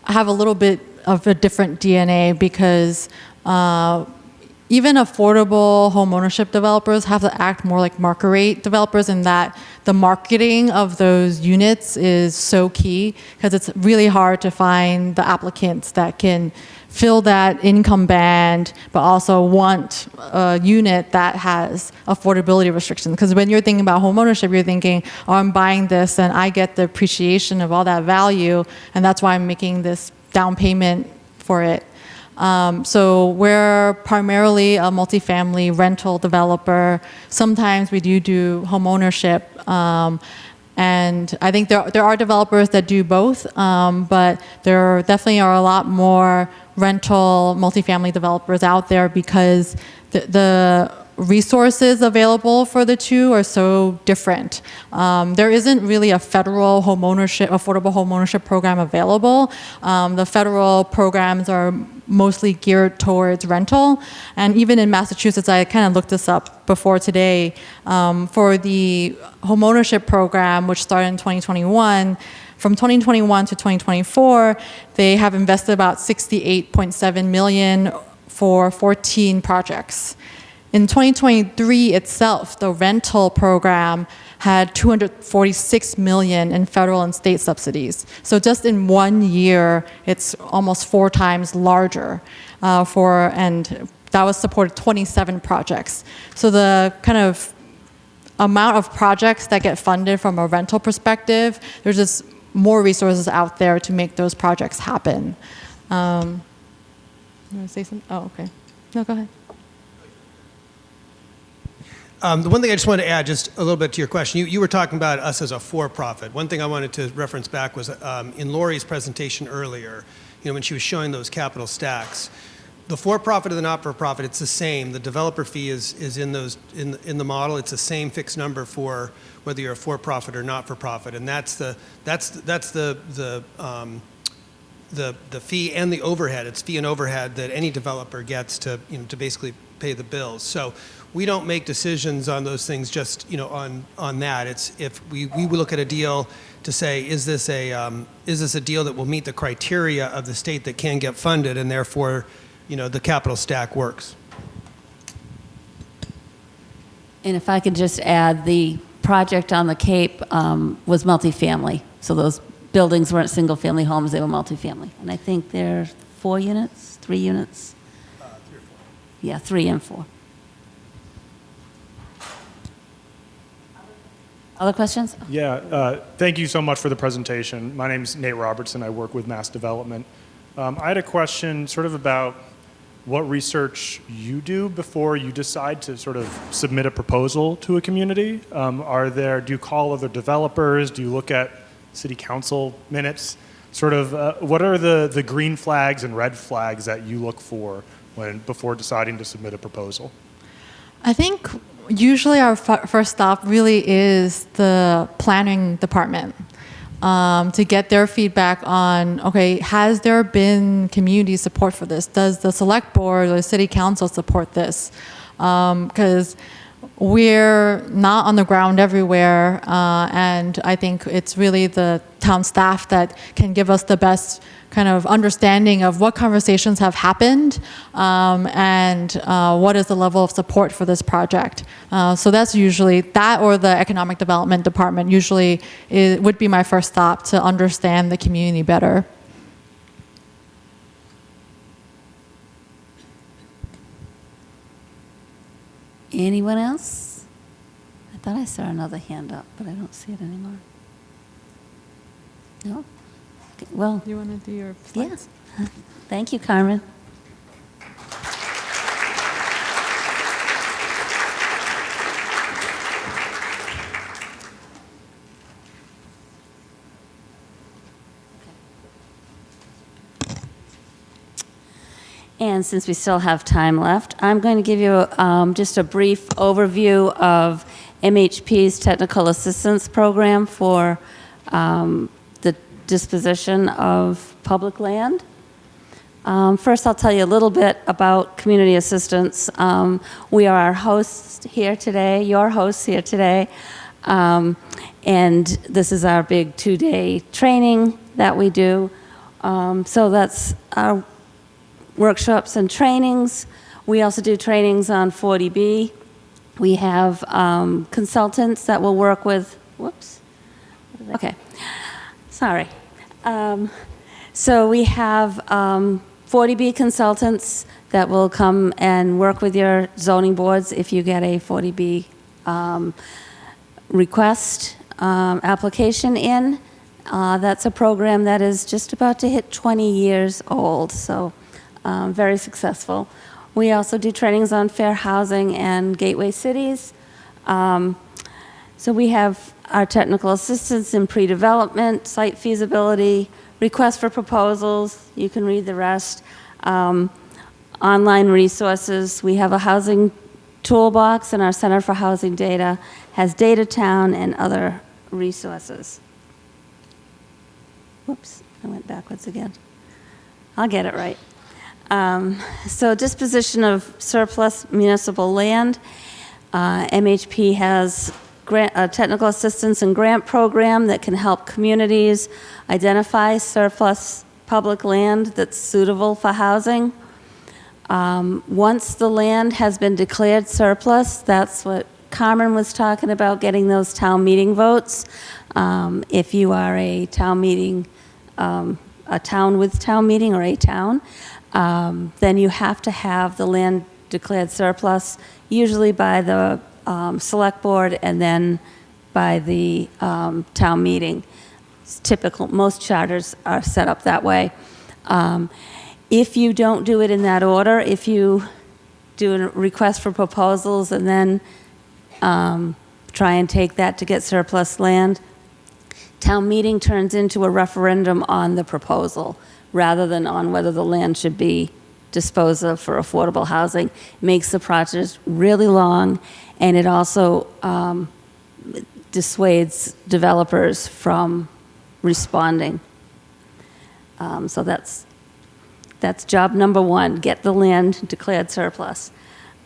have a little bit of a different DNA because even affordable homeownership developers have to act more like market rate developers in that the marketing of those units is so key because it's really hard to find the applicants that can fill that income band but also want a unit that has affordability restrictions. Because when you're thinking about homeownership, you're thinking, oh, I'm buying this and I get the appreciation of all that value, and that's why I'm making this down payment for it. So we're primarily a multifamily rental developer. Sometimes we do home ownership. And I think there are developers that do both, but there definitely are a lot more rental multifamily developers out there because the resources available for the two are so different. There isn't really a federal affordable homeownership program available. The federal programs are mostly geared towards rental. And even in Massachusetts, I kind of looked this up before today, for the homeownership program, which started in 2021, from 2021 to 2024, they have invested about $68.7 million for 14 projects. In 2023 itself, the rental program had $246 million in federal and state subsidies. So just in 1 year, it's almost 4 times larger and that was supported 27 projects. So the kind of amount of projects that get funded from a rental perspective, there's just more resources out there to make those projects happen. You want to say something? Oh, okay. No, go ahead. The one thing I just wanted to add just a little bit to your question, you were talking about us as a for-profit. One thing I wanted to reference back was in Lori's presentation earlier, when she was showing those capital stacks, the for-profit and the not-for-profit, it's the same. The developer fee is in the model. It's the same fixed number for whether you're a for-profit or not-for-profit, and that's the fee and the overhead. It's fee and overhead that any developer gets to basically pay the bills. So we don't make decisions on those things just on that. It's if we look at a deal to say, is this a deal that will meet the criteria of the state that can get funded, and therefore the capital stack works. And if I could just add, the project on the Cape was multifamily. So those buildings weren't single-family homes, they were multifamily. And I think they're 4 units, 3 units? 3 or 4. Yeah, 3 and 4. Other questions? Yeah, thank you so much for the presentation. My name is Nate Robertson. I work with Mass Development. I had a question sort of about what research you do before you decide to sort of submit a proposal to a community. Do you call other developers? Do you look at city council minutes? Sort of, what are the green flags and red flags that you look for before deciding to submit a proposal? I think usually our first stop really is the planning department. To get their feedback on, okay, has there been community support for this? Does the select board or the city council support this? Because we're not on the ground everywhere, and I think it's really the town staff that can give us the best kind of understanding of what conversations have happened and what is the level of support for this project. So that's usually that, or the economic development department usually would be my first stop to understand the community better. Anyone else? I thought I saw another hand up, but I don't see it anymore. No? Okay, well, You want to do your slides? Yeah. Thank you, Carmen. And since we still have time left, I'm going to give you just a brief overview of MHP's Technical Assistance Program for the disposition of public land. First, I'll tell you a little bit about community assistance. We are our hosts here today, your hosts here today, and this is our big 2-day training that we do. So that's our workshops and trainings. We also do trainings on 40B. We have consultants that will work with, okay, sorry. So we have 40B consultants that will come and work with your zoning boards if you get a 40B request application in. That's a program that is just about to hit 20 years old, so very successful. We also do trainings on fair housing and gateway cities. So we have our technical assistance in pre-development, site feasibility, request for proposals, you can read the rest, online resources. We have a housing toolbox, and our Center for Housing Data has Datatown and other resources. Whoops, I went backwards again. I'll get it right. So disposition of surplus municipal land. MHP has a technical assistance and grant program that can help communities identify surplus public land that's suitable for housing. Once the land has been declared surplus, that's what Carmen was talking about, getting those town meeting votes. If you are a town meeting, a town with town meeting or a town, then you have to have the land declared surplus, usually by the select board and then by the town meeting. It's typical, most charters are set up that way. If you don't do it in that order, if you do a request for proposals and then try and take that to get surplus land, town meeting turns into a referendum on the proposal rather than on whether the land should be dispose of for affordable housing. It makes the process really long, and it also dissuades developers from responding. So that's job number one, get the land declared surplus.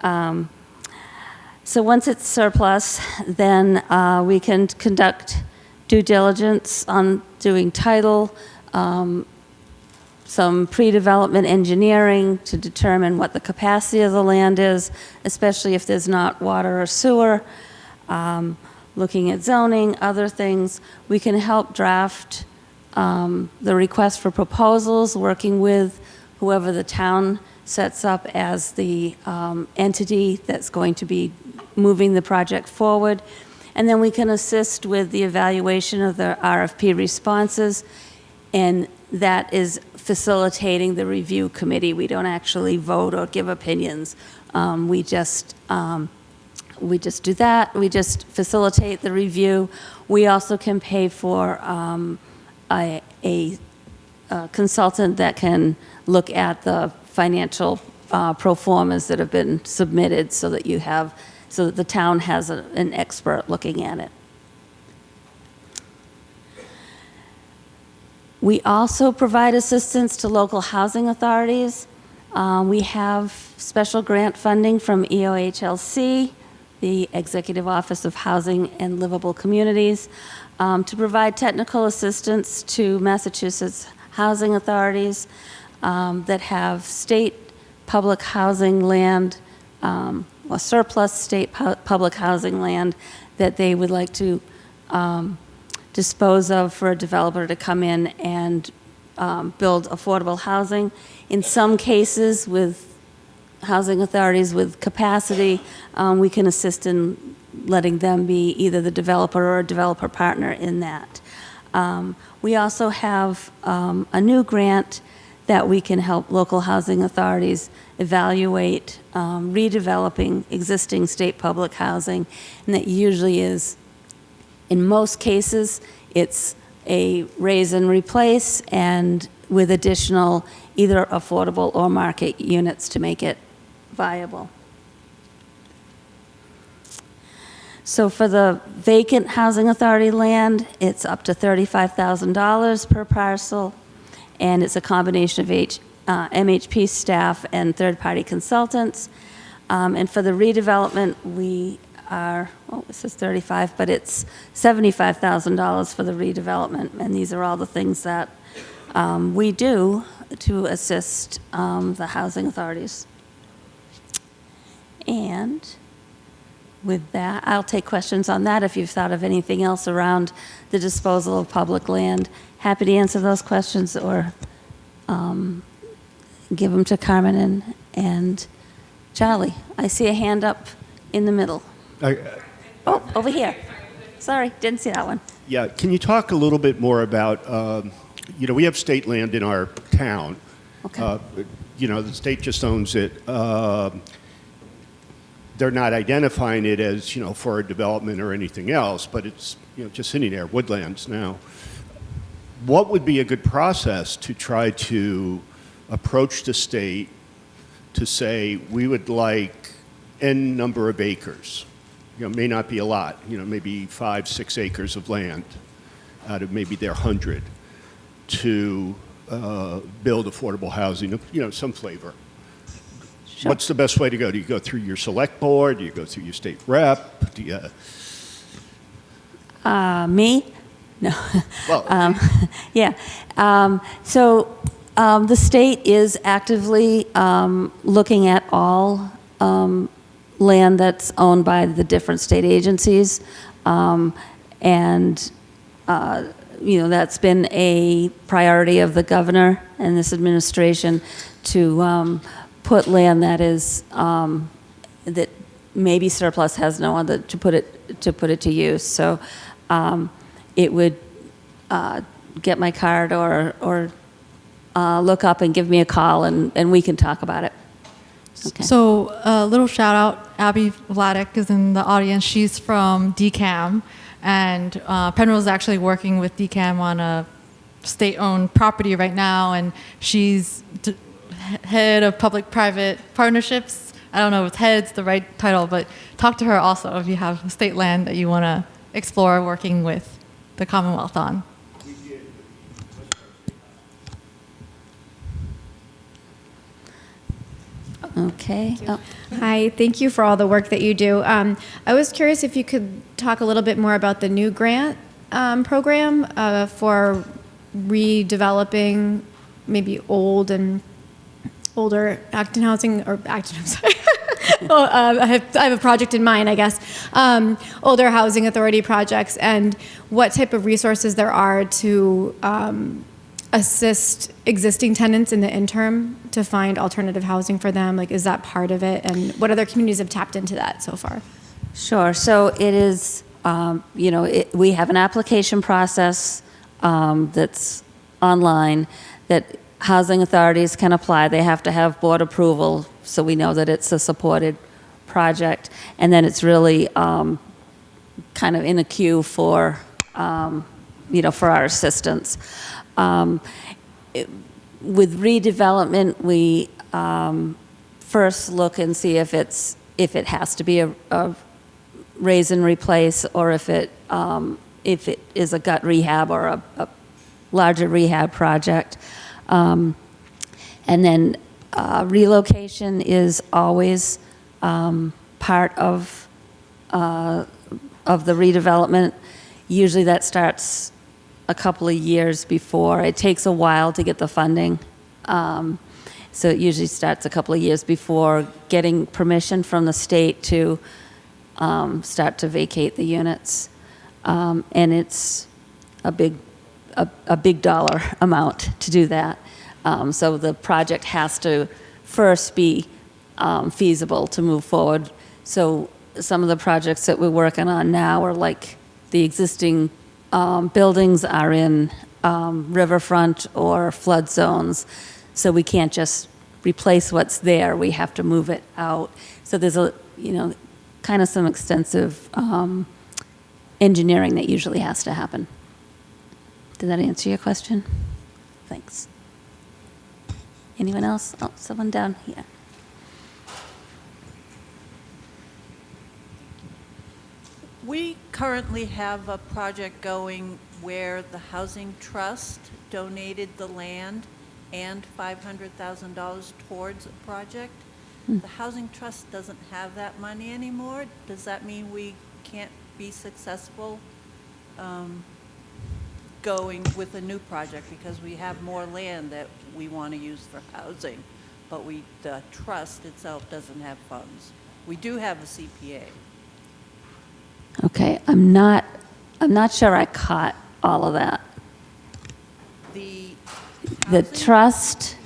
So once it's surplus, then we can conduct due diligence on doing title, some pre-development engineering to determine what the capacity of the land is, especially if there's not water or sewer, looking at zoning, other things. We can help draft the request for proposals, working with whoever the town sets up as the entity that's going to be moving the project forward. And then we can assist with the evaluation of the RFP responses, and that is facilitating the review committee. We don't actually vote or give opinions. We just do that. We just facilitate the review. We also can pay for a consultant that can look at the financial pro formas that have been submitted, so that the town has an expert looking at it. We also provide assistance to local housing authorities. We have special grant funding from EOHLC, the Executive Office of Housing and Livable Communities, to provide technical assistance to Massachusetts housing authorities that have state public housing land, or surplus state public housing land that they would like to dispose of for a developer to come in and build affordable housing. In some cases, with housing authorities with capacity, we can assist in letting them be either the developer or a developer partner in that. We also have a new grant that we can help local housing authorities evaluate redeveloping existing state public housing, and that usually is, in most cases, it's a raise and replace, and with additional either affordable or market units to make it viable. So for the vacant housing authority land, it's up to $35,000 per parcel, and it's a combination of MHP staff and third-party consultants. And for the redevelopment, we are, it says 35, but it's $75,000 for the redevelopment, and these are all the things that we do to assist the housing authorities. And with that, I'll take questions on that if you've thought of anything else around the disposal of public land. Happy to answer those questions, or give them to Carmen and Charlie. I see a hand up in the middle. Oh, over here. Sorry, didn't see that one. Yeah, can you talk a little bit more about, we have state land in our town. Okay. The state just owns it. They're not identifying it as, for a development or anything else, but it's, just sitting there, woodlands now. What would be a good process to try to approach the state to say, we would like N number of acres? May not be a lot, maybe 5-6 acres of land out of maybe their 100 to build affordable housing, some flavor. Sure. What's the best way to go? Do you go through your select board? Do you go through your state rep? Do you... Me? No. Well, yeah. So the state is actively looking at all land that's owned by the different state agencies, and that's been a priority of the governor and this administration to put land that is that maybe surplus has no other to put it to use. So it would get my card or look up and give me a call, and we can talk about it. Okay. So a little shout out, Abby Vladeck is in the audience. She's from DCAM, and Penrose is actually working with DCAM on a state-owned property right now, and she's head of public-private partnerships. I don't know if head's the right title, but talk to her also if you have state land that you want to explore working with the Commonwealth on. Okay. Oh. Hi, thank you for all the work that you do. I was curious if you could talk a little bit more about the new grant program for redeveloping maybe older Acton housing or Acton. I'm sorry. Well, I have a project in mind, I guess. Older housing authority projects, and what type of resources there are to assist existing tenants in the interim to find alternative housing for them. Like, is that part of it? And what other communities have tapped into that so far? Sure. So it is, we have an application process that's online that housing authorities can apply. They have to have board approval, so we know that it's a supported project. And then it's really kind of in a queue for, for our assistance. With redevelopment, we first look and see if it has to be a raise and replace, or if it is a gut rehab or a larger rehab project. And then relocation is always part of the redevelopment. Usually that starts a couple of years before. It takes a while to get the funding. So it usually starts a couple of years before getting permission from the state to start to vacate the units. And it's a big dollar amount to do that. So the project has to first be feasible to move forward. So some of the projects that we're working on now are like the existing buildings are in riverfront or flood zones, so we can't just replace what's there. We have to move it out. So there's kind of some extensive engineering that usually has to happen. Did that answer your question? Thanks. Anyone else? Oh, someone down here. We currently have a project going where the Housing Trust donated the land and $500,000 towards a project. The Housing Trust doesn't have that money anymore. Does that mean we can't be successful going with a new project because we have more land that we want to use for housing, but the trust itself doesn't have funds? We do have a CPA. Okay, I'm not sure I caught all of that. The trust,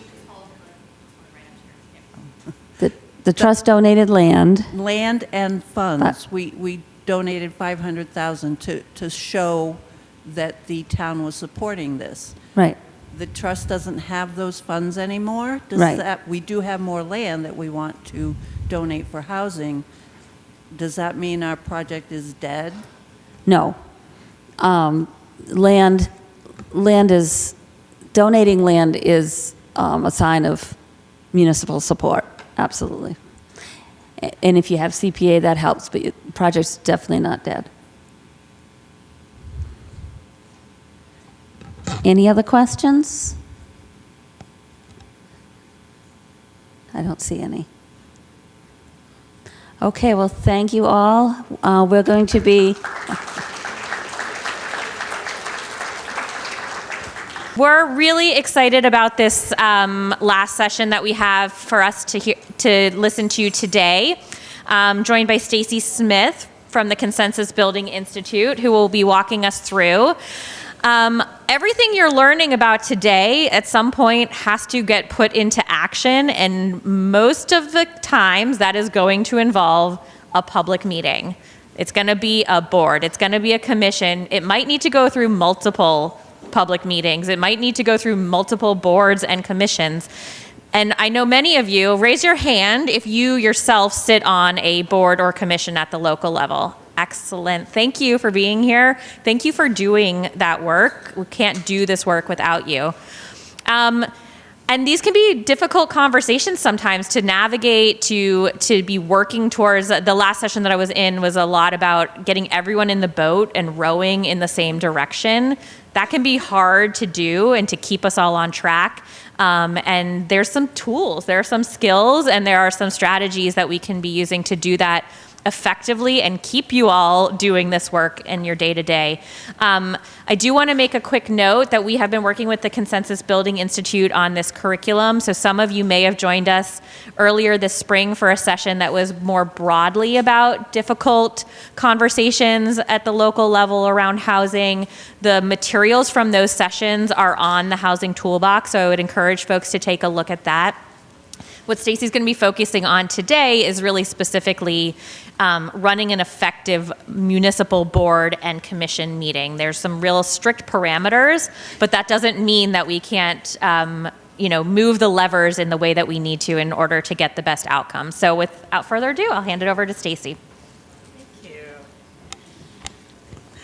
the trust donated land. Land and funds. We donated $500,000 to show that the town was supporting this. Right. The trust doesn't have those funds anymore. Right. We do have more land that we want to donate for housing. Does that mean our project is dead? No. Donating land is a sign of municipal support, absolutely. And if you have CPA, that helps, but the project's definitely not dead. Any other questions? I don't see any. Okay, well, thank you all. We're going to be... We're really excited about this last session that we have for us to listen to today. Joined by Stacy Smith from the Consensus Building Institute, who will be walking us through. Everything you're learning about today at some point has to get put into action, and most of the times that is going to involve a public meeting. It's going to be a board. It's going to be a commission. It might need to go through multiple public meetings. It might need to go through multiple boards and commissions. And I know many of you, raise your hand if you yourself sit on a board or commission at the local level. Excellent. Thank you for being here. Thank you for doing that work. We can't do this work without you. And And these can be difficult conversations sometimes to navigate, to be working towards. The last session that I was in was a lot about getting everyone in the boat and rowing in the same direction. That can be hard to do and to keep us all on track. And there's some tools, there are some skills, and there are some strategies that we can be using to do that effectively and keep you all doing this work in your day-to-day. I do want to make a quick note that we have been working with the Consensus Building Institute on this curriculum. So some of you may have joined us earlier this spring for a session that was more broadly about difficult conversations at the local level around housing. The materials from those sessions are on the Housing Toolbox, so I would encourage folks to take a look at that. What Stacy's going to be focusing on today is really specifically running an effective municipal board and commission meeting. There's some real strict parameters, but that doesn't mean that we can't move the levers in the way that we need to in order to get the best outcome. So without further ado, I'll hand it over to Stacy.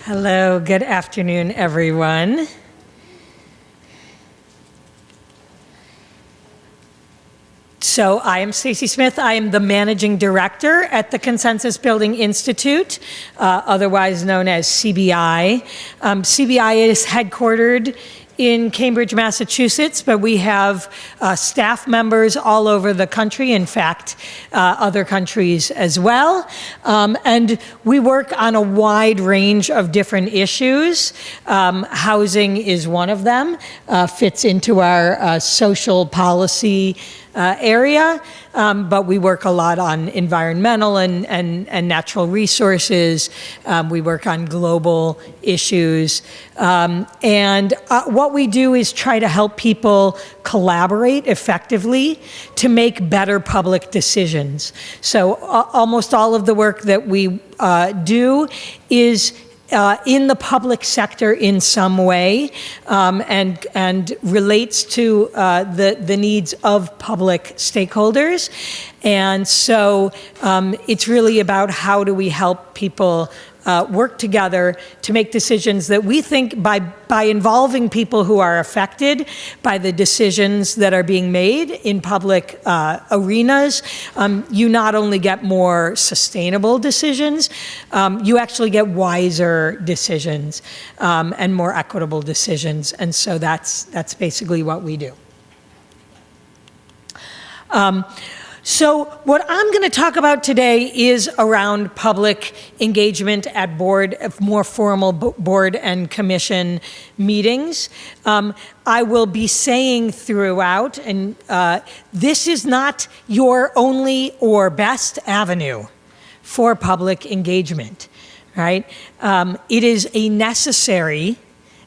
Hello, good afternoon, everyone. So I am Stacy Smith. I am the managing director at the Consensus Building Institute, otherwise known as CBI. CBI is headquartered in Cambridge, Massachusetts, but we have staff members all over the country, in fact, other countries as well. And we work on a wide range of different issues. Housing is one of them, fits into our social policy area, but we work a lot on environmental and natural resources. We work on global issues. And what we do is try to help people collaborate effectively to make better public decisions. So almost all of the work that we do is in the public sector in some way, and relates to the needs of public stakeholders. And so it's really about how do we help people work together to make decisions that we think by involving people who are affected by the decisions that are being made in public arenas, you not only get more sustainable decisions, you actually get wiser decisions and more equitable decisions. And so that's basically what we do. So what I'm going to talk about today is around public engagement at more formal board and commission meetings. I will be saying throughout, and this is not your only or best avenue for public engagement, right? It is a necessary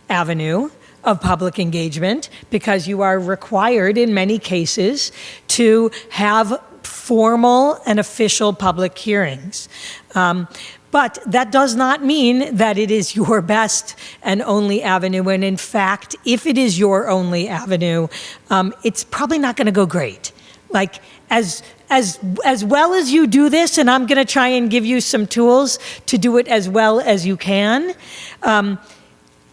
avenue of public engagement because you are required in many cases to have formal and official public hearings. But that does not mean that it is your best and only avenue. And in fact, if it is your only avenue, it's probably not going to go great. Like as well as you do this, and I'm going to try and give you some tools to do it as well as you can,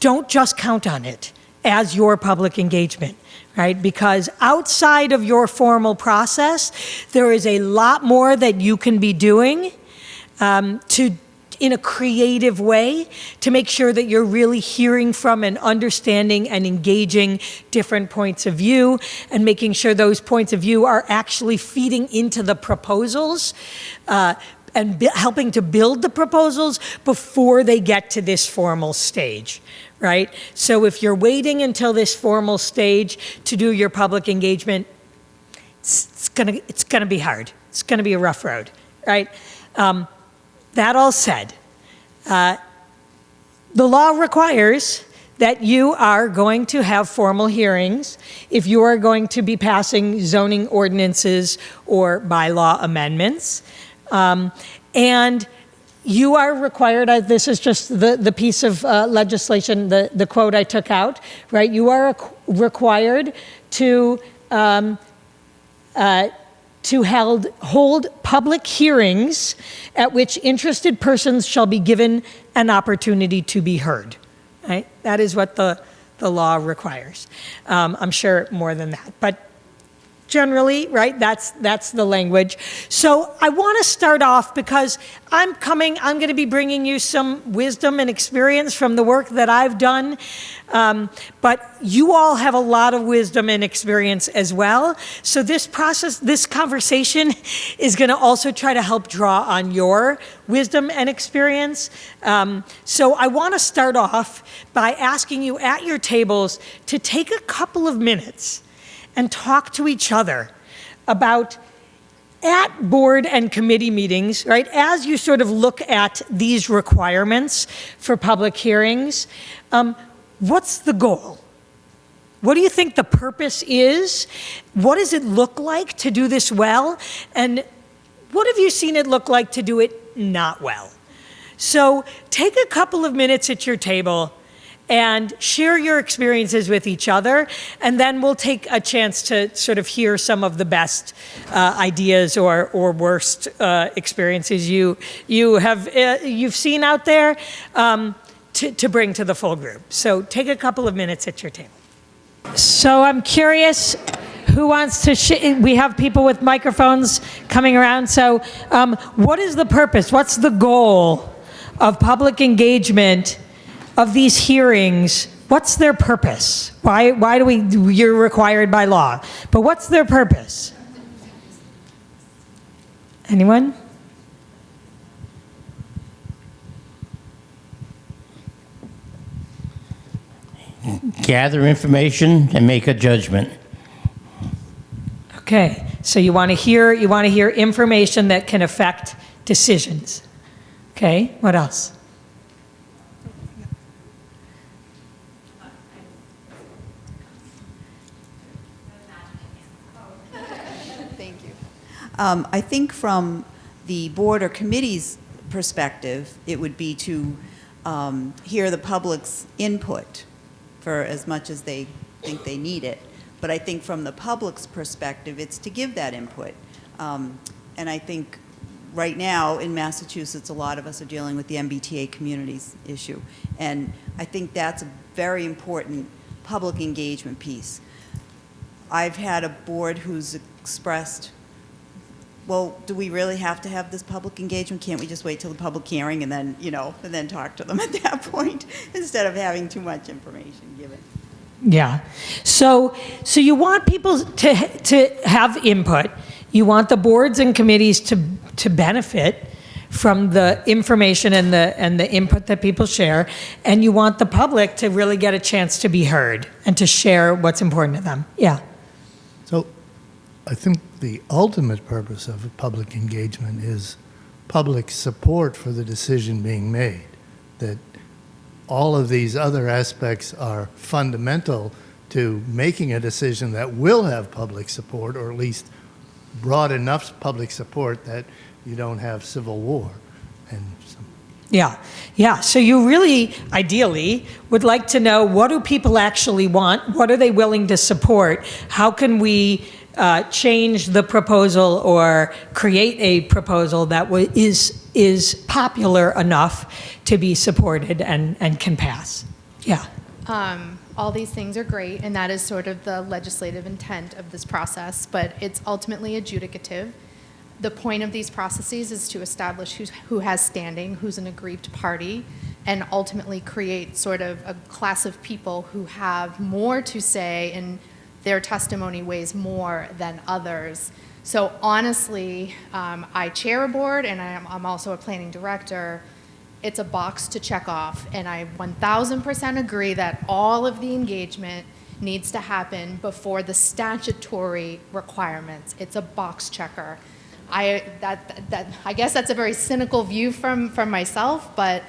don't just count on it as your public engagement, right? Because outside of your formal process, there is a lot more that you can be doing in a creative way to make sure that you're really hearing from and understanding and engaging different points of view and making sure those points of view are actually feeding into the proposals and helping to build the proposals before they get to this formal stage. Right? So if you're waiting until this formal stage to do your public engagement, it's gonna be hard. It's gonna be a rough road, right? That all said, the law requires that you are going to have formal hearings if you are going to be passing zoning ordinances or bylaw amendments. And you are required, this is just the piece of legislation, the quote I took out, right? You are required to hold public hearings at which interested persons shall be given an opportunity to be heard, right? That is what the law requires. I'm sure more than that, but generally, right? That's the language. So I want to start off because I'm going to be bringing you some wisdom and experience from the work that I've done. But you all have a lot of wisdom and experience as well. So this conversation is going to also try to help draw on your wisdom and experience. So I want to start off by asking you at your tables to take a couple of minutes and talk to each other about, at board and committee meetings, right, as you sort of look at these requirements for public hearings, what's the goal? What do you think the purpose is? What does it look like to do this well? And what have you seen it look like to do it not well? So take a couple of minutes at your table and share your experiences with each other, and then we'll take a chance to sort of hear some of the best ideas or worst experiences you've seen out there to bring to the full group. So take a couple of minutes at your table. So I'm curious, who wants to we have people with microphones coming around. So what is the purpose? What's the goal of public engagement of these hearings? What's their purpose? Why do you're required by law, but what's their purpose? Anyone? Gather information and make a judgment. Okay, so you want to hear information that can affect decisions. Okay, what else? Thank you. I think from the board or committee's perspective, it would be to hear the public's input for as much as they think they need it. But I think from the public's perspective, it's to give that input. And I think right now in Massachusetts, a lot of us are dealing with the MBTA communities issue. And I think that's a very important public engagement piece. I've had a board who's expressed, well, do we really have to have this public engagement? Can't we just wait till the public hearing and then, and then talk to them at that point instead of having too much information given? Yeah. So you want people to have input. You want the boards and committees to benefit from the information and the input that people share, and you want the public to really get a chance to be heard and to share what's important to them. Yeah. So I think the ultimate purpose of public engagement is public support for the decision being made, that all of these other aspects are fundamental to making a decision that will have public support, or at least broad enough public support that you don't have civil war. Yeah. So you really, ideally, would like to know, what do people actually want? What are they willing to support? How can we change the proposal or create a proposal that is popular enough to be supported and can pass? Yeah. All these things are great, and that is sort of the legislative intent of this process, but it's ultimately adjudicative. The point of these processes is to establish who has standing, who's an aggrieved party, and ultimately create sort of a class of people who have more to say and their testimony weighs more than others. So honestly, I chair a board and I'm also a planning director. It's a box to check off, and I 1000% agree that all of the engagement needs to happen before the statutory requirements. It's a box checker. I guess that's a very cynical view from myself, but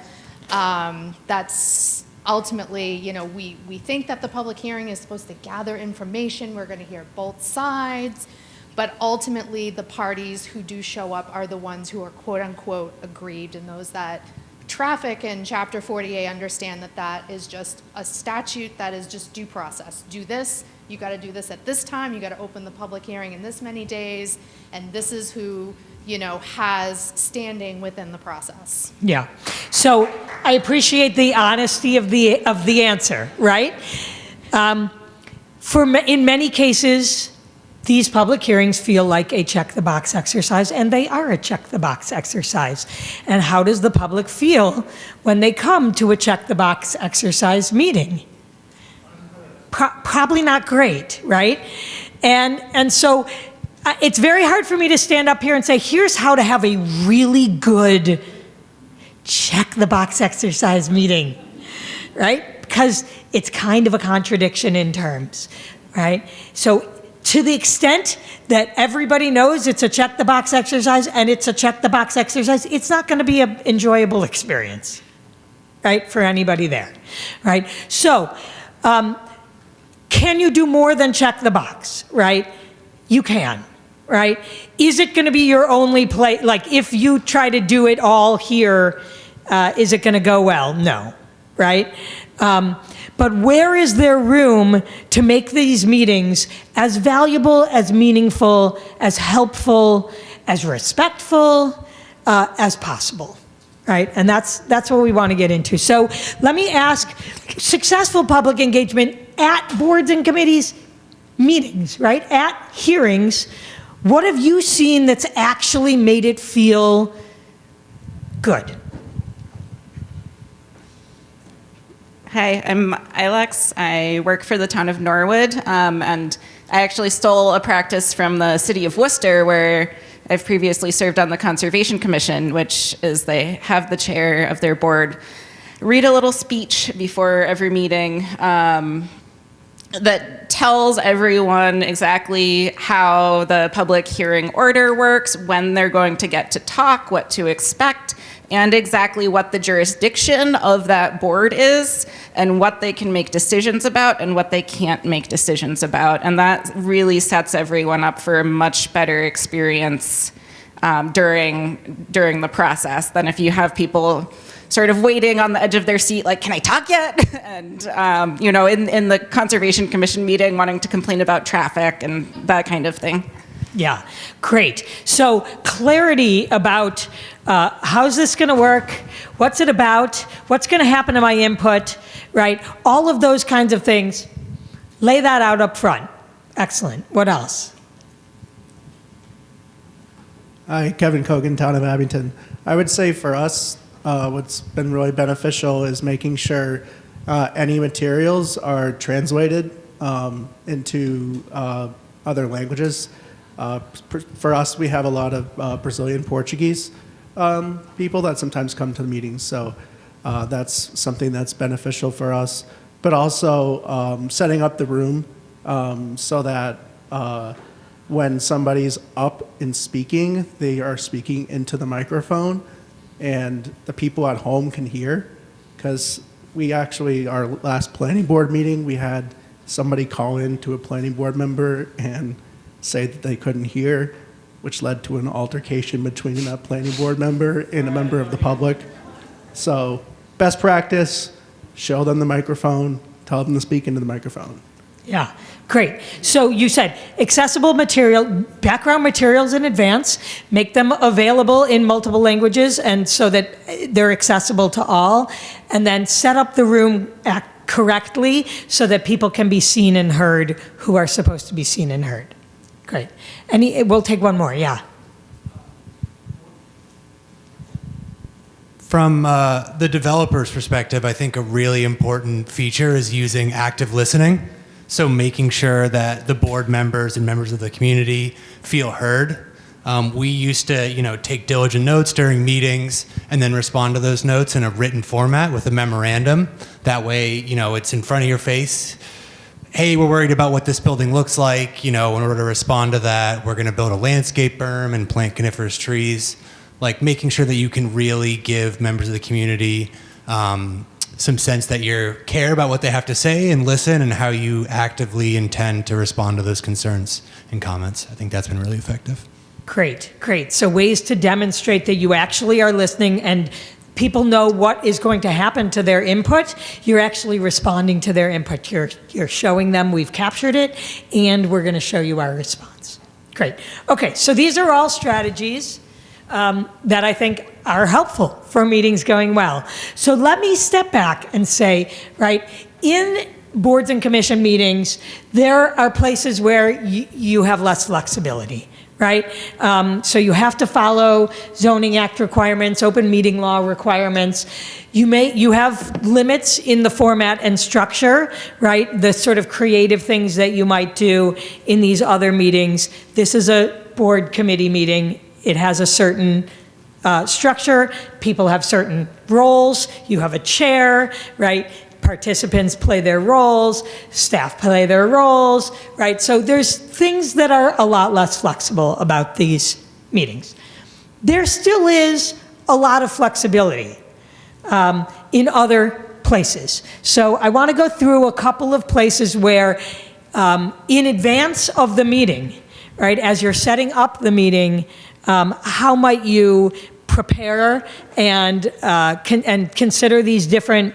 that's ultimately, we think that the public hearing is supposed to gather information. We're going to hear both sides, but ultimately the parties who do show up are the ones who are quote unquote aggrieved, and those that traffic and Chapter 40A understand that is just a statute that is just due process. Do this, you got to do this at this time, you got to open the public hearing in this many days, and this is who, has standing within the process. Yeah. So I appreciate the honesty of the answer, right? In many cases, these public hearings feel like a check-the-box exercise, and they are a check-the-box exercise. And how does the public feel when they come to a check-the-box exercise meeting? Probably not great, right? And so it's very hard for me to stand up here and say, here's how to have a really good check-the-box exercise meeting, right? Because it's kind of a contradiction in terms, right? So to the extent that everybody knows it's a check-the-box exercise and it's a check-the-box exercise, it's not going to be an enjoyable experience, right, for anybody there, right? So can you do more than check the box, right? You can, right? Is it going to be your only play? Like, if you try to do it all here, is it going to go well? No, right? But where is there room to make these meetings as valuable, as meaningful, as helpful, as respectful as possible, right? And that's what we want to get into. So let me ask, successful public engagement at boards and committees meetings, right? At hearings, what have you seen that's actually made it feel good? Hi, I'm Ilex. I work for the town of Norwood, and I actually stole a practice from the city of Worcester, where I've previously served on the Conservation Commission, which is they have the chair of their board read a little speech before every meeting that tells everyone exactly how the public hearing order works, when they're going to get to talk, what to expect, and exactly what the jurisdiction of that board is, and what they can make decisions about and what they can't make decisions about. And that really sets everyone up for a much better experience during the process than if you have people sort of waiting on the edge of their seat, like, can I talk yet? And, in the Conservation Commission meeting, wanting to complain about traffic and that kind of thing. Yeah, great. So clarity about how's this going to work? What's it about? What's going to happen to my input, right? All of those kinds of things. Lay that out up front. Excellent. What else? Hi, Kevin Cogan, Town of Abington. I would say for us, what's been really beneficial is making sure any materials are translated into other languages. For us, we have a lot of Brazilian Portuguese people that sometimes come to the meetings, so that's something that's beneficial for us. But also setting up the room so that when somebody's up and speaking, they are speaking into the microphone and the people at home can hear. Because we actually, our last planning board meeting, we had somebody call in to a planning board member and say that they couldn't hear, which led to an altercation between that planning board member and a member of the public. So best practice, show them the microphone, tell them to speak into the microphone. Yeah, great. So you said accessible material, background materials in advance, make them available in multiple languages and so that they're accessible to all, and then set up the room correctly so that people can be seen and heard who are supposed to be seen and heard. Great. We'll take one more, yeah. From the developer's perspective, I think a really important feature is using active listening. So making sure that the board members and members of the community feel heard. We used to, take diligent notes during meetings and then respond to those notes in a written format with a memorandum. That way, it's in front of your face. Hey, we're worried about what this building looks like. In order to respond to that, we're going to build a landscape berm and plant coniferous trees. Like making sure that you can really give members of the community some sense that you care about what they have to say and listen and how you actively intend to respond to those concerns and comments. I think that's been really effective. Great, great. So ways to demonstrate that you actually are listening and people know what is going to happen to their input. You're actually responding to their input. You're showing them we've captured it and we're going to show you our response. Great. Okay, so these are all strategies that I think are helpful for meetings going well. So let me step back and say, right, in boards and commission meetings, there are places where you have less flexibility, right? So you have to follow zoning act requirements, open meeting law requirements. You have limits in the format and structure, right? The sort of creative things that you might do in these other meetings. This is a board committee meeting. It has a certain structure. People have certain roles. You have a chair, right? Participants play their roles, staff play their roles, right? So there's things that are a lot less flexible about these meetings. There still is a lot of flexibility in other places. So I want to go through a couple of places where in advance of the meeting, right, as you're setting up the meeting, how might you prepare and consider these different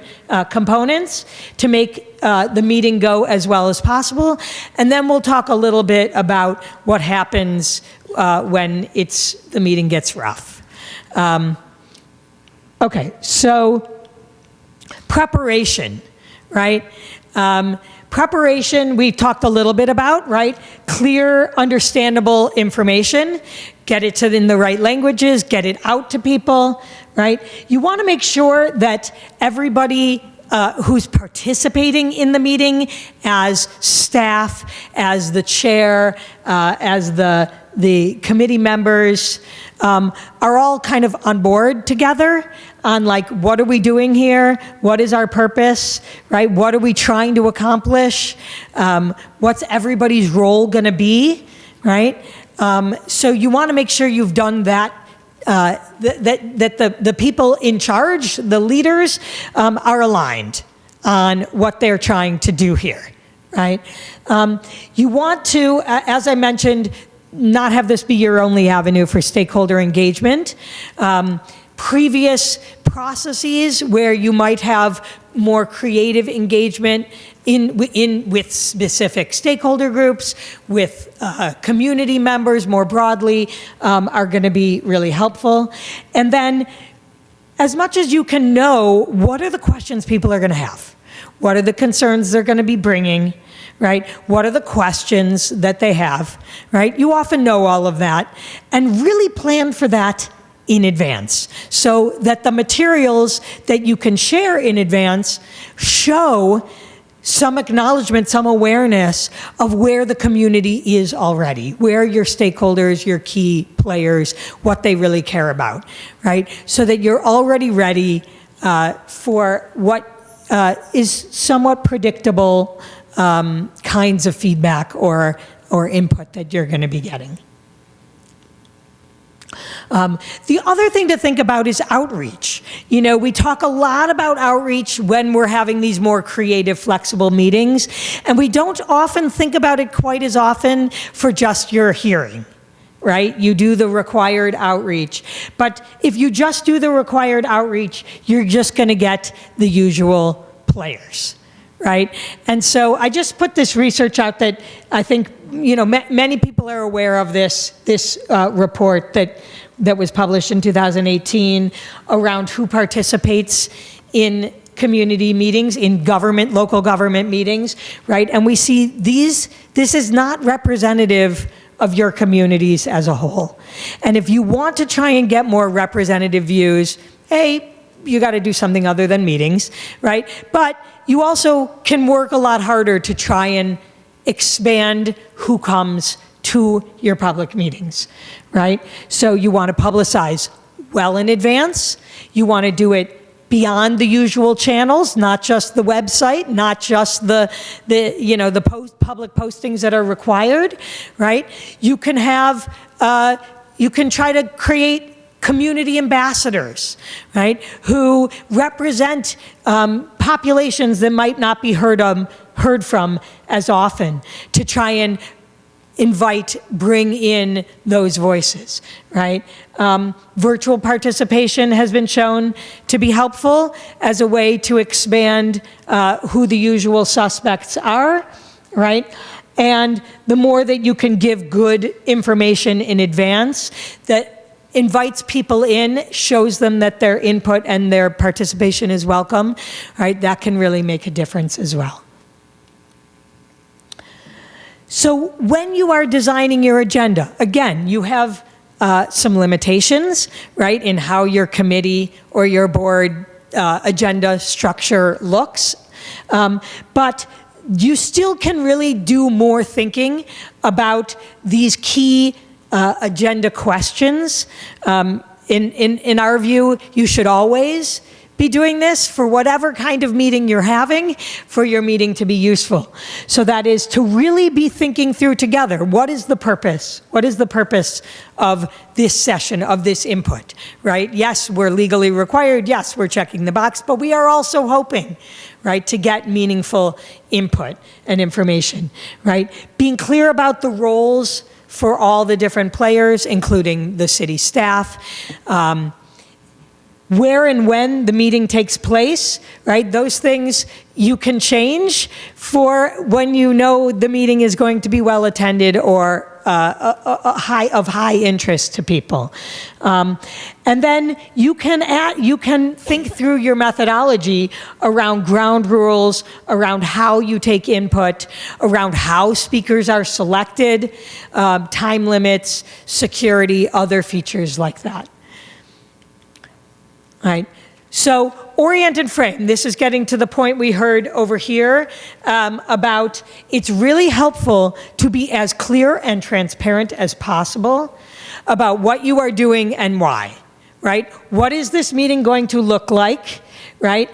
components to make the meeting go as well as possible. And then we'll talk a little bit about what happens when the meeting gets rough. Okay, so preparation, right? Preparation, we talked a little bit about, right? Clear, understandable information. Get it in the right languages, get it out to people, right? You want to make sure that everybody who's participating in the meeting as staff, as the chair, as the committee members, are all kind of on board together on like, what are we doing here? What is our purpose, right? What are we trying to accomplish? What's everybody's role gonna be, right? So you wanna make sure you've done that, that the people in charge, the leaders, are aligned on what they're trying to do here, right? You want to, as I mentioned, not have this be your only avenue for stakeholder engagement. Previous processes where you might have more creative engagement with specific stakeholder groups, with community members more broadly, are going to be really helpful. And then, as much as you can know, what are the questions people are going to have? What are the concerns they're going to be bringing? Right? What are the questions that they have, right? You often know all of that, and really plan for that in advance so that the materials that you can share in advance show some acknowledgement, some awareness of where the community is already, where your stakeholders, your key players, what they really care about, right? So that you're already ready for what is somewhat predictable kinds of feedback or input that you're going to be getting. The other thing to think about is outreach. You know, we talk a lot about outreach when we're having these more creative, flexible meetings, and we don't often think about it quite as often for just your hearing, right? You do the required outreach. But if you just do the required outreach, you're just going to get the usual players. Right? And so I just put this research out that I think, you know, many people are aware of this report that was published in 2018 around who participates in community meetings, in government, local government meetings, right? And we see this is not representative of your communities as a whole. And if you want to try and get more representative views, you got to do something other than meetings, right? But you also can work a lot harder to try and expand who comes to your public meetings, right? So you want to publicize well in advance. You want to do it beyond the usual channels, not just the website, not just the public postings that are required, right? You can you can try to create community ambassadors, right, who represent populations that might not be heard from as often, to try and bring in those voices, right? Virtual participation has been shown to be helpful as a way to expand who the usual suspects are, right? And the more that you can give good information in advance that invites people in, shows them that their input and their participation is welcome, right? That can really make a difference as well. So when you are designing your agenda, again, you have some limitations, right, in how your committee or your board agenda structure looks. But you still can really do more thinking about these key agenda questions. In our view, you should always be doing this for whatever kind of meeting you're having, for your meeting to be useful. So that is to really be thinking through together, what is the purpose? What is the purpose of this session, of this input, right? Yes, we're legally required. Yes, we're checking the box, but we are also hoping, right, to get meaningful input and information, right? Being clear about the roles for all the different players, including the city staff, where and when the meeting takes place, right? Those things you can change for when you know the meeting is going to be well attended or of high interest to people. And then you can think through your methodology around ground rules, around how you take input, around how speakers are selected, time limits, security, other features like that. Right. So orient and frame. This is getting to the point we heard over here about it's really helpful to be as clear and transparent as possible about what you are doing and why, right? What is this meeting going to look like, right?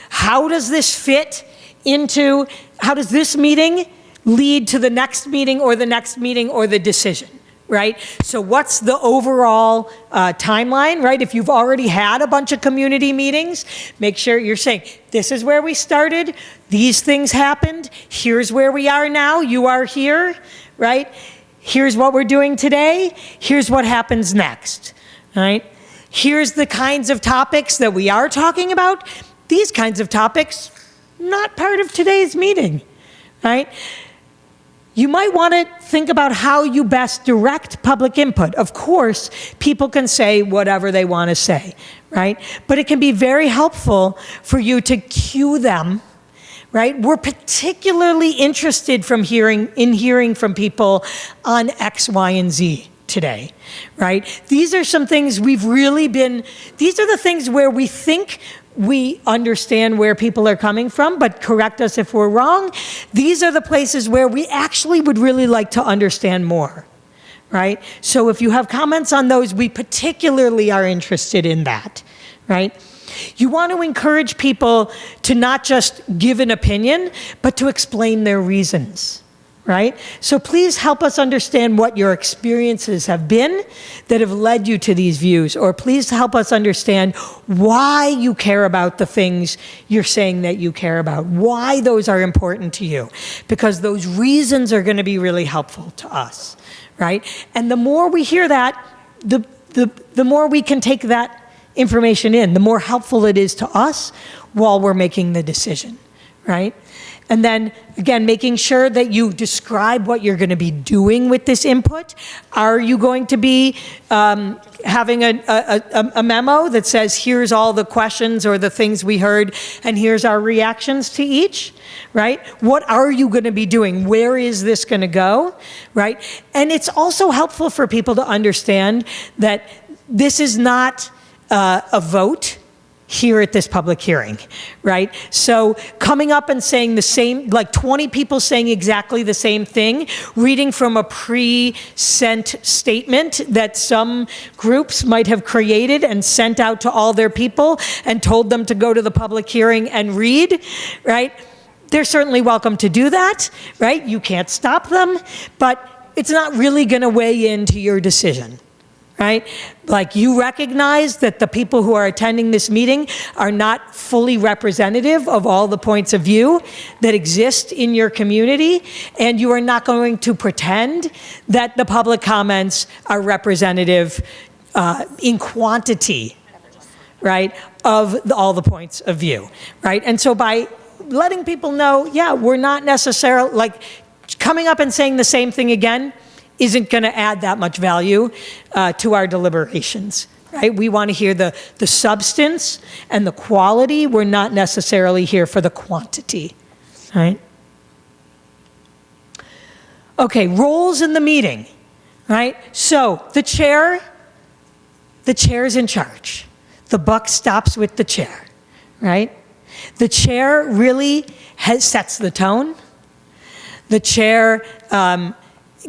How does this fit into, how does this meeting lead to the next meeting or the next meeting or the decision? Right? So what's the overall timeline, right? If you've already had a bunch of community meetings, make sure you're saying, this is where we started, these things happened, here's where we are now, you are here, right? Here's what we're doing today, here's what happens next, right? Here's the kinds of topics that we are talking about. These kinds of topics, not part of today's meeting, right? You might want to think about how you best direct public input. Of course, people can say whatever they want to say, right? But it can be very helpful for you to cue them, right? We're particularly interested in hearing from people on X, Y, and Z today, right? These are some things these are the things where we think we understand where people are coming from, but correct us if we're wrong. These are the places where we actually would really like to understand more, right? So if you have comments on those, we particularly are interested in that, right? You want to encourage people to not just give an opinion, but to explain their reasons, right? So please help us understand what your experiences have been that have led you to these views, or please help us understand why you care about the things you're saying that you care about, why those are important to you, because those reasons are going to be really helpful to us, right? And the more we hear that, the more we can take that information in, the more helpful it is to us while we're making the decision, right? And then, again, making sure that you describe what you're going to be doing with this input. Are you going to be having a memo that says, here's all the questions or the things we heard, and here's our reactions to each, right? What are you going to be doing? Where is this going to go, right? And it's also helpful for people to understand that this is not a vote here at this public hearing, right? So coming up and saying the same, like 20 people saying exactly the same thing, reading from a pre-sent statement that some groups might have created and sent out to all their people and told them to go to the public hearing and read, right? They're certainly welcome to do that, right? You can't stop them, but it's not really gonna weigh into your decision. Right? Like, you recognize that the people who are attending this meeting are not fully representative of all the points of view that exist in your community, and you are not going to pretend that the public comments are representative in quantity, right, of all the points of view, right? And so by letting people know, yeah, we're not necessarily, like, coming up and saying the same thing again isn't going to add that much value to our deliberations, right? We want to hear the substance and the quality. We're not necessarily here for the quantity, right? Okay, roles in the meeting, right? So the chair's in charge. The buck stops with the chair, right? The chair really sets the tone. The chair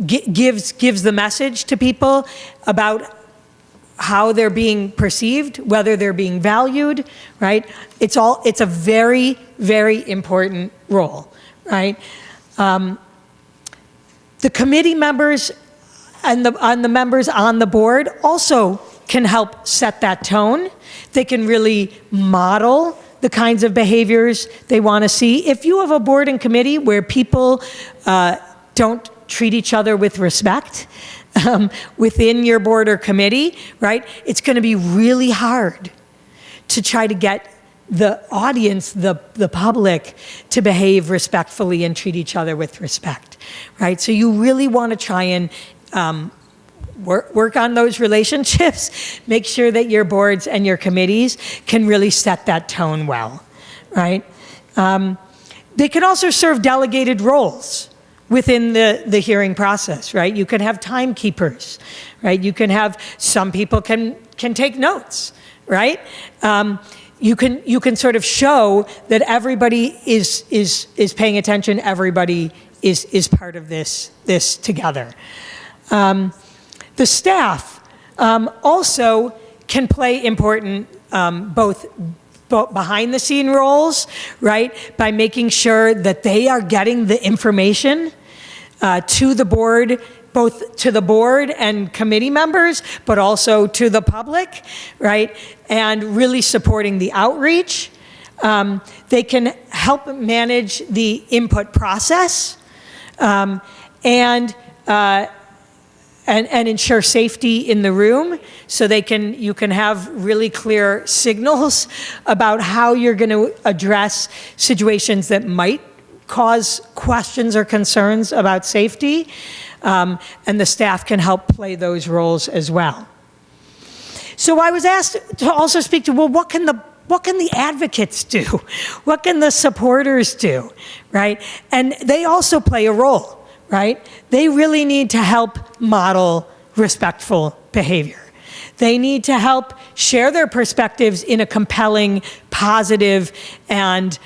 gives the message to people about how they're being perceived, whether they're being valued, right? It's a very, very important role, right? The committee members and the members on the board also can help set that tone. They can really model the kinds of behaviors they want to see. If you have a board and committee where people don't treat each other with respect within your board or committee, right, it's going to be really hard to try to get the audience, the public, to behave respectfully and treat each other with respect, right? So you really want to try and work on those relationships, make sure that your boards and your committees can really set that tone well, right? They can also serve delegated roles within the hearing process, right? You can have timekeepers, right? You can have, some people can take notes, right? You can sort of show that everybody is paying attention, everybody is part of this together. The staff also can play important both behind the scene roles, right? By making sure that they are getting the information to the board, both to the board and committee members, but also to the public, right? And really supporting the outreach. They can help manage the input process and ensure safety in the room, so you can have really clear signals about how you're going to address situations that might cause questions or concerns about safety, and the staff can help play those roles as well. So I was asked to also speak to, well, what can the advocates do? What can the supporters do, right? And they also play a role, right? They really need to help model respectful behavior. They need to help share their perspectives in a compelling, positive, and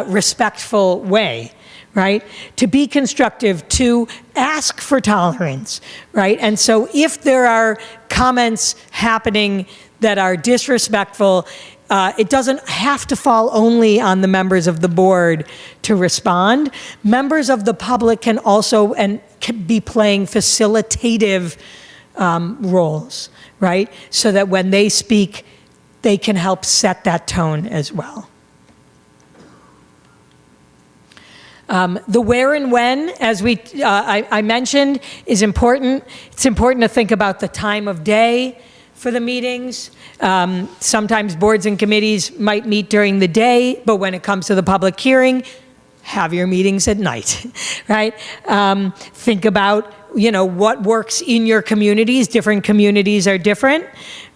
respectful way, right? To be constructive, to ask for tolerance, right? And so if there are comments happening that are disrespectful, it doesn't have to fall only on the members of the board to respond. Members of the public can also can be playing facilitative roles, right? So that when they speak, they can help set that tone as well. The where and when, as I mentioned, is important. It's important to think about the time of day for the meetings. Sometimes boards and committees might meet during the day, but when it comes to the public hearing, have your meetings at night, right? Think about, what works in your communities. Different communities are different,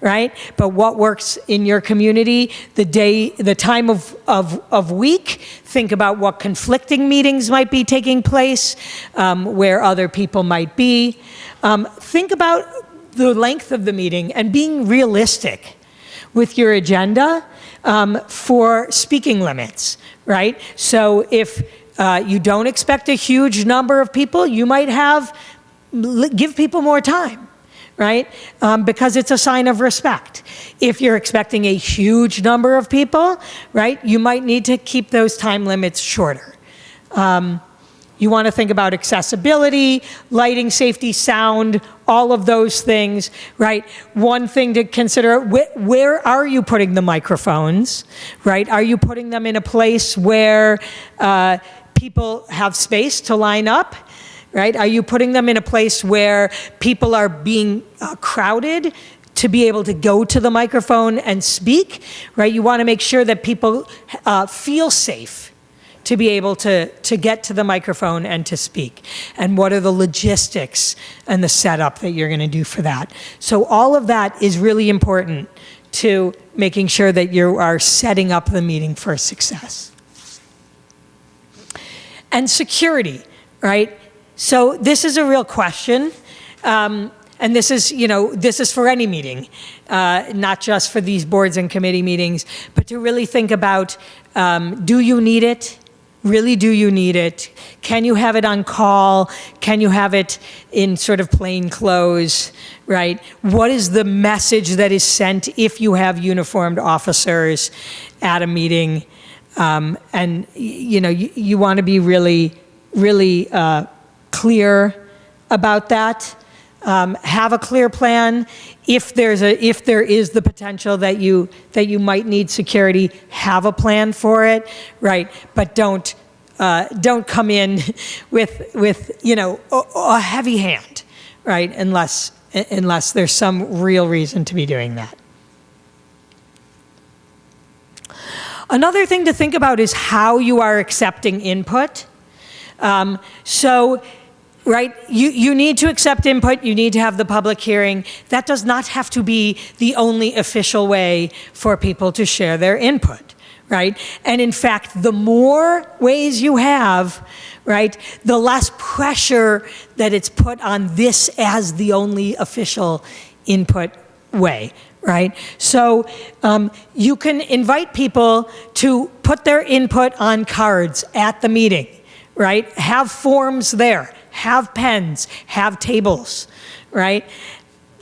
right? But what works in your community, the time of week, think about what conflicting meetings might be taking place, where other people might be. Think about the length of the meeting and being realistic with your agenda for speaking limits, right? So if you don't expect a huge number of people, you might give people more time, right? Because it's a sign of respect. If you're expecting a huge number of people, right, you might need to keep those time limits shorter. You want to think about accessibility, lighting, safety, sound, all of those things, right? One thing to consider, where are you putting the microphones, right? Are you putting them in a place where people have space to line up, right? Are you putting them in a place where people are being crowded to be able to go to the microphone and speak, right? You want to make sure that people feel safe to be able to get to the microphone and to speak. And what are the logistics and the setup that you're going to do for that? So all of that is really important to making sure that you are setting up the meeting for success. And security, right? So this is a real question. And this is, this is for any meeting, not just for these boards and committee meetings, but to really think about, do you need it? Really, do you need it? Can you have it on call? Can you have it in sort of plain clothes, right? What is the message that is sent if you have uniformed officers at a meeting? And, you want to be really, really clear about that. Have a clear plan. If there is the potential that you might need security, have a plan for it, right? But don't come in with a heavy hand, right? Unless there's some real reason to be doing that. Another thing to think about is how you are accepting input. Right, you need to accept input, you need to have the public hearing. That does not have to be the only official way for people to share their input, right? And in fact, the more ways you have, right, the less pressure that it's put on this as the only official input way, right? So you can invite people to put their input on cards at the meeting, right? Have forms there. Have pens, have tables, right?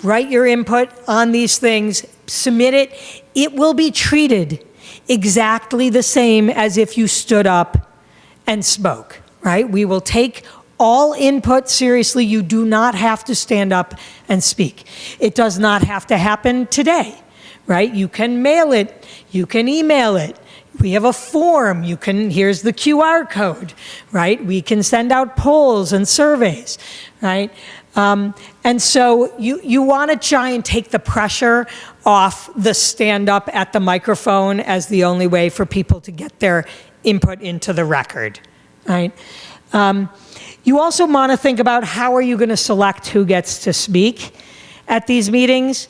Write your input on these things, submit it. It will be treated exactly the same as if you stood up and spoke, right? We will take all input seriously. You do not have to stand up and speak. It does not have to happen today, right? You can mail it, you can email it. We have a form, here's the QR code, right? We can send out polls and surveys, right? And so you want to try and take the pressure off the stand up at the microphone as the only way for people to get their input into the record, right? You also want to think about how are you going to select who gets to speak at these meetings.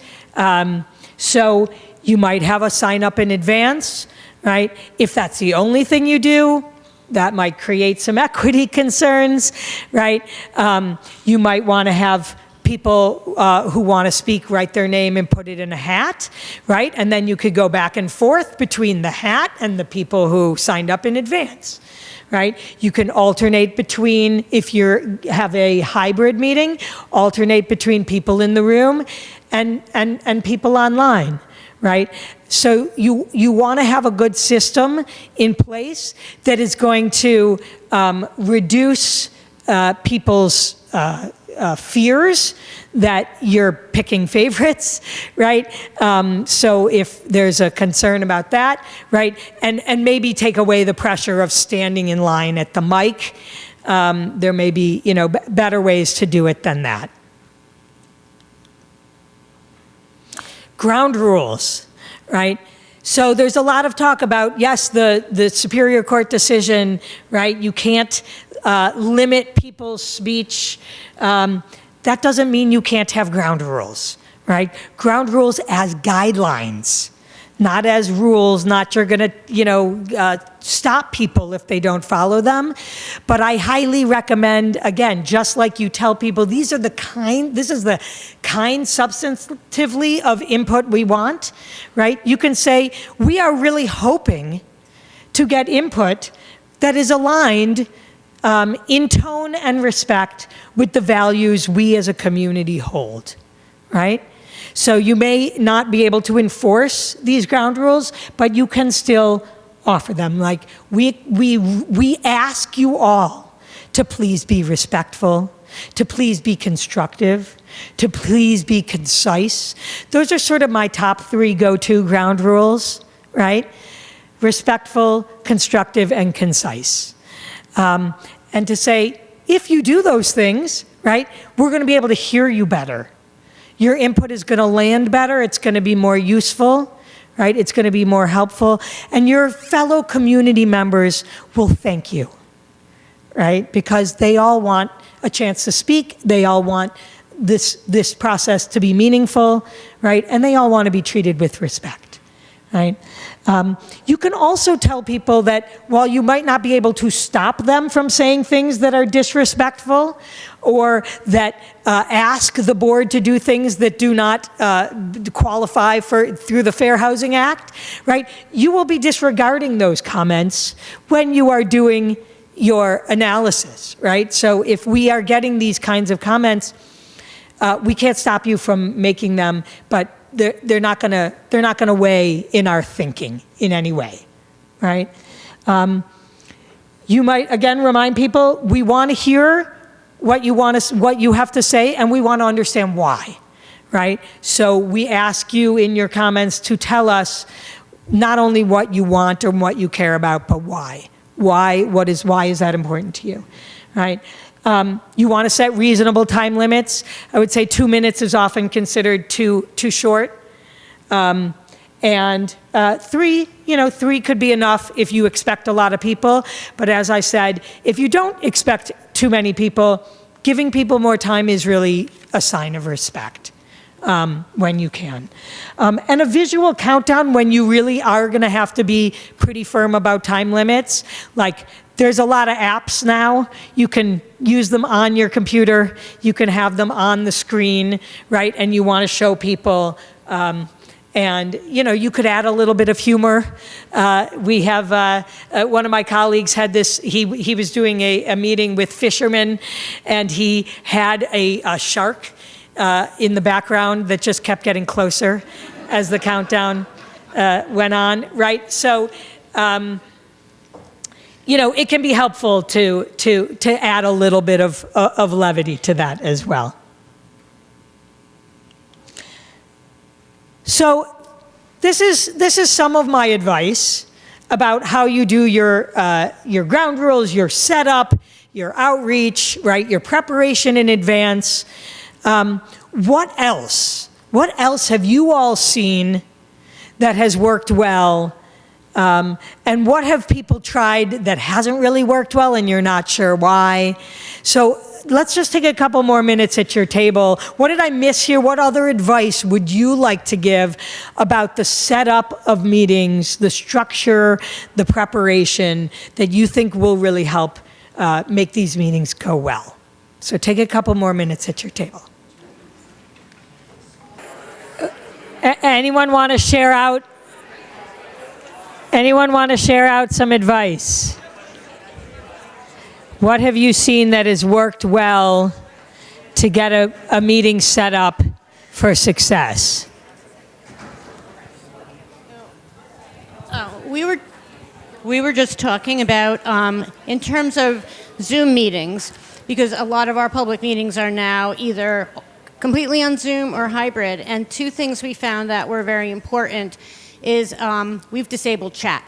So you might have a sign up in advance, right? If that's the only thing you do, that might create some equity concerns, right? You might want to have people who want to speak write their name and put it in a hat, right? And then you could go back and forth between the hat and the people who signed up in advance, right? You can alternate between, if you have a hybrid meeting, alternate between people in the room and people online, right? So you want to have a good system in place that is going to reduce people's fears that you're picking favorites, right? So if there's a concern about that, right? And maybe take away the pressure of standing in line at the mic. There may be, better ways to do it than that. Ground rules, right? So there's a lot of talk about, yes, the Superior Court decision, right? You can't limit people's speech. That doesn't mean you can't have ground rules, right? Ground rules as guidelines, not as rules, not you're going to, stop people if they don't follow them. But I highly recommend, again, just like you tell people, this is the kind substantively of input we want, right? You can say, we are really hoping to get input that is aligned in tone and respect with the values we as a community hold, right? So you may not be able to enforce these ground rules, but you can still offer them. Like, we ask you all to please be respectful, to please be constructive, to please be concise. Those are sort of my top 3 go-to ground rules, right? Respectful, constructive, and concise. And to say, if you do those things, right, we're going to be able to hear you better. Your input is going to land better. It's going to be more useful, right? It's going to be more helpful. And your fellow community members will thank you, right? Because they all want a chance to speak. They all want this process to be meaningful, right? And they all want to be treated with respect, right? You can also tell people that while you might not be able to stop them from saying things that are disrespectful or that ask the board to do things that do not qualify through the Fair Housing Act, right? You will be disregarding those comments when you are doing your analysis, right? So if we are getting these kinds of comments, we can't stop you from making them, but they're not gonna weigh in our thinking in any way, right? You might again remind people we want to hear what you have to say, and we want to understand why, right? So we ask you in your comments to tell us not only what you want or what you care about, but why. Why is that important to you, right? You want to set reasonable time limits. I would say 2 minutes is often considered too short. And 3 could be enough if you expect a lot of people. But as I said, if you don't expect too many people, giving people more time is really a sign of respect when you can. And a visual countdown when you really are going to have to be pretty firm about time limits. Like, there's a lot of apps now. You can use them on your computer. You can have them on the screen, right? And you want to show people. And, you could add a little bit of humor. We have, one of my colleagues had this, he was doing a meeting with fishermen, and he had a shark in the background that just kept getting closer as the countdown went on, right? So, it can be helpful to add a little bit of levity to that as well. So this is some of my advice about how you do your ground rules, your setup, your outreach, right? Your preparation in advance. What else? What else have you all seen that has worked well? And what have people tried that hasn't really worked well and you're not sure why? So let's just take a couple more minutes at your table. What did I miss here? What other advice would you like to give about the setup of meetings, the structure, the preparation that you think will really help make these meetings go well? So take a couple more minutes at your table. Anyone want to share out? Anyone want to share out some advice? What have you seen that has worked well to get a meeting set up for success? We were just talking about in terms of Zoom meetings, because a lot of our public meetings are now either completely on Zoom or hybrid. And 2 things we found that were very important is we've disabled chat.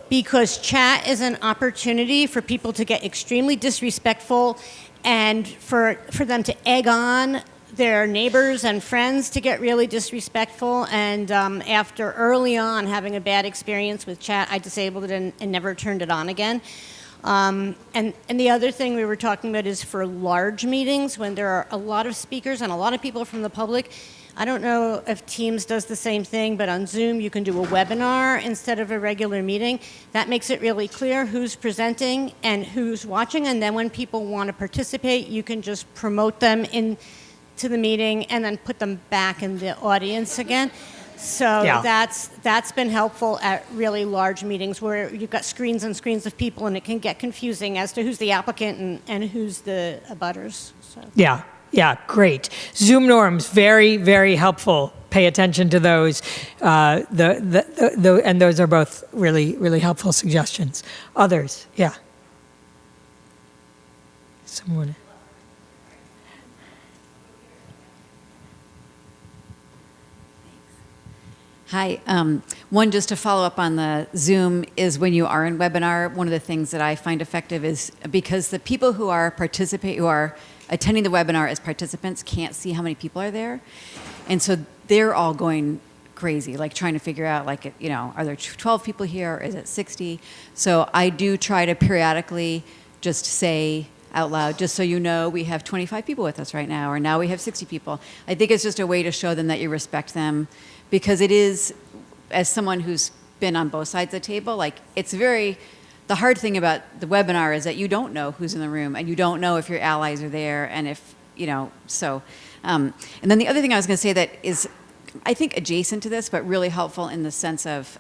Because chat is an opportunity for people to get extremely disrespectful and for them to egg on their neighbors and friends to get really disrespectful. And after early on having a bad experience with chat, I disabled it and never turned it on again. And the other thing we were talking about is for large meetings, when there are a lot of speakers and a lot of people from the public. I don't know if Teams does the same thing, but on Zoom you can do a webinar instead of a regular meeting. That makes it really clear who's presenting and who's watching, and then when people want to participate, you can just promote them into the meeting and then put them back in the audience again. So Yeah. that's been helpful at really large meetings where you've got screens and screens of people, and it can get confusing as to who's the applicant and who's the abutters. So. Yeah, great. Zoom norms, very, very helpful. Pay attention to those. And those are both really, really helpful suggestions. Others, yeah. Someone. Hi. One, just to follow up on the Zoom, is when you are in webinar, one of the things that I find effective is because the people who are attending the webinar as participants can't see how many people are there. And so they're all going crazy, like trying to figure out, like, are there 12 people here or is it 60? So I do try to periodically just say out loud, just so you know, we have 25 people with us right now, or now we have 60 people. I think it's just a way to show them that you respect them, because it is, as someone who's been on both sides of the table, like it's very, the hard thing about the webinar is that you don't know who's in the room and you don't know if your allies are there and if, so. And then the other thing I was going to say that is, I think, adjacent to this, but really helpful in the sense of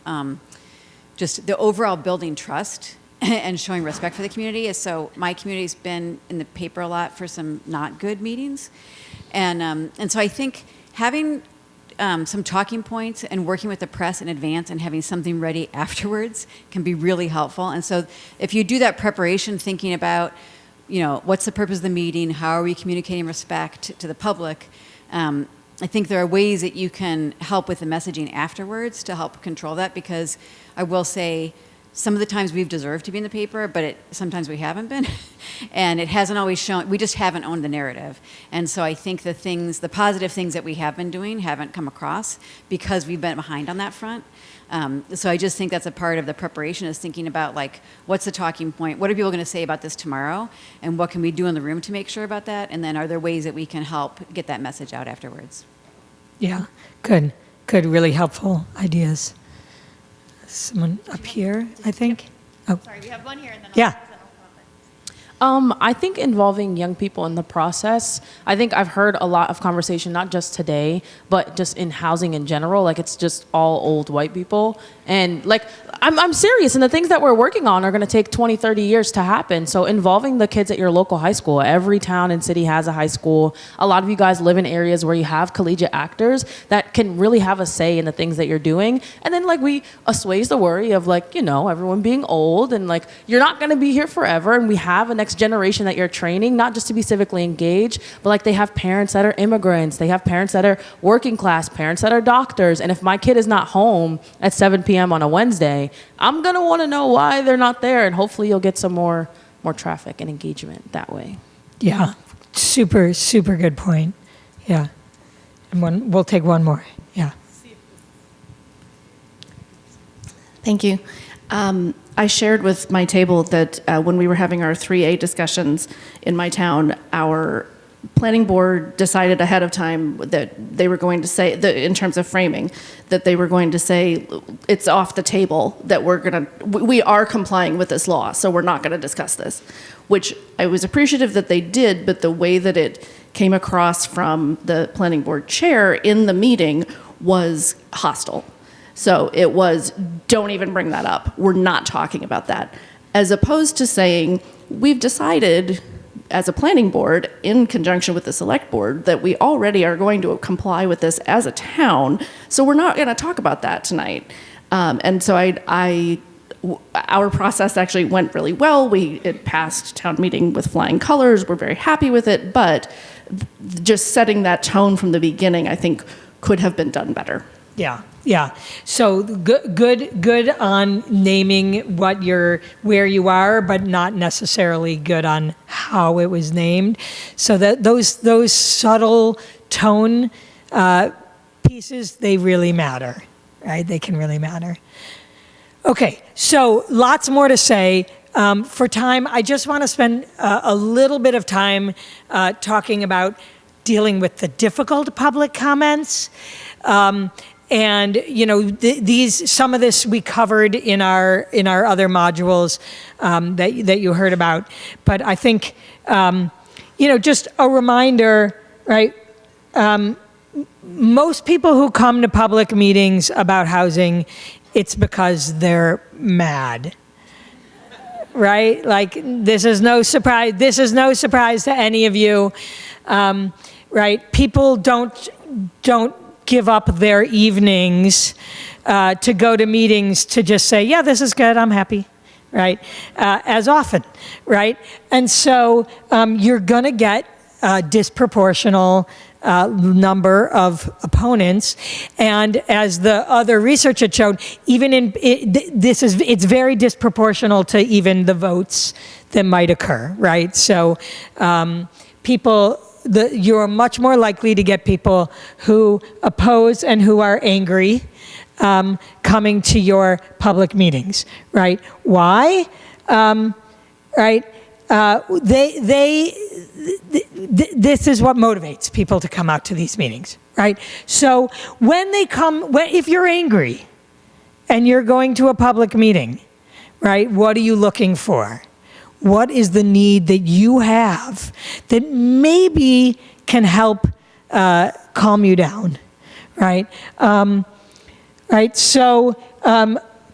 just the overall building trust and showing respect for the community is, so my community's been in the paper a lot for some not good meetings. And so I think having some talking points and working with the press in advance and having something ready afterwards can be really helpful. And so if you do that preparation, thinking about, what's the purpose of the meeting, how are we communicating respect to the public, I think there are ways that you can help with the messaging afterwards to help control that, because I will say some of the times we've deserved to be in the paper, but sometimes we haven't been. And it hasn't always shown, we just haven't owned the narrative. And so I think the positive things that we have been doing haven't come across because we've been behind on that front. So I just think that's a part of the preparation, is thinking about, like, what's the talking point? What are people going to say about this tomorrow? And what can we do in the room to make sure about that? And then are there ways that we can help get that message out afterwards? Yeah, good, really helpful ideas. Someone up here, I think. Oh. Sorry, we have one here and then yeah. I think involving young people in the process, I think I've heard a lot of conversation, not just today, but just in housing in general. Like, it's just all old white people. And like, I'm serious. And the things that we're working on are going to take 20, 30 years to happen. So involving the kids at your local high school. Every town and city has a high school. A lot of you guys live in areas where you have collegiate actors that can really have a say in the things that you're doing. And then, like, we assuage the worry of, like, everyone being old and, like, you're not going to be here forever. And we have a next generation that you're training, not just to be civically engaged, but, like, they have parents that are immigrants. They have parents that are working class, parents that are doctors. And if my kid is not home at 7 p.m. on a Wednesday, I'm going to want to know why they're not there. And hopefully you'll get some more traffic and engagement that way. Yeah, super good point. Yeah. And we'll take one more. Yeah. Thank you. I shared with my table that when we were having our 3A discussions in my town, our planning board decided ahead of time that they were going to say, in terms of framing, that they were going to say it's off the table, that we are complying with this law, so we're not going to discuss this, which I was appreciative that they did, but the way that it came across from the planning board chair in the meeting was hostile. So it was, don't even bring that up. We're not talking about that. As opposed to saying, we've decided as a planning board, in conjunction with the select board, that we already are going to comply with this as a town, so we're not going to talk about that tonight. And so our process actually went really well. It passed town meeting with flying colors. We're very happy with it, but just setting that tone from the beginning, I think, could have been done better. Yeah. So good on naming where you are, but not necessarily good on how it was named. So that those subtle tone pieces, they really matter, right? They can really matter. Okay, so lots more to say. For time, I just want to spend a little bit of time talking about dealing with the difficult public comments. And some of this we covered in our other modules that you heard about. But I think just a reminder, right? Most people who come to public meetings about housing, it's because they're mad, right? Like, this is no surprise. This is no surprise to any of you, right? People don't give up their evenings to go to meetings to just say, yeah, this is good, I'm happy, right? As often, right? And so you're gonna get a disproportional number of opponents, and as the other research had shown, even it's very disproportional to even the votes that might occur, right? So you're much more likely to get people who oppose and who are angry coming to your public meetings, right? Why? Right? This is what motivates people to come out to these meetings, right? So when they come, if you're angry, and you're going to a public meeting, right? What are you looking for? What is the need that you have that maybe can help calm you down, right? Right, so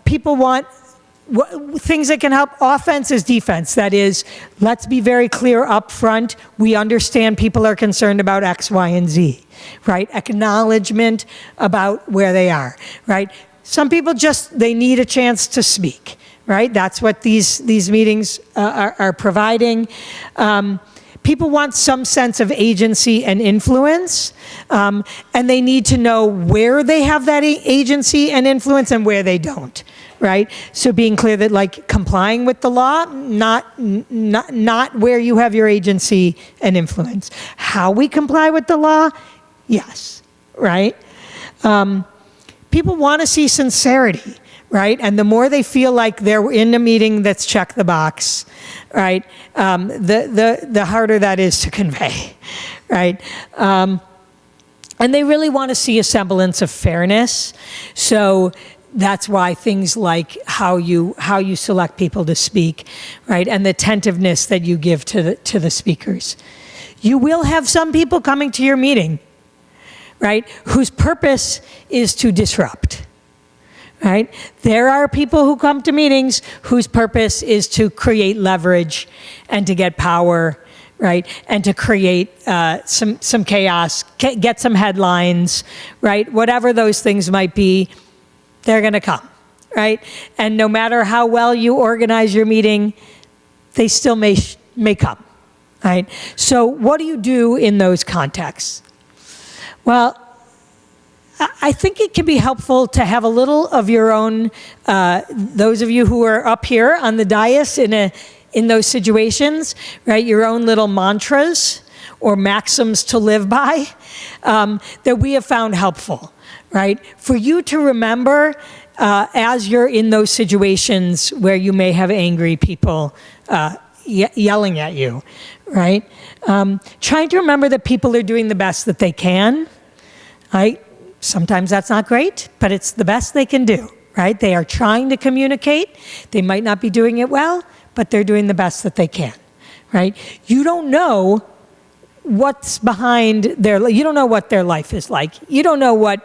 people want things that can help. Offense is defense. That is, let's be very clear up front. We understand people are concerned about X, Y, and Z, right? Acknowledgement about where they are, right? Some people just, they need a chance to speak, right? That's what these meetings are providing. People want some sense of agency and influence, and they need to know where they have that agency and influence and where they don't, right? So being clear that, like, complying with the law, not where you have your agency and influence. How we comply with the law, yes, right? People want to see sincerity, right? And the more they feel like they're in a meeting that's check the box, right, the harder that is to convey, right? And they really want to see a semblance of fairness. So that's why things like how you select people to speak, right, and the attentiveness that you give to the speakers. You will have some people coming to your meeting, right, whose purpose is to disrupt. Right? There are people who come to meetings whose purpose is to create leverage and to get power, right? And to create some chaos, get some headlines, right? Whatever those things might be, they're going to come, right? And no matter how well you organize your meeting, they still may come, right? So what do you do in those contexts? Well, I think it can be helpful to have a little of your own, those of you who are up here on the dais in those situations, right, your own little mantras or maxims to live by that we have found helpful, right? For you to remember as you're in those situations where you may have angry people yelling at you, right? Trying to remember that people are doing the best that they can, right? Sometimes that's not great, but it's the best they can do, right? They are trying to communicate. They might not be doing it well, but they're doing the best that they can, right? You don't know what's behind you don't know what their life is like. You don't know what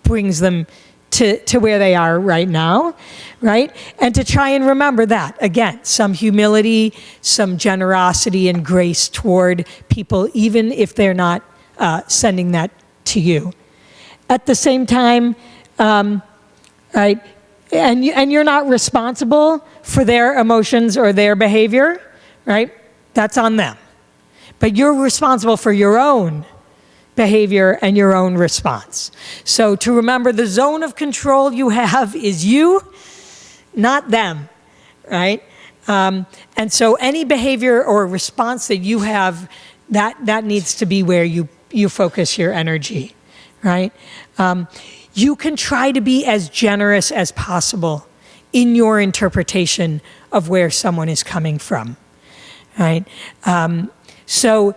brings them to where they are right now, right? And to try and remember that, again, some humility, some generosity and grace toward people, even if they're not sending that to you. At the same time, right, and you're not responsible for their emotions or their behavior, right? That's on them. But you're responsible for your own behavior and your own response. So to remember, the zone of control you have is you, not them, right? And so any behavior or response that you have, that needs to be where you focus your energy. Right? You can try to be as generous as possible in your interpretation of where someone is coming from, right? So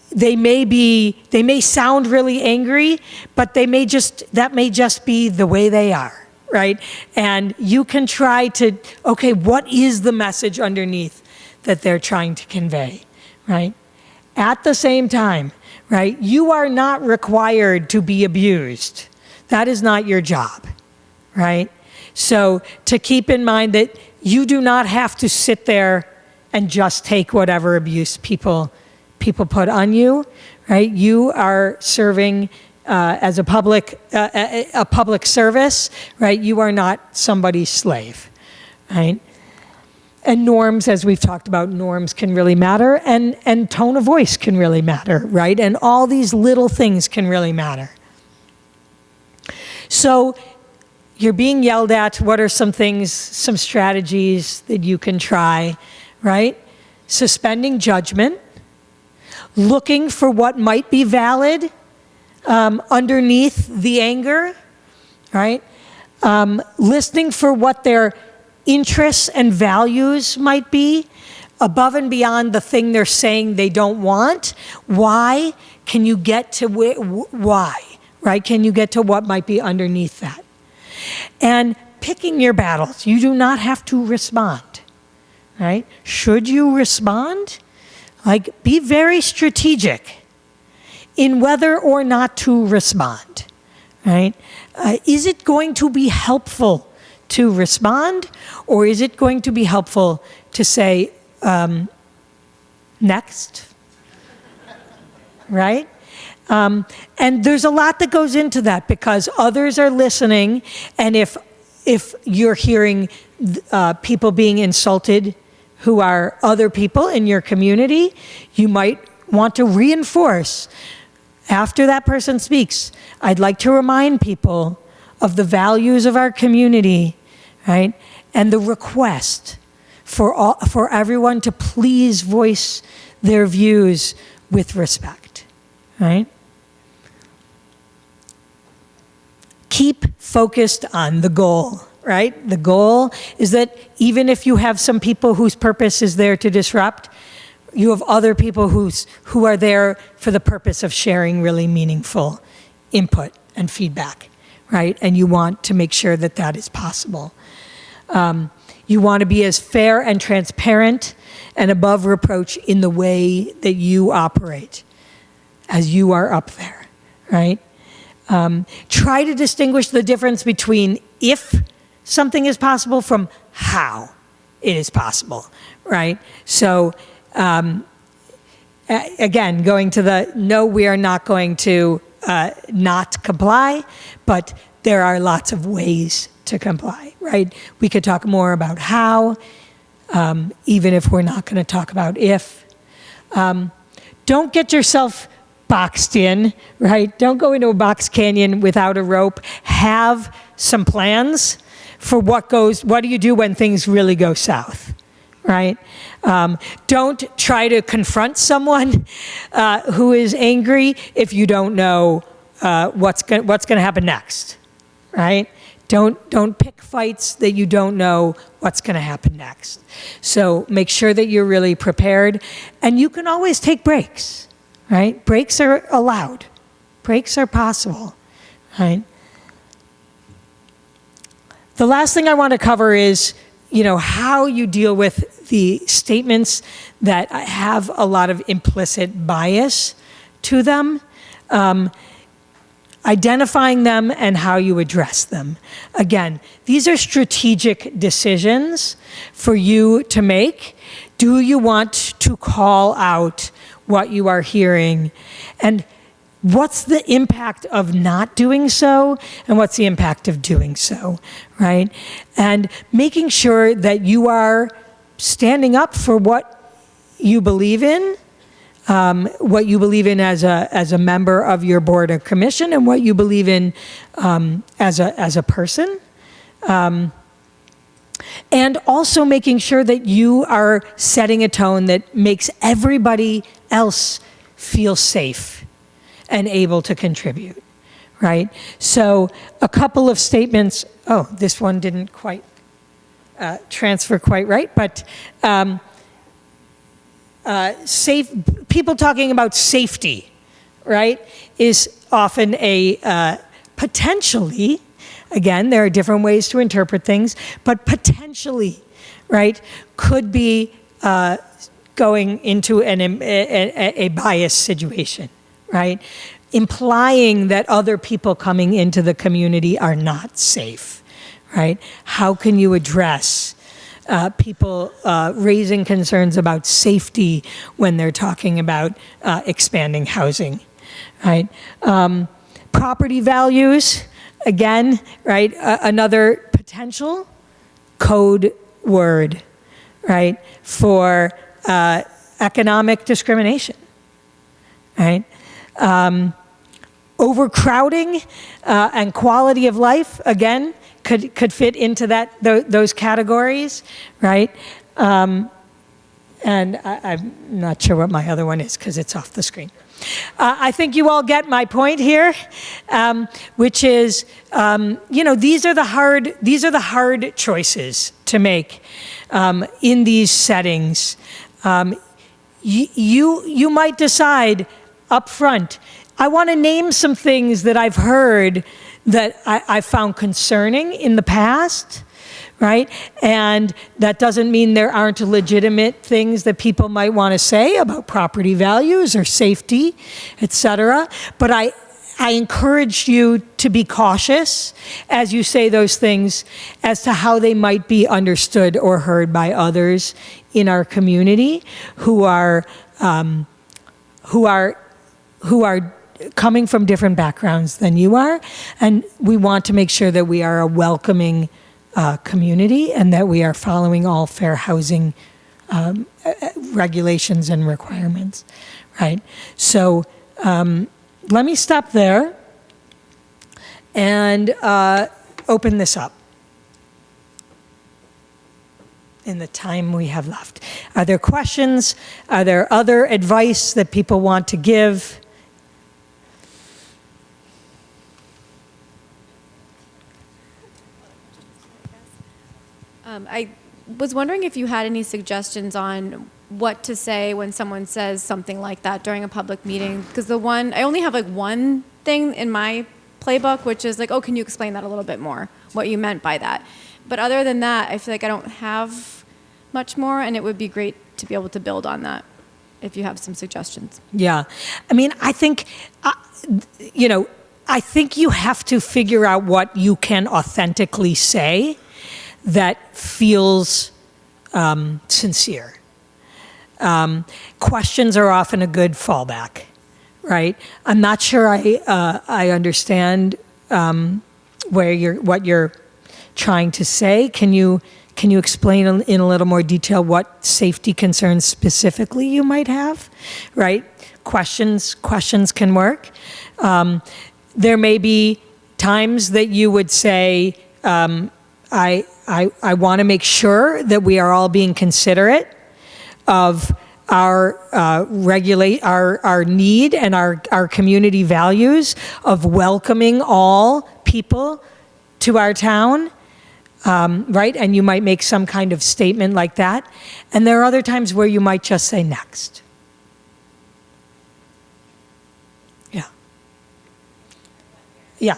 they may sound really angry, but that may just be the way they are, right? And you can try to, okay, what is the message underneath that they're trying to convey, right? At the same time, right, you are not required to be abused. That is not your job, right? So to keep in mind that you do not have to sit there and just take whatever abuse people put on you, right? You are serving as a public service, right? You are not somebody's slave, right? And norms, as we've talked about, norms can really matter, and tone of voice can really matter, right? And all these little things can really matter. So you're being yelled at. What are some things, some strategies that you can try, right? Suspending judgment, looking for what might be valid underneath the anger, right? Listening for what their interests and values might be above and beyond the thing they're saying they don't want. Why? Can you get to why, right? Can you get to what might be underneath that? And picking your battles. You do not have to respond, right? Should you respond? Like, be very strategic in whether or not to respond, right? Is it going to be helpful to respond, or is it going to be helpful to say, next, right? And there's a lot that goes into that because others are listening, and if you're hearing people being insulted who are other people in your community, you might want to reinforce after that person speaks. I'd like to remind people of the values of our community, right? And the request for everyone to please voice their views with respect, right? Keep focused on the goal, right? The goal is that even if you have some people whose purpose is there to disrupt, you have other people who are there for the purpose of sharing really meaningful input and feedback, right? And you want to make sure that that is possible. You want to be as fair and transparent and above reproach in the way that you operate as you are up there, right? Try to distinguish the difference between if something is possible from how it is possible, right? So, again, going to the no, we are not going to not comply, but there are lots of ways to comply, right? We could talk more about how, even if we're not going to talk about if. Don't get yourself boxed in, right? Don't go into a box canyon without a rope. Have some plans for what do you do when things really go south, right? Don't try to confront someone who is angry if you don't know what's going to happen next, right? Don't pick fights that you don't know what's going to happen next. So make sure that you're really prepared, and you can always take breaks, right? Breaks are allowed. Breaks are possible, right? The last thing I want to cover is, how you deal with the statements that have a lot of implicit bias to them, identifying them and how you address them. Again, these are strategic decisions for you to make. Do you want to call out what you are hearing? And what's the impact of not doing so? And what's the impact of doing so, right? And making sure that you are standing up for what you believe in, as a member of your board or commission, and what you believe in as a person. And also making sure that you are setting a tone that makes everybody else feel safe and able to contribute, right? So a couple of statements, this one didn't quite transfer quite right, but people talking about safety, right, is often a potentially, again, there are different ways to interpret things, but potentially, right, could be going into a biased situation, right? Implying that other people coming into the community are not safe, right? How can you address people raising concerns about safety when they're talking about expanding housing, right? Property values, again, right? Another potential code word, right? For economic discrimination, right? Overcrowding and quality of life, again, could fit into those categories, right? And I'm not sure what my other one is because it's off the screen. I think you all get my point here, which is, these are the hard choices to make in these settings. You might decide up front, I want to name some things that I've heard that I found concerning in the past, right? And that doesn't mean there aren't legitimate things that people might want to say about property values or safety, et cetera. But I encourage you to be cautious as you say those things as to how they might be understood or heard by others in our community who are coming from different backgrounds than you are. And we want to make sure that we are a welcoming community and that we are following all fair housing regulations and requirements, right? So let me stop there and open this up in the time we have left. Are there questions? Are there other advice that people want to give? I was wondering if you had any suggestions on what to say when someone says something like that during a public meeting. Because I only have like one thing in my playbook, which is like, oh, can you explain that a little bit more, what you meant by that? But other than that, I feel like I don't have much more, and it would be great to be able to build on that if you have some suggestions. Yeah. I mean, I think, I think you have to figure out what you can authentically say that feels sincere. Questions are often a good fallback, right? I'm not sure I understand what you're trying to say. Can you explain in a little more detail what safety concerns specifically you might have, right? Questions can work. There may be times that you would say, I want to make sure that we are all being considerate of our our need and our community values of welcoming all people to our town, right? And you might make some kind of statement like that. And there are other times where you might just say next. Yeah. Yeah.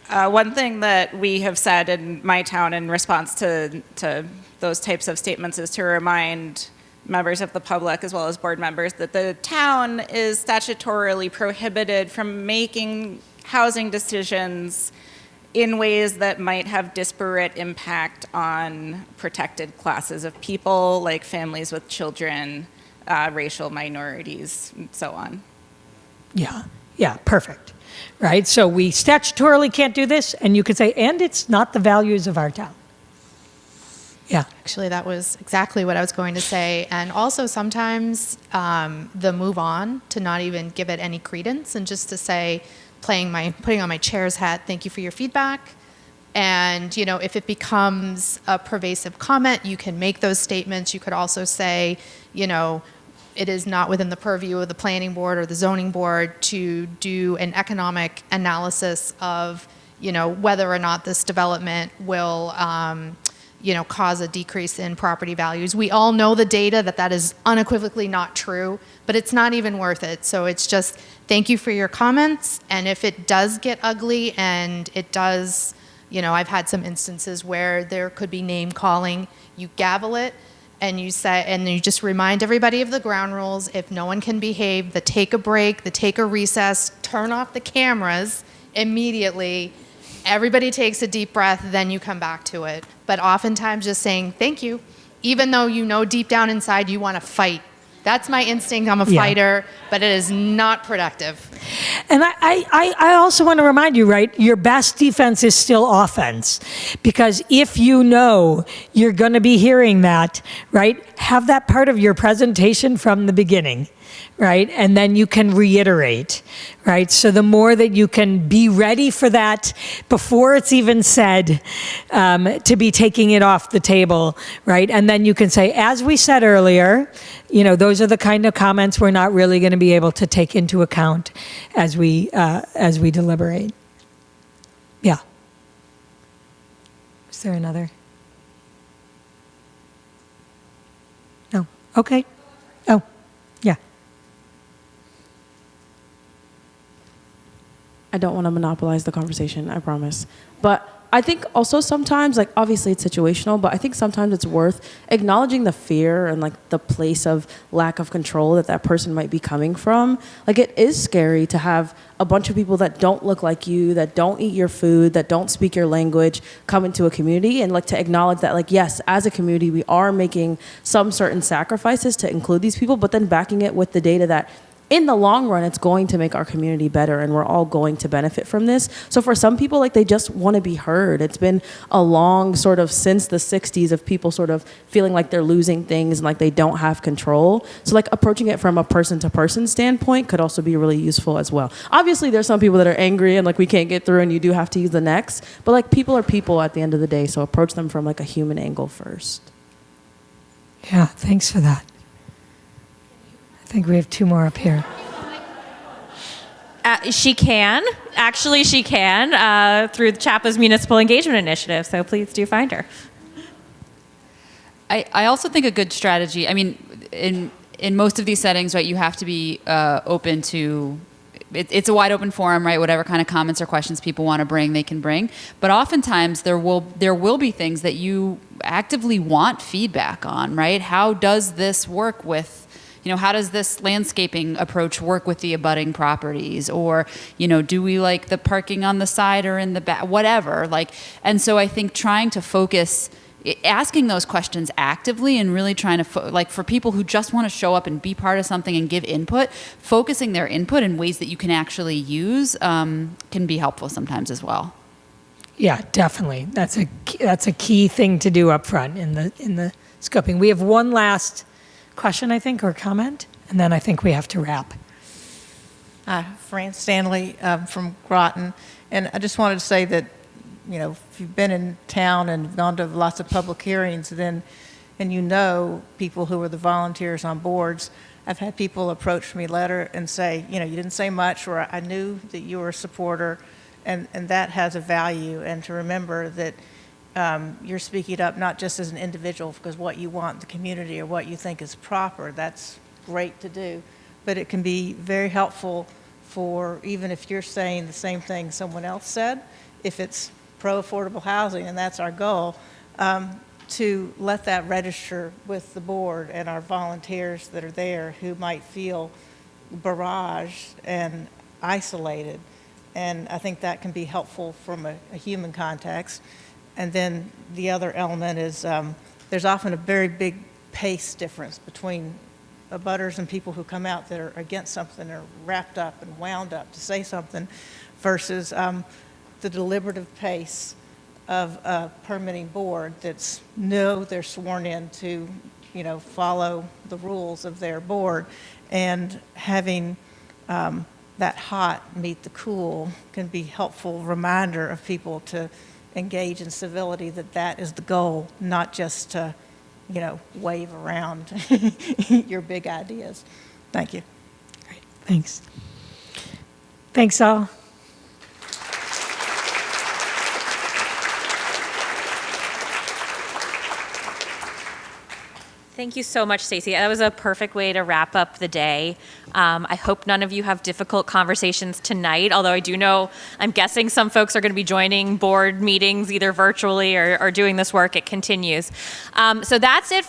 One thing that we have said in my town in response to those types of statements is to remind members of the public as well as board members that the town is statutorily prohibited from making housing decisions in ways that might have disparate impact on protected classes of people, like families with children, racial minorities, and so on. Yeah, perfect. Right? So we statutorily can't do this, and you could say, and it's not the values of our town. Yeah. Actually, that was exactly what I was going to say. And also sometimes the move on to not even give it any credence and just to say, putting on my chair's hat, thank you for your feedback. And, if it becomes a pervasive comment, you can make those statements. You could also say, it is not within the purview of the planning board or the zoning board to do an economic analysis of, whether or not this development will, cause a decrease in property values. We all know the data that is unequivocally not true, but it's not even worth it. So it's just, thank you for your comments. And if it does get ugly and it does, I've had some instances where there could be name calling, you gavel it, and you say, and you just remind everybody of the ground rules. If no one can behave, the take a break, the take a recess, turn off the cameras immediately. Everybody takes a deep breath, then you come back to it. But oftentimes just saying thank you, even though deep down inside you want to fight. That's my instinct. I'm a fighter, but it is not productive. And I also want to remind you, right, your best defense is still offense. Because if you know you're going to be hearing that, right, have that part of your presentation from the beginning, right? And then you can reiterate, right? So the more that you can be ready for that before it's even said, to be taking it off the table, right? And then you can say, as we said earlier, those are the kind of comments we're not really going to be able to take into account as we deliberate. Yeah. Is there another? No. Okay. Oh, yeah. I don't want to monopolize the conversation, I promise. But I think also sometimes, like obviously it's situational, but I think sometimes it's worth acknowledging the fear and like the place of lack of control that person might be coming from. Like it is scary to have a bunch of people that don't look like you, that don't eat your food, that don't speak your language come into a community, and like to acknowledge that like, yes, as a community, we are making some certain sacrifices to include these people, but then backing it with the data that in the long run, it's going to make our community better and we're all going to benefit from this. So for some people, like they just want to be heard. It's been a long sort of since the 60s of people sort of feeling like they're losing things and like they don't have control. So like approaching it from a person to person standpoint could also be really useful as well. Obviously there's some people that are angry and like we can't get through and you do have to use the next, but like people are people at the end of the day. So approach them from like a human angle first. Yeah, thanks for that. I think we have 2 more up here. She can. Actually, she can through the CHAPA's Municipal Engagement Initiative, so please do find her. I also think a good strategy, I mean, in most of these settings, right, you have to be open to, it's a wide open forum, right, whatever kind of comments or questions people want to bring, they can bring. But oftentimes there will be things that you actively want feedback on, right? How does this work with, how does this landscaping approach work with the abutting properties? Or, do we like the parking on the side or in the back, whatever. And so I think trying to focus, asking those questions actively and really trying to, for people who just want to show up and be part of something and give input, focusing their input in ways that you can actually use can be helpful sometimes as well. Yeah, definitely. That's a key thing to do up front in the scoping. We have one last question, I think, or comment, and then I think we have to wrap. Fran Stanley from Groton, and I just wanted to say that, if you've been in town and gone to lots of public hearings, and people who are the volunteers on boards, I've had people approach me later and say, you didn't say much, or I knew that you were a supporter, and that has a value, and to remember that you're speaking up not just as an individual because what you want in the community or what you think is proper, that's great to do, but it can be very helpful for even if you're saying the same thing someone else said, if it's pro-affordable housing and that's our goal, to let that register with the board and our volunteers that are there who might feel barraged and isolated. And I think that can be helpful from a human context. And then the other element is there's often a very big pace difference between abutters and people who come out that are against something or wrapped up and wound up to say something versus the deliberative pace of a permitting board that's they're sworn in to follow the rules of their board, and having that hot meet the cool can be helpful reminder of people to engage in civility, that is the goal, not just to, wave around your big ideas. Thank you. Great, thanks. Thanks all. Thank you so much, Stacey. That was a perfect way to wrap up the day. I hope none of you have difficult conversations tonight, although I do know, I'm guessing some folks are going to be joining board meetings either virtually or doing this work. It continues. So that's it